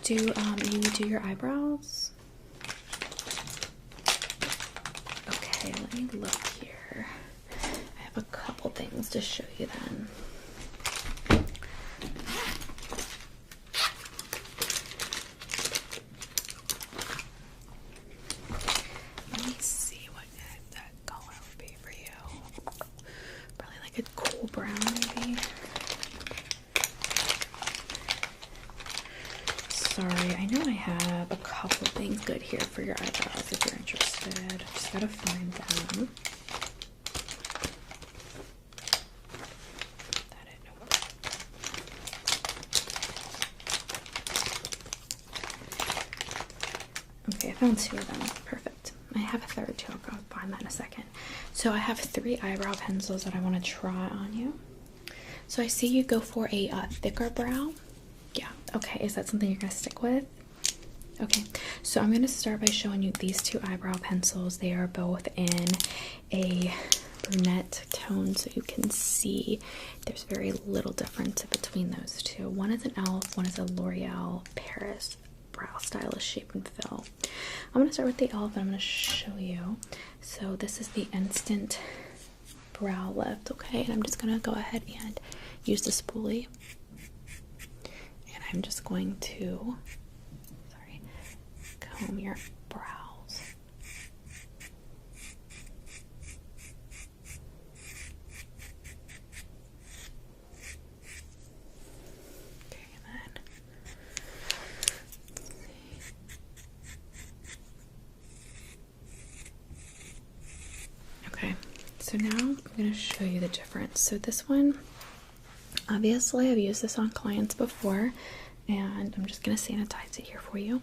Do you do your eyebrows? Okay, let me look here. I have a couple things to show you then. cool brown maybe. Sorry, I know I have a couple things good here for your eyebrows if you're interested. Just gotta find them. Okay, I found 2 of them. Perfect. I have a third too. I'll go find that in a second. So I have 3 eyebrow pencils that I want to try on you. So I see you go for a thicker brow. Yeah. Okay. Is that something you're going to stick with? Okay. So I'm going to start by showing you these 2 eyebrow pencils. They are both in a brunette tone, so you can see there's very little difference between those 2. One is an e.l.f., one is a L'Oreal Paris Brow Stylist Shape and Fill. I'm going to start with the e.l.f. and I'm going to show you. So this is the Instant Brow Lift, okay? And I'm just going to go ahead and use the spoolie. And I'm just going to, comb your brows. Okay, so now I'm going to show you the difference. So this one, obviously I've used this on clients before, and I'm just going to sanitize it here for you.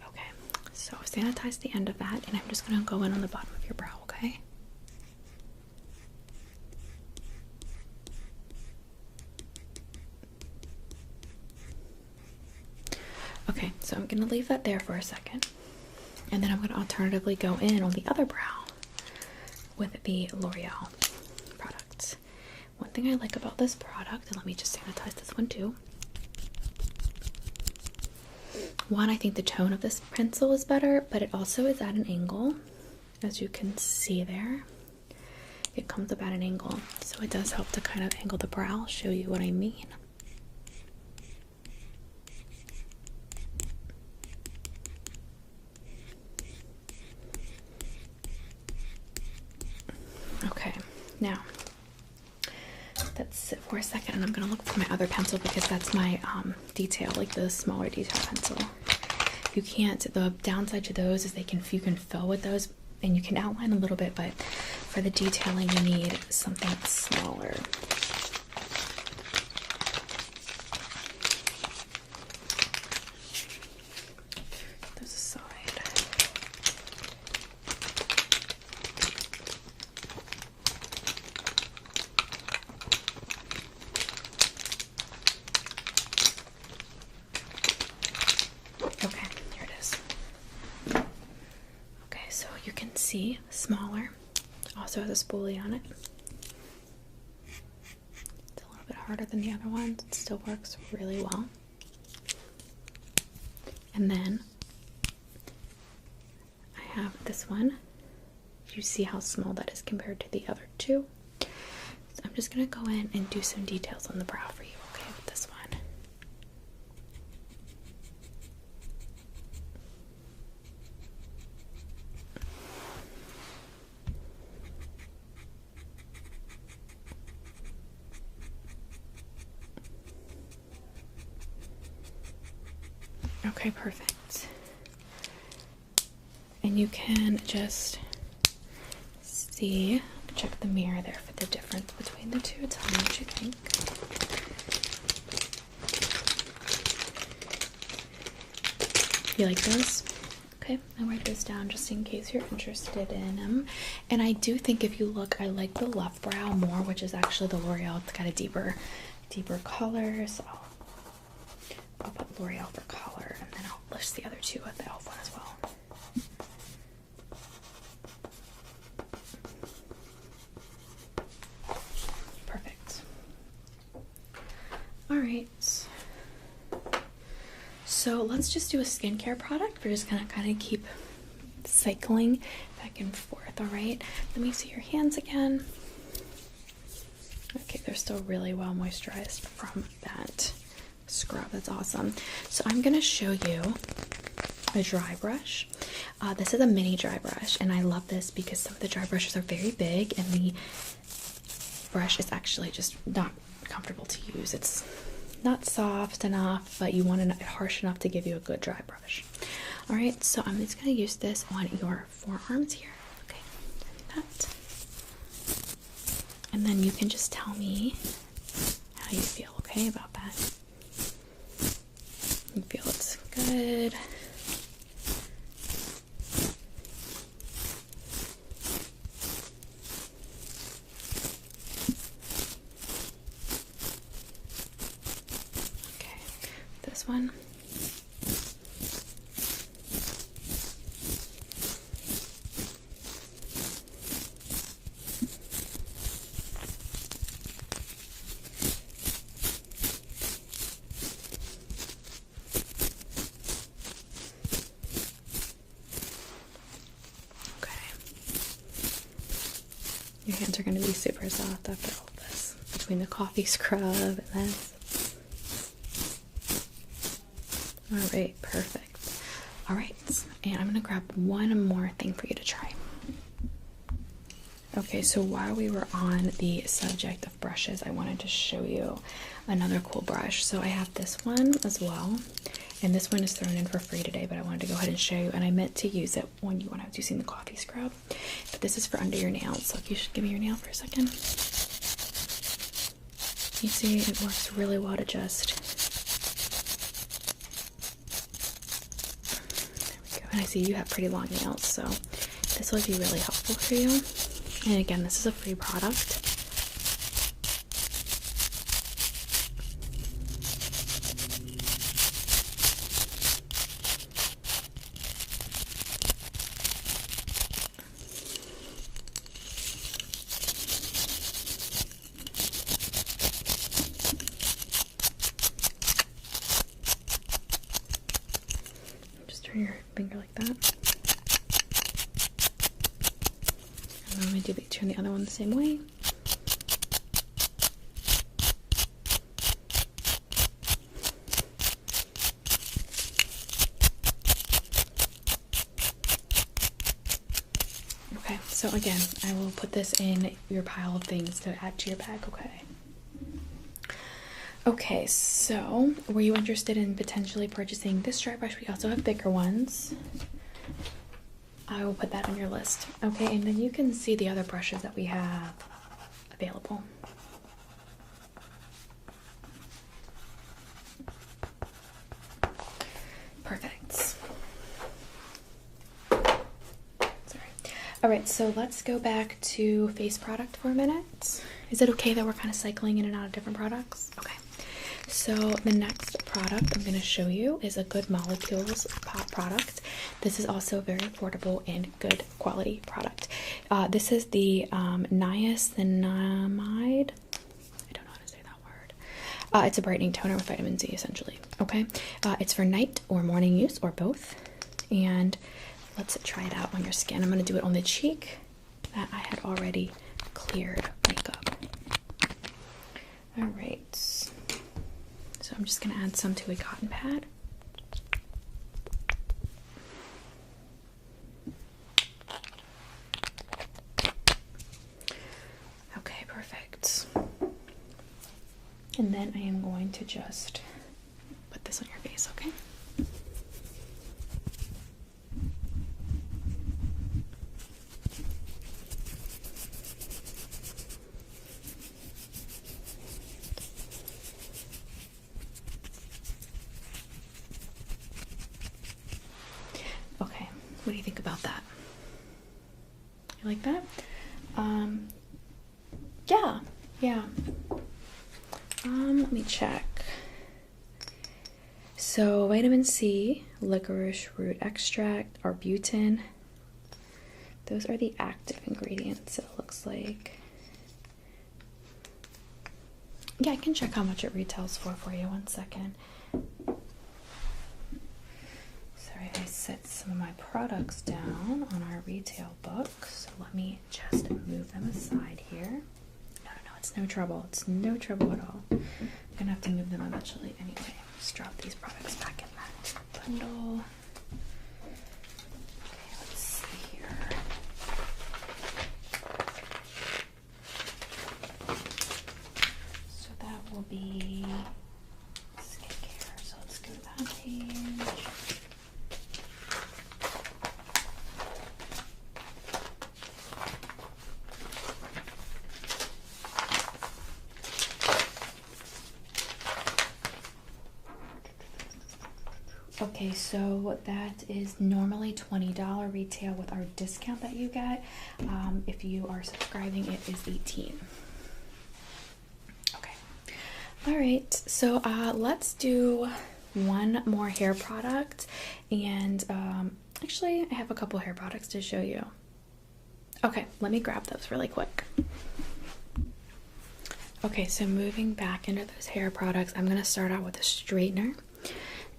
Okay, so I've sanitized the end of that, and I'm just going to go in on the bottom of your brow, okay? Okay, so I'm going to leave that there for a second. And then I'm going to alternatively go in on the other brow with the L'Oreal products. One thing I like about this product, and let me just sanitize this one too. One, I think the tone of this pencil is better, but it also is at an angle. As you can see there, it comes up at an angle. So it does help to kind of angle the brow. I'll show you what I mean. Okay, now let's sit for a second, and I'm gonna look for my other pencil because that's my detail, like the smaller detail pencil. You can't. The downside to those is you can fill with those, and you can outline a little bit, but for the detailing, you need something smaller. Those aside. Okay, here it is. Okay, so you can see smaller. Also has a spoolie on it. It's a little bit harder than the other ones. It still works really well. And then I have this one. You see how small that is compared to the other 2. So I'm just gonna go in and do some details on the brow for you, okay, with this one. Okay, perfect. And you can just see, check the mirror there for the difference between the 2. Tell me what you think. You like those? Okay, I'll write those down just in case you're interested in them. And I do think if you look, I like the left brow more, which is actually the L'Oreal. It's got a deeper color, so I'll put L'Oreal for color, and then I'll list the other 2 with the e.l.f. one as well. Perfect. Alright. So let's just do a skincare product. We're just gonna kind of keep cycling back and forth, alright? Let me see your hands again. Okay, they're still really well moisturized from that scrub. That's awesome. So I'm gonna show you a dry brush. This is a mini dry brush, and I love this because some of the dry brushes are very big and the brush is actually just not comfortable to use. It's not soft enough, but you want it harsh enough to give you a good dry brush. All right, so I'm just going to use this on your forearms here. Okay, that. And then you can just tell me how you feel, okay, about that. You feel it's good. Okay, this one. Your hands are going to be super soft after all of this, between the coffee scrub and this. Alright, perfect. Alright, and I'm going to grab one more thing for you to try. Okay, so while we were on the subject of brushes, I wanted to show you another cool brush. So I have this one as well, and this one is thrown in for free today, but I wanted to go ahead and show you, and I meant to use it when I was using the coffee scrub. But this is for under your nails, so if you should give me your nail for a second. You see, it works really well to just... There we go. And I see you have pretty long nails, so this will be really helpful for you. And again, this is a free product. Your finger like that. And then we turn the other one the same way. Okay, so again, I will put this in your pile of things to add to your bag, okay? Okay, so were you interested in potentially purchasing this dry brush? We also have bigger ones. I will put that on your list. Okay, and then you can see the other brushes that we have available. Perfect. Sorry. All right, so let's go back to face product for a minute. Is it okay that we're kind of cycling in and out of different products? Okay. So the next product I'm going to show you is a Good Molecules pop product. This is also a very affordable and good quality product. This is the niacinamide. I don't know how to say that word. It's a brightening toner with vitamin C, essentially. Okay, it's for night or morning use or both. And let's try it out on your skin. I'm going to do it on the cheek that I had already cleared makeup. All right. So I'm just going to add some to a cotton pad. Okay, perfect. And then I am going to just put this on your face, okay? What do you think about that? You like that? Yeah. Let me check. So vitamin C, licorice root extract, arbutin. Those are the active ingredients, it looks like. Yeah, I can check how much it retails for you. 1 second. Sorry, I set some of my products down on our retail book, so let me just move them aside here. No, it's no trouble. It's no trouble at all. I'm gonna have to move them eventually anyway. Just drop these products back in that bundle. be skincare. So let's go to that page. Okay, so that is normally $20 retail. With our discount that you get, if you are subscribing, it is $18. Okay. All right. So let's do one more hair product, and actually, I have a couple hair products to show you. Okay, let me grab those really quick. Okay, so moving back into those hair products, I'm gonna start out with a straightener.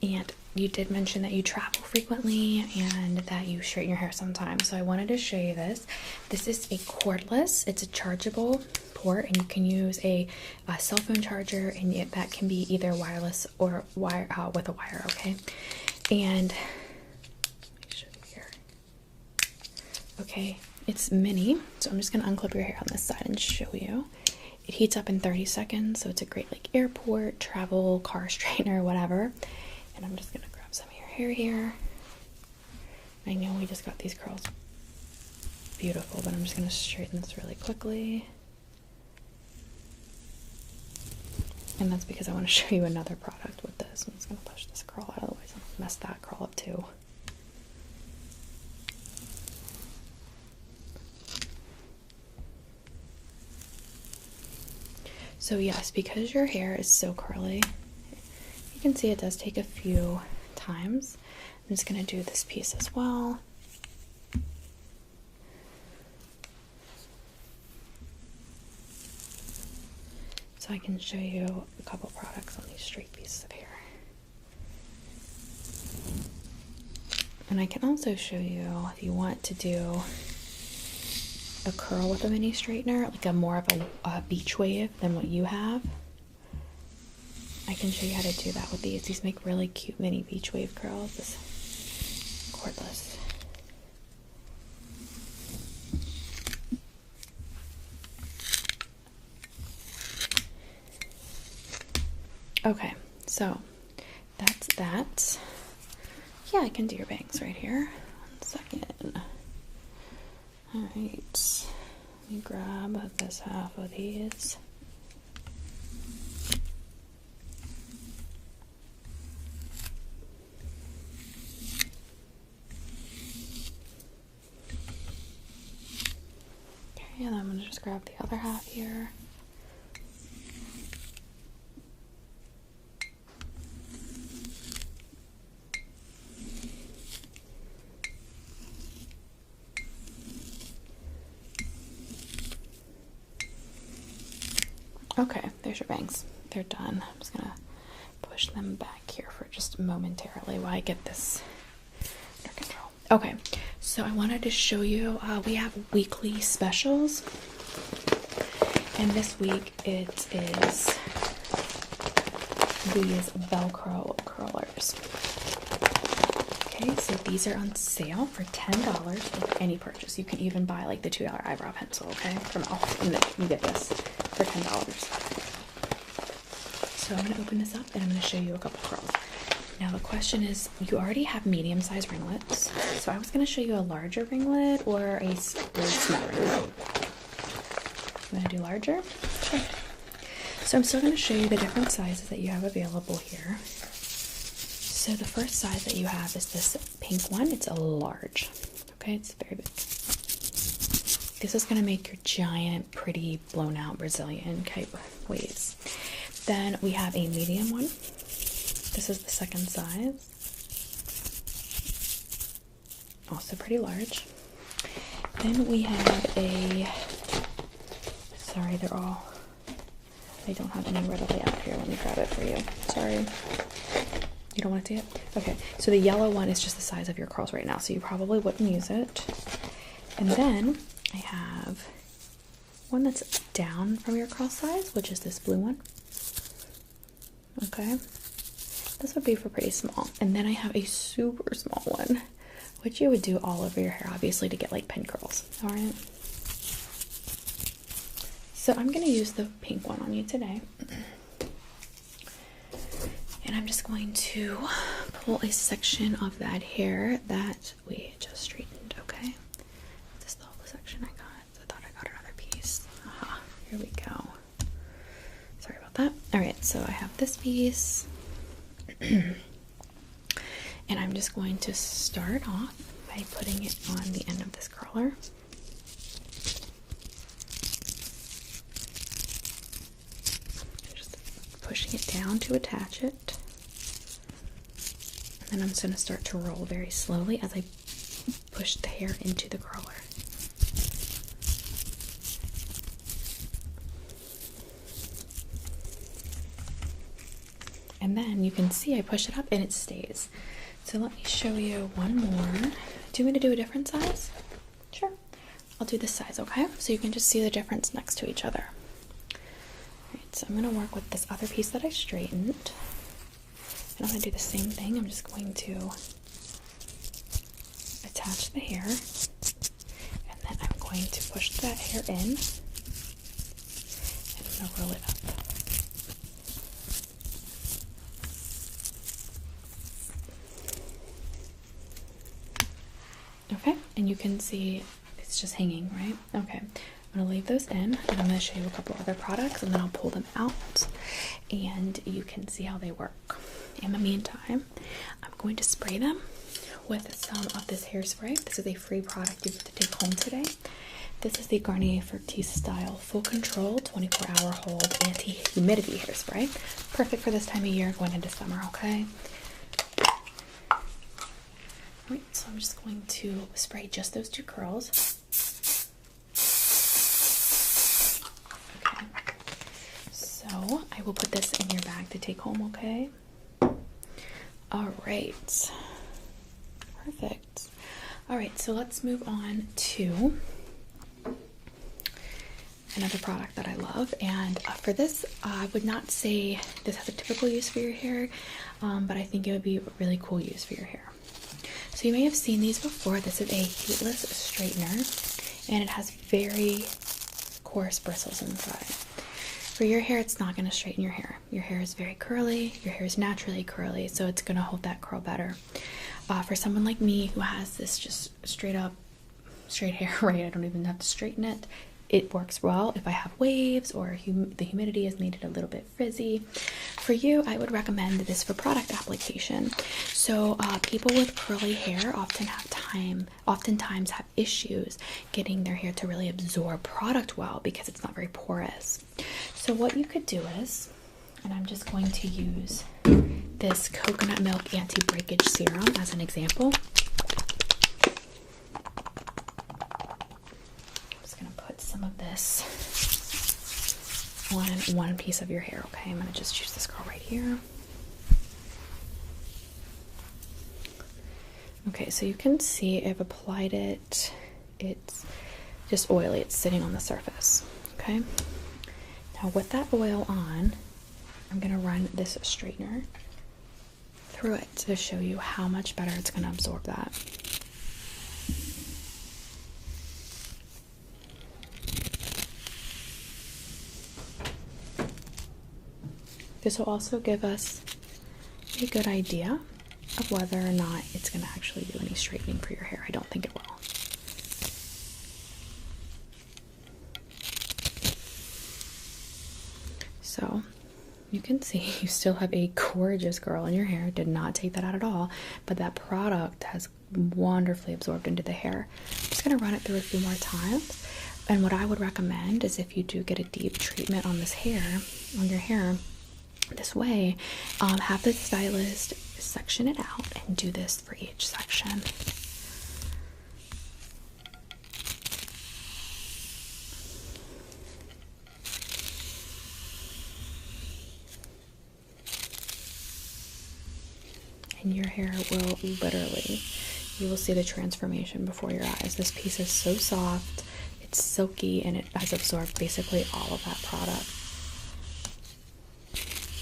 And you did mention that you travel frequently and that you straighten your hair sometimes. So I wanted to show you this. This is a cordless. It's a chargeable port, and you can use a cell phone charger, and that can be either wireless or wire with a wire. Okay, and let me show you here. Okay, it's mini, so I'm just gonna unclip your hair on this side and show you. It heats up in 30 seconds, so it's a great like airport, travel, car straightener, whatever. And I'm just gonna grab some of your hair here. I know we just got these curls beautiful, but I'm just gonna straighten this really quickly. And that's because I want to show you another product with this. I'm just gonna push this curl out, otherwise I'll mess that curl up too. So yes, because your hair is so curly, you can see it does take a few times. I'm just going to do this piece as well. So I can show you a couple products on these straight pieces of hair. And I can also show you, if you want to do a curl with a mini straightener, like a more of a beach wave than what you have, I can show you how to do that with these. These make really cute mini beach wave curls. This cordless. Okay, so that's that. Yeah, I can do your bangs right here. 1 second. Alright, let me grab this half of these. Okay, and I'm going to just grab the other half here. Okay, there's your bangs. They're done. I'm just gonna push them back here for just momentarily while I get this under control. Okay, so I wanted to show you, we have weekly specials. And this week it is these Velcro curlers. Okay, so these are on sale for $10 with any purchase. You can even buy like the $2 eyebrow pencil, okay, from Elf, and then you get this for $10. So I'm going to open this up and I'm going to show you a couple curls. Now the question is, you already have medium-sized ringlets, so I was going to show you a larger ringlet or a really small ringlet. I'm going to do larger. Okay. So I'm still going to show you the different sizes that you have available here. So the first size that you have is this pink one. It's a large. Okay, it's very big. This is going to make your giant, pretty, blown out Brazilian type waves. Then we have a medium one. This is the second size. Also pretty large. Then we have a, sorry, they don't have any readily out here. Let me grab it for you. Sorry. You don't want to see it? Okay, so the yellow one is just the size of your curls right now, so you probably wouldn't use it. And then I have one that's down from your curl size, which is this blue one. Okay, this would be for pretty small. And then I have a super small one, which you would do all over your hair, obviously, to get like pin curls. All right. So I'm gonna use the pink one on you today. I'm just going to pull a section of that hair that we just straightened, okay? This is the whole section I got. I thought I got another piece. Aha, here we go. Sorry about that. Alright, so I have this piece. And I'm just going to start off by putting it on the end of this curler. Just pushing it down to attach it. And then I'm just going to start to roll very slowly as I push the hair into the curler. And then you can see I push it up and it stays. So let me show you one more. Do you want me to do a different size? Sure. I'll do this size, okay? So you can just see the difference next to each other. Alright, so I'm going to work with this other piece that I straightened. And I'm going to do the same thing. I'm just going to attach the hair. And then I'm going to push that hair in. And I'm going to roll it up. Okay, and you can see it's just hanging, right? Okay, I'm going to leave those in, and I'm going to show you a couple other products, and then I'll pull them out, and you can see how they work. In the meantime, I'm going to spray them with some of this hairspray. This is a free product you get to take home today. This is the Garnier Fructis Style Full Control 24-hour hold anti-humidity hairspray. Perfect for this time of year going into summer, okay? Alright, so I'm just going to spray just those two curls. Okay, so I will put this in your bag to take home, okay? Alright, perfect. Alright, so let's move on to another product that I love, and for this, I would not say this has a typical use for your hair, but I think it would be a really cool use for your hair. So you may have seen these before. This is a heatless straightener, and it has very coarse bristles inside. For your hair, it's not going to straighten your hair. Your hair is very curly. Your hair is naturally curly, so it's going to hold that curl better. For someone like me who has this just straight hair, right? I don't even have to straighten it. It works well if I have waves or the humidity has made it a little bit frizzy. For you, I would recommend this for product application. So people with curly hair oftentimes have issues getting their hair to really absorb product well because it's not very porous. So what you could do is, and I'm just going to use this coconut milk anti-breakage serum as an example. Some of this on one piece of your hair, okay? I'm going to just choose this curl right here. Okay, so you can see I've applied it. It's just oily. It's sitting on the surface, okay? Now with that oil on, I'm going to run this straightener through it to show you how much better it's going to absorb that. This will also give us a good idea of whether or not it's going to actually do any straightening for your hair. I don't think it will. So you can see you still have a gorgeous curl in your hair. Did not take that out at all, but that product has wonderfully absorbed into the hair. I'm just going to run it through a few more times. And what I would recommend is if you do get a deep treatment on this hair, on your hair, this way, have the stylist section it out and do this for each section. And your hair will literally, you will see the transformation before your eyes. This piece is so soft, it's silky, and it has absorbed basically all of that product.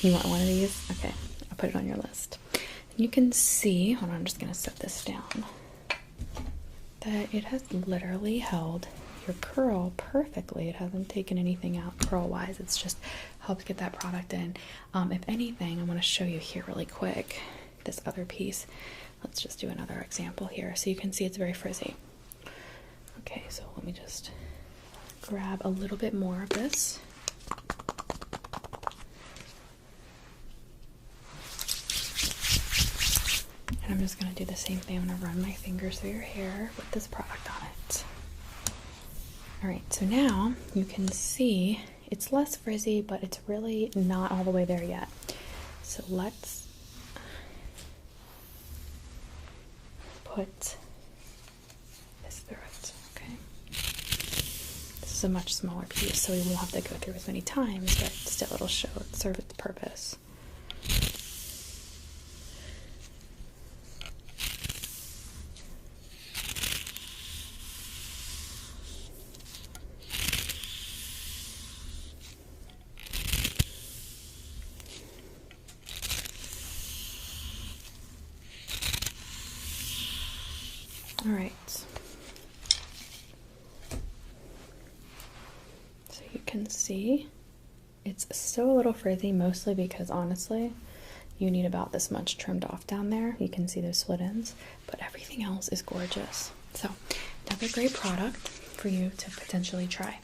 You want one of these? Okay, I'll put it on your list. And you can see, hold on, I'm just going to set this down, that it has literally held your curl perfectly. It hasn't taken anything out curl wise, it's just helped get that product in. If anything, I want to show you here really quick this other piece. Let's just do another example here so you can see it's very frizzy. Okay, so let me just grab a little bit more of this. And I'm just going to do the same thing. I'm going to run my fingers through your hair with this product on it. Alright, so now you can see it's less frizzy, but it's really not all the way there yet. So let's put this through it, okay? This is a much smaller piece, so we won't have to go through as many times, but still it'll serve its purpose. All right, so you can see it's still a little frizzy, mostly because honestly you need about this much trimmed off down there. You can see those split ends, but everything else is gorgeous. So another great product for you to potentially try.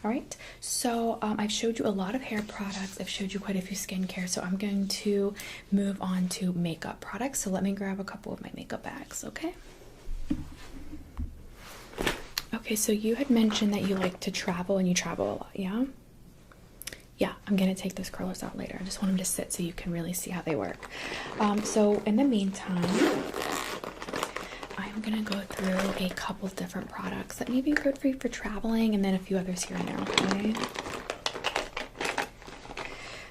All right, so I've showed you a lot of hair products. I've showed you quite a few skincare, so I'm going to move on to makeup products. So let me grab a couple of my makeup bags, okay? Okay, so you had mentioned that you like to travel and you travel a lot, yeah? Yeah, I'm gonna take those curlers out later. I just want them to sit so you can really see how they work. So in the meantime, I'm gonna go through a couple different products that may be good for you for traveling, and then a few others here and there, okay?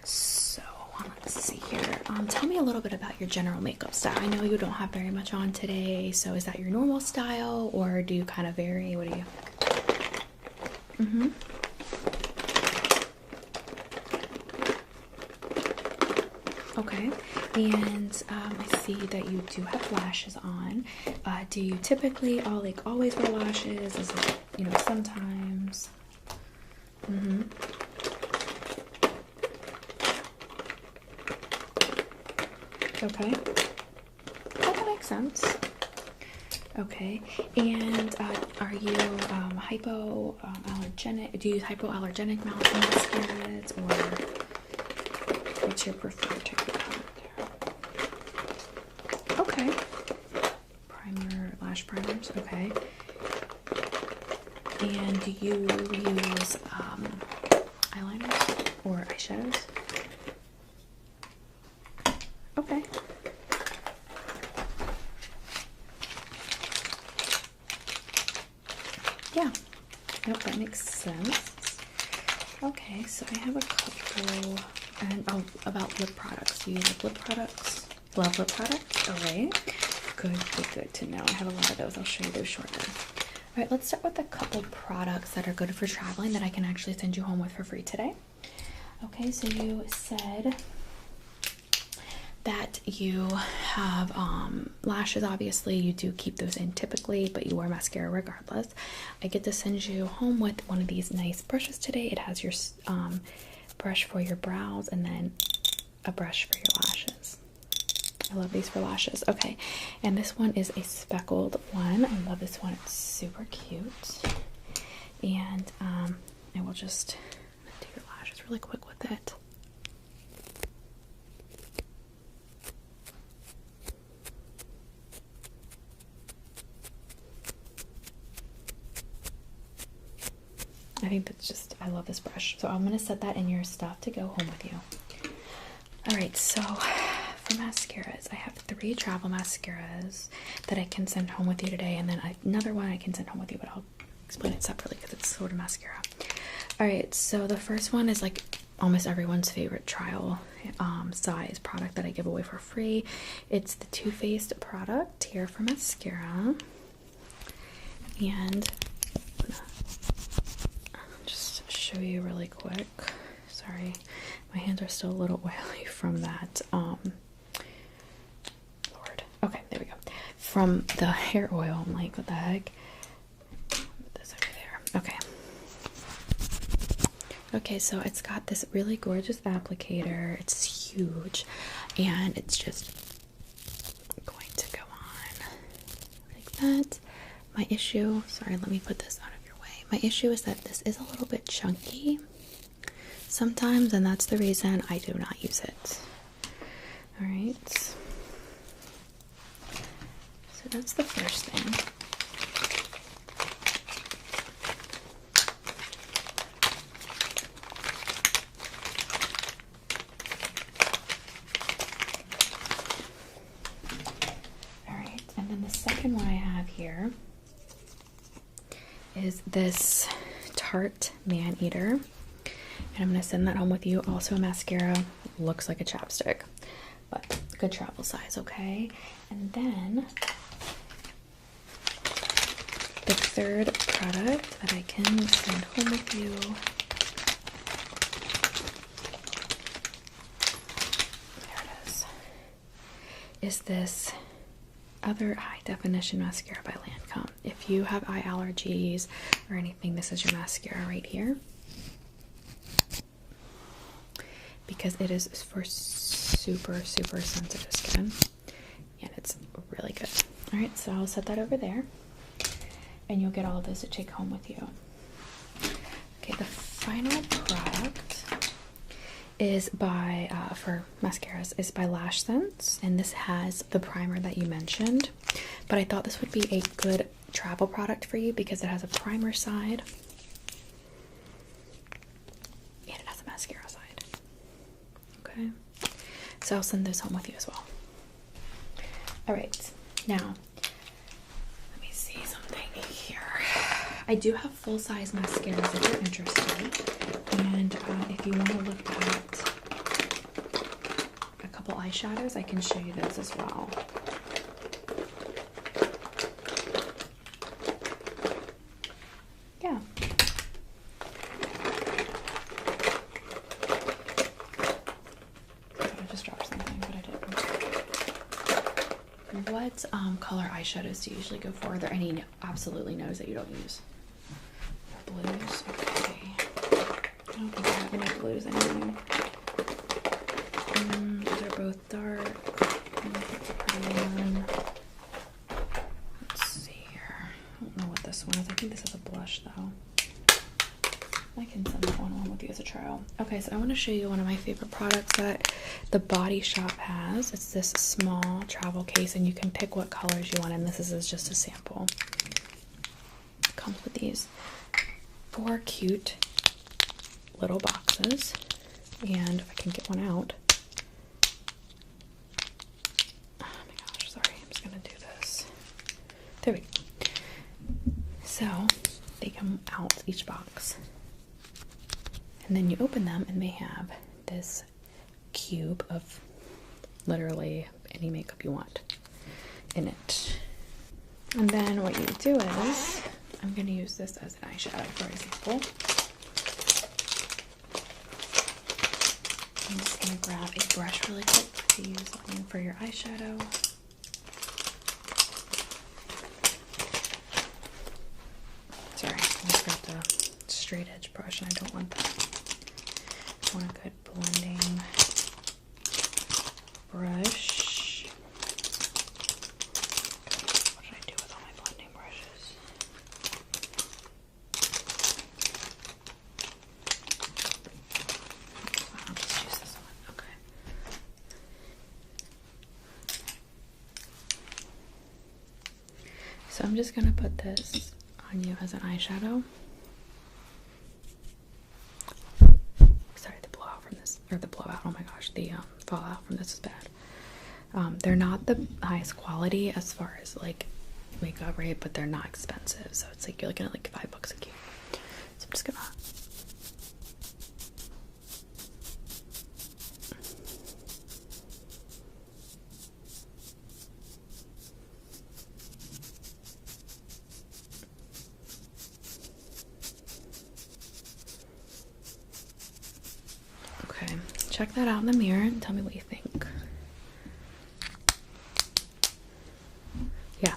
So let's see here. Tell me a little bit about your general makeup style. I know you don't have very much on today, so is that your normal style, or do you kind of vary? What do you think? Okay, and I see that you do have lashes on. Do you typically always wear lashes? Is it, you know, sometimes? Okay, that makes sense. Okay, and are you hypoallergenic? Do you use hypoallergenic mouth mascaras, or what's your preferred technique there? Okay, lash primers. Okay, and do you use eyeliners or eyeshadows? Okay. Yeah. Nope, that makes sense. Okay, so I have a couple, and about lip products. Do you use lip products? Love lip products? Alright. Good to know. I have a lot of those. I'll show you those shortly. Alright, let's start with a couple products that are good for traveling that I can actually send you home with for free today. Okay, so you said that you have lashes. Obviously you do keep those in typically, but you wear mascara regardless. I get to send you home with one of these nice brushes today. It has your brush for your brows and then a brush for your lashes. I love these for lashes. Okay, and this one is a speckled one. I love this one. It's super cute. And I will just do your lashes really quick with it. I think that's just, I love this brush. So I'm going to set that in your stuff to go home with you. Alright, so for mascaras, I have 3 travel mascaras that I can send home with you today, and then another one I can send home with you, but I'll explain it separately because it's sort of mascara. Alright, so the first one is like almost everyone's favorite trial size product that I give away for free. It's the Too Faced product here for mascara. And just show you really quick. Sorry, my hands are still a little oily from that. Lord. Okay, there we go. From the hair oil. I'm like, what the heck? Put this over there. Okay. Okay, so it's got this really gorgeous applicator. It's huge, and it's just going to go on like that. My issue, sorry, let me put this out of your way. My issue is that this is a little bit chunky sometimes, and that's the reason I do not use it. All right. So that's the first thing. Second one I have here is this Tarte Man Eater, and I'm going to send that home with you. Also a mascara, looks like a chapstick, but good travel size, okay? And then the third product that I can send home with you is this other high definition mascara by Lancome. If you have eye allergies or anything, this is your mascara right here, because it is for super sensitive skin, and it's really good. All right, so I'll set that over there, and you'll get all of this to take home with you. Okay, the final product is by for mascaras is by Lash Sense, and this has the primer that you mentioned, but I thought this would be a good travel product for you because it has a primer side and it has a mascara side. Okay, so I'll send this home with you as well. All right, now let me see something here. I do have full-size mascaras if you're interested. And if you want to look at a couple eyeshadows, I can show you those as well. Yeah. I just dropped something, but I didn't. What color eyeshadows do you usually go for? Are there any absolutely no's that you don't use? Blues? Okay. I don't think I have any blues anymore. These are both dark. That's a pretty one. Let's see here. I don't know what this one is. I think this is a blush though. I can send that one with you as a trial. Okay, so I want to show you one of my favorite products that the Body Shop has. It's this small travel case, and you can pick what colors you want, and this is just a sample. It comes with these 4 cute little boxes, and if I can get one out. Oh my gosh, sorry, I'm just gonna do this. There we go. So they come out each box, and then you open them and they have this cube of literally any makeup you want in it. And then what you do is, I'm going to use this as an eyeshadow, for example. I'm just going to grab a brush really quick to use on for your eyeshadow. Sorry, I just got the straight edge brush and I don't want that. I want a good blending brush. What did I do with all my blending brushes? I'll just use this one. Okay. So I'm just gonna put this on you as an eyeshadow. Sorry, the blowout from this, or the blowout, oh my gosh, the fallout from this is bad. They're not the highest quality as far as like makeup, right? But they're not expensive, so it's like you're looking at like $5 a cube. So I'm just gonna check that out in the mirror and tell me what you think. Yeah,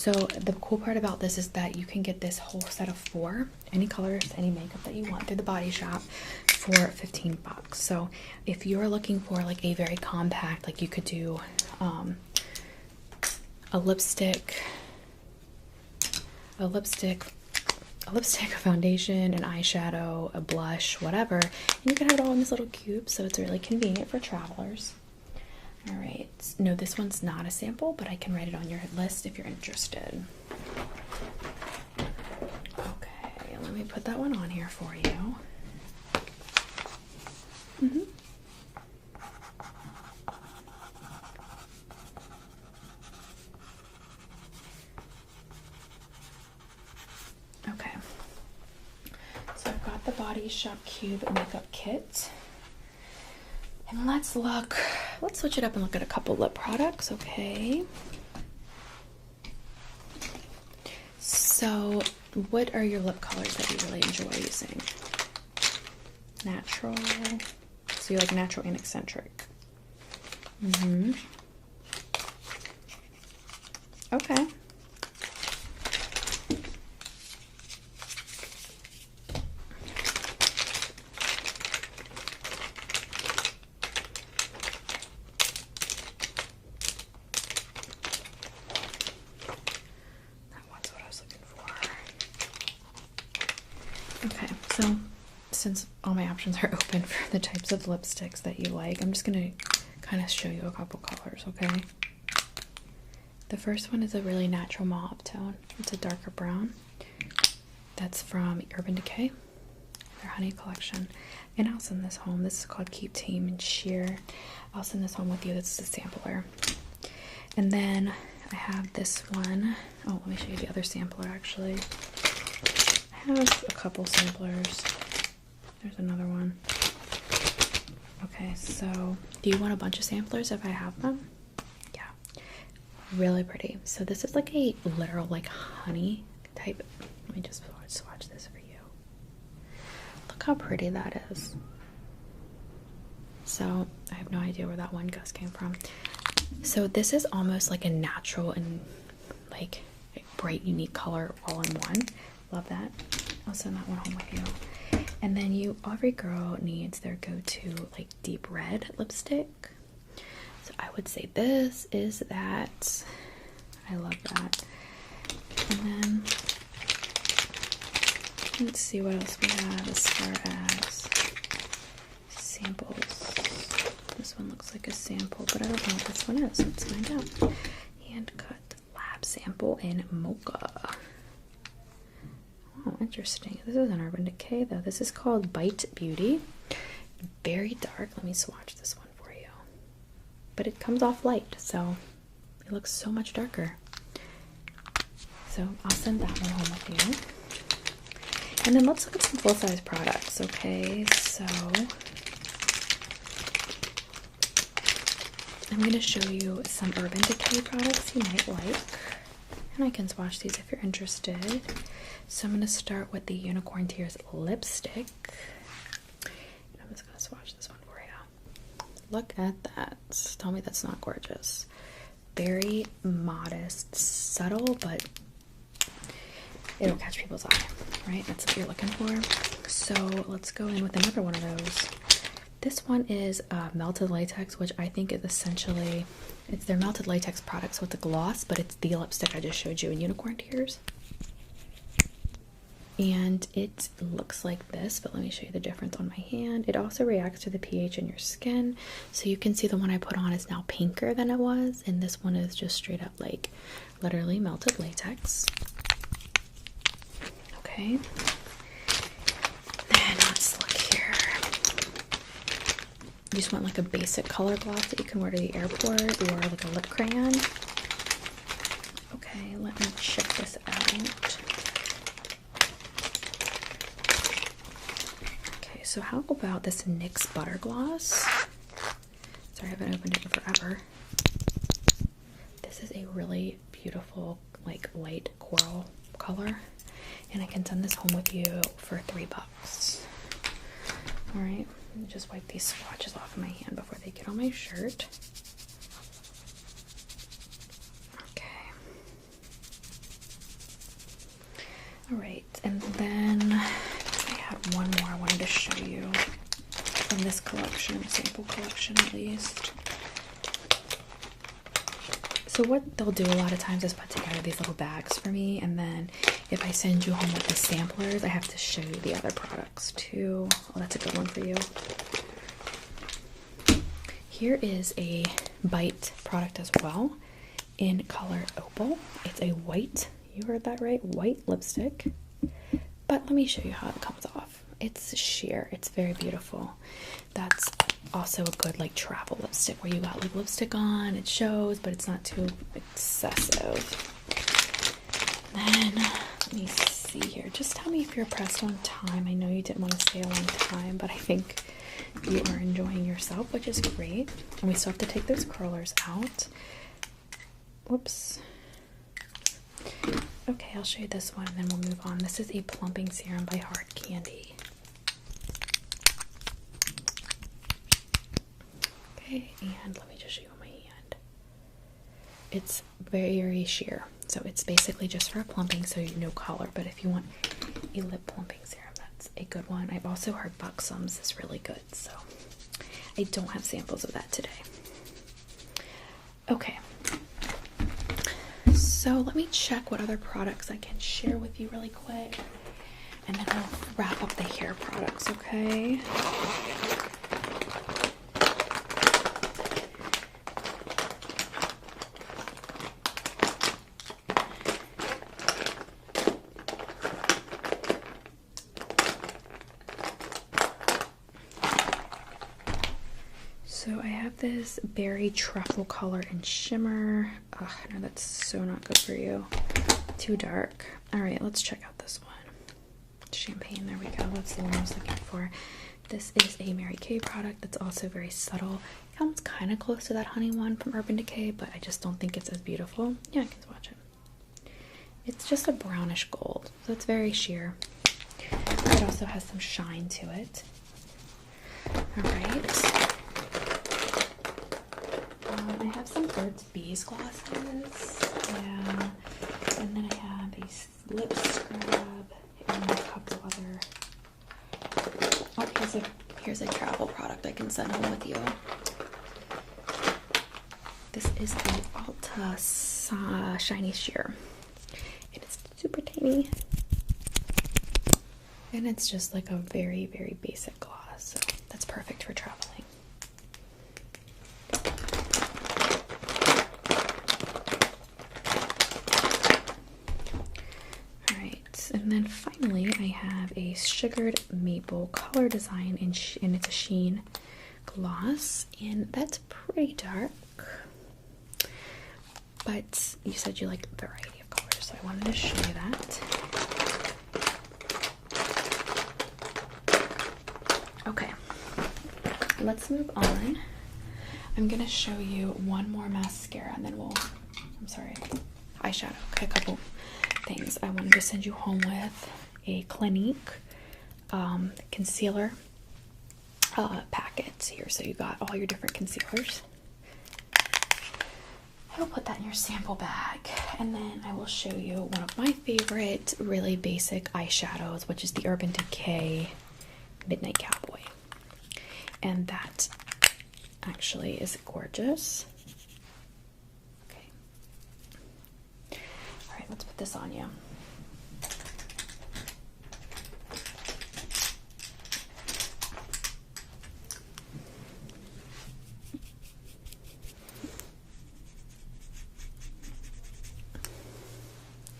So the cool part about this is that you can get this whole set of 4, any colors, any makeup that you want through the Body Shop for $15. So if you're looking for like a very compact, like you could do a lipstick, a foundation, an eyeshadow, a blush, whatever, and you can have it all in this little cube, so it's really convenient for travelers. All right, no, this one's not a sample, but I can write it on your list if you're interested. Okay, let me put that one on here for you. Okay, so I've got the Body Shop Cube Makeup Kit. And let's switch it up and look at a couple lip products, okay? So, what are your lip colors that you really enjoy using? Natural. So you like natural and eccentric. Okay. Okay, so since all my options are open for the types of lipsticks that you like, I'm just gonna kind of show you a couple colors, okay? The first one is a really natural mauve tone. It's a darker brown. That's from Urban Decay, their Honey collection. And I'll send this home. This is called Keep Tame and Sheer. I'll send this home with you. This is a sampler. And then I have this one. Oh, let me show you the other sampler actually. I have a couple samplers. There's another one. Okay, so do you want a bunch of samplers if I have them? Yeah, really pretty. So this is like a literal like honey type. Let me just swatch this for you. Look how pretty that is. So I have no idea where that one gust came from. So this is almost like a natural and like a bright unique color all in one. Love that. I'll send that one home with you. And then every girl needs their go-to like deep red lipstick. So I would say this is that. I love that. And then let's see what else we have as far as samples. This one looks like a sample, but I don't know what this one is. Let's find out. Hand cut lab sample in mocha. Oh, interesting. This is an Urban Decay though. This is called Bite Beauty. Very dark. Let me swatch this one for you. But it comes off light, so it looks so much darker. So I'll send that one home with you. And then let's look at some full-size products, okay? So I'm going to show you some Urban Decay products you might like. And I can swatch these if you're interested. So I'm going to start with the Unicorn Tears lipstick. And I'm just going to swatch this one for you. Look at that. Tell me that's not gorgeous. Very modest, subtle, but it'll catch people's eye, right? That's what you're looking for. So let's go in with another one of those. This one is melted latex, which I think is essentially, it's their melted latex product, so it's a gloss, but it's the lipstick I just showed you in Unicorn Tears. And it looks like this, but let me show you the difference on my hand. It also reacts to the pH in your skin, so you can see the one I put on is now pinker than it was, and this one is just straight up like literally melted latex. Okay, then let's look here. You just want like a basic color gloss that you can wear to the airport, or like a lip crayon. Okay, let me check this out. Okay, so how about this NYX Butter Gloss? Sorry, I haven't opened it in forever. This is a really beautiful, like light coral color. And I can send this home with you for $3. Alright, let me just wipe these swatches off of my hand before they get on my shirt. Okay. All right, and then I had one more I wanted to show you from this collection, sample collection at least. So what they'll do a lot of times is put together these little bags for me, and then if I send you home with the samplers, I have to show you the other products too. Oh, that's a good one for you. Here is a Bite product as well in color Opal. It's a white, you heard that right, white lipstick. But let me show you how it comes off. It's sheer, it's very beautiful. That's also a good like travel lipstick where you got like lipstick on, it shows, but it's not too excessive. Then, let me see here. Just tell me if you're pressed on time. I know you didn't want to stay a long time, but I think you are enjoying yourself, which is great. And we still have to take those curlers out. Whoops. Okay, I'll show you this one and then we'll move on. This is a plumping serum by Hard Candy. Okay, and let me just show you on my hand. It's very sheer. So it's basically just for a plumping, so you no color. But if you want a lip plumping serum, that's a good one. I've also heard Buxom's is really good, so I don't have samples of that today. Okay. So let me check what other products I can share with you really quick. And then I'll wrap up the hair products, okay? So I have this berry truffle color and shimmer. Ugh, no, that's so not good for you. Too dark. All right, let's check out this one. Champagne, there we go. That's the one I was looking for. This is a Mary Kay product that's also very subtle. It comes kind of close to that honey one from Urban Decay, but I just don't think it's as beautiful. Yeah, I can swatch it. It's just a brownish gold, so it's very sheer. It also has some shine to it. All right. I have some Burt's Bees glosses, yeah, and then I have a lip scrub and a couple other. Oh, here's a travel product I can send home with you. This is the Ulta Shiny Sheer, and it's super tiny, and it's just like a very basic gloss, so that's perfect for traveling. And then finally, I have a sugared maple color design, and it's a sheen gloss, and that's pretty dark. But you said you like a variety of colors, so I wanted to show you that. Okay, let's move on. I'm gonna show you one more mascara, and then eyeshadow. Okay, a couple things. I wanted to send you home with a Clinique concealer packets here, so you got all your different concealers. I will put that in your sample bag, and then I will show you one of my favorite really basic eyeshadows, which is the Urban Decay Midnight Cowboy, and that actually is gorgeous. Let's put this on you.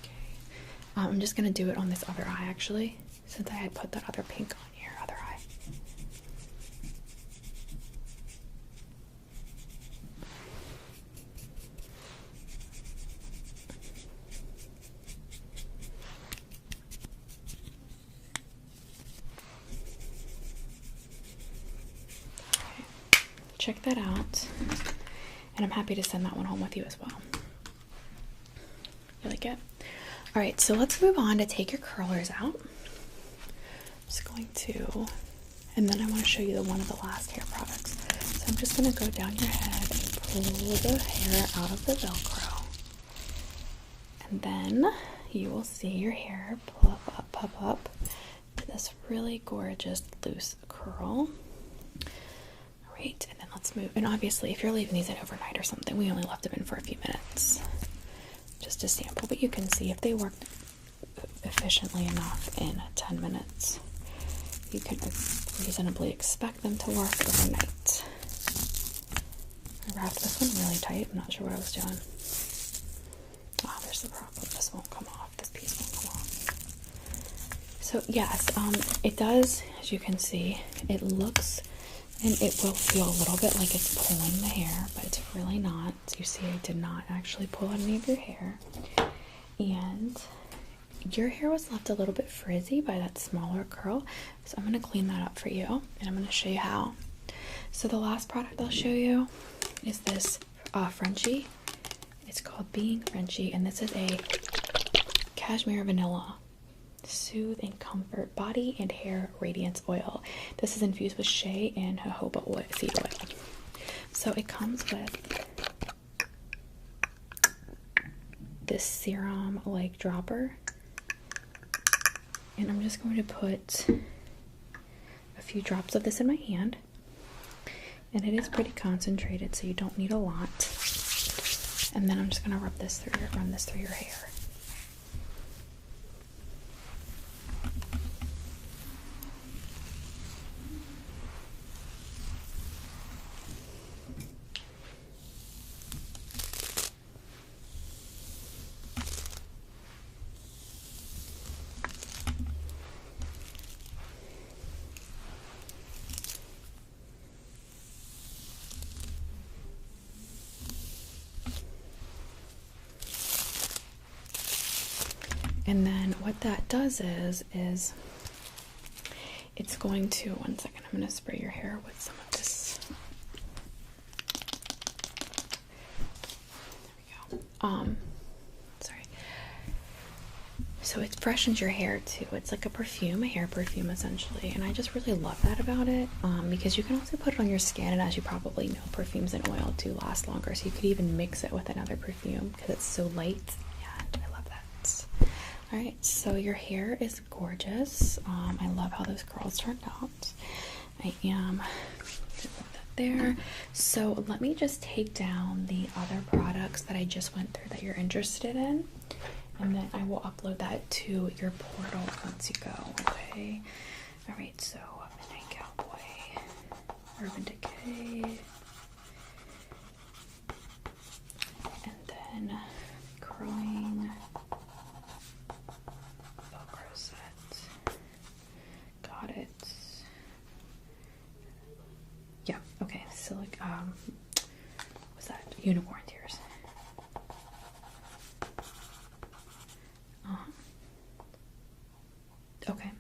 Okay. I'm just gonna do it on this other eye actually, since I had put that other pink on your other eye. Check that out, and I'm happy to send that one home with you as well. You like it? All right, so let's move on to take your curlers out. I'm just going to, and then I want to show you one of the last hair products. So I'm just going to go down your head and pull the hair out of the Velcro, and then you will see your hair pop up to this really gorgeous loose curl. Alright, and then let's move. And obviously, if you're leaving these in overnight or something, we only left them in for a few minutes just to sample, but you can see if they worked efficiently enough in 10 minutes. You can reasonably expect them to work overnight. I wrapped this one really tight. I'm not sure what I was doing. Oh, there's the problem. This won't come off. This piece won't come off. So yes, it does, as you can see, it looks and it will feel a little bit like it's pulling the hair, but it's really not. So you see, I did not actually pull any of your hair. And your hair was left a little bit frizzy by that smaller curl, so I'm going to clean that up for you, and I'm going to show you how. So the last product I'll show you is this Frenchie. It's called Being Frenchie, and this is a cashmere vanilla soothe and comfort body and hair radiance oil. This is infused with shea and jojoba oil, seed oil. So it comes with this serum like dropper, and I'm just going to put a few drops of this in my hand, and it is pretty concentrated, so you don't need a lot. And then I'm just going to run this through your hair. And then what that does is it's going to, one second, I'm going to spray your hair with some of this. There we go. Sorry. So it freshens your hair too. It's like a perfume, a hair perfume essentially. And I just really love that about it, because you can also put it on your skin, and as you probably know, perfumes and oil do last longer. So you could even mix it with another perfume because it's so light. And I love that. Alright, so your hair is gorgeous. I love how those curls turned out. I am going to put that there. So let me just take down the other products that I just went through that you're interested in, and then I will upload that to your portal once you go, okay? Alright, so Midnight Cowboy, Urban Decay, and then curling Velcro set. Got it. Yeah, okay, what's that? Unicorn tears. Okay.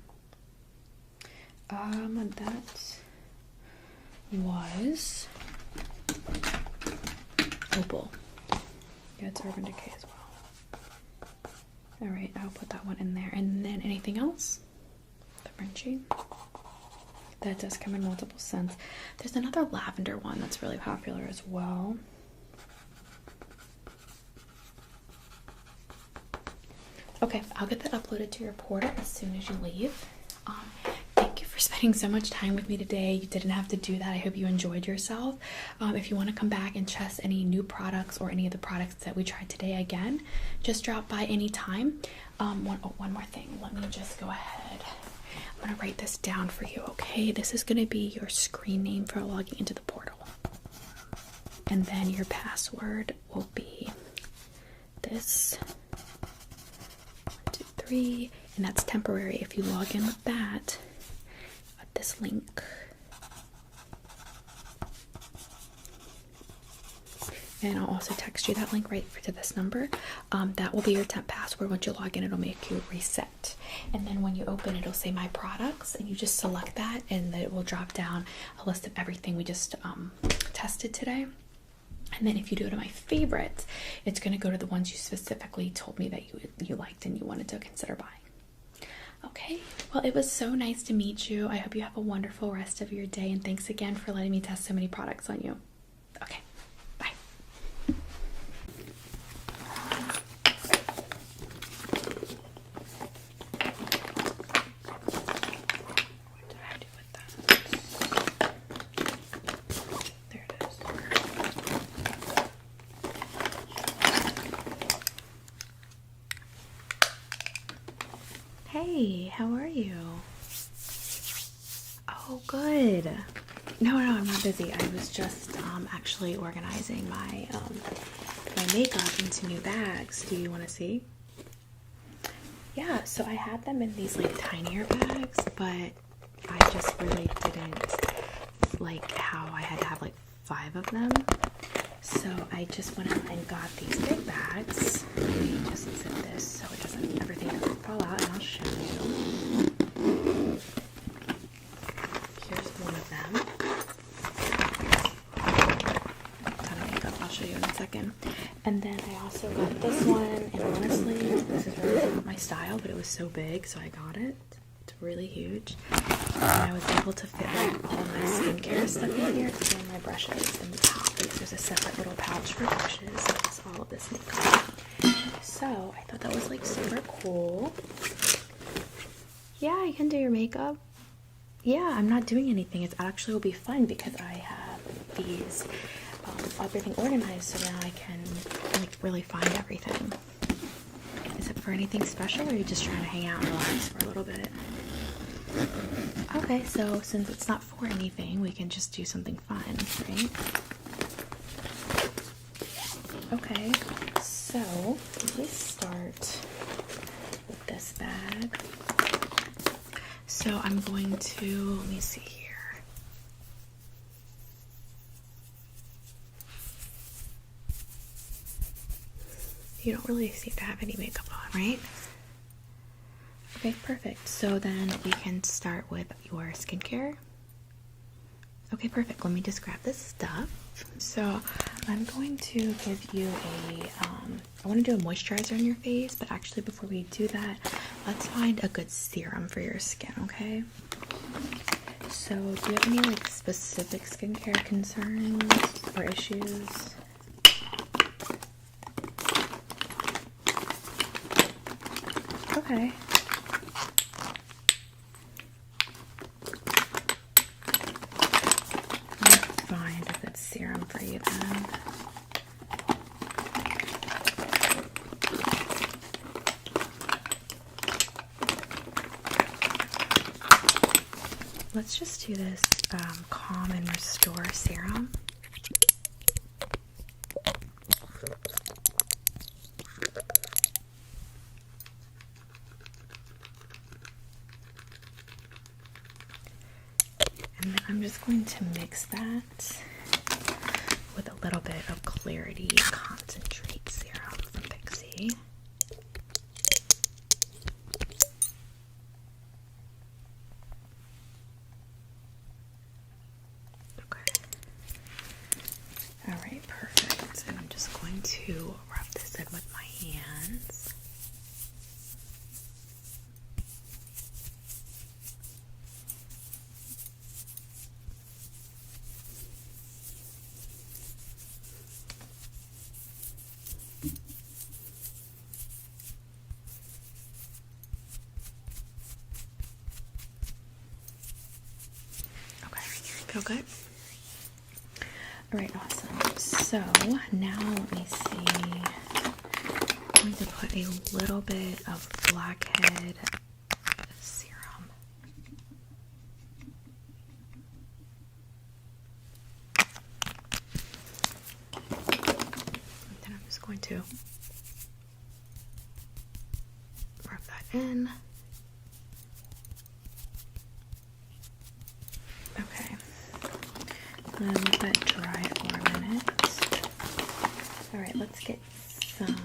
That was Opal. Yeah, it's Urban Decay as well. Alright, I'll put that one in there. And then anything else? The Frenchie. That does come in multiple scents. There's another lavender one that's really popular as well. Okay, I'll get that uploaded to your portal as soon as you leave. Thank you for spending so much time with me today. You didn't have to do that. I hope you enjoyed yourself. If you want to come back and test any new products or any of the products that we tried today again, just drop by anytime. One more thing. Let me just go ahead. I'm going to write this down for you, okay? This is going to be your screen name for logging into the portal. And then your password will be this. 3, and that's temporary. If you log in with that, this link, and I'll also text you that link right to this number. That will be your temp password. Once you log in, it'll make you reset, and then when you open, it'll say My Products, and you just select that, and then it will drop down a list of everything we just tested today. And then if you go to My Favorites, it's going to go to the ones you specifically told me that you liked and you wanted to consider buying. Okay, well, it was so nice to meet you. I hope you have a wonderful rest of your day, and thanks again for letting me test so many products on you. Okay. Bye. how are you? Oh, good. No, I'm not busy. I was just actually organizing my my makeup into new bags. Do you want to see? Yeah, so I had them in these like tinier bags, but I just really didn't like how I had to have like 5 of them. So I just went out and got these big bags. Let me just zip this so everything doesn't fall out, and I'll show you. Here's one of them. Ton of makeup, I'll show you in a second. And then I also got this one, and honestly, this is really not my style, but it was so big, so I got it. It's really huge. And I was able to fit like all my skincare stuff in here, and my brushes and the pouch. There's a separate little pouch for brushes. That's all of this makeup. So I thought that was like super cool. Yeah, I can do your makeup. Yeah, I'm not doing anything. It actually will be fun because I have these everything organized, so now I can like really find everything. Is it for anything special, or are you just trying to hang out and relax for a little bit? Okay, so since it's not for anything, we can just do something fun, right? Okay, so let's start with this bag. So I'm going to, let me see here. You don't really seem to have any makeup on, right? Okay, perfect. So then we can start with your skincare. Okay, perfect. Let me just grab this stuff. So I'm going to give you I want to do a moisturizer on your face, but actually before we do that, let's find a good serum for your skin, okay? So do you have any like specific skincare concerns or issues? Okay. Find a good serum for you then. Let's just do this Calm and Restore serum. And then I'm just going to mix that with a little bit of Clarity Concentrate Serum from Pixie. Okay. Alright, perfect. And I'm just going to rub this in with my hands. Feel good? Alright, awesome. So now let me see. I'm going to put a little bit of Blackhead serum. And then I'm just going to rub that in. Okay. Then let that dry for a minute. Alright, let's get some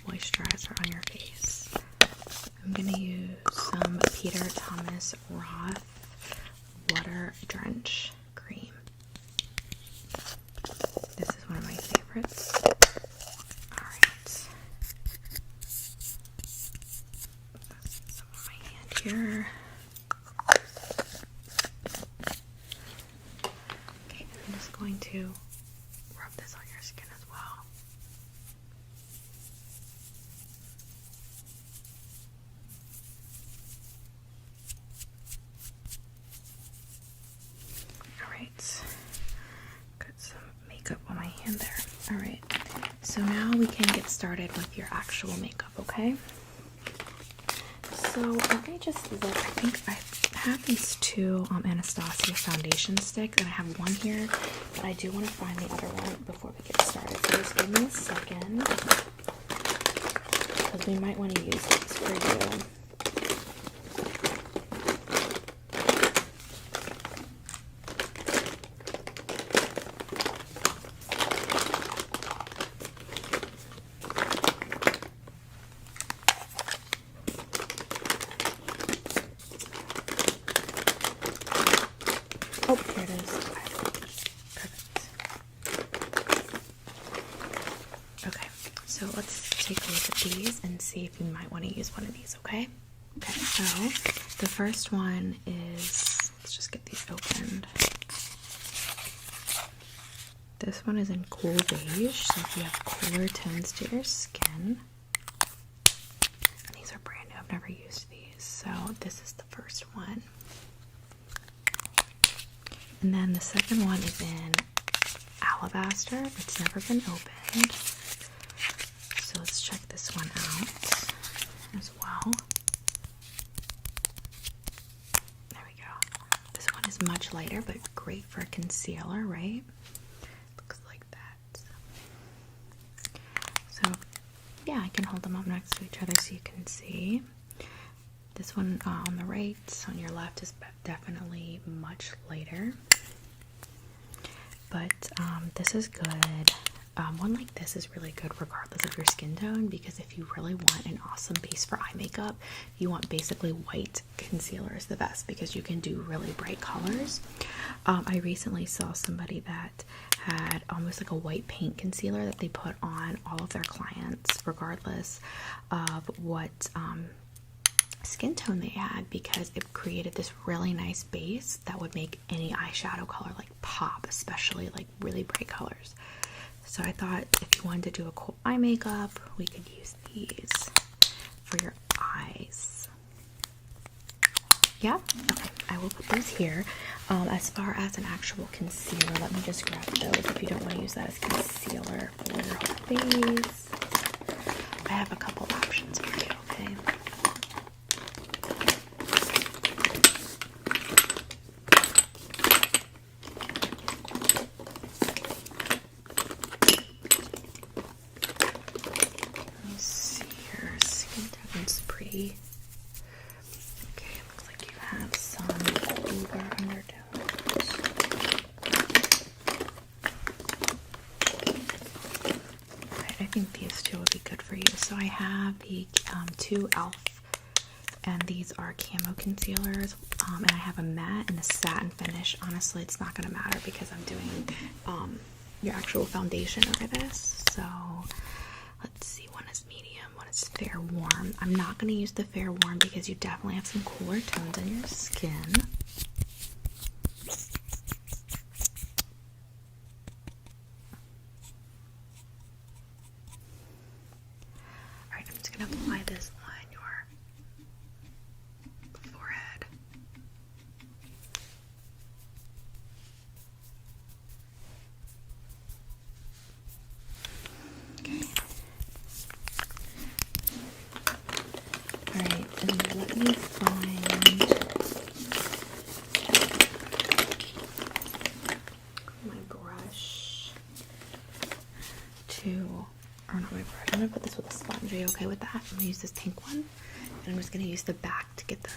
moisturizer on your face. I'm going to use some Peter Thomas Roth Water Drench Cream. This is one of my favorites. Alright. Some on my hand here. Going to rub this on your skin as well. Alright, got some makeup on my hand there. Alright, so now we can get started with your actual makeup, okay? So let me just look. I think I have these two Anastasia foundation sticks, and I have one here, but I do want to find the other one before we get started. So just give me a second, because we might want to use these for you. Oh, there it is. Perfect. Okay, so let's take a look at these and see if you might want to use one of these, okay? Okay, so the first one is, let's just get these opened. This one is in cool beige, so if you have cooler tones to your skin. And these are brand new, I've never used these, so this is the first one. And then the second one is in alabaster. It's never been opened. So let's check this one out as well. There we go. This one is much lighter, but great for a concealer, right? Looks like that. So yeah, I can hold them up next to each other so you can see. This one on the right, on your left, is definitely much lighter. But this is good. One like this is really good regardless of your skin tone, because if you really want an awesome base for eye makeup, you want basically white concealer is the best, because you can do really bright colors. I recently saw somebody that had almost like a white paint concealer that they put on all of their clients regardless of what skin tone they had, because it created this really nice base that would make any eyeshadow color like pop, especially like really bright colors. So I thought if you wanted to do a cool eye makeup, we could use these for your eyes. Yeah? Okay, I will put those here. As far as an actual concealer, let me just grab those if you don't want to use that as concealer for your whole face. I have a couple options for you, okay? Okay, looks like you have some cooler undertones. Okay, I think these two would be good for you. So I have the two e.l.f. and these are camo concealers, and I have a matte and a satin finish. Honestly, it's not going to matter because I'm doing your actual foundation over this. So let's see, one is medium, one is fair warm. I'm not going to use the fair warm because you definitely have some cooler tones on your skin. Alright, I'm just going to apply this on your forehead. Okay. Alright, and let me find my brush or not my brush, I'm going to put this with a sponge. Are you okay with that? I'm going to use this pink one, and I'm just going to use the back to get the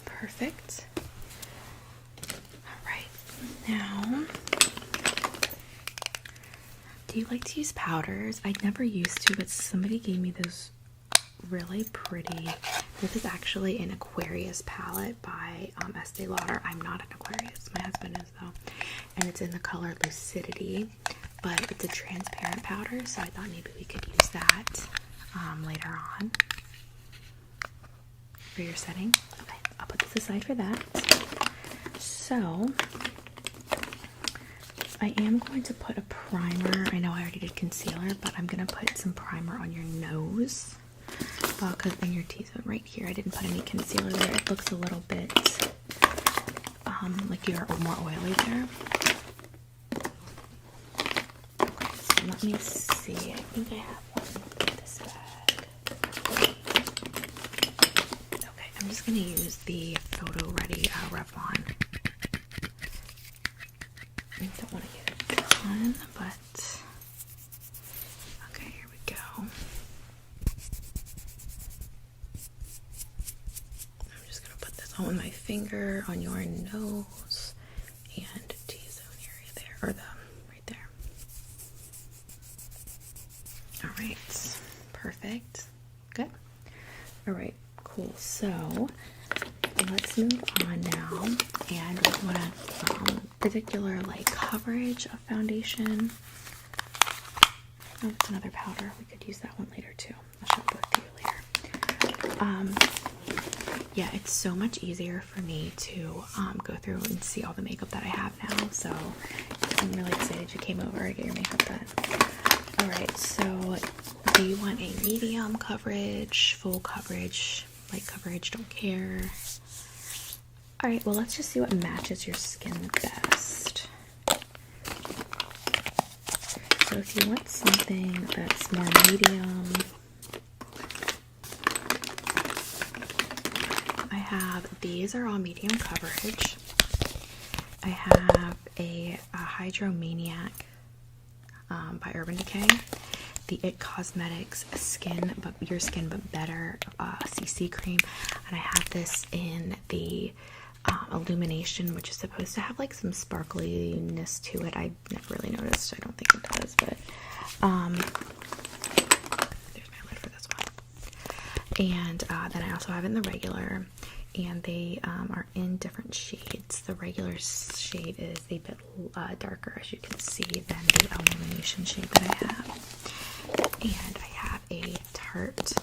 perfect. Alright, now, do you like to use powders? I never used to, but somebody gave me those really pretty. This is actually an Aquarius palette by Estee Lauder. I'm not an Aquarius, my husband is though. And it's in the color Lucidity, but it's a transparent powder, so I thought maybe we could use that later on for your setting. Okay, I'll put this aside for that. So I am going to put a primer. I know I already did concealer, but I'm going to put some primer on your nose. Because in your T-zone right here, I didn't put any concealer there. It looks a little bit like you're more oily there. Okay, so let me see. I think I have one in this bag. Okay, I'm just going to use the Photo Ready Revlon. I don't want to get a ton, but okay, here we go. I'm just going to put this on with my finger on your nose and T-zone area there, or the right there. All right, perfect. Good. All right, cool. So let's move on now, and we want to particular like coverage of foundation. Oh, it's another powder. We could use that one later too. I'll show both to you later. Yeah, it's so much easier for me to go through and see all the makeup that I have now. So I'm really excited you came over to get your makeup done. All right. So do you want a medium coverage, full coverage, light coverage? Don't care. Alright, well let's just see what matches your skin the best. So if you want something that's more medium, I have, these are all medium coverage. I have a Hydromaniac by Urban Decay. The It Cosmetics Your Skin But Better CC cream. And I have this in the Illumination, which is supposed to have like some sparkliness to it. I never really noticed. I don't think it does, but there's my lid for this one. And then I also have it in the regular, and they are in different shades. The regular shade is a bit darker, as you can see, than the Illumination shade that I have. And I have a Tarte.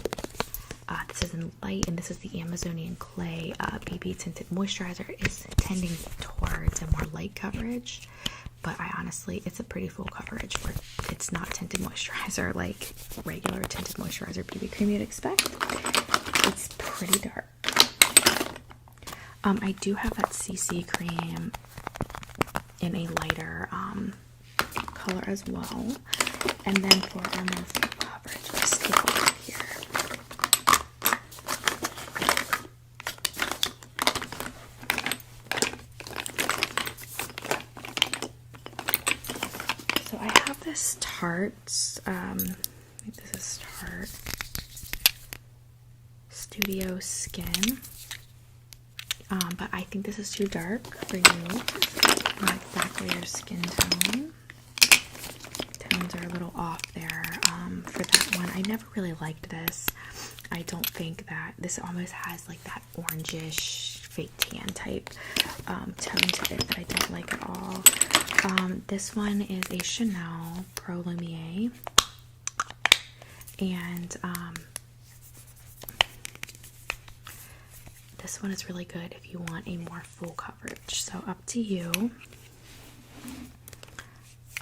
This is in light, and this is the Amazonian Clay BB Tinted Moisturizer. Is tending towards a more light coverage, but I honestly, it's a pretty full coverage for it's not tinted moisturizer like regular tinted moisturizer BB cream you'd expect. It's pretty dark. I do have that CC cream in a lighter color as well. And then for our more full coverage, let's take a look here. So I have this Tarte, I think this is Tarte Studio Skin, but I think this is too dark for you. Not exactly your skin tone. Tones are a little off there for that one. I never really liked this. I don't think that this almost has like that orangish fake tan type tone to it that I don't like at all. This one is a Chanel Pro Lumiere, and this one is really good if you want a more full coverage. So up to you.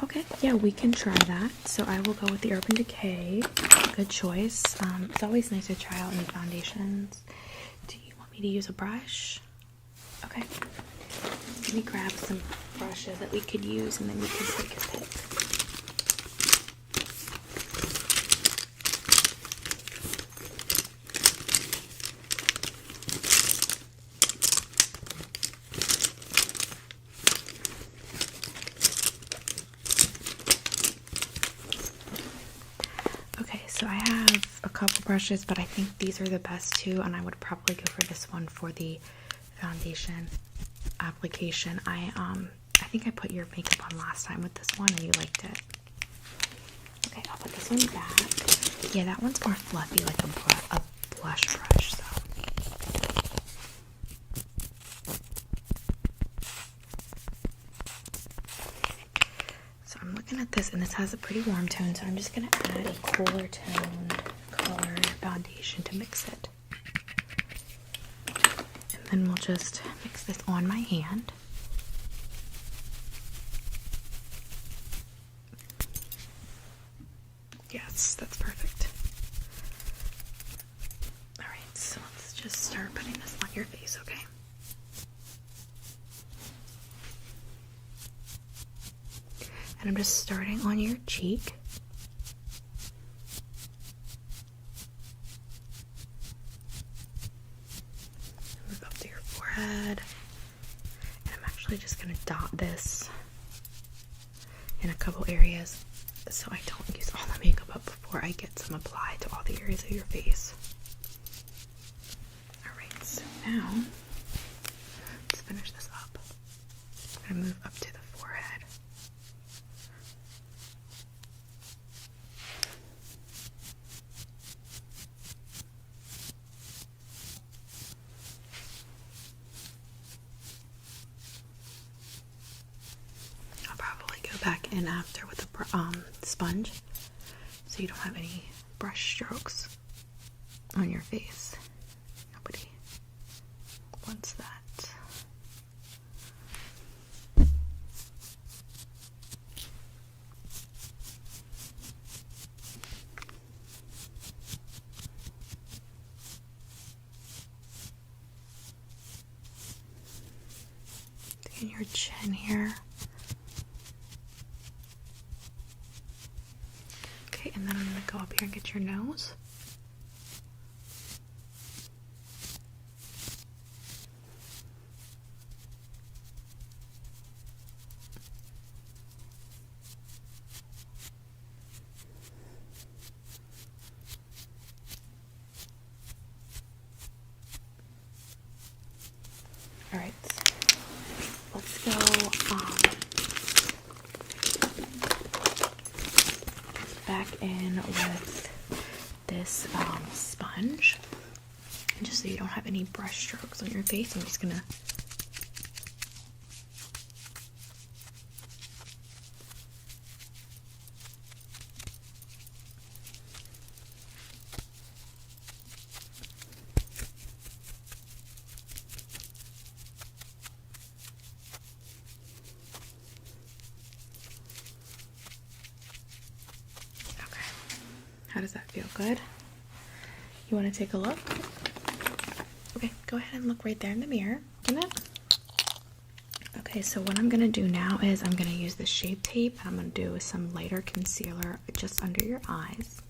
Okay, yeah, we can try that. So I will go with the Urban Decay. Good choice. It's always nice to try out new foundations. Do you want me to use a brush? Okay. Let me grab some brushes that we could use, and then we can take a pick. Okay, so I have a couple brushes, but I think these are the best two, and I would probably go for this one for the foundation application. I think I put your makeup on last time with this one and you liked it. Okay, I'll put this one back. Yeah, that one's more fluffy, like a blush brush, so I'm looking at this, and this has a pretty warm tone, so I'm just going to add a cooler tone color foundation to mix it. And then we'll just mix this on my hand. Yes, that's perfect. Alright, so let's just start putting this on your face, okay? And I'm just starting on your cheek. Move up to your forehead. And I'm actually just going to dot this in a couple areas so I don't use all the makeup up before I get some applied to all the areas of your face. Alright, so now let's finish this up. I'm going to move up to the forehead. Back in after with a sponge so you don't have any brush strokes on your face. Nobody wants that. In your chin here. And then I'm going to go up here and get your nose. Alright, let's go back in with this sponge, and just so you don't have any brush strokes on your face, I'm just gonna How does that feel? Good? You want to take a look? Okay, go ahead and look right there in the mirror. Okay, so what I'm going to do now is I'm going to use the Shape Tape. I'm going to do some lighter concealer just under your eyes.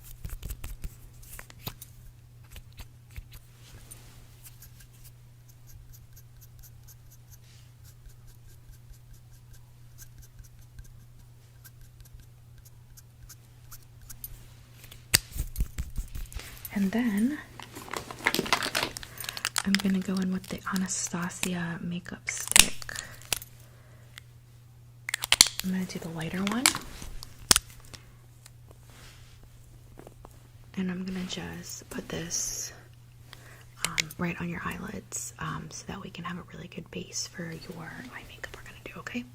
And then I'm going to go in with the Anastasia makeup stick. I'm going to do the lighter one. And I'm going to just put this right on your eyelids so that we can have a really good base for your eye makeup we're going to do, okay?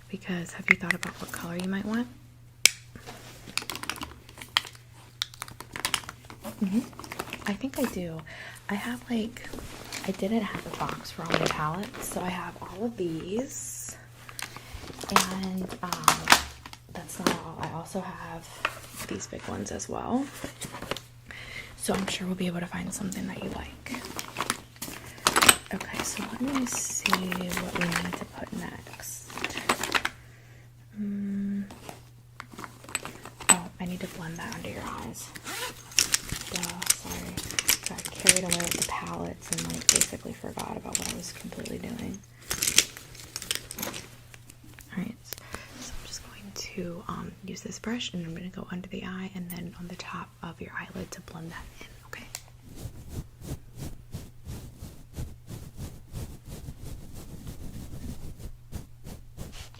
Because have you thought about what color you might want? I think I do. I have I didn't have a box for all my palettes, so I have all of these. And that's not all. I also have these big ones as well. So I'm sure we'll be able to find something that you like. Okay, so let me see what we need to put next. Oh, I need to blend that under your eyes. Sorry. Got carried away with the palettes and basically forgot about what I was completely doing. Alright, so I'm just going to use this brush and I'm going to go under the eye and then on the top of your eyelid to blend that in, okay?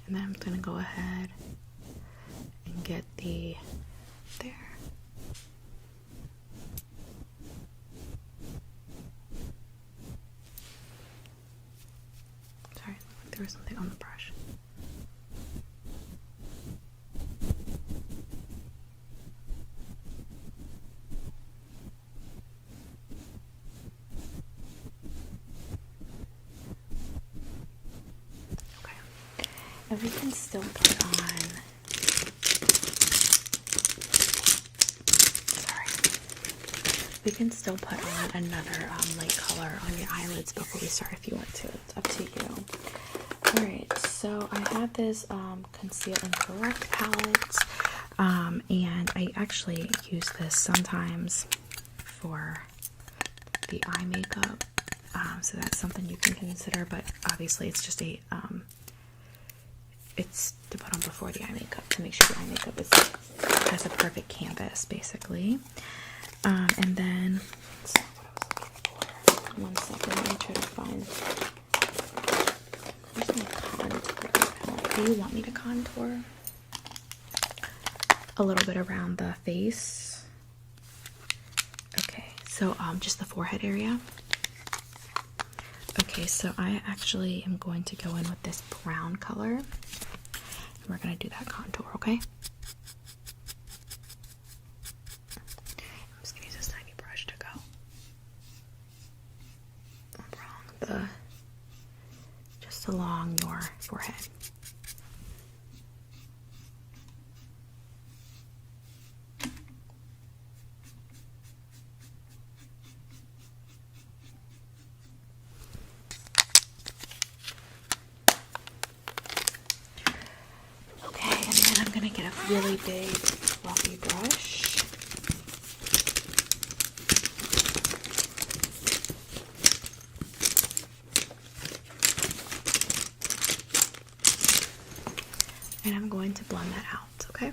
And then I'm going to go ahead and get the there. Sorry, there was something on the brush. And we can still put on, we can still put on another light color on your eyelids before we start if you want to. It's up to you. Alright, so I have this Conceal and Correct palette, and I actually use this sometimes for the eye makeup, so that's something you can consider, but obviously it's just a, it's to put on before the eye makeup to make sure the eye makeup has a perfect canvas, basically. And then, that's not what I was looking for. 1 second, let me try to find, where's my contour palette? Do you want me to contour a little bit around the face? Okay, so just the forehead area. Okay, so I actually am going to go in with this brown color, and we're going to do that contour, okay? I'm just going to use this tiny brush to go just along your forehead. I'm going to get a really big fluffy brush. And I'm going to blend that out, okay?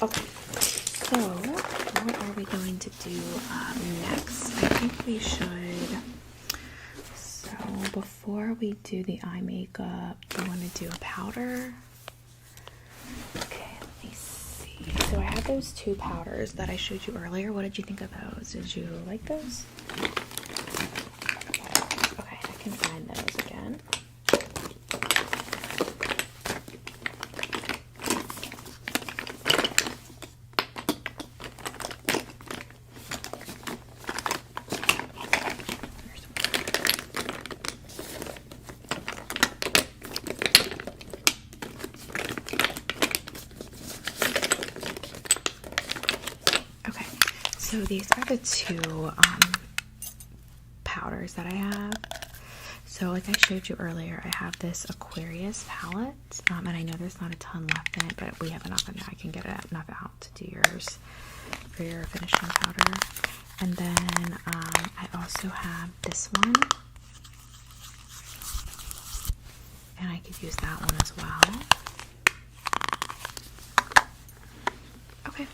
Okay, so what are we going to do next? I think we should, so before we do the eye makeup, do you want to do a powder? Okay, let me see. So I have those 2 powders that I showed you earlier. What did you think of those? Did you like those? Okay, I can find those again. So these are the 2 powders that I have. So like I showed you earlier, I have this Aquarius palette, and I know there's not a ton left in it, but we have enough in there. I can get enough out to do yours for your finishing powder. And then I also have this one, and I could use that one as well. Okay.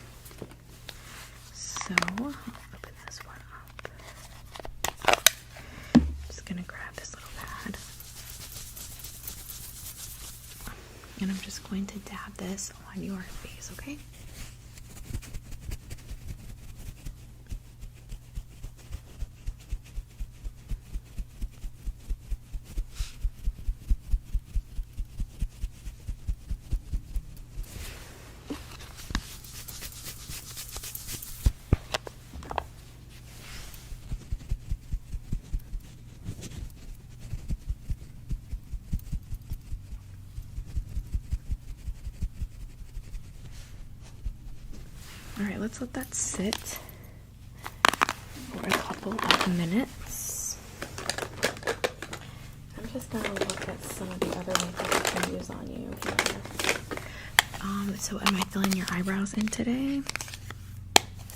So, I'll open this one up. I'm just going to grab this little pad. And I'm just going to dab this on your face, okay? Alright, let's let that sit for a couple of minutes. I'm just going to look at some of the other makeup I can use on you here. So am I filling your eyebrows in today?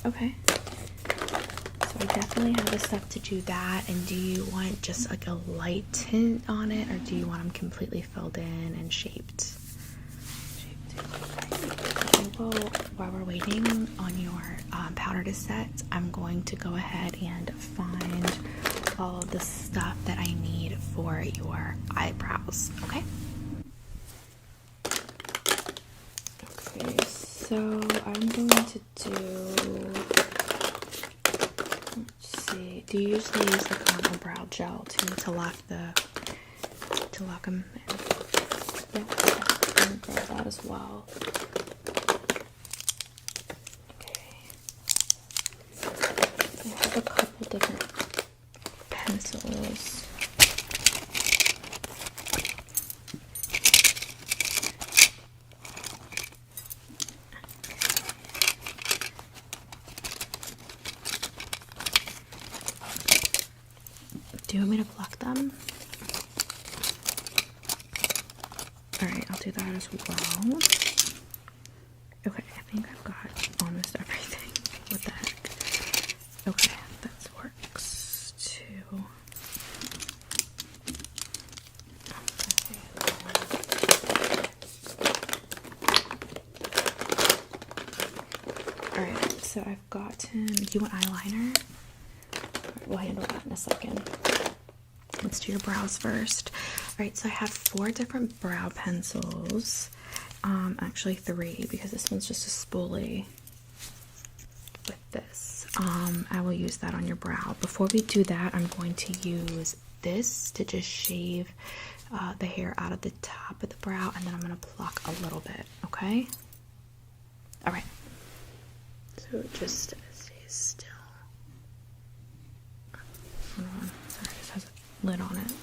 Okay. So I definitely have the stuff to do that. And do you want just like a light tint on it, or do you want them completely filled in and shaped? Well, while we're waiting on your powder to set, I'm going to go ahead and find all of the stuff that I need for your eyebrows, okay? Okay, so I'm going to do, let's see, do you usually use the caramel brow gel to lock them in? Yeah, okay. I'm gonna grab that as well. Okay. I have a couple different pencils. Do you want me to pluck them? Alright, I'll do that as well. Okay, I think I've got almost everything. What the heck? Okay, that works too. Alright, so I've gotten. Do you want eyeliner? We'll handle that in a second. Let's do your brows first. Alright, so I have 4 different brow pencils. Actually 3, because this one's just a spoolie with this. I will use that on your brow. Before we do that, I'm going to use this to just shave the hair out of the top of the brow, and then I'm going to pluck a little bit, okay? Alright. So it just stays still. Hold on. Sorry, this has a lid on it.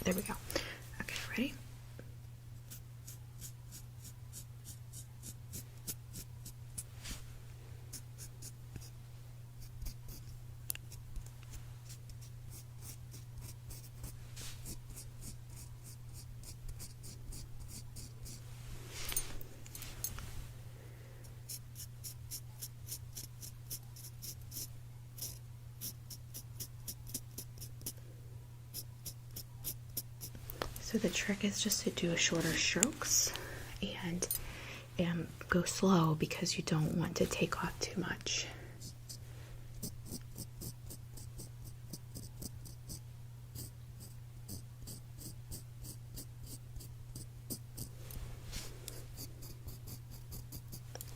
There we go. Okay, ready? So the trick is just to do shorter strokes and go slow, because you don't want to take off too much.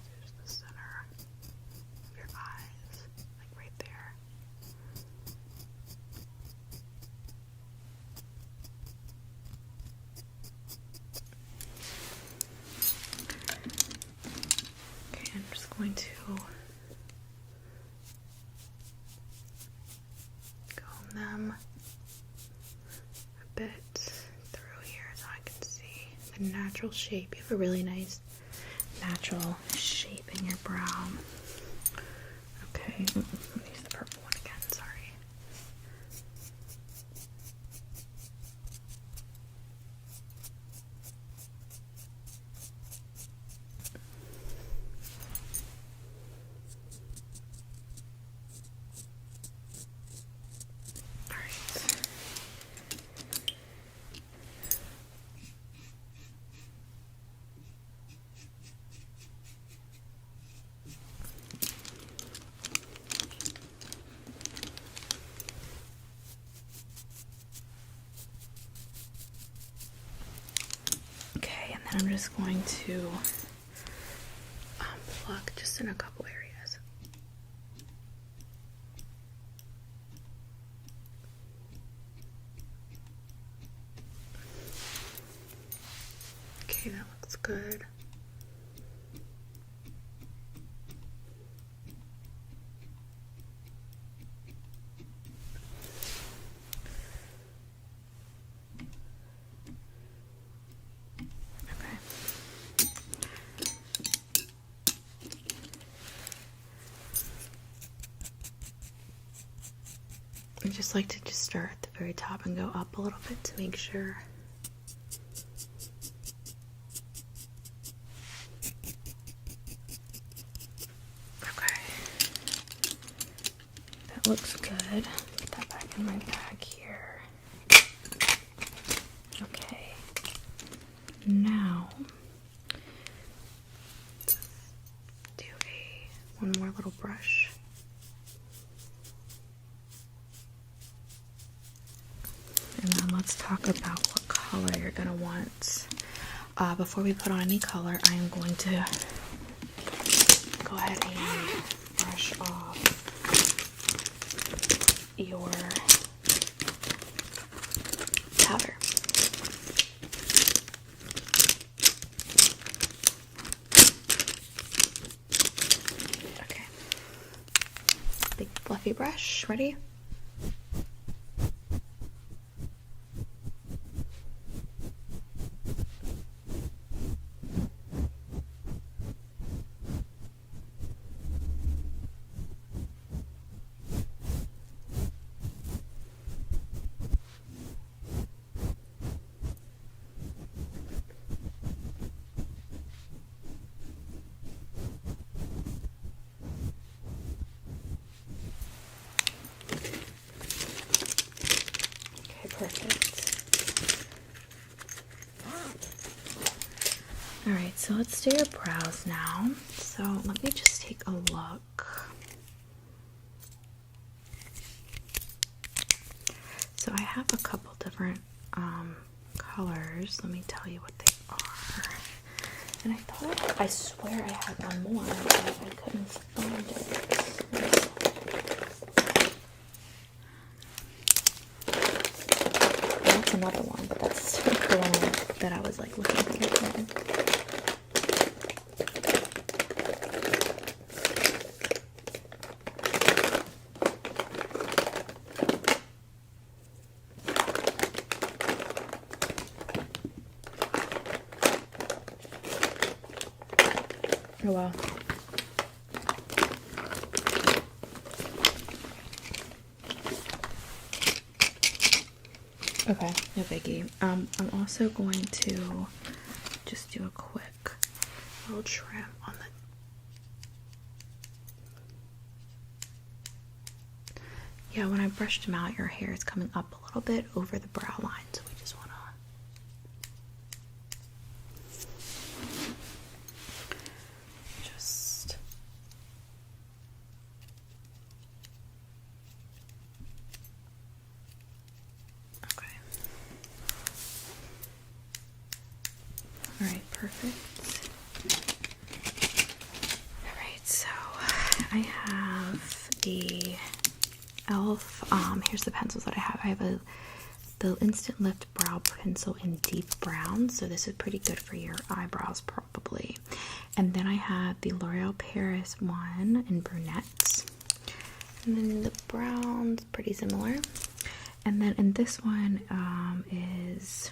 There's the center of your eyes, like right there. I'm just going to comb them a bit through here so I can see the natural shape. You have a really nice natural shape in your brow. Okay, let me use the purple one again, sorry. I'm just going to pluck just in a couple areas. Okay, that looks good. I just like to just start at the very top and go up a little bit to make sure. Okay. That looks good. Put that back in my bag here. Okay. Now, let's do one more little brush. And then let's talk about what color you're going to want. before we put on any color, I am going to go ahead and brush off your powder. Okay. Big fluffy brush. Ready? Perfect. Alright, so let's do your brows now. So let me just take a look. So I have a couple different colors. Let me tell you what they are. And I swear I had one more, but I couldn't find it. That's another one, but that's the one that I was like looking for. Oh wow. Okay, no biggie. I'm also going to just do a quick little trim on the... Yeah, when I brushed them out, your hair is coming up a little bit over the brow line, so we just want to... just... Okay. Alright, perfect. Alright, so I have the e.l.f. Here's the pencils that I have. I have the Instant Lift Brow Pencil in Deep Brown, so this is pretty good for your eyebrows probably. And then I have the L'Oreal Paris one in brunettes. And then the brown's pretty similar. And then in this one is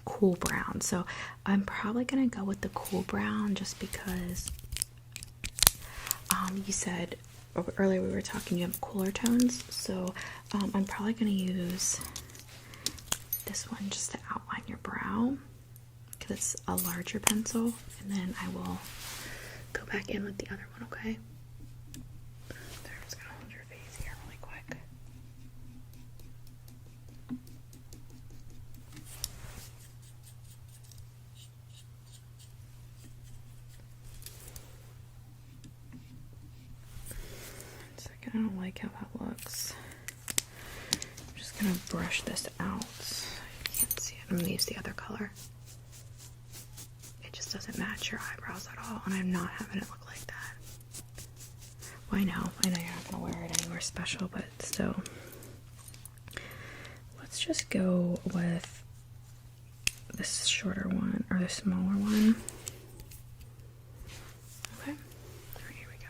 cool brown. So I'm probably gonna go with the cool brown just because you said earlier we were talking you have cooler tones, so I'm probably gonna use this one just to outline your brow because it's a larger pencil, and then I will go back in with the other one. Okay, so I'm just gonna hold your face here really quick. I don't like how that looks. I'm just gonna brush this out. You can't see it. I'm gonna use the other color. It just doesn't match your eyebrows at all, and I'm not having it look like that. Well, I know you're not gonna wear it anywhere special, but still. Let's just go with this shorter one, or the smaller one. Okay. Here we go.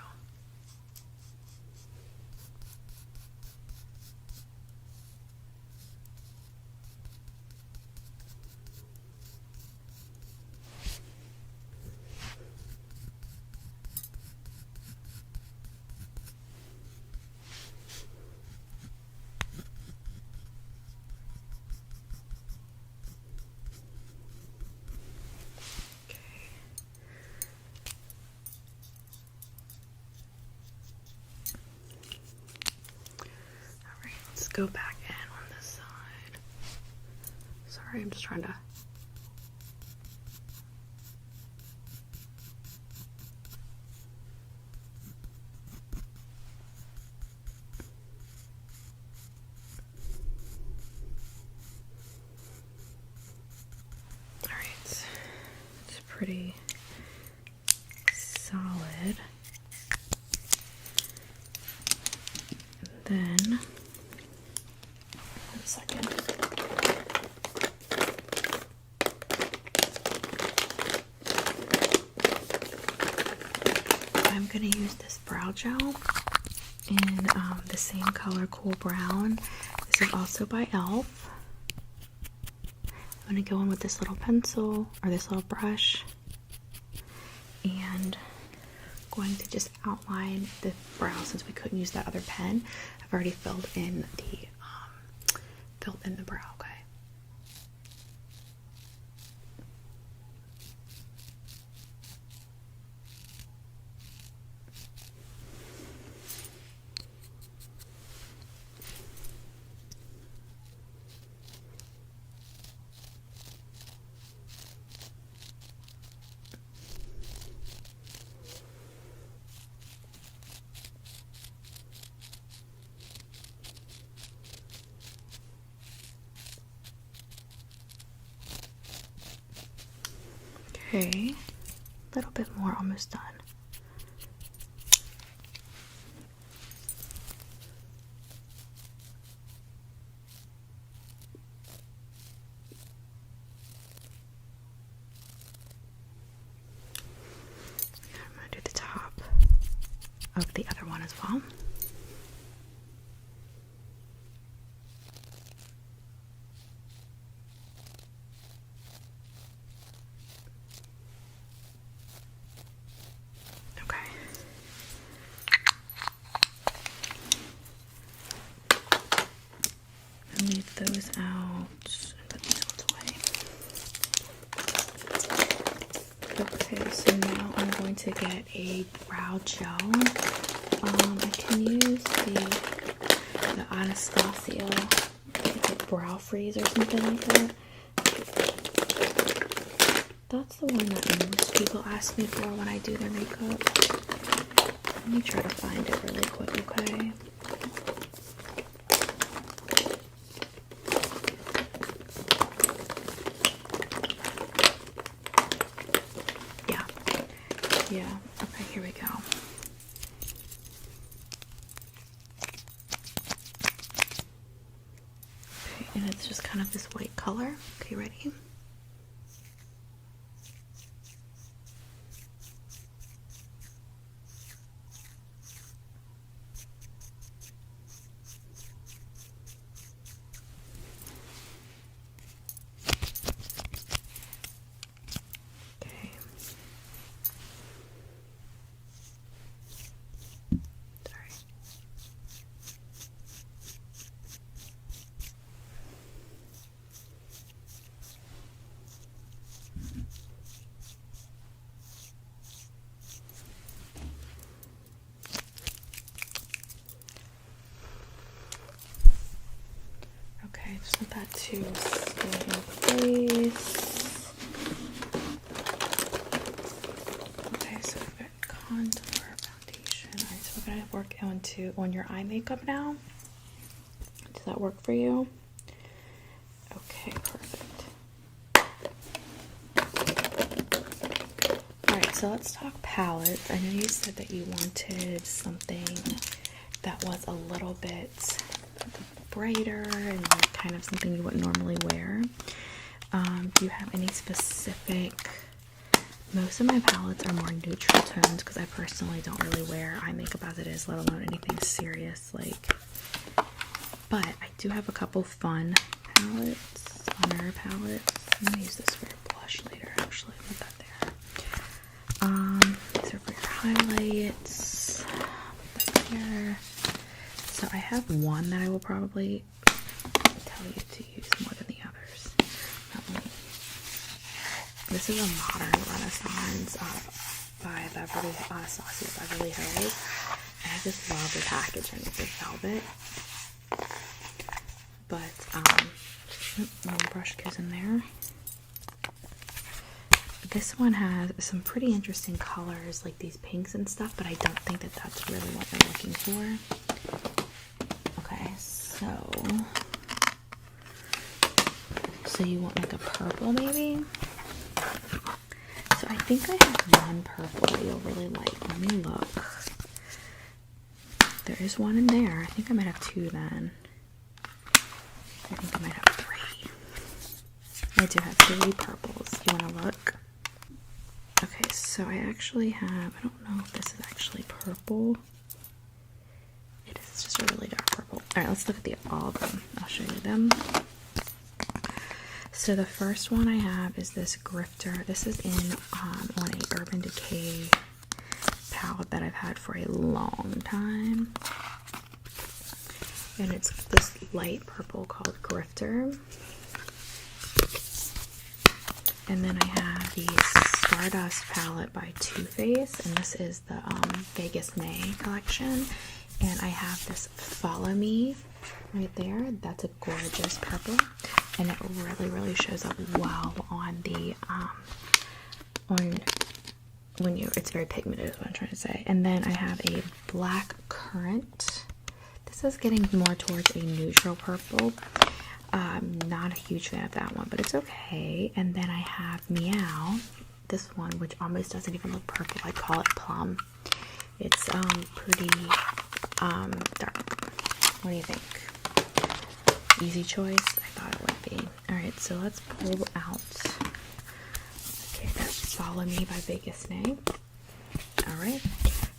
Go back in on this side. Sorry, I'm just trying to... Alright. pretty solid. Then, one second. I'm going to use this brow gel in the same color, Cool Brown. This is also by e.l.f. I'm going to go in with this little pencil, or this little brush, and going to just outline the brow since we couldn't use that other pen. I've already filled in the brow, okay? Okay, a little bit more, almost done. I'm going to do the top of the other one as well. Leave those out and put these ones away. Okay, so now I'm going to get a brow gel. I can use the Anastasia, like brow freeze or something like that. That's the one that most people ask me for when I do their makeup. Let me try to find it really quick, okay? Yeah, okay, here we go. Okay, and it's just kind of this white color. Okay, ready? Okay, just want that to stay in place. Okay, so we've got contour, foundation. Alright, so we're gonna work on your eye makeup now. Does that work for you? Okay, perfect. Alright, so let's talk palettes. I know you said that you wanted something that was a little bit brighter and like kind of something you wouldn't normally wear. Do you have any specific? Most of my palettes are more neutral tones because I personally don't really wear eye makeup as it is, let alone anything serious like. But I do have a couple fun palettes, funner palettes. I'm gonna use this for your blush later. Actually, put that there. These are for your highlights. Put that there. So I have one that I will probably tell you to use more than the others. This is a modern Renaissance by Anastasia Beverly Hills. And I just love the packaging. It's a velvet. But one brush goes in there. This one has some pretty interesting colors, like these pinks and stuff, but I don't think that that's really what you're looking for. Okay, so you want like a purple maybe? So So I think I have one purple that you'll really like. Let me look. There is one in there. I think I might have two then. I think I might have three. I do have three purples. You want to look? Okay, so I actually have, I don't know if this is actually purple. It is just a really dark purple. Alright, let's look at all of them. I'll show you them. So the first one I have is this Grifter. This is in on a Urban Decay palette that I've had for a long time. And it's this light purple called Grifter. And then I have the Stardust palette by Too Faced, and this is the Vegas May collection. And I have this Follow Me right there. That's a gorgeous purple, and it really shows up well on the it's very pigmented is what I'm trying to say. And then I have a Black Currant. This is getting more towards a neutral purple. Not a huge fan of that one, but it's okay. And then I have Meow, this one, which almost doesn't even look purple. I call it Plum. It's pretty dark. What do you think? Easy choice? I thought it would be. Alright, so let's pull out. Okay, that's Follow Me by Vegas May. Alright,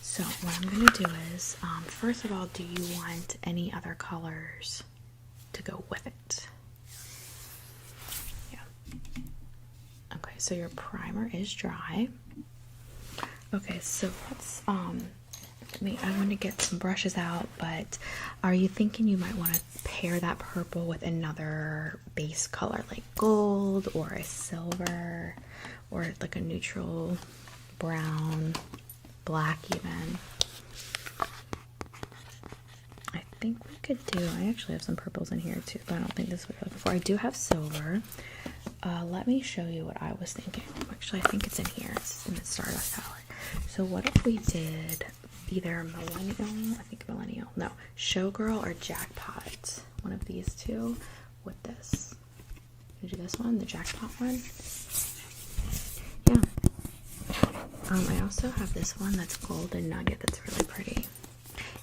so what I'm going to do is, first of all, do you want any other colors to go with it? Yeah. Okay, so your primer is dry. Okay, so let's, I want to get some brushes out, but are you thinking you might want to pair that purple with another base color, like gold or a silver or like a neutral brown, black even? I think we could do, I actually have some purples in here too, but I don't think this is what you're looking for. I do have silver. Let me show you what I was thinking. Actually, I think it's in here. It's in the Stardust palette. So what if we did either Showgirl or Jackpot, one of these two with this. You do this one, the Jackpot one. Yeah. I also have this one that's Golden Nugget that's really pretty.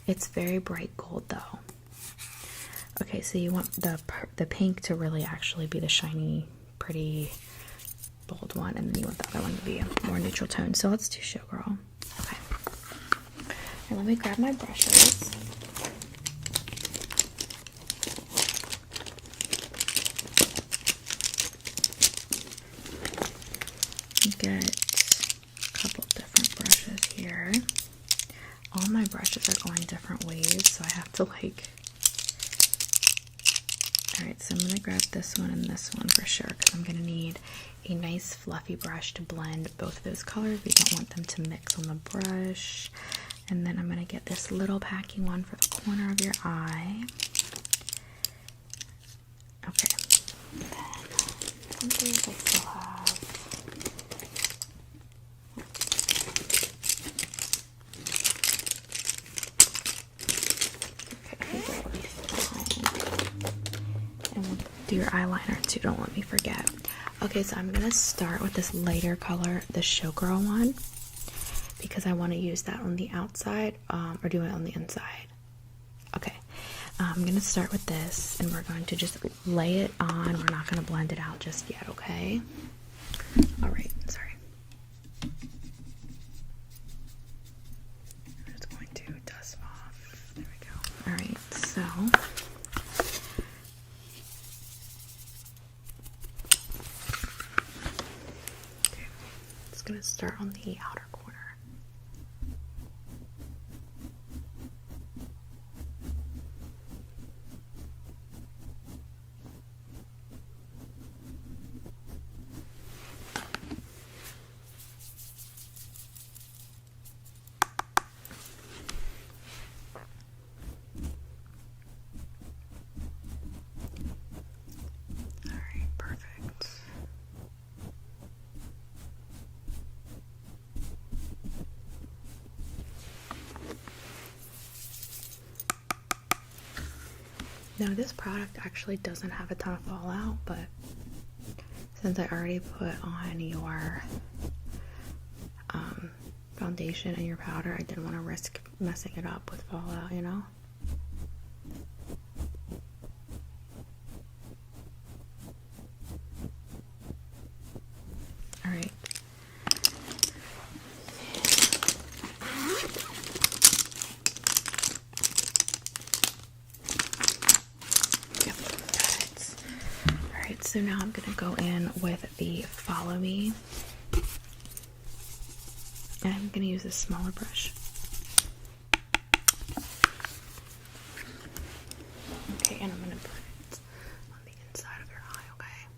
It's very bright gold though. Okay, so you want the pink to really actually be the shiny, pretty, bold one, and then you want the other one to be a more neutral tone. So let's do Showgirl. Okay. And let me grab my brushes. Get a couple different brushes here. All my brushes are going different ways, so I have to like... Alright, so I'm going to grab this one and this one for sure, because I'm going to need a nice fluffy brush to blend both of those colors. We don't want them to mix on the brush. And then I'm going to get this little packing one for the corner of your eye. Okay. Then, I still have... do your eyeliner too, don't let me forget. Okay, so I'm gonna start with this lighter color, the Showgirl one, because I want to use that on the outside, or do it on the inside. Okay, I'm gonna start with this, and we're going to just lay it on. We're not gonna blend it out just yet, okay? Alright, sorry. I'm just going to dust off. There we go. Alright, so... going to start on the outer corner. All right, perfect. Now this product actually doesn't have a ton of fallout, but since I already put on your foundation and your powder. I didn't want to risk messing it up with fallout, you know? Alright. Yep, got it. Alright, so now I'm going to go in with the Follow Me. And I'm going to use a smaller brush. Okay, and I'm going to put it on the inside of your eye, okay?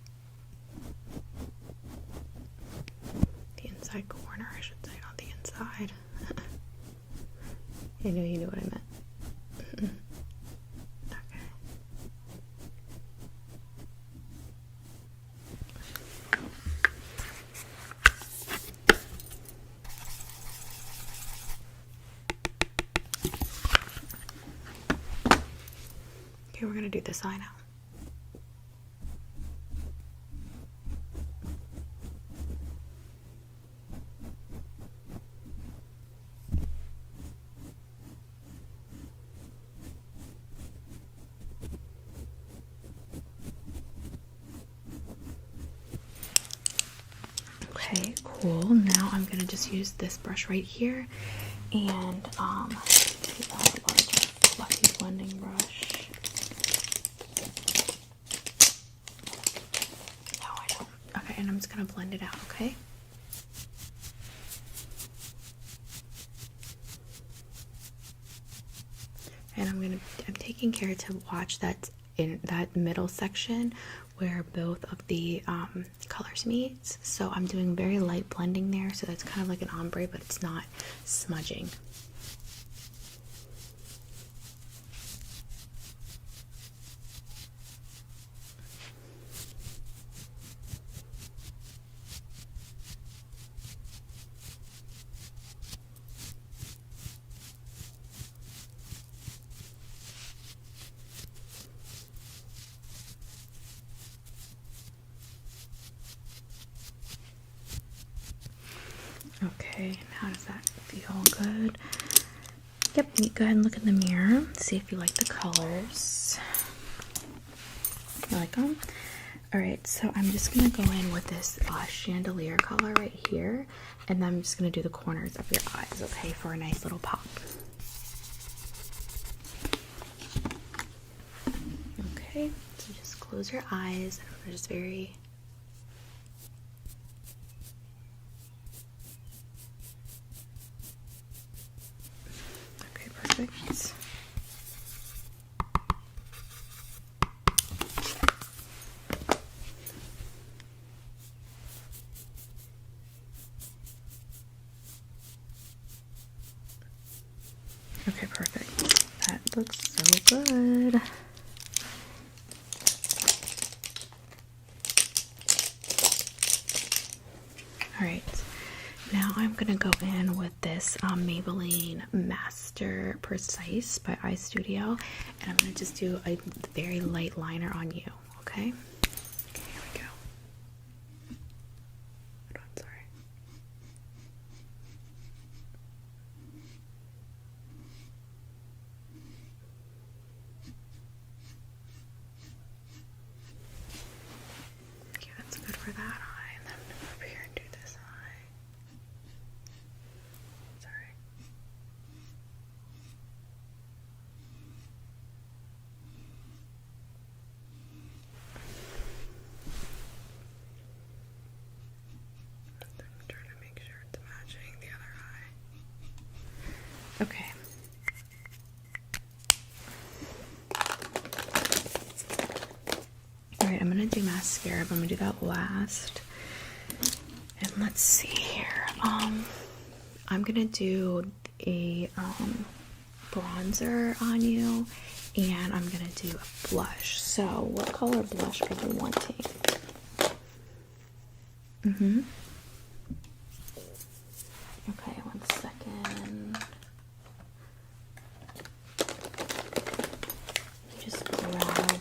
The inside corner, I should say, not the inside. I knew you knew what I meant. Okay, we're going to do this eye now. Okay, cool. Now I'm going to just use this brush right here and take out a large fluffy blending brush. And I'm just going to blend it out, okay? And I'm taking care to watch that in that middle section where both of the colors meet. So I'm doing very light blending there, so that's kind of like an ombre, but it's not smudging. Okay, how does that feel? Good. Yep, you go ahead and look in the mirror. See if you like the colors. You like them? Alright, so I'm just going to go in with this chandelier color right here. And then I'm just going to do the corners of your eyes, okay, for a nice little pop. Okay, so just close your eyes. I'm just very... Perfect. Okay, perfect. That looks so good. Alright, now I'm going to go in with this Maybelline Master Precise by Eye Studio, and I'm going to just do a very light liner on you, okay? Okay, here we go. Hold on, sorry. Okay, that's good for that eye, and then I'm going to go over here and do this eye. Sorry. I'm trying to make sure it's matching the other eye. Okay. Alright, I'm gonna do mascara, but I'm gonna do that last. And let's see here. I'm gonna do a bronzer on you, and I'm gonna do a blush. So, what color blush are you wanting? Okay, 1 second. Just grab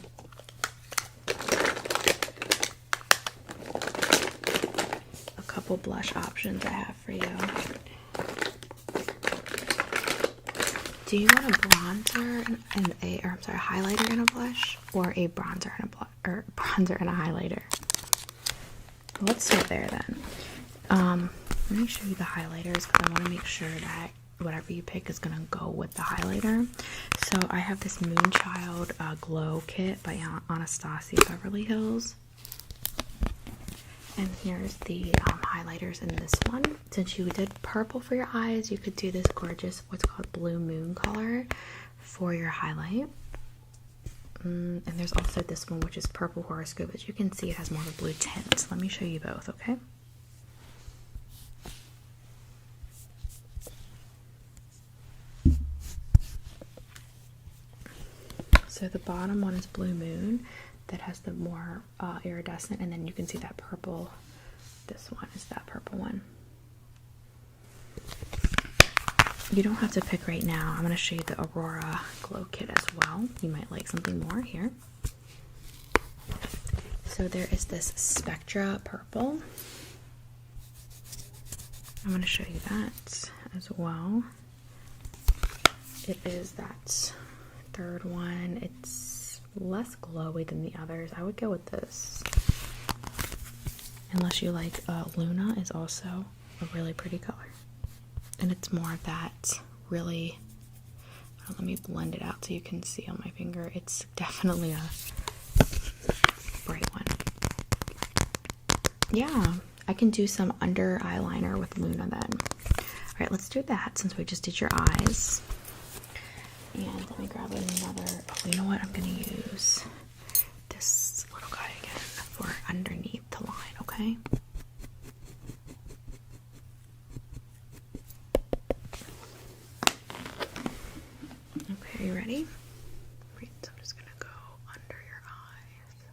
a couple blush options I have for you. Do you want a bronzer and a highlighter and a blush, or a bronzer and a bronzer and a highlighter? Let's start there then. Let me show you the highlighters because I want to make sure that whatever you pick is gonna go with the highlighter. So I have this Moonchild Glow Kit by Anastasia Beverly Hills. And here's the highlighters in this one. Since you did purple for your eyes, you could do this gorgeous, what's called Blue Moon color for your highlight. And there's also this one, which is Purple Horoscope. As you can see, it has more of a blue tint. So let me show you both, okay? So the bottom one is Blue Moon, that has the more iridescent, and then you can see that purple. This one is that purple one. You don't have to pick right now. I'm going to show you the Aurora Glow Kit as well. You might like something more here. So there is this Spectra Purple. I'm going to show you that as well. It is that third one. It's less glowy than the others. I would go with this. Unless you like Luna is also a really pretty color. And it's more of that really, let me blend it out so you can see on my finger. It's definitely a bright one. Yeah, I can do some under eyeliner with Luna then. All right, let's do that since we just did your eyes. And let me grab another, you know what, I'm going to use this little guy again for underneath the line, okay? Okay, you ready? Great, so I'm just going to go under your eyes.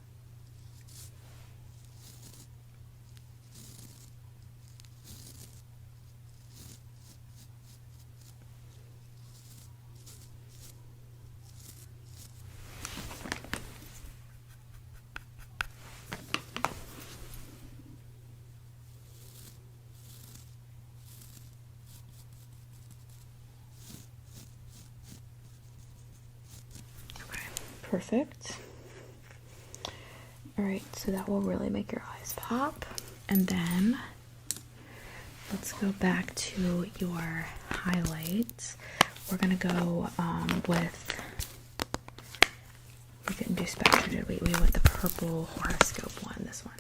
Perfect. All right, so that will really make your eyes pop. And then let's go back to your highlights. We're gonna go with, we didn't do Spectra, did we? We went the Purple Horoscope one, this one.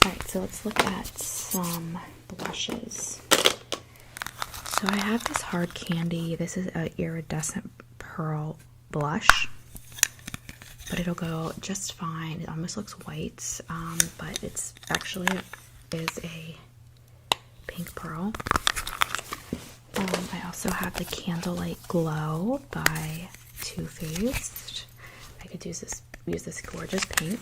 All right, so let's look at some blushes. So I have this Hard Candy. This is an iridescent pearl blush. But it'll go just fine. It almost looks white, but it's actually is a pink pearl. I also have the Candlelight Glow by Too Faced. I could use this gorgeous pink.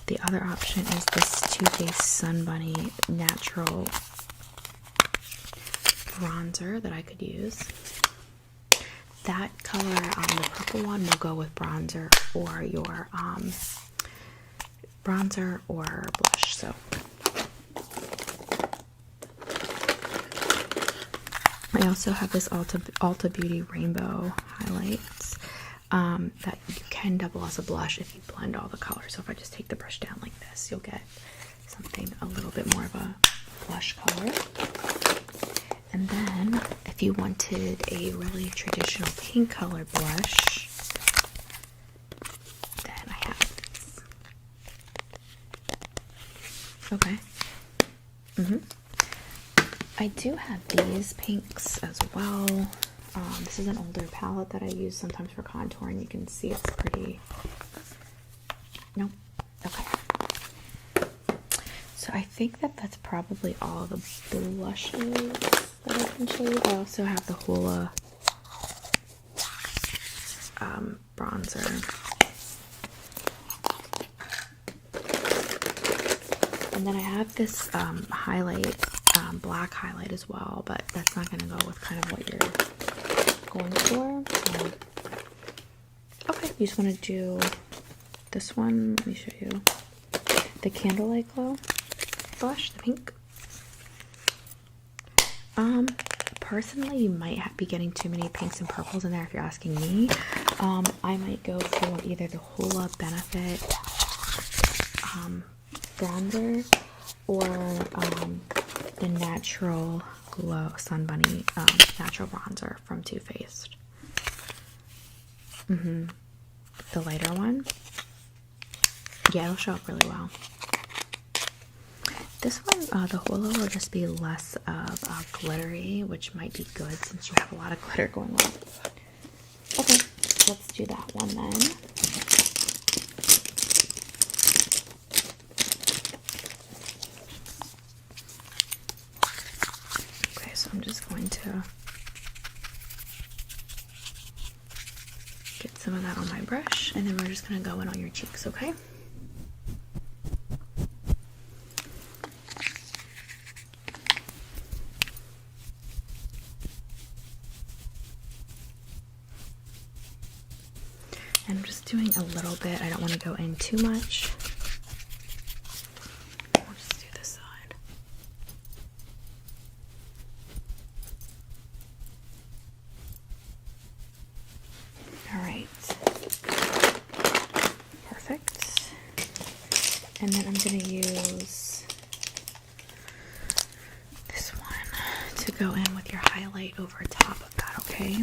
The other option is this Too Faced Sun Bunny Natural bronzer that I could use. That color, the purple one, will go with bronzer or your bronzer or blush. So I also have this Ulta Beauty Rainbow highlights that you can double as a blush if you blend all the colors. So if I just take the brush down like this, you'll get something a little bit more of a blush color. And then, if you wanted a really traditional pink color blush, then I have this. Okay. I do have these pinks as well. This is an older palette that I use sometimes for contouring. You can see it's pretty. Nope. Okay. So I think that's probably all the blushes that I can show you. I also have the Hoola bronzer. And then I have this highlight, black highlight as well, but that's not going to go with kind of what you're going for. So, okay, you just want to do this one. Let me show you the Candlelight Glow blush, the pink. Personally, you might be getting too many pinks and purples in there if you're asking me. I might go for either the Hoola Benefit bronzer or the Natural Glow Sun Bunny natural bronzer from Too Faced. The lighter one. Yeah, it'll show up really well. This one, the Hoola will just be less of glittery, which might be good since you have a lot of glitter going on. Okay, let's do that one then. Okay, so I'm just going to get some of that on my brush, and then we're just going to go in on your cheeks, okay? And I'm just doing a little bit. I don't want to go in too much. I'll just do this side. Alright. Perfect. And then I'm going to use this one to go in with your highlight over top of that, okay?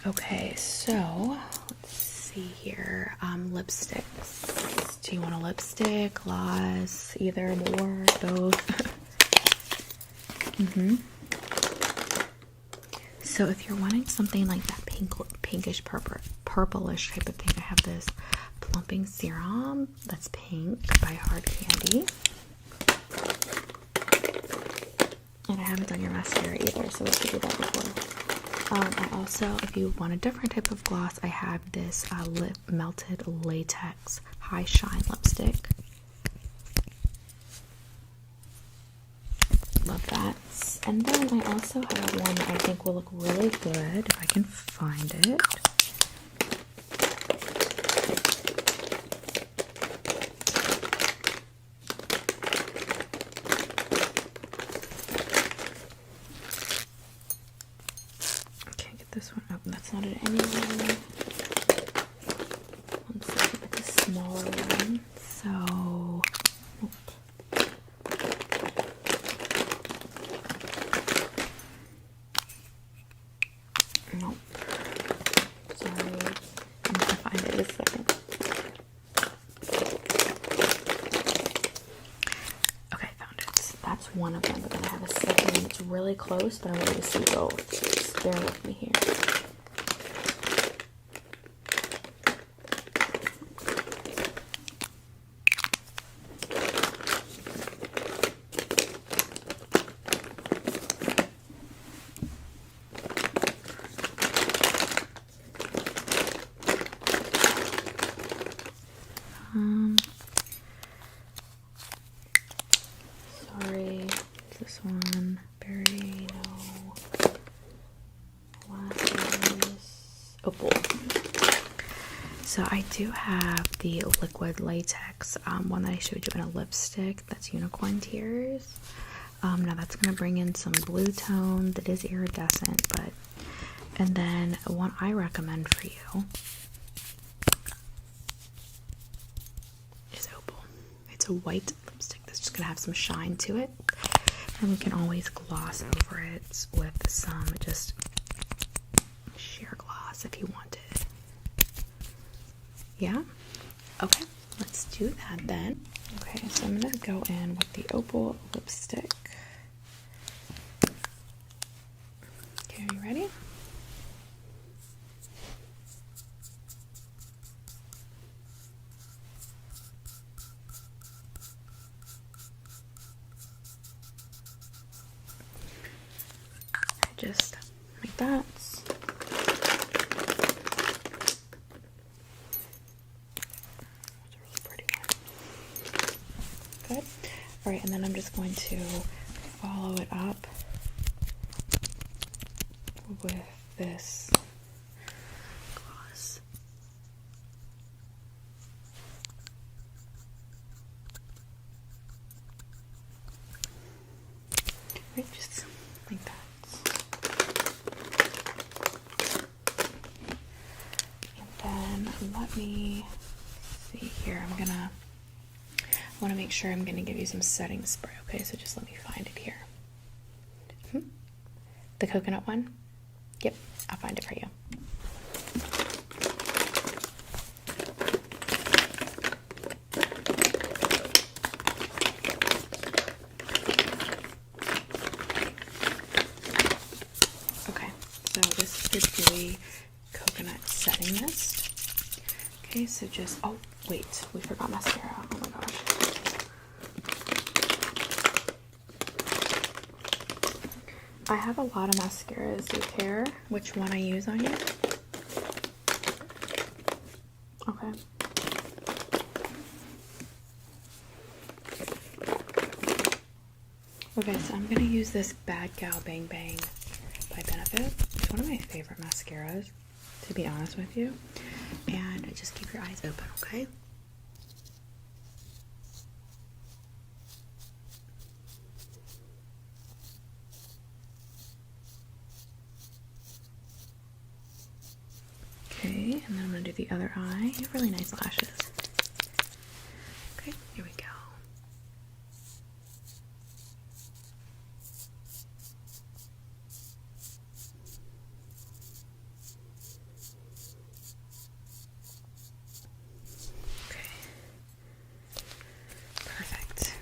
Okay, so let's see here. Lipsticks. Do you want a lipstick, gloss, either, more, both? So if you're wanting something like that pinkish purplish type of thing, I have this plumping serum that's pink by Hard Candy. And I haven't done your mascara either, so let's do that before. I also, if you want a different type of gloss, I have this melted latex high shine lipstick. Love that. And then I also have one that I think will look really good if I can find it. This one, oh, that's not it anyway. Let's see, it's a smaller one. So, nope. Sorry, I'm gonna find it in a second. Okay, found it. That's one of them, but then I have a second one that's really close, but I want you to see both. So just bear with me here. Sorry, this one, berry, no, glasses, opal. So I do have the liquid latex one that I showed you in a lipstick, that's Unicorn Tears. Now that's going to bring in some blue tone that is iridescent, and then one I recommend for you is opal. It's a white lipstick that's just going to have some shine to it, and we can always gloss over it with some just sheer gloss if you wanted. Yeah? Okay, let's do that then. Okay, so I'm going to go in with the opal lipstick. Okay, are you ready? Just like that. It's a really pretty one. Good. All right, and then I'm just going to follow it up with this gloss. Right, just like that. And then let me see here. I want to make sure I'm gonna give you some setting spray. Okay, so just let me find it here. The coconut one? Yep, I'll find it for you. Okay, so this is the Dewy Coconut Setting Mist. Okay, so just, oh wait, we forgot mascara. Oh my gosh. I have a lot of mascaras. Do you care which one I use on you? Okay. Okay, so I'm gonna use this Bad Gal Bang Bang by Benefit. It's one of my favorite mascaras, to be honest with you. And just keep your eyes open, okay? Okay, and then I'm going to do the other eye. You have really nice lashes. Okay, here we go. Okay. Perfect.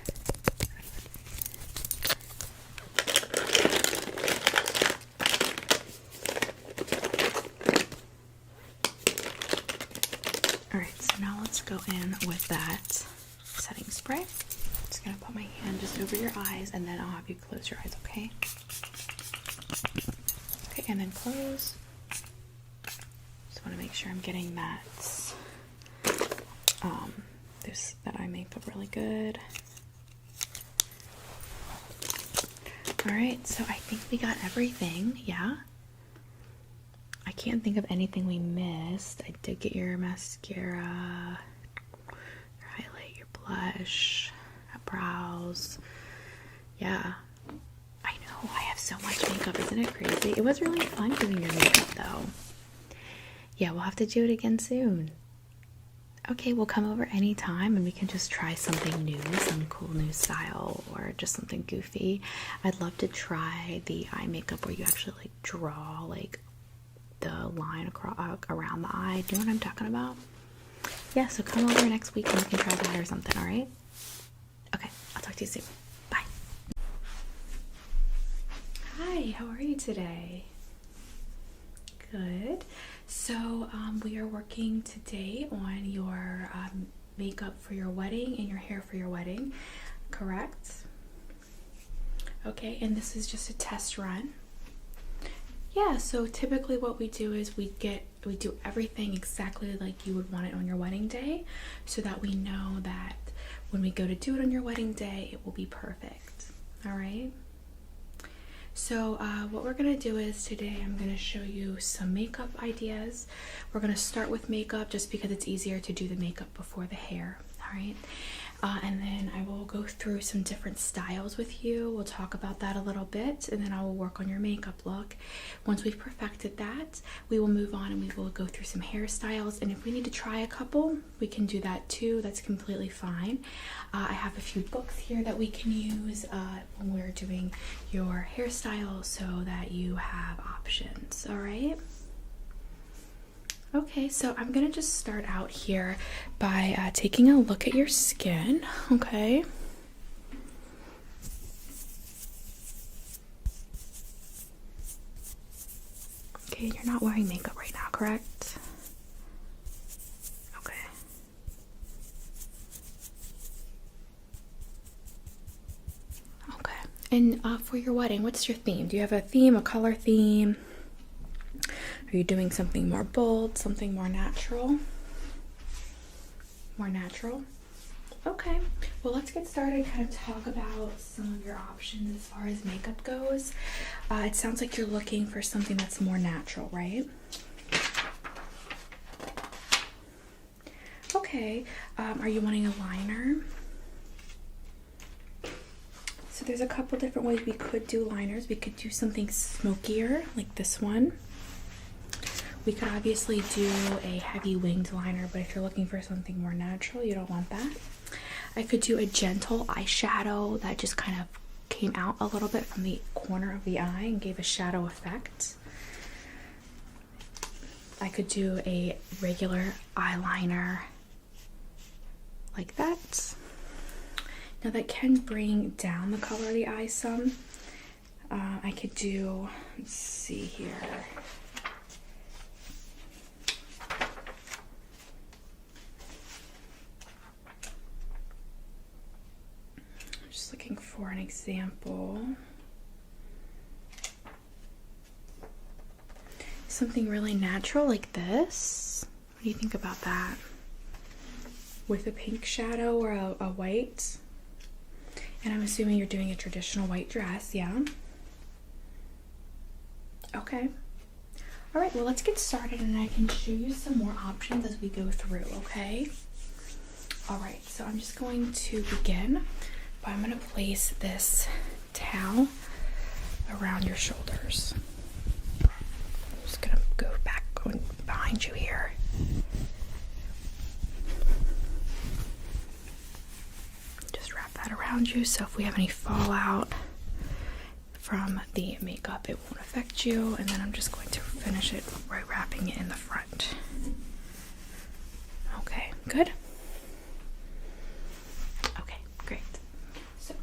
Alright, so now let's go in with that setting spray. I'm just going to put my hand just over your eyes and then I'll have you close your eyes, okay? Okay, and then close. Just want to make sure I'm getting that that eye makeup really good. Alright, so I think we got everything, yeah? I can't think of anything we missed. I did get your mascara, your highlight, your blush, brows. Yeah. I know, I have so much makeup. Isn't it crazy? It was really fun doing your makeup though. Yeah, we'll have to do it again soon. Okay, we'll come over anytime and we can just try something new, some cool new style or just something goofy. I'd love to try the eye makeup where you actually like draw like the line across around the eye. Do you know what I'm talking about? Yeah, so come over next week and we can try that or something, alright? Okay, I'll talk to you soon. Bye. Hi, how are you today? Good. So we are working today on your makeup for your wedding and your hair for your wedding, correct? Okay, and this is just a test run. Yeah, so typically what we do is we do everything exactly like you would want it on your wedding day so that we know that when we go to do it on your wedding day, it will be perfect. All right? So what we're going to do is today I'm going to show you some makeup ideas. We're going to start with makeup just because it's easier to do the makeup before the hair. All right? And then I will go through some different styles with you. We'll talk about that a little bit, and then I will work on your makeup look. Once we've perfected that, we will move on and we will go through some hairstyles. And if we need to try a couple, we can do that too. That's completely fine. I have a few books here that we can use when we're doing your hairstyle so that you have options. All right? Okay, so I'm gonna just start out here by taking a look at your skin, okay? Okay, you're not wearing makeup right now, correct? Okay. Okay, and for your wedding, what's your theme? Do you have a theme, a color theme? Are you doing something more bold, something more natural? More natural? Okay, well, let's get started, kind of talk about some of your options as far as makeup goes. It sounds like you're looking for something that's more natural, right? Okay, are you wanting a liner? So there's a couple different ways we could do liners. We could do something smokier, like this one. We could obviously do a heavy winged liner, but if you're looking for something more natural, you don't want that. I could do a gentle eyeshadow that just kind of came out a little bit from the corner of the eye and gave a shadow effect. I could do a regular eyeliner like that. Now that can bring down the color of the eye some. I could do, let's see here. I'm just looking for an example. Something really natural like this. What do you think about that? With a pink shadow or a white? And I'm assuming you're doing a traditional white dress, yeah? Okay. All right, well, let's get started and I can show you some more options as we go through, okay? All right, so I'm just going to begin, but I'm gonna place this towel around your shoulders. I'm just gonna go back, going behind you here. Around you, so if we have any fallout from the makeup, it won't affect you. And then I'm just going to finish it by wrapping it in the front. Okay, good. Okay, great. So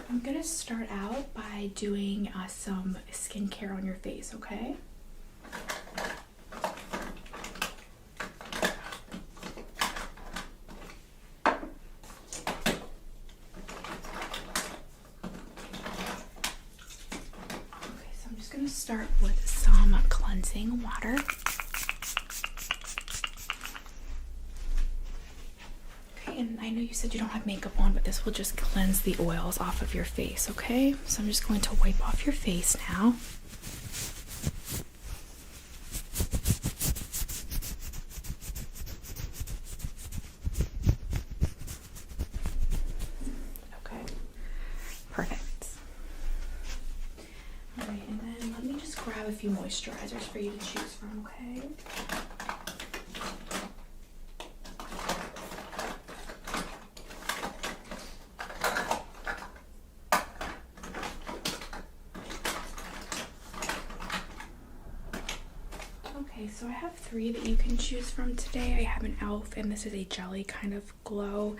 I'm gonna start out by doing some skincare on your face, okay? Start with some cleansing water. Okay, and I know you said you don't have makeup on, but this will just cleanse the oils off of your face, okay? So I'm just going to wipe off your face now. Okay, perfect. Grab a few moisturizers for you to choose from, okay? Okay, so I have 3 that you can choose from today. I have an e.l.f. and this is a jelly kind of glow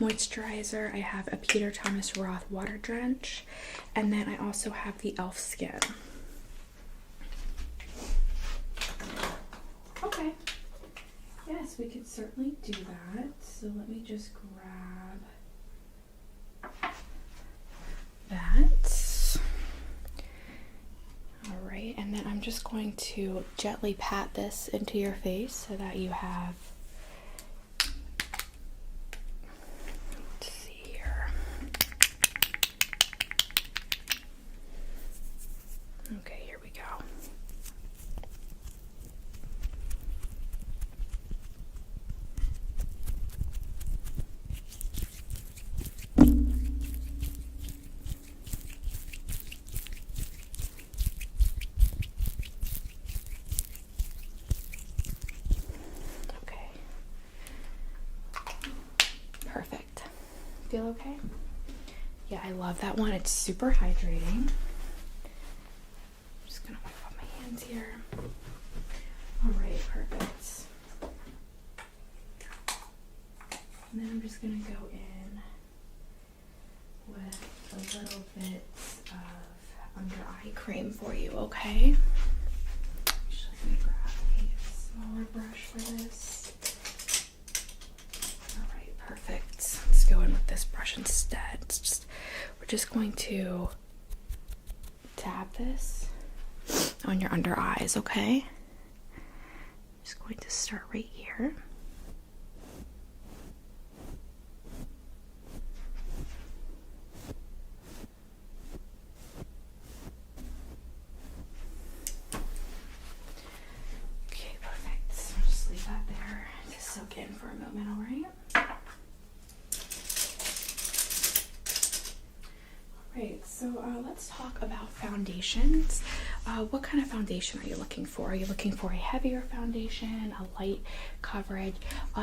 moisturizer. I have a Peter Thomas Roth water drench, and then I also have the e.l.f. Skin. Okay, yes, we could certainly do that. So let me just grab that. All right, and then I'm just going to gently pat this into your face so that you have, let's see here. Okay, here we go. Feel okay? Yeah, I love that one. It's super hydrating. I'm just gonna wipe off my hands here. All right, perfect. And then I'm just gonna go in with a little bit of under eye cream for you, okay? Actually, let me grab a smaller brush for this. Perfect. Let's go in with this brush instead. We're just going to tap this on your under eyes, okay? Just going to start right here. Okay, perfect. So I'll just leave that there to soak in for a moment, all right? Right, so let's talk about foundations. What kind of foundation are you looking for? Are you looking for a heavier foundation, a light coverage?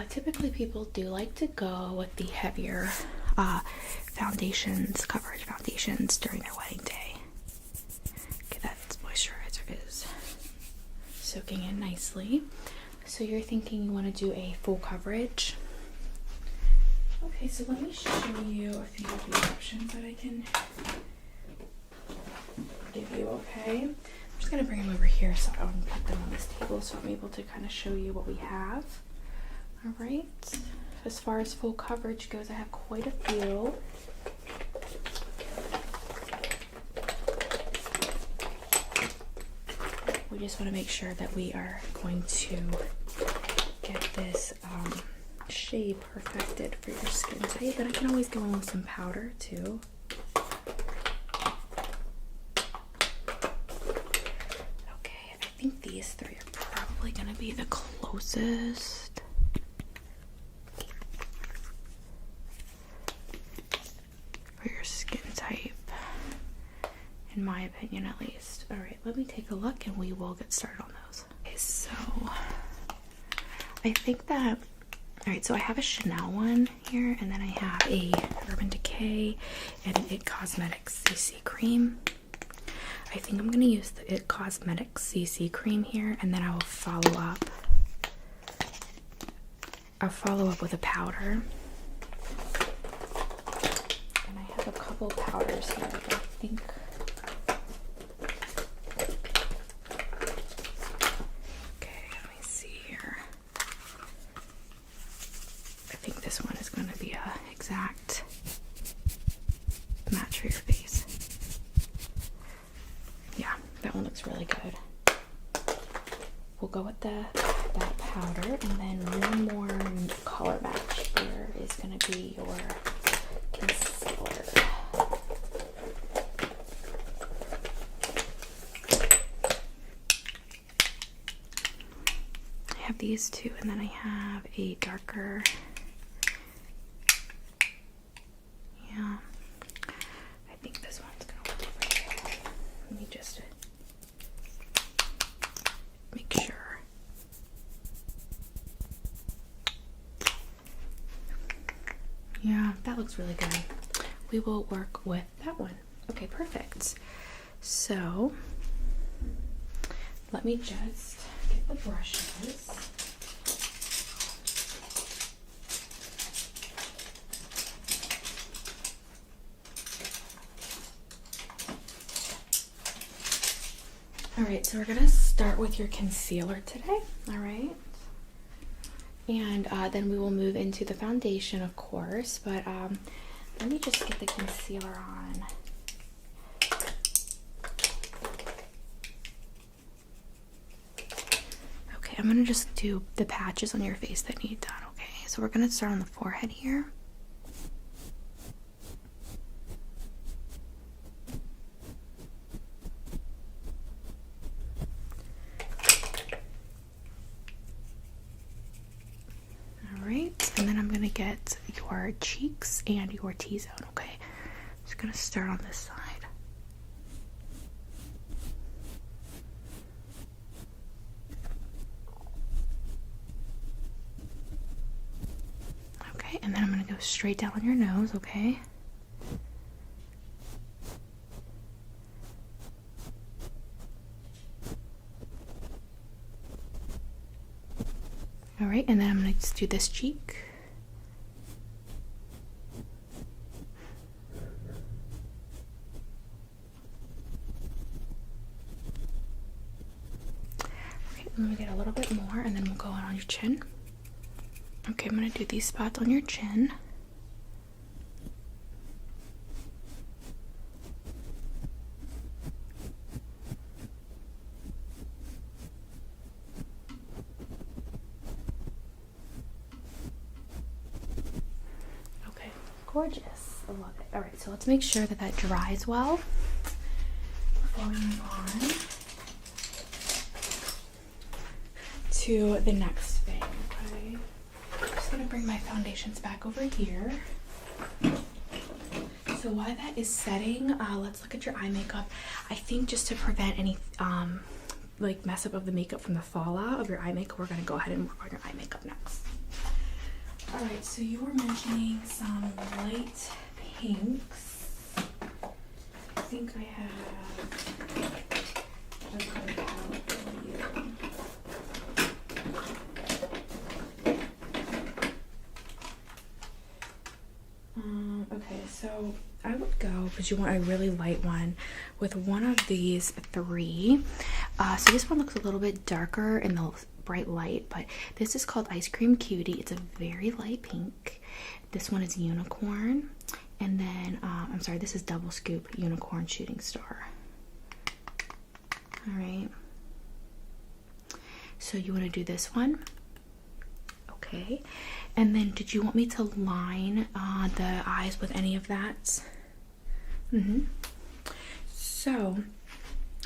Typically people do like to go with the heavier coverage foundations during their wedding day. Okay, that moisturizer is soaking in nicely. So you're thinking you want to do a full coverage? Okay, so let me show you a few of the options that I can give you, okay? I'm just going to bring them over here so I can put them on this table so I'm able to kind of show you what we have. All right, as far as full coverage goes, I have quite a few. We just want to make sure that we are going to get this shade perfected for your skin type, and I can always go in with some powder too. Okay, I think these three are probably going to be the closest. For your skin type, in my opinion at least. All right, let me take a look and we will get started on those. Okay, so I think that, all right, so I have a Chanel one here, and then I have a Urban Decay and an It Cosmetics CC cream. I think I'm gonna use the It Cosmetics CC cream here, and then I will follow up. I'll follow up with a powder. And I have a couple powders here that I think. Okay, let me see here. I think this one is going to be a exact match for your face. Yeah, that one looks really good. We'll go with that powder, and then one more color match here is going to be your concealer. I have these two, and then I have a darker. Yeah, I think this one's gonna work for you. Let me just make sure. Yeah, that looks really good. We will work with that one. Okay, perfect. So let me just get the brushes. All right, so we're gonna start with your concealer today, all right? And then we will move into the foundation, of course, but let me just get the concealer on. Okay, I'm gonna just do the patches on your face that need done, okay? So we're gonna start on the forehead here. And then I'm going to get your cheeks and your T-zone, okay? Just going to start on this side. Okay, and then I'm going to go straight down on your nose, okay? All right, and then I'm going to just do this cheek. Okay, let me get a little bit more, and then we'll go on your chin. Okay, I'm going to do these spots on your chin. gorgeous. I love it. All right, so let's make sure that that dries well before we move on to the next thing, okay? I'm just gonna bring my foundations back over here. So while that is setting, let's look at your eye makeup. I think just to prevent any like mess up of the makeup from the fallout of your eye makeup, we're gonna go ahead and work on your eye makeup next. All right, so you were mentioning some light pinks. I think I have a good palette for you. Okay, so I would go, because you want a really light one, with one of these three. So this one looks a little bit darker in the bright light, but this is called Ice Cream Cutie. It's a very light pink. This one is Unicorn, and then I'm sorry, this is Double Scoop Unicorn Shooting Star. All right, so you want to do this one. Okay, and then did you want me to line the eyes with any of that? So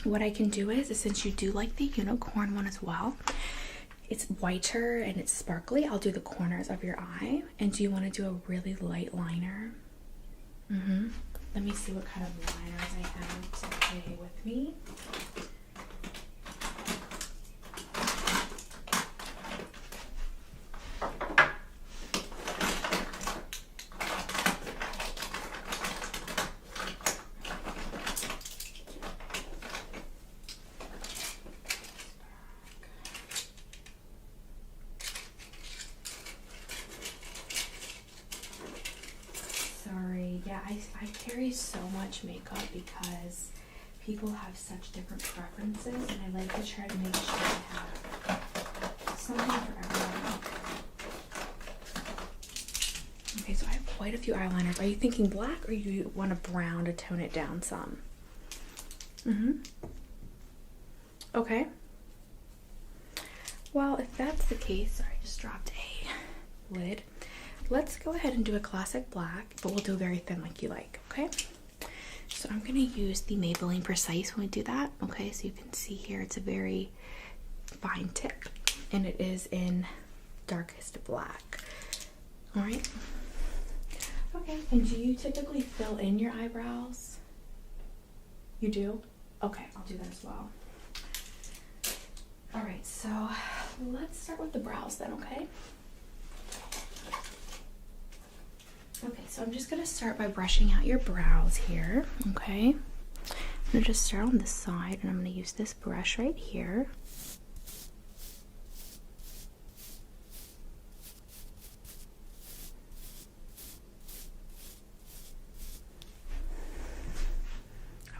what I can do is, since you do like the unicorn one as well, it's whiter and it's sparkly, I'll do the corners of your eye. And do you want to do a really light liner? Let me see what kind of liners I have to play with me. Yeah, I carry so much makeup because people have such different preferences, and I like to try to make sure I have something for everyone. Okay, so I have quite a few eyeliners. Are you thinking black, or you want a brown to tone it down some? Okay. Well, if that's the case, sorry, I just dropped a lid. Let's go ahead and do a classic black, but we'll do very thin like you like, okay? So I'm gonna use the Maybelline Precise when we do that, okay? So you can see here, it's a very fine tip, and it is in darkest black. All right. Okay, and do you typically fill in your eyebrows? You do? Okay, I'll do that as well. All right, so let's start with the brows then, okay? Okay, so I'm just gonna start by brushing out your brows here, okay? I'm gonna just start on this side, and I'm gonna use this brush right here.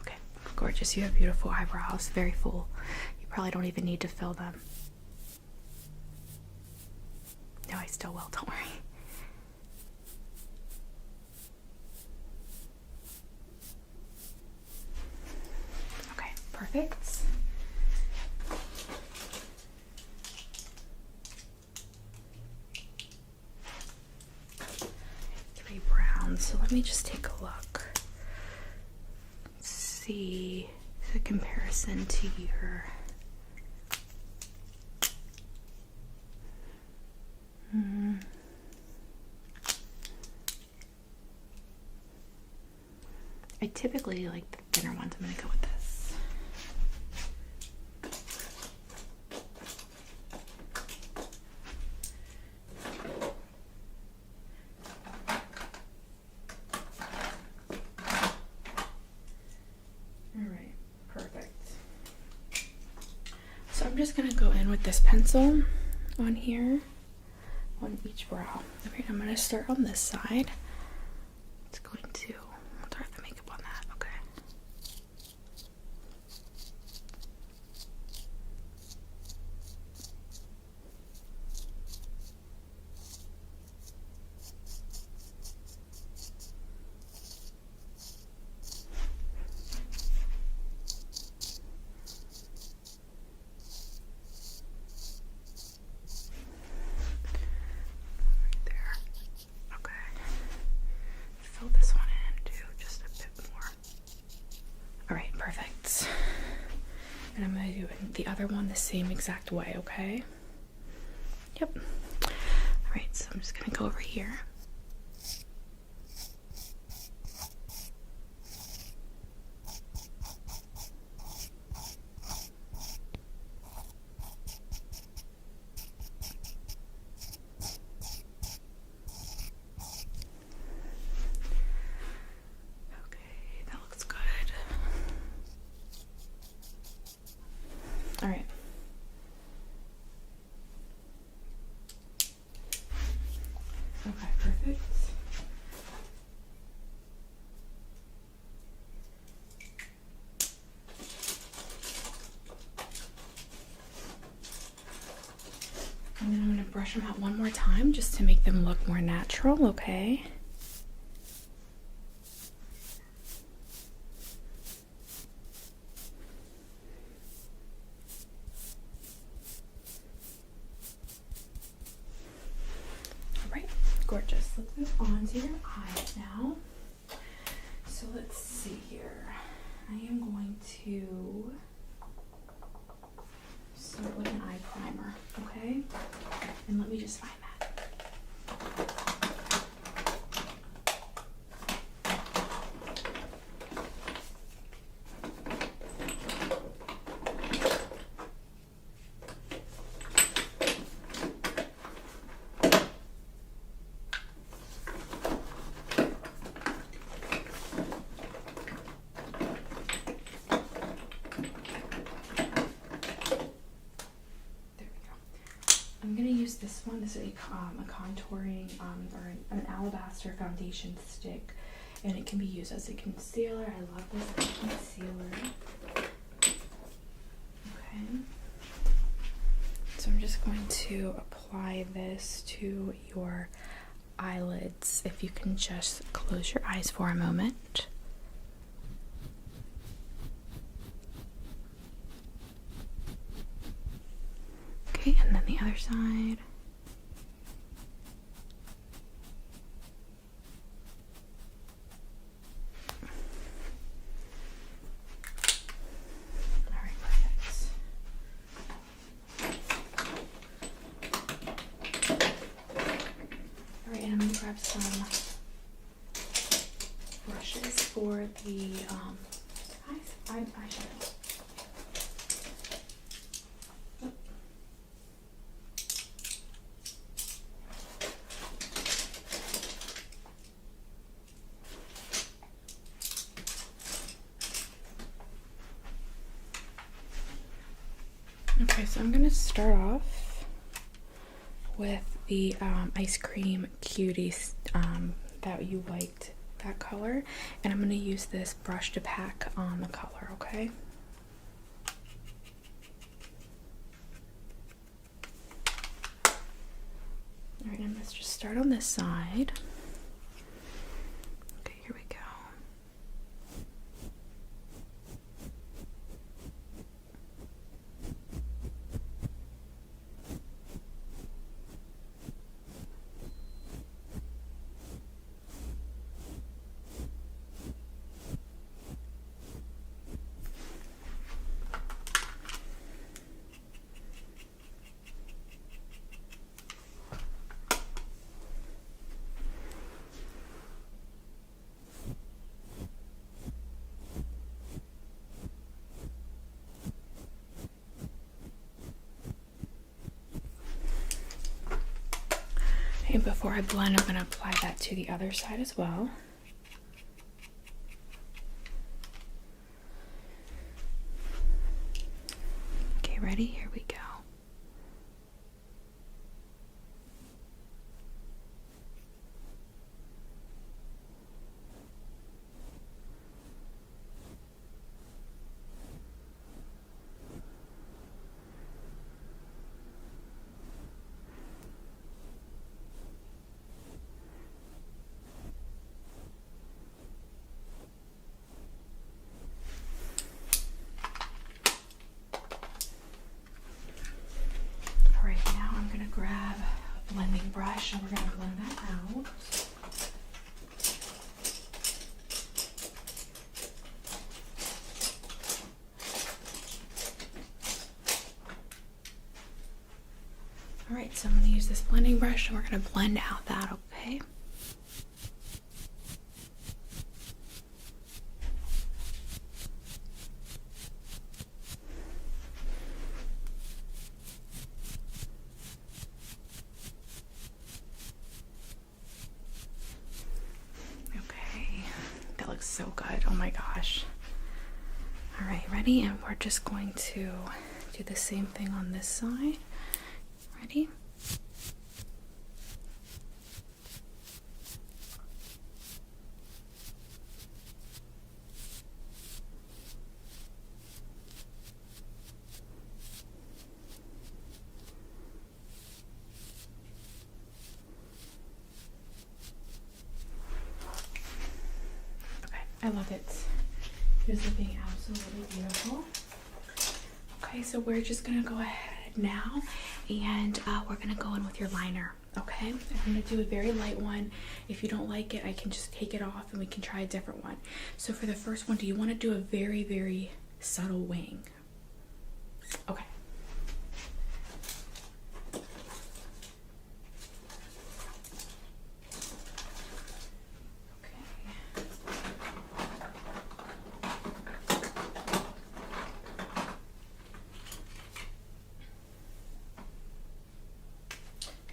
Okay, gorgeous. You have beautiful eyebrows, very full. You probably don't even need to fill them. No, I still will, don't worry. Perfect. Three browns. So let me just take a look. See the comparison to your I typically like the thinner ones. I'm gonna go with this. I'm just gonna go in with this pencil on here, on each brow. Okay, I'm gonna start on this side. It's going to start the makeup on that, okay. And I'm going to do the other one the same exact way, okay? Yep. Alright, so I'm just going to go over here. All right. Okay, perfect. And then I'm going to brush them out one more time just to make them look more natural, okay? Gorgeous. Let's move on to your eyes now. So let's see here. I am going to start with an eye primer, okay? And let me just find that. I'm going to use this one. This is a contouring or an alabaster foundation stick, and it can be used as a concealer. I love this as a concealer. Okay. So I'm just going to apply this to your eyelids. If you can just close your eyes for a moment. Okay, and then the other side. Alright, perfect. Alright, and I'm going to grab some brushes for the eyeshadow. Okay, so I'm going to start off with the Ice Cream Cuties that you liked, that color, and I'm going to use this brush to pack on the color, okay? Alright, and let's just start on this side. Okay, here we go. And before I blend, I'm going to apply that to the other side as well. Okay, ready? Here we go. so I'm going to use this blending brush and we're going to blend out that, okay? Okay, that looks so good. Oh my gosh. All right, ready? And we're just going to do the same thing on this side. Ready? Okay, I love it. It's looking absolutely beautiful. Okay, so we're just gonna go ahead now and we're gonna go in with your liner. Okay, I'm gonna do a very light one. If you don't like it, I can just take it off and we can try a different one. So for the first one, do you want to do a very, very subtle wing? Okay.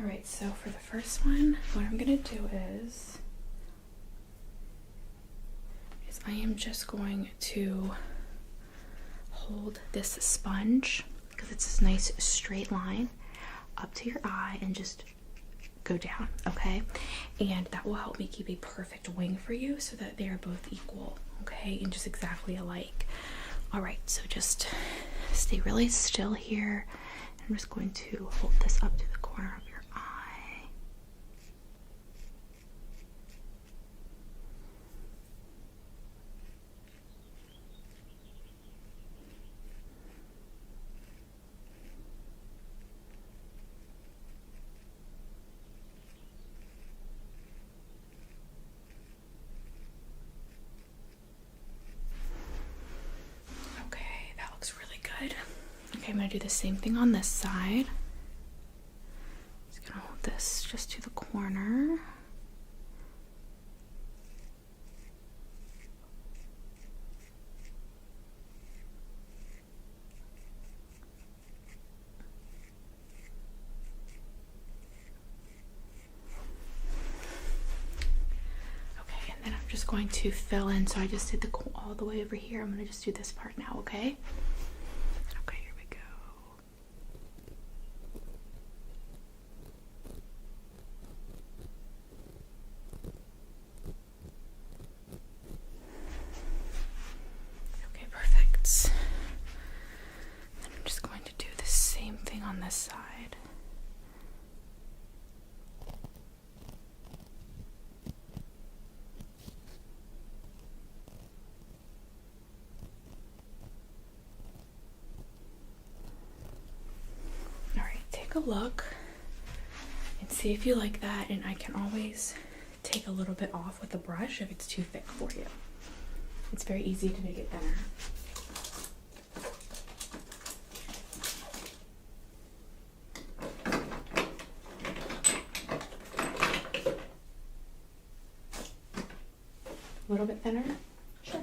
Alright, so for the first one, what I'm going to do is I am just going to hold this sponge, because it's this nice straight line, up to your eye and just go down, okay? And that will help me keep a perfect wing for you so that they are both equal, okay? And just exactly alike. Alright, so just stay really still here. I'm just going to hold this up to the corner of your eye. Okay, that looks really good. Okay, I'm going to do the same thing on this side. Just going to hold this just to the corner. Okay, and then I'm just going to fill in. So I just did all the way over here. I'm going to just do this part now, okay? Okay, here we go. Okay, perfect. Then I'm just going to do the same thing on this side. Take a look and see if you like that, and I can always take a little bit off with a brush if it's too thick for you. It's very easy to make it thinner. A little bit thinner? Sure.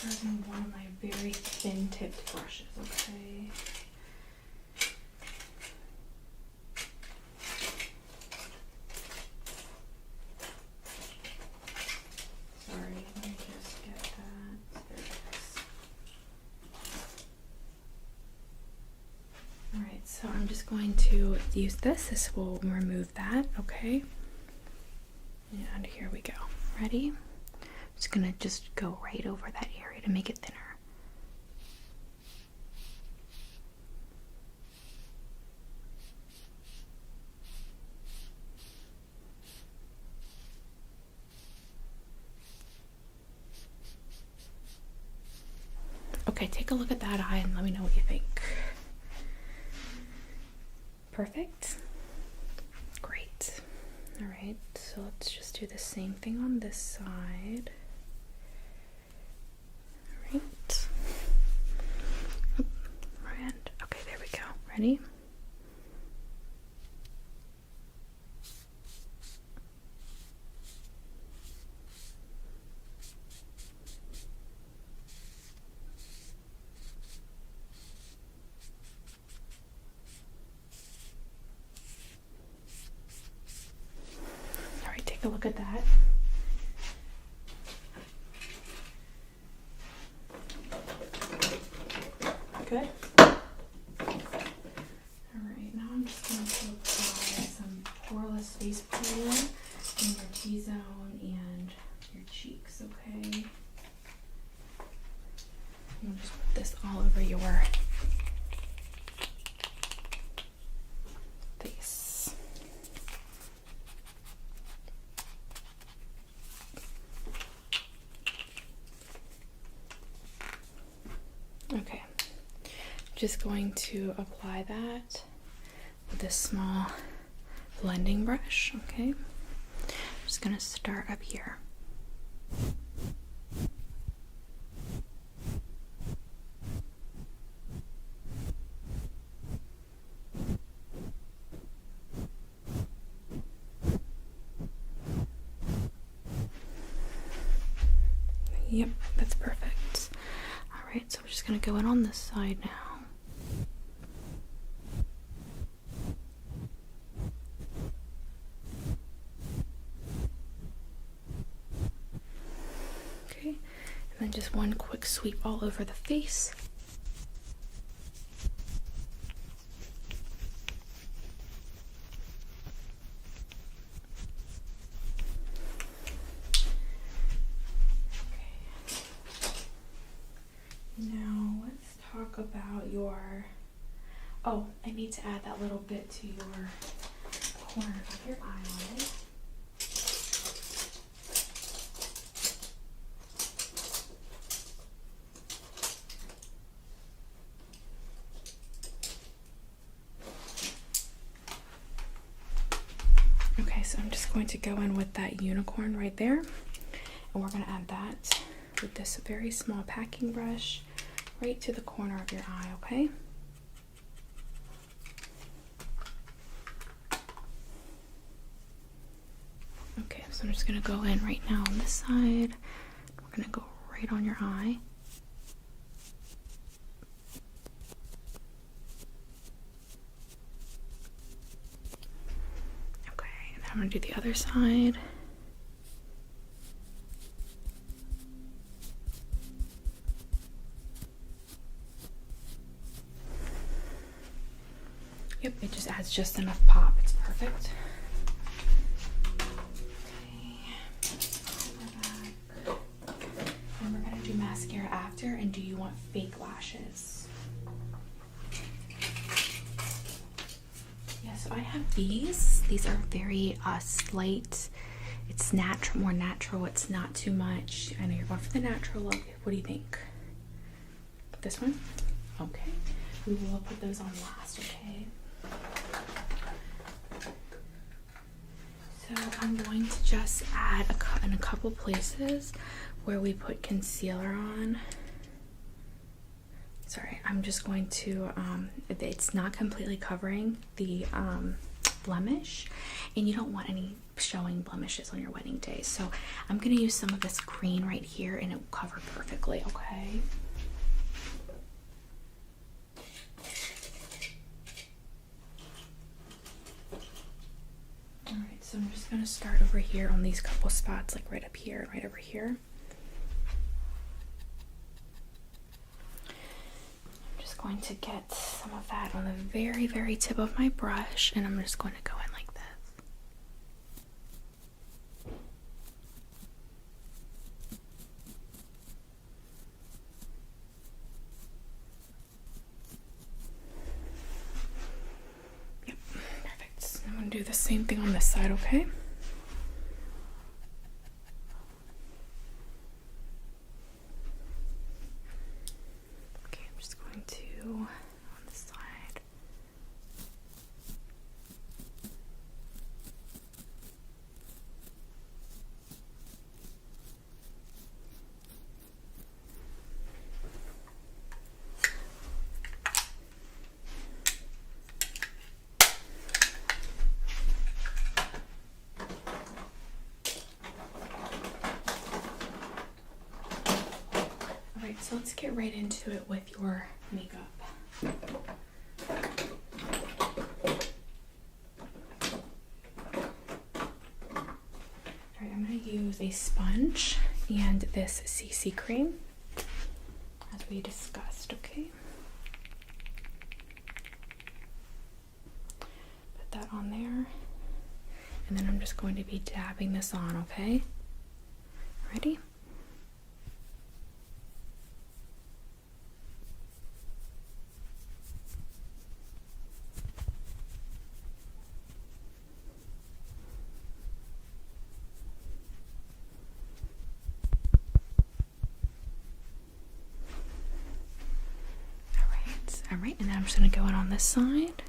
Using one of my very thin tipped brushes, okay? Sorry, let me just get that. There it is. Alright, so I'm just going to use this. This will remove that, okay? And here we go. Ready? I'm just gonna just go right over that area to make it thinner. Okay, take a look at that eye and let me know what you think. Perfect. Great. All right, so let's just do the same thing on this side. All right. Ready? All right, take a look at that. Good. Alright, now I'm just going to apply some poreless face cream in your T-zone and your cheeks, okay? I'll just put this all over your face. Okay. Just going to apply that with this small blending brush, okay? I'm just going to start up here. Yep, that's perfect. Alright, so I'm just going to go in on this side now. And then just one quick sweep all over the face. Okay. Now let's talk about your... Oh, I need to add that little bit to your corner of your eyelid. Okay, so I'm just going to go in with that unicorn right there, and we're going to add that with this very small packing brush right to the corner of your eye, okay? Okay, so I'm just going to go in right now on this side. We're going to go right on your eye. I'm going to do the other side. Yep, it just adds just enough pop. It's perfect. Okay. And we're going to do mascara after. And do you want fake lashes? So I have these. These are very slight. It's more natural. It's not too much. I know you're going for the natural look. What do you think? This one? Okay. We will put those on last, okay? So I'm going to just add in a couple places where we put concealer on. Sorry, I'm just going to, it's not completely covering the blemish, and you don't want any showing blemishes on your wedding day. So I'm going to use some of this green right here, and it will cover perfectly, okay? Alright, so I'm just going to start over here on these couple spots, like right up here and right over here. Going to get some of that on the very, very tip of my brush, and I'm just going to go in like this. Yep, perfect. I'm going to do the same thing on this side, okay? On the side. so let's get right into it with your makeup. Alright, I'm going to use a sponge and this CC cream as we discussed, okay? Put that on there. And then I'm just going to be dabbing this on, okay? Ready? All right, and then I'm just going to go in on this side.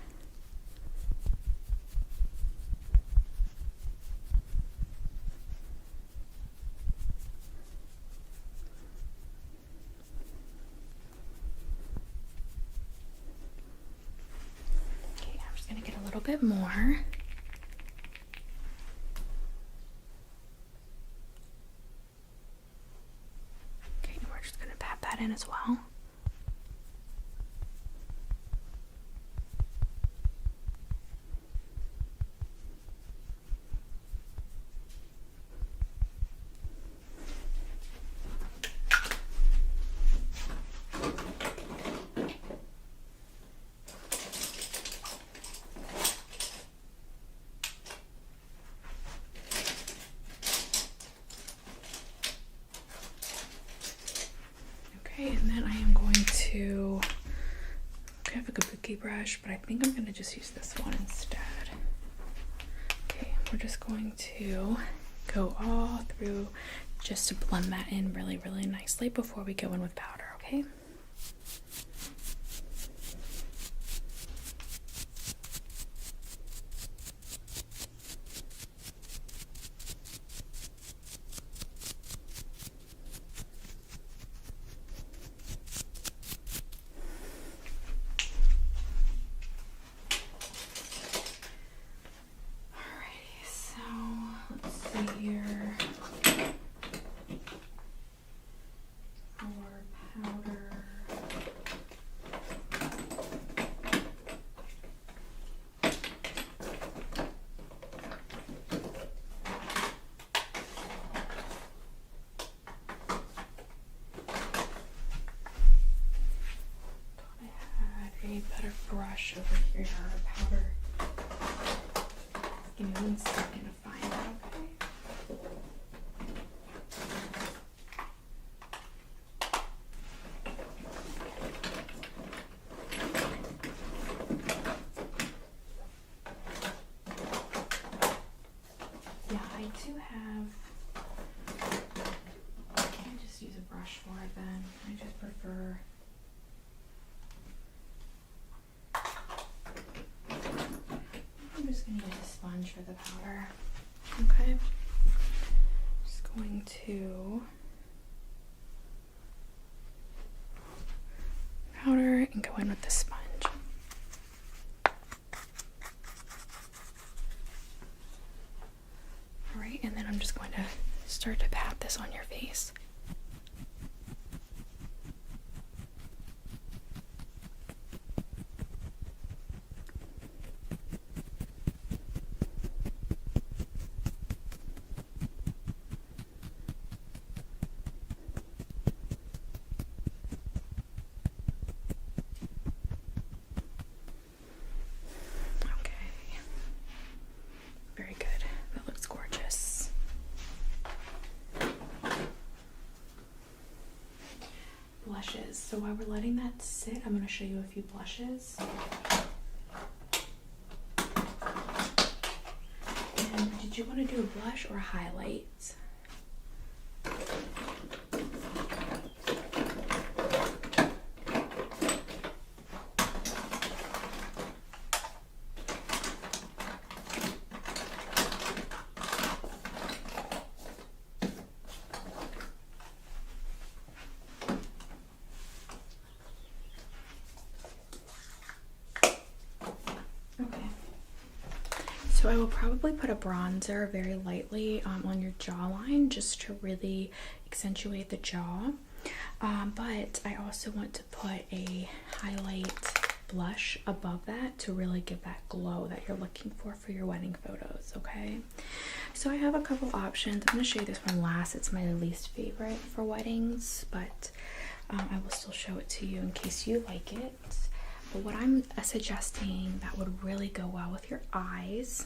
Okay, I'm just going to get a little bit more. Okay, and we're just going to pat that in as well. Okay, and then I am going to have a kabuki brush, but I think I'm going to just use this one instead. Okay, we're just going to go all through just to blend that in really, really nicely before we go in with powder, okay? Here for powder. I had a better brush over here, powder. Give me 1 second to find it, okay? Yeah, I do have, I just use a brush for it then. I just prefer. I'm just going to use a sponge for the powder. Okay. Just going to powder and go in with the sponge. Alright, and then I'm just going to start to pat this on your face. Very good. That looks gorgeous. Blushes. So while we're letting that sit, I'm going to show you a few blushes. And did you want to do a blush or a highlight? So I will probably put a bronzer very lightly on your jawline just to really accentuate the jaw. But I also want to put a highlight blush above that to really give that glow that you're looking for your wedding photos, okay? So I have a couple options. I'm going to show you this one last. It's my least favorite for weddings, but I will still show it to you in case you like it. But what I'm suggesting that would really go well with your eyes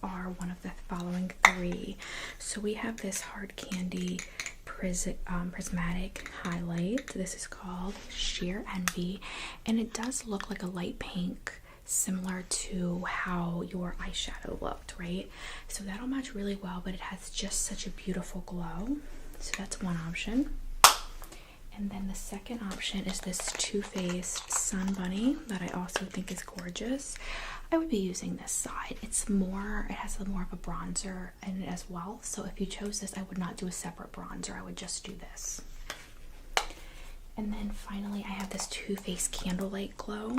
are one of the following three. So we have this hard candy prismatic highlight. This is called Sheer Envy, and it does look like a light pink, similar to how your eyeshadow looked, right? So that'll match really well, but it has just such a beautiful glow. So that's one option. And then the second option is this Too Faced Sun Bunny that I also think is gorgeous. I would be using this side. It has more of a bronzer in it as well. So if you chose this, I would not do a separate bronzer. I would just do this. And then finally, I have this Too Faced Candlelight Glow,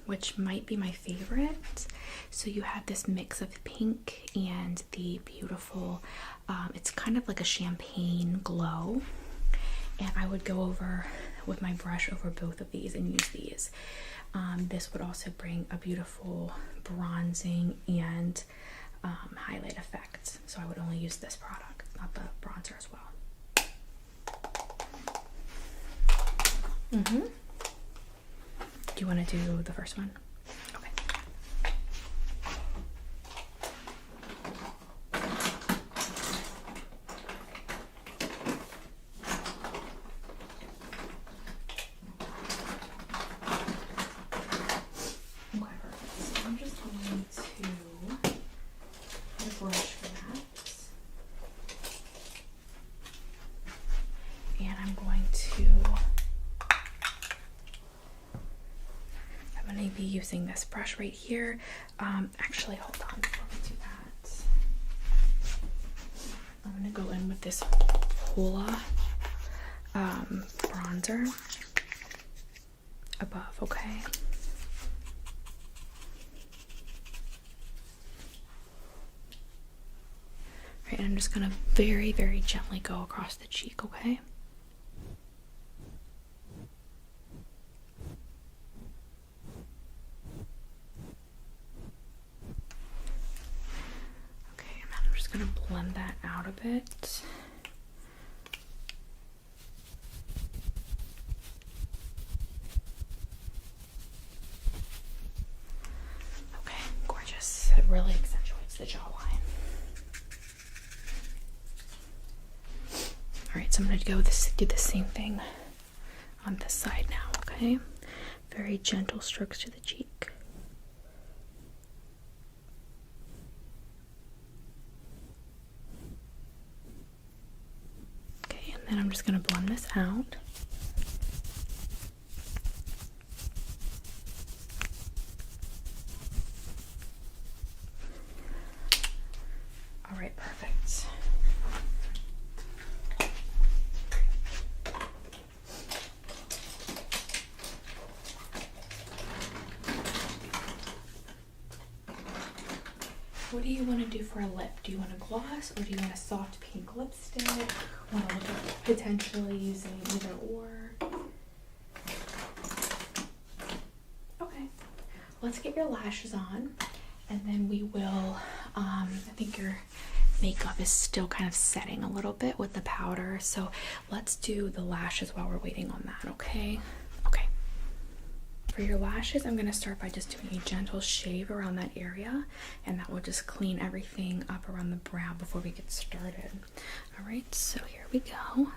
which might be my favorite. So you have this mix of pink and the beautiful, it's kind of like a champagne glow. And I would go over with my brush over both of these and use these. This would also bring a beautiful bronzing and highlight effect. So I would only use this product, not the bronzer as well. Do you want to do the first one? Okay. Be using this brush right here. Actually, hold on before we do that. I'm gonna go in with this Hoola bronzer above, okay? Right, and I'm just gonna very, very gently go across the cheek, okay? Blend that out a bit. Okay, gorgeous. It really accentuates the jawline. Alright, so I'm going to do the same thing on this side now, okay? Very gentle strokes to the cheek. And I'm just going to blend this out. All right, perfect. What do you want to do for a lip? Do you want a gloss or do you want a soft pink lipstick? Want to look at potentially using either or? Okay, let's get your lashes on and then we will, I think your makeup is still kind of setting a little bit with the powder, so let's do the lashes while we're waiting on that, okay? Okay. For your lashes, I'm going to start by just doing a gentle shave around that area, and that will just clean everything up around the brow before we get started. All right, so here we go.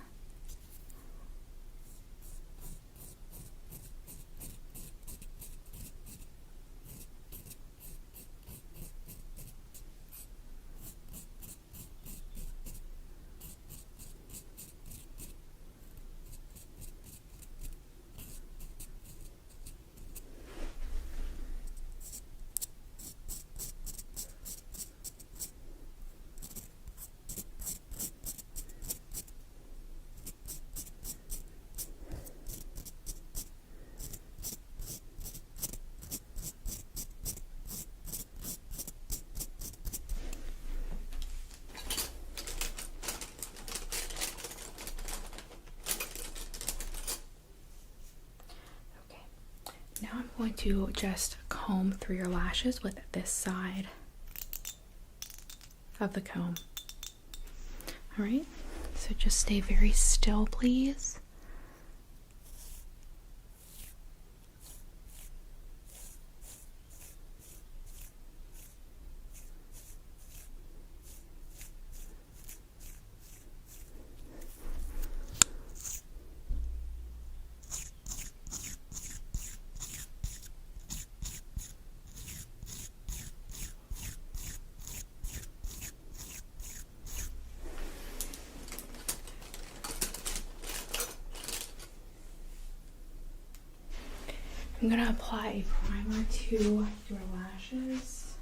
going to just comb through your lashes with this side of the comb. All right, so just stay very still, please. I'm gonna apply a primer to your lashes.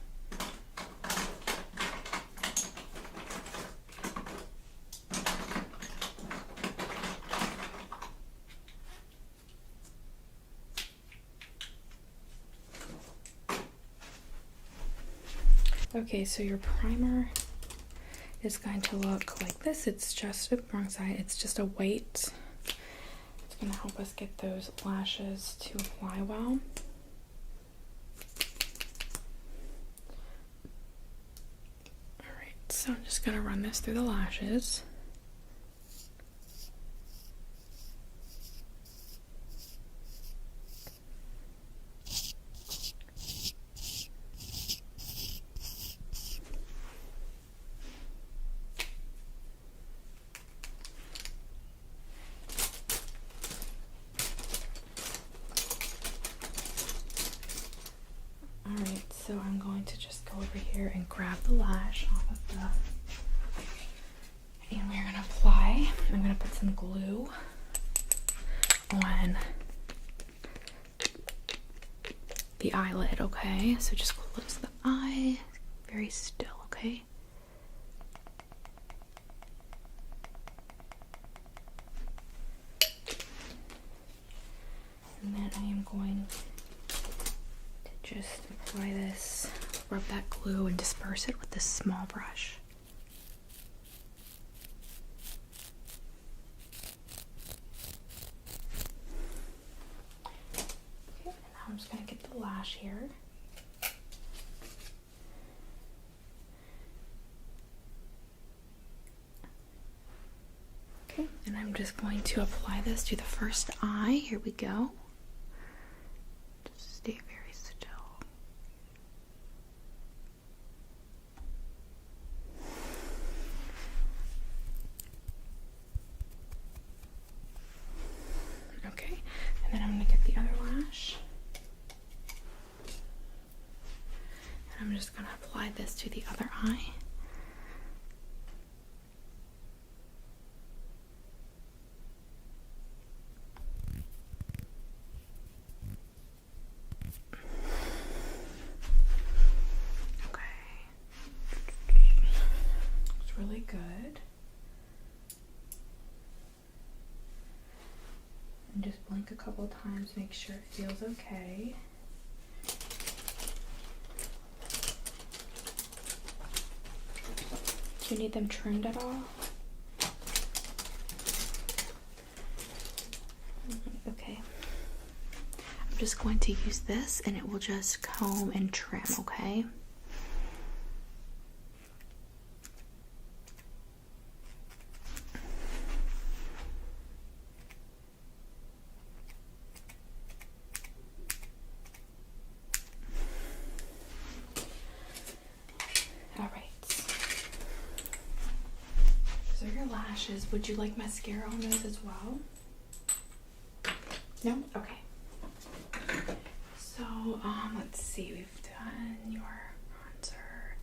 Okay, so your primer is going to look like this. It's just, wrong side, it's just a white. It's going to help us get those lashes to apply well. Alright, so I'm just going to run this through the lashes. Alright, so I'm going to just go over here and grab the lash off of the, and we're going to apply, I'm going to put some glue on the eyelid, okay? So just close the eye, very still, okay? And then I am going to just apply this, rub that glue and disperse it with this small brush. Okay, and now I'm just going to get the lash here. Okay, and I'm just going to apply this to the first eye. Here we go. Just stay very still. Okay, and then I'm going to get the other lash. And I'm just going to apply this to the other eye. Really good. And just blink a couple times, make sure it feels okay. Do you need them trimmed at all? Okay. I'm just going to use this and it will just comb and trim, okay? Lashes. Would you like mascara on those as well? No? Okay. So, let's see. We've done your bronzer,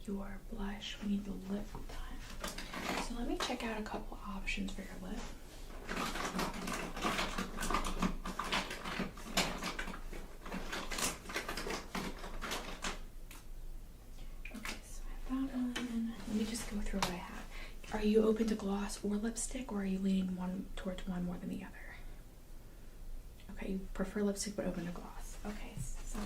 your blush. We need the lip done. So let me check out a couple options for your lip. Okay, so I have that one. Let me just go through what I have. Are you open to gloss or lipstick, or are you leaning towards one more than the other? Okay, you prefer lipstick but open to gloss. Okay, so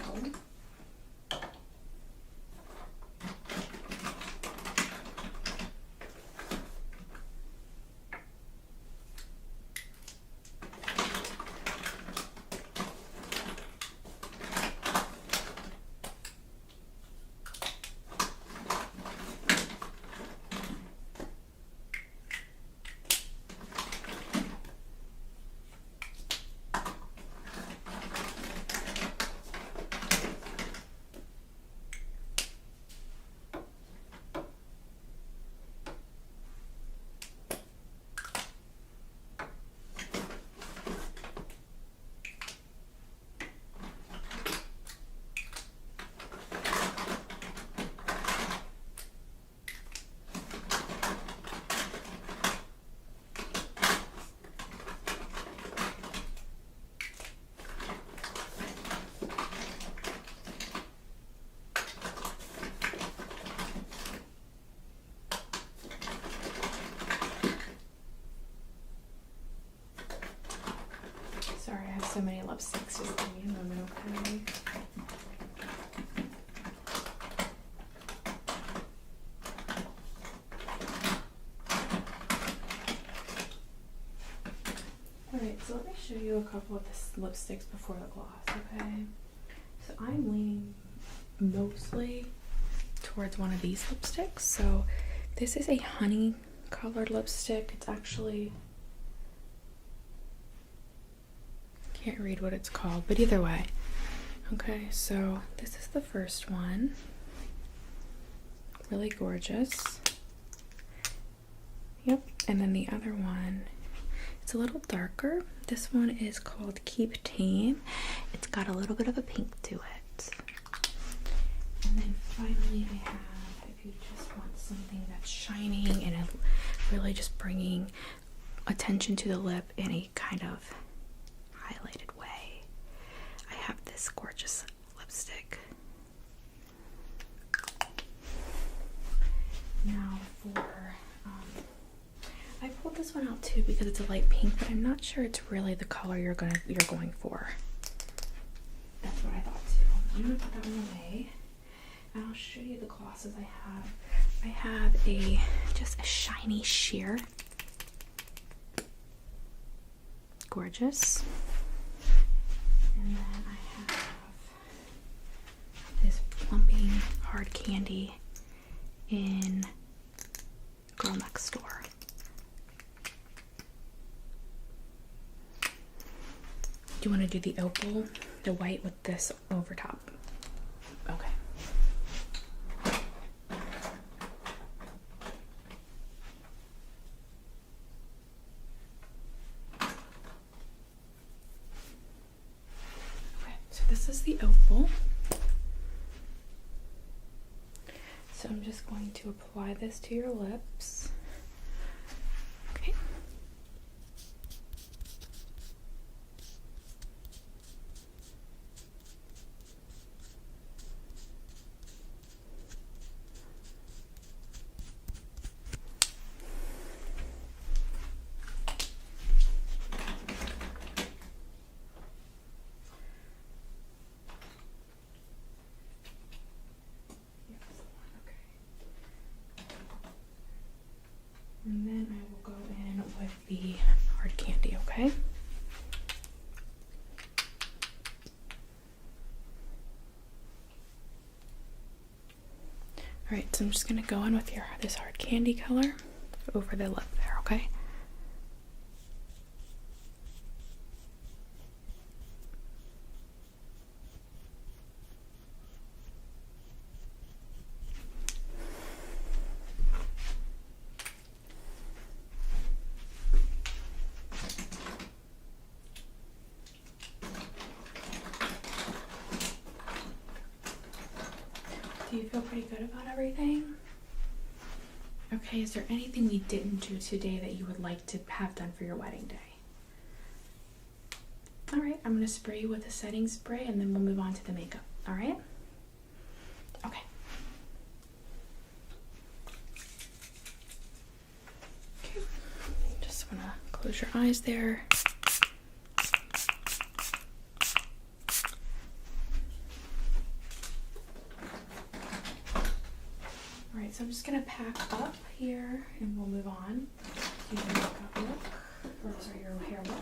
so many lipsticks, just give me a moment, okay? Alright, so let me show you a couple of the lipsticks before the gloss, okay? So I'm leaning mostly towards one of these lipsticks. So this is a honey colored lipstick. It's actually, can't read what it's called, but either way. Okay, so this is the first one. Really gorgeous. Yep, and then the other one, it's a little darker. This one is called Keep Tame. It's got a little bit of a pink to it. And then finally I have, if you just want something that's shining and really just bringing attention to the lip in a kind of highlighted way, I have this gorgeous lipstick. Now for, I pulled this one out too because it's a light pink, but I'm not sure it's really the color you're going for. That's what I thought too. I'm gonna put that one away, and I'll show you the glosses I have. I have just a shiny sheer, gorgeous, and then I have this plumping hard candy in Girl Next Door. Do you want to do the opal, the white with this over top? Okay. Okay, so this is the opal. So I'm just going to apply this to your lips. Okay. And then I will go in with the hard candy, okay? Alright, so I'm just going to go in with this hard candy color over the lip there, okay? Do you feel pretty good about everything? Okay, is there anything we didn't do today that you would like to have done for your wedding day? Alright, I'm going to spray you with a setting spray and then we'll move on to the makeup. Alright? Okay. Okay. Just want to close your eyes there. Alright, so I'm just going to pack up here and we'll move on to your makeup look, or sorry, your hair look.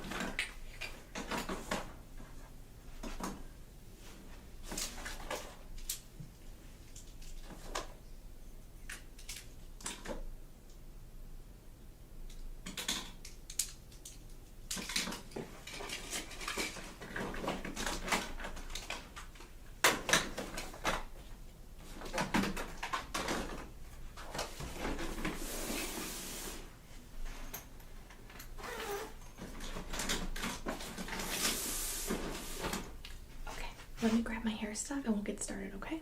Let me grab my hair stuff and we'll get started, okay?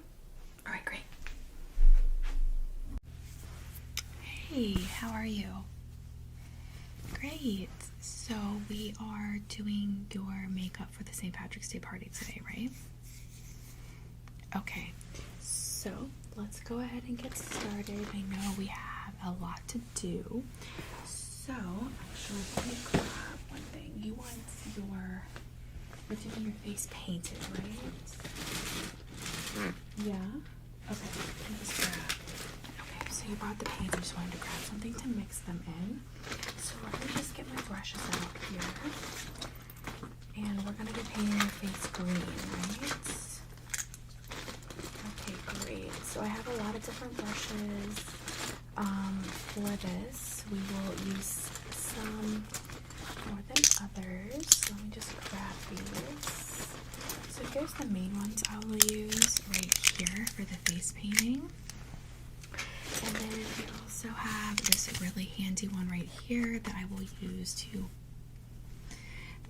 Alright, great. Hey, how are you? Great. So we are doing your makeup for the St. Patrick's Day party today, right? Okay, so let's go ahead and get started. I know we have a lot to do. So, actually, let me grab one thing. You want your You're getting your face painted, right? Yeah? Okay. Okay, so you brought the paints. I just wanted to grab something to mix them in. So let me just get my brushes out here. And we're going to be painting your face green, right? Okay, great. So I have a lot of different brushes for this. We will use some more than others. Let me just grab these. So here's the main ones I will use right here for the face painting. And then we also have this really handy one right here that I will use to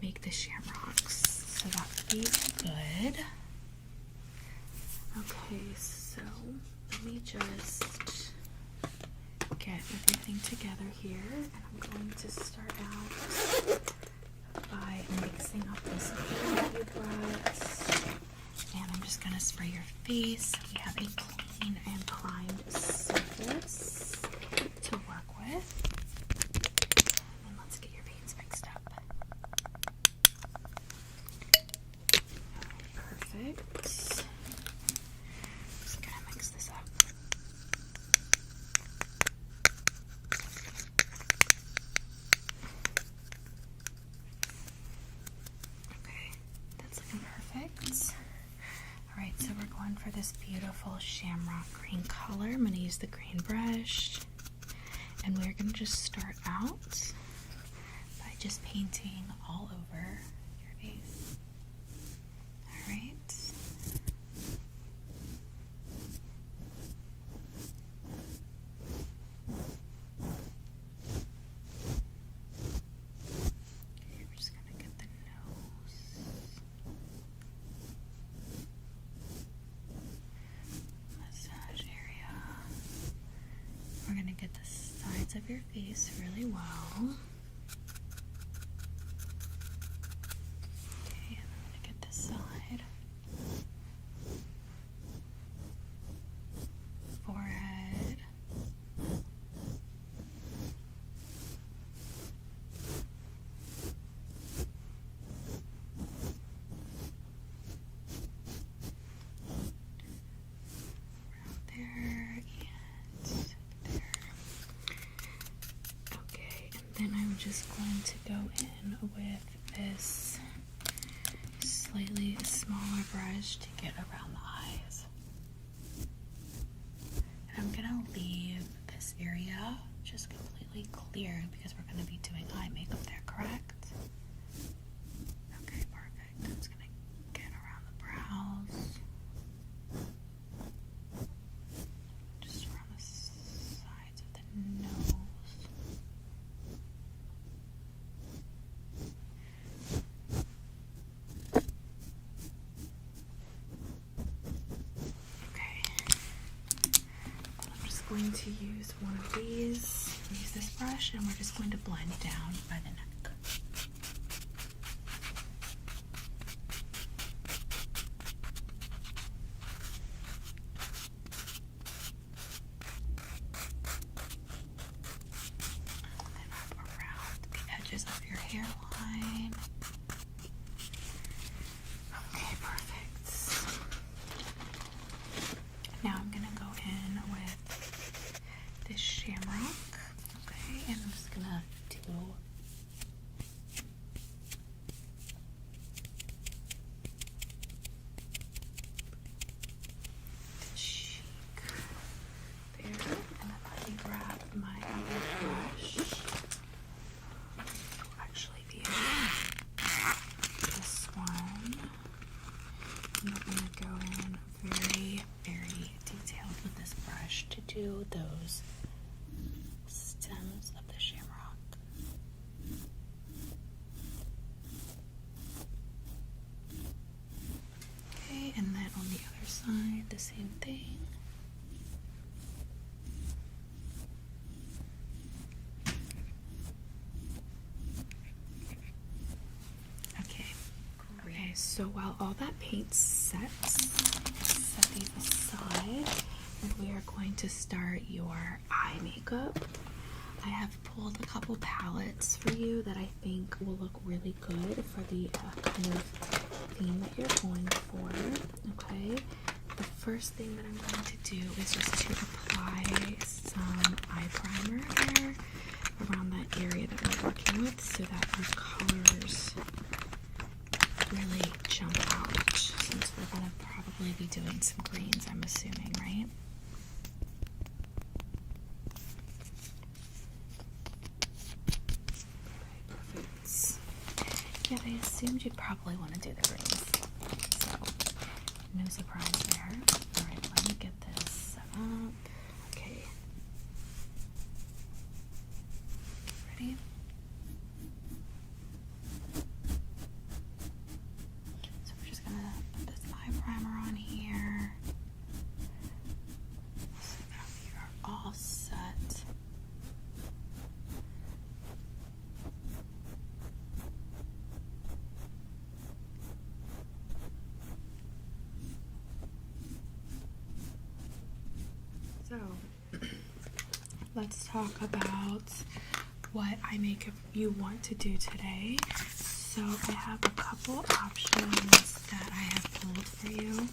make the shamrocks. So that would be good. Okay, so let me just get everything together here. And I'm going to start out by mixing up this paint that you brought. And I'm just going to spray your face. We have a clean and primed surface to work with. And let's get your paints mixed up. Perfect. Just going to mix this up. Okay, that's looking perfect. Alright, so we're going for this beautiful shamrock green color. I'm going to use the green brush. And we're going to just start out by just painting all over your face. Alright. Okay, we're just going to get the nose. Massage area. We're going to get the sides of your face really well. Okay, and I'm going to get this side. Forehead. Around there and there. Okay, and then I'm just going to go in with this slightly smaller brush to get around the eyes. And I'm going to leave this area just completely clear because we're going to be doing eye makeup there, correct? Okay, perfect. I'm just going to get around the brows. Just around the sides of the nose. Okay. I'm just going to use one of these. Use this brush and we're just going to blend down by the neck. And up around the edges of your hairline. Okay, perfect. Now I'm going to go in with this shamrock. Okay, and I'm just going to do the cheek there. And then let me grab my other brush. Will actually be this one. And I'm going to go in very, very detailed with this brush to do those stems of the shamrock. Okay, and then on the other side, the same thing. Okay, great. Okay, so while all that paint sets, set these aside, and we are going to start your eye makeup. I have pulled a couple palettes for you that I think will look really good for the kind of theme that you're going for. Okay, the first thing that I'm going to do is just to apply some eye primer here around that area that we're working with so that your colors really jump out, since we're going to probably be doing some greens, I'm assuming, right? Yeah, I assumed you'd probably want to do the greens, so no surprise there. Alright, let me get this set up. Okay. Ready? So we're just gonna put this eye primer on here so that we are all set. So, let's talk about what eye makeup you want to do today. So, I have a couple options that I have pulled for you.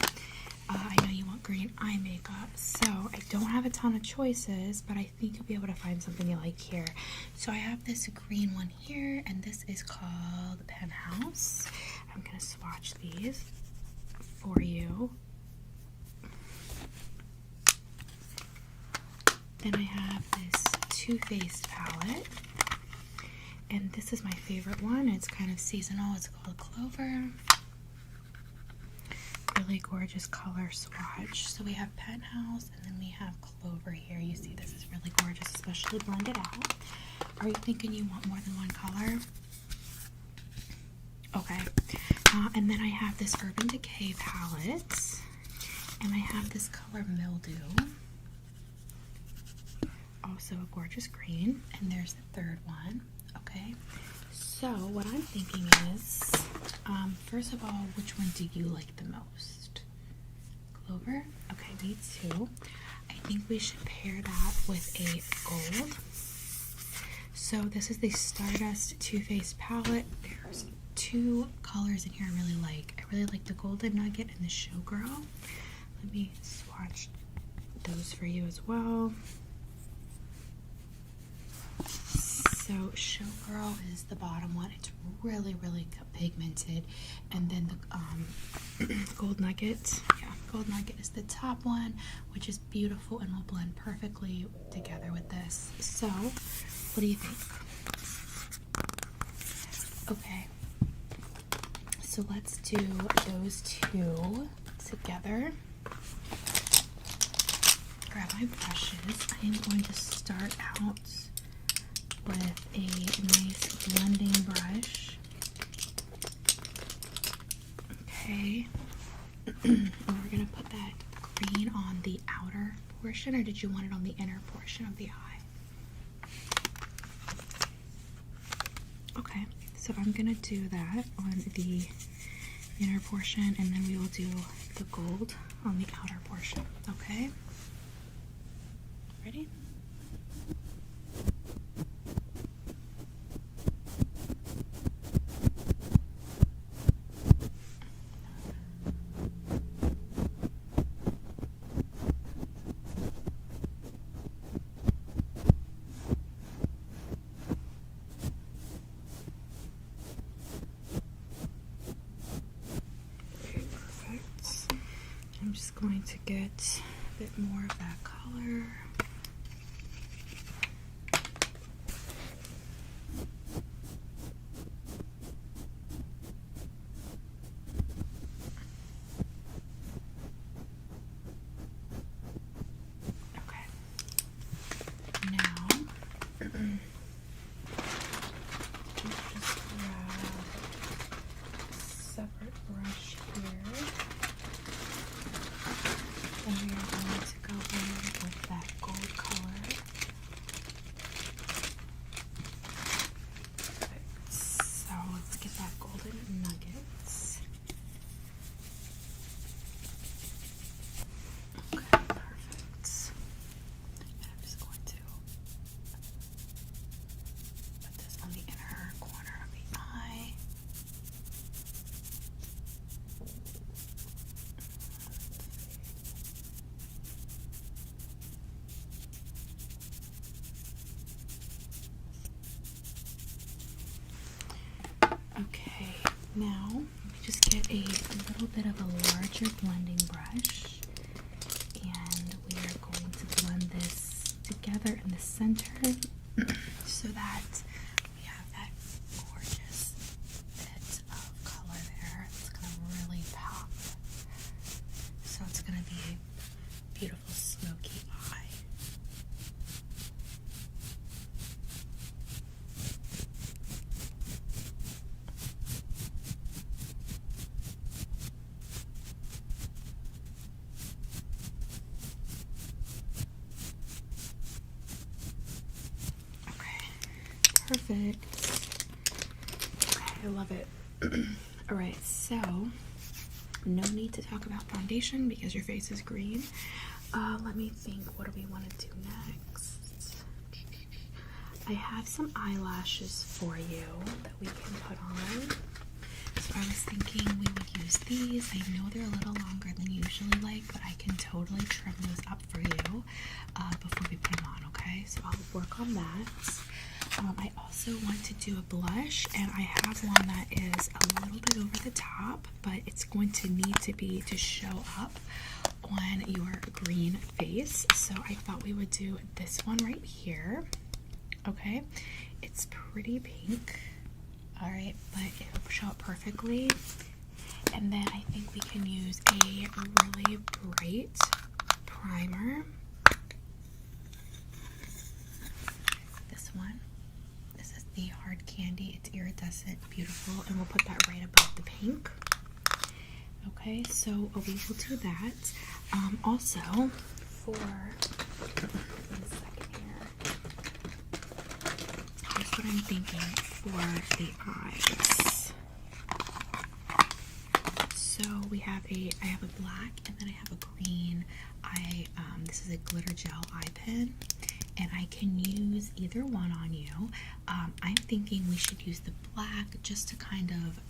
I know you want green eye makeup, so I don't have a ton of choices, but I think you'll be able to find something you like here. So, I have this green one here, and this is called Penthouse. I'm going to swatch these for you. Then I have this Too Faced palette, and this is my favorite one. It's kind of seasonal. It's called Clover. Really gorgeous color swatch. So we have Penthouse, and then we have Clover here. You see this is really gorgeous, especially blended out. Are you thinking you want more than one color? Okay. And then I have this Urban Decay palette, and I have this color Mildew. Also a gorgeous green, and there's the third one. Okay, so what I'm thinking is, first of all, which one do you like the most? Clover? Okay, me too. I think we should pair that with a gold. So this is the Stardust Too Faced palette. There's two colors in here I really like. I really like the Golden Nugget and the Showgirl. Let me swatch those for you as well. So Showgirl is the bottom one. It's really, really pigmented. And then the Gold Nugget, Gold Nugget is the top one, which is beautiful and will blend perfectly together with this. So, what do you think? Okay. So let's do those two together. Grab my brushes. I am going to start out with a nice blending brush. Okay. And we're going to put that green on the outer portion, or did you want it on the inner portion of the eye? Okay, so I'm going to do that on the inner portion, and then we will do the gold on the outer portion. Okay? Ready? I'm just going to get a bit more of that color. Okay. Now, just grab a separate brush here. And we are going to go in with that gold color. Perfect. So let's get that golden nuggets. Okay, perfect. And I'm just going to Now, let me just get a little bit of a larger blending brush, and we are going to blend this together in the center so that we have that gorgeous bit of color there. It's going to really pop. So it's going to be a beautiful smoky eye. Perfect. Okay, I love it. Alright, so no need to talk about foundation because your face is green. Let me think, what do we want to do next? I have some eyelashes for you that we can put on. So I was thinking we would use these. I know they're a little longer than usually like, but I can totally trim those up for you before we put them on, okay? So I'll work on that. I also want to do a blush, and I have one that is a little bit over the top, but it's going to need to show up on your green face. So I thought we would do this one right here. Okay, it's pretty pink. All right, but it'll show up perfectly. And then I think we can use a really bright primer. This one. The hard candy. It's iridescent, beautiful, and we'll put that right above the pink. Okay, so we will do that. Also, for 1 second here, here's what I'm thinking for the eyes. So I have a black and then I have a green eye. This is a glitter gel eye pen. And I can use either one on you. I'm thinking we should use the black just to kind of,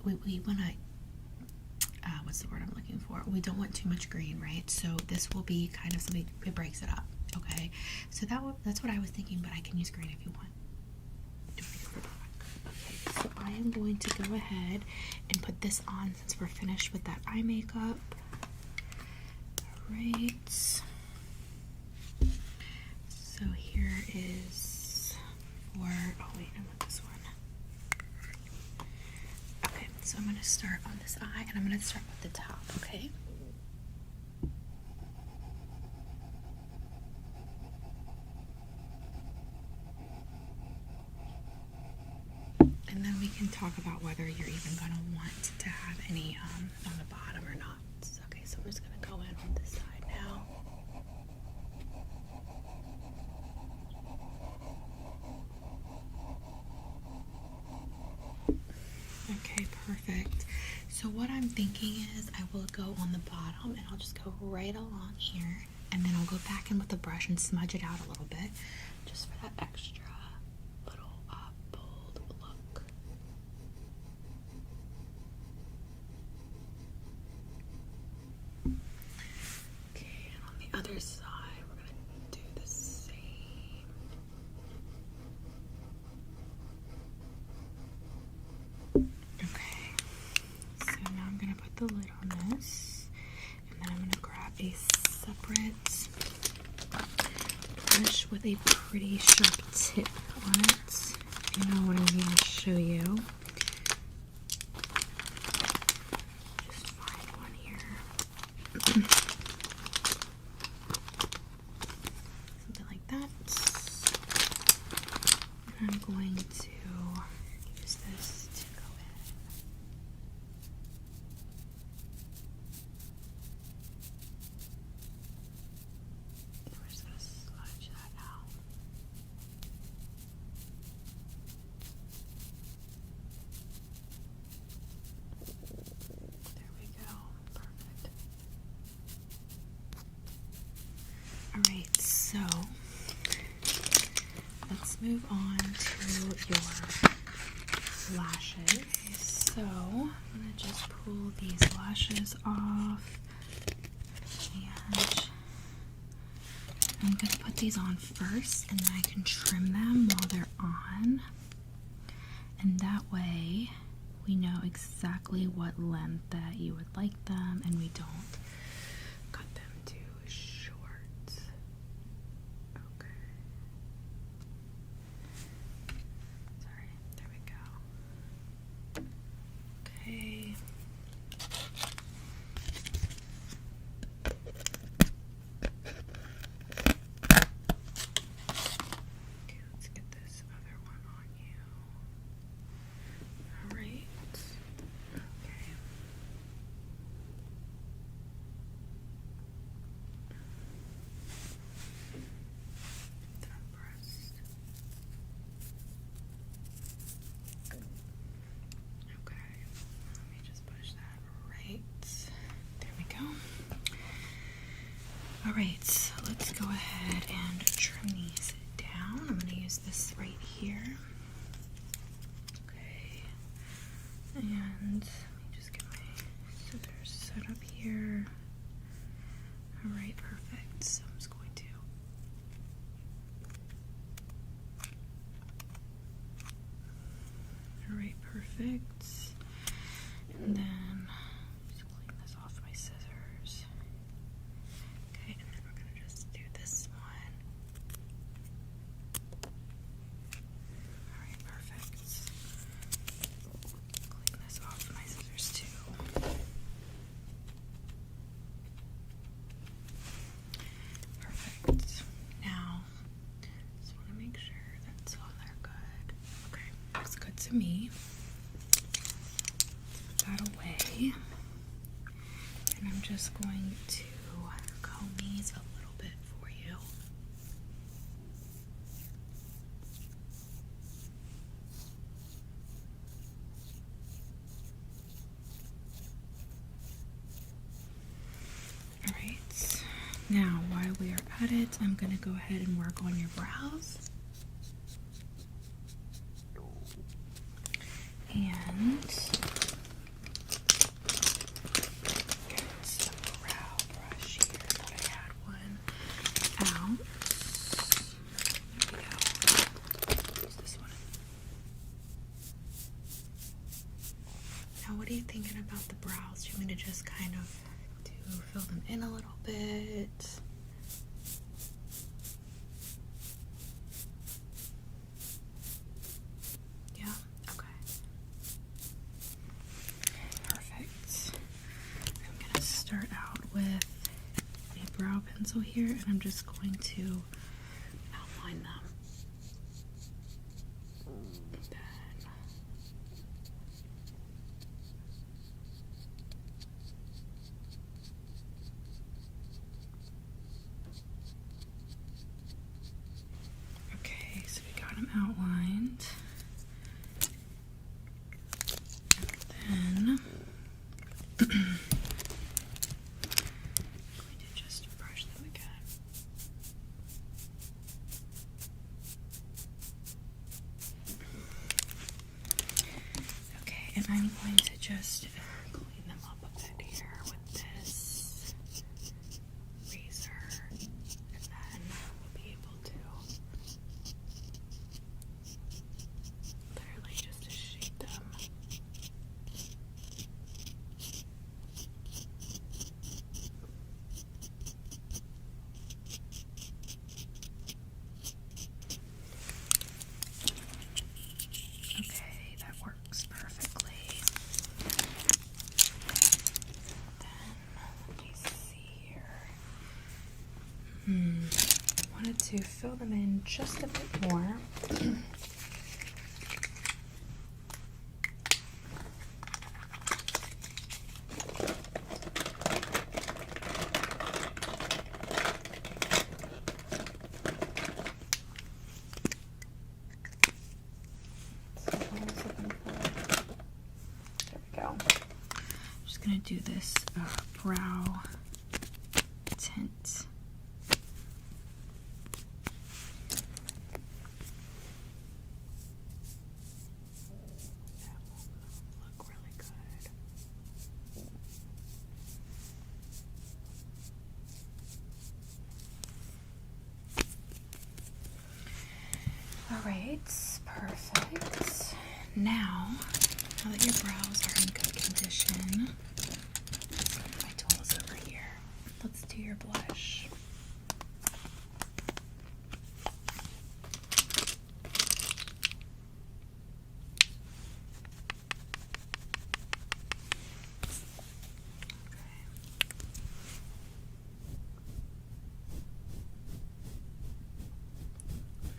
we want to, what's the word I'm looking for? We don't want too much green, right? So this will be kind of something, it breaks it up, okay? So that's what I was thinking, but I can use green if you want. Okay, so I am going to go ahead and put this on since we're finished with that eye makeup. All right. So here is for, oh wait, I want this one. Okay, so I'm going to start on this eye, and I'm going to start with the top, okay? And then we can talk about whether you're even going to want to have any on the bottom or not. Okay, so we're just going to go in on this side now. Okay, perfect. So what I'm thinking is I will go on the bottom and I'll just go right along here, and then I'll go back in with the brush and smudge it out a little bit just for that extra little bold look. Okay, and on the other side we're going to do the same. The lid on this, and then I'm going to grab a separate brush with a pretty sharp tip on it. You know what I mean? I'll show you. Just find one here. Something like that. And I'm going to use this to go in. We're just going to smudge that out. There we go. Perfect. Alright, so let's move on to your lashes. So I'm going to just pull these lashes off, and I'm going to put these on first, and then I can trim them while they're on. And that way we know exactly what length that you would like them, and we don't cut them too short. Okay. Sorry, there we go. Okay. Okay, let's get this other one on you. All right. Okay. That pressed. Okay. Let me just push that right. There we go. All right, so let's go ahead and trim these down. I'm going to use this right here. Okay. And let me just get my scissors set up here. All right, perfect. So I'm just going to all right, perfect. And then just clean this off my scissors. Okay, and then we're gonna just do this one. All right, perfect. Clean this off my scissors too. Perfect. Now, just want to make sure that's all there good. Okay, looks good to me. Put that away. And I'm just going to comb these a little bit for you. All right. Now, while we are at it, I'm going to go ahead and work on your brows. And get a brow brush here. I thought I had one out. There we go. Use this one. Now, what are you thinking about the brows? Do you want me to just kind of fill them in a little bit? Yeah, okay. Perfect. I'm going to start out with a brow pencil here, and I'm just going to outline them. Outlined, and then I'm going to just brush them again. Okay, and I'm going to just clean them up a bit here with this razor, and then we'll be able to literally just shape them. Okay, that works perfectly. Then let me see here. I wanted to fill them in just a bit more. Gonna do this brow tint. That will look really good. All right, Perfect. Now that your brows are in good condition, my tool's over here. Let's do your blush.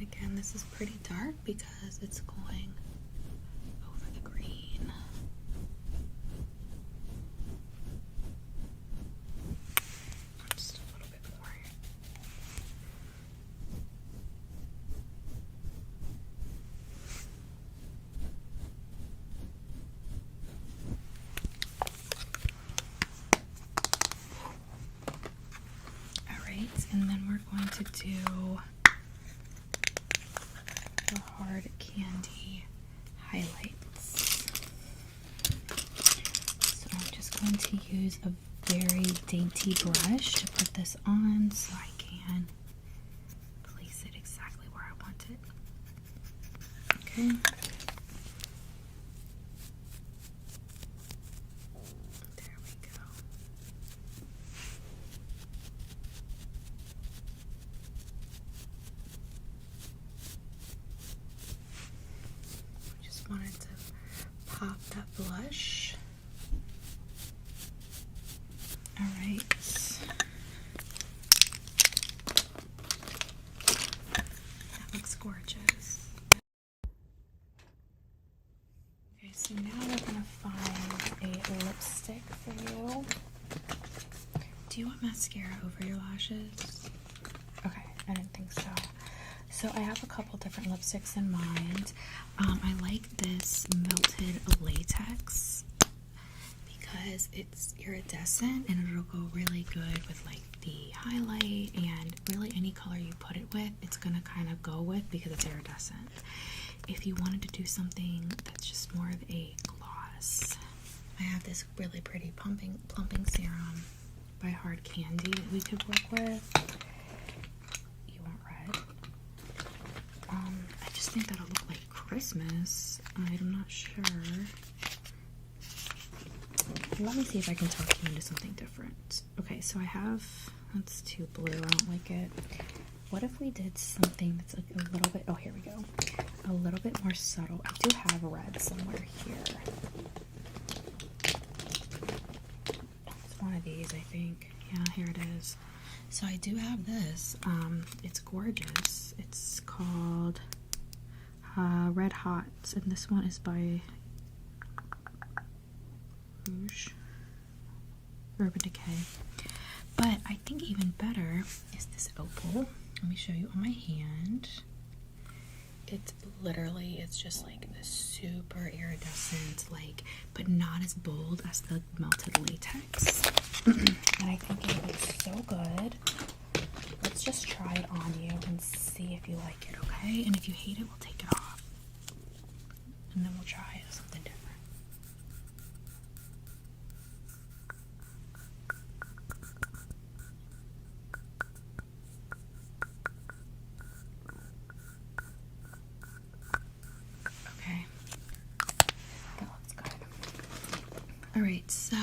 Again, this is pretty dark because it's going over the green. Just a little bit more. Alright, and then we're going to do the hard candy highlights. So I'm just going to use a very dainty brush to put this on so I can place it exactly where I want it. Okay. There we go. Just wanted to pop that blush. All right. That looks gorgeous. Okay, so now we're gonna find a lipstick for you. Do you want mascara over your lashes? Okay, I didn't think so. So I have a couple different lipsticks in mind. I like this melted latex because it's iridescent and it'll go really good with like the highlight and really any color you put it with, it's gonna kind of go with because it's iridescent. If you wanted to do something that's just more of a gloss, I have this really pretty plumping serum by Hard Candy that we could work with. You want red? I just think that'll look like Christmas. I'm not sure. Let me see if I can talk you into something different. Okay, so I have, that's too blue, I don't like it. What if we did something that's like a little bit, oh here we go, a little bit more subtle. I do have red somewhere here. It's one of these, I think. Yeah, here it is. So I do have this. It's gorgeous. It's called Red Hot, and this one is by Urban Decay. But I think even better is this opal. Let me show you on my hand. It's literally, it's just like this super iridescent, like, but not as bold as the melted latex. And I think it looks so good. Let's just try it on you and see if you like it, okay? And if you hate it, we'll take it off. And then we'll try something different. Okay. That looks good. Alright, so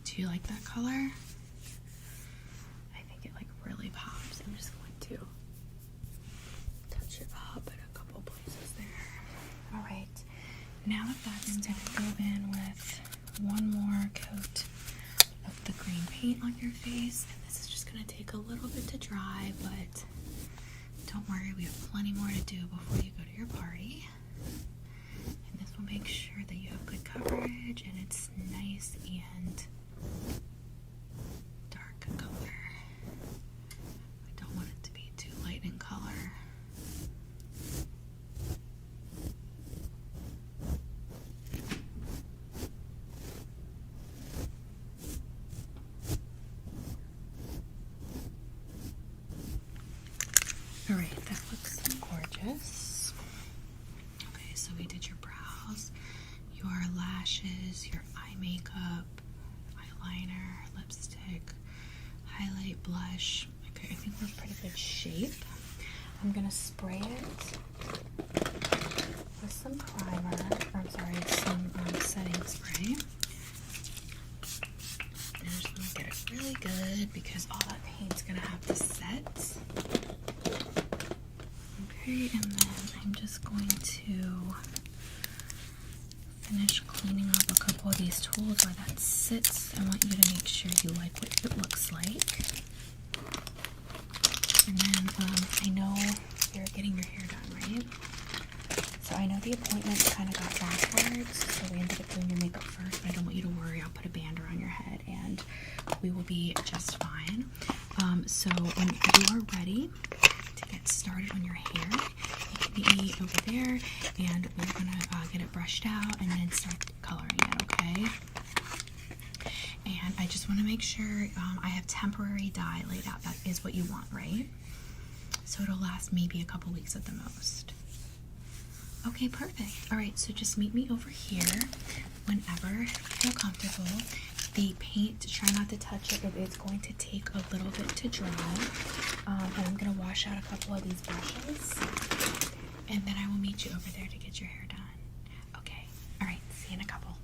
do you like that color? I think it like really pops. I'm just going to touch it up in a couple places there. Alright, now that that's done, go in with one more coat of the green paint on your face. And this is just going to take a little bit to dry, but don't worry, we have plenty more to do before you go to your party. And this will make sure that you have good coverage and it's nice and dark color. I don't want it to be too light in color. Alright, that looks gorgeous. Okay, so we did your brows, your lashes, your eye makeup, eyeliner, lipstick, highlight, blush. Okay, I think we're in pretty good shape. I'm gonna spray it some primer, or I'm sorry, some setting spray. And I just want to get it really good because all that paint's going to have to set. Okay, and then I'm just going to finish cleaning up a couple of these tools where that sits. I want you to make sure you like what it looks like. And then I know you're getting your hair done, right? So I know the appointments kind of got backwards, so we ended up doing your makeup first, but I don't want you to worry. I'll put a band around your head and we will be just fine. So when you are ready to get started on your hair, you can meet me over there and we're gonna get it brushed out and then start coloring it, okay? And I just want to make sure I have temporary dye laid out. That is what you want, right? So it'll last maybe a couple weeks at the most. Okay, perfect. All right, so just meet me over here whenever you feel comfortable. The paint, try not to touch it. It is going to take a little bit to dry. And I'm going to wash out a couple of these brushes. And then I will meet you over there to get your hair done. Okay, all right, see you in a couple.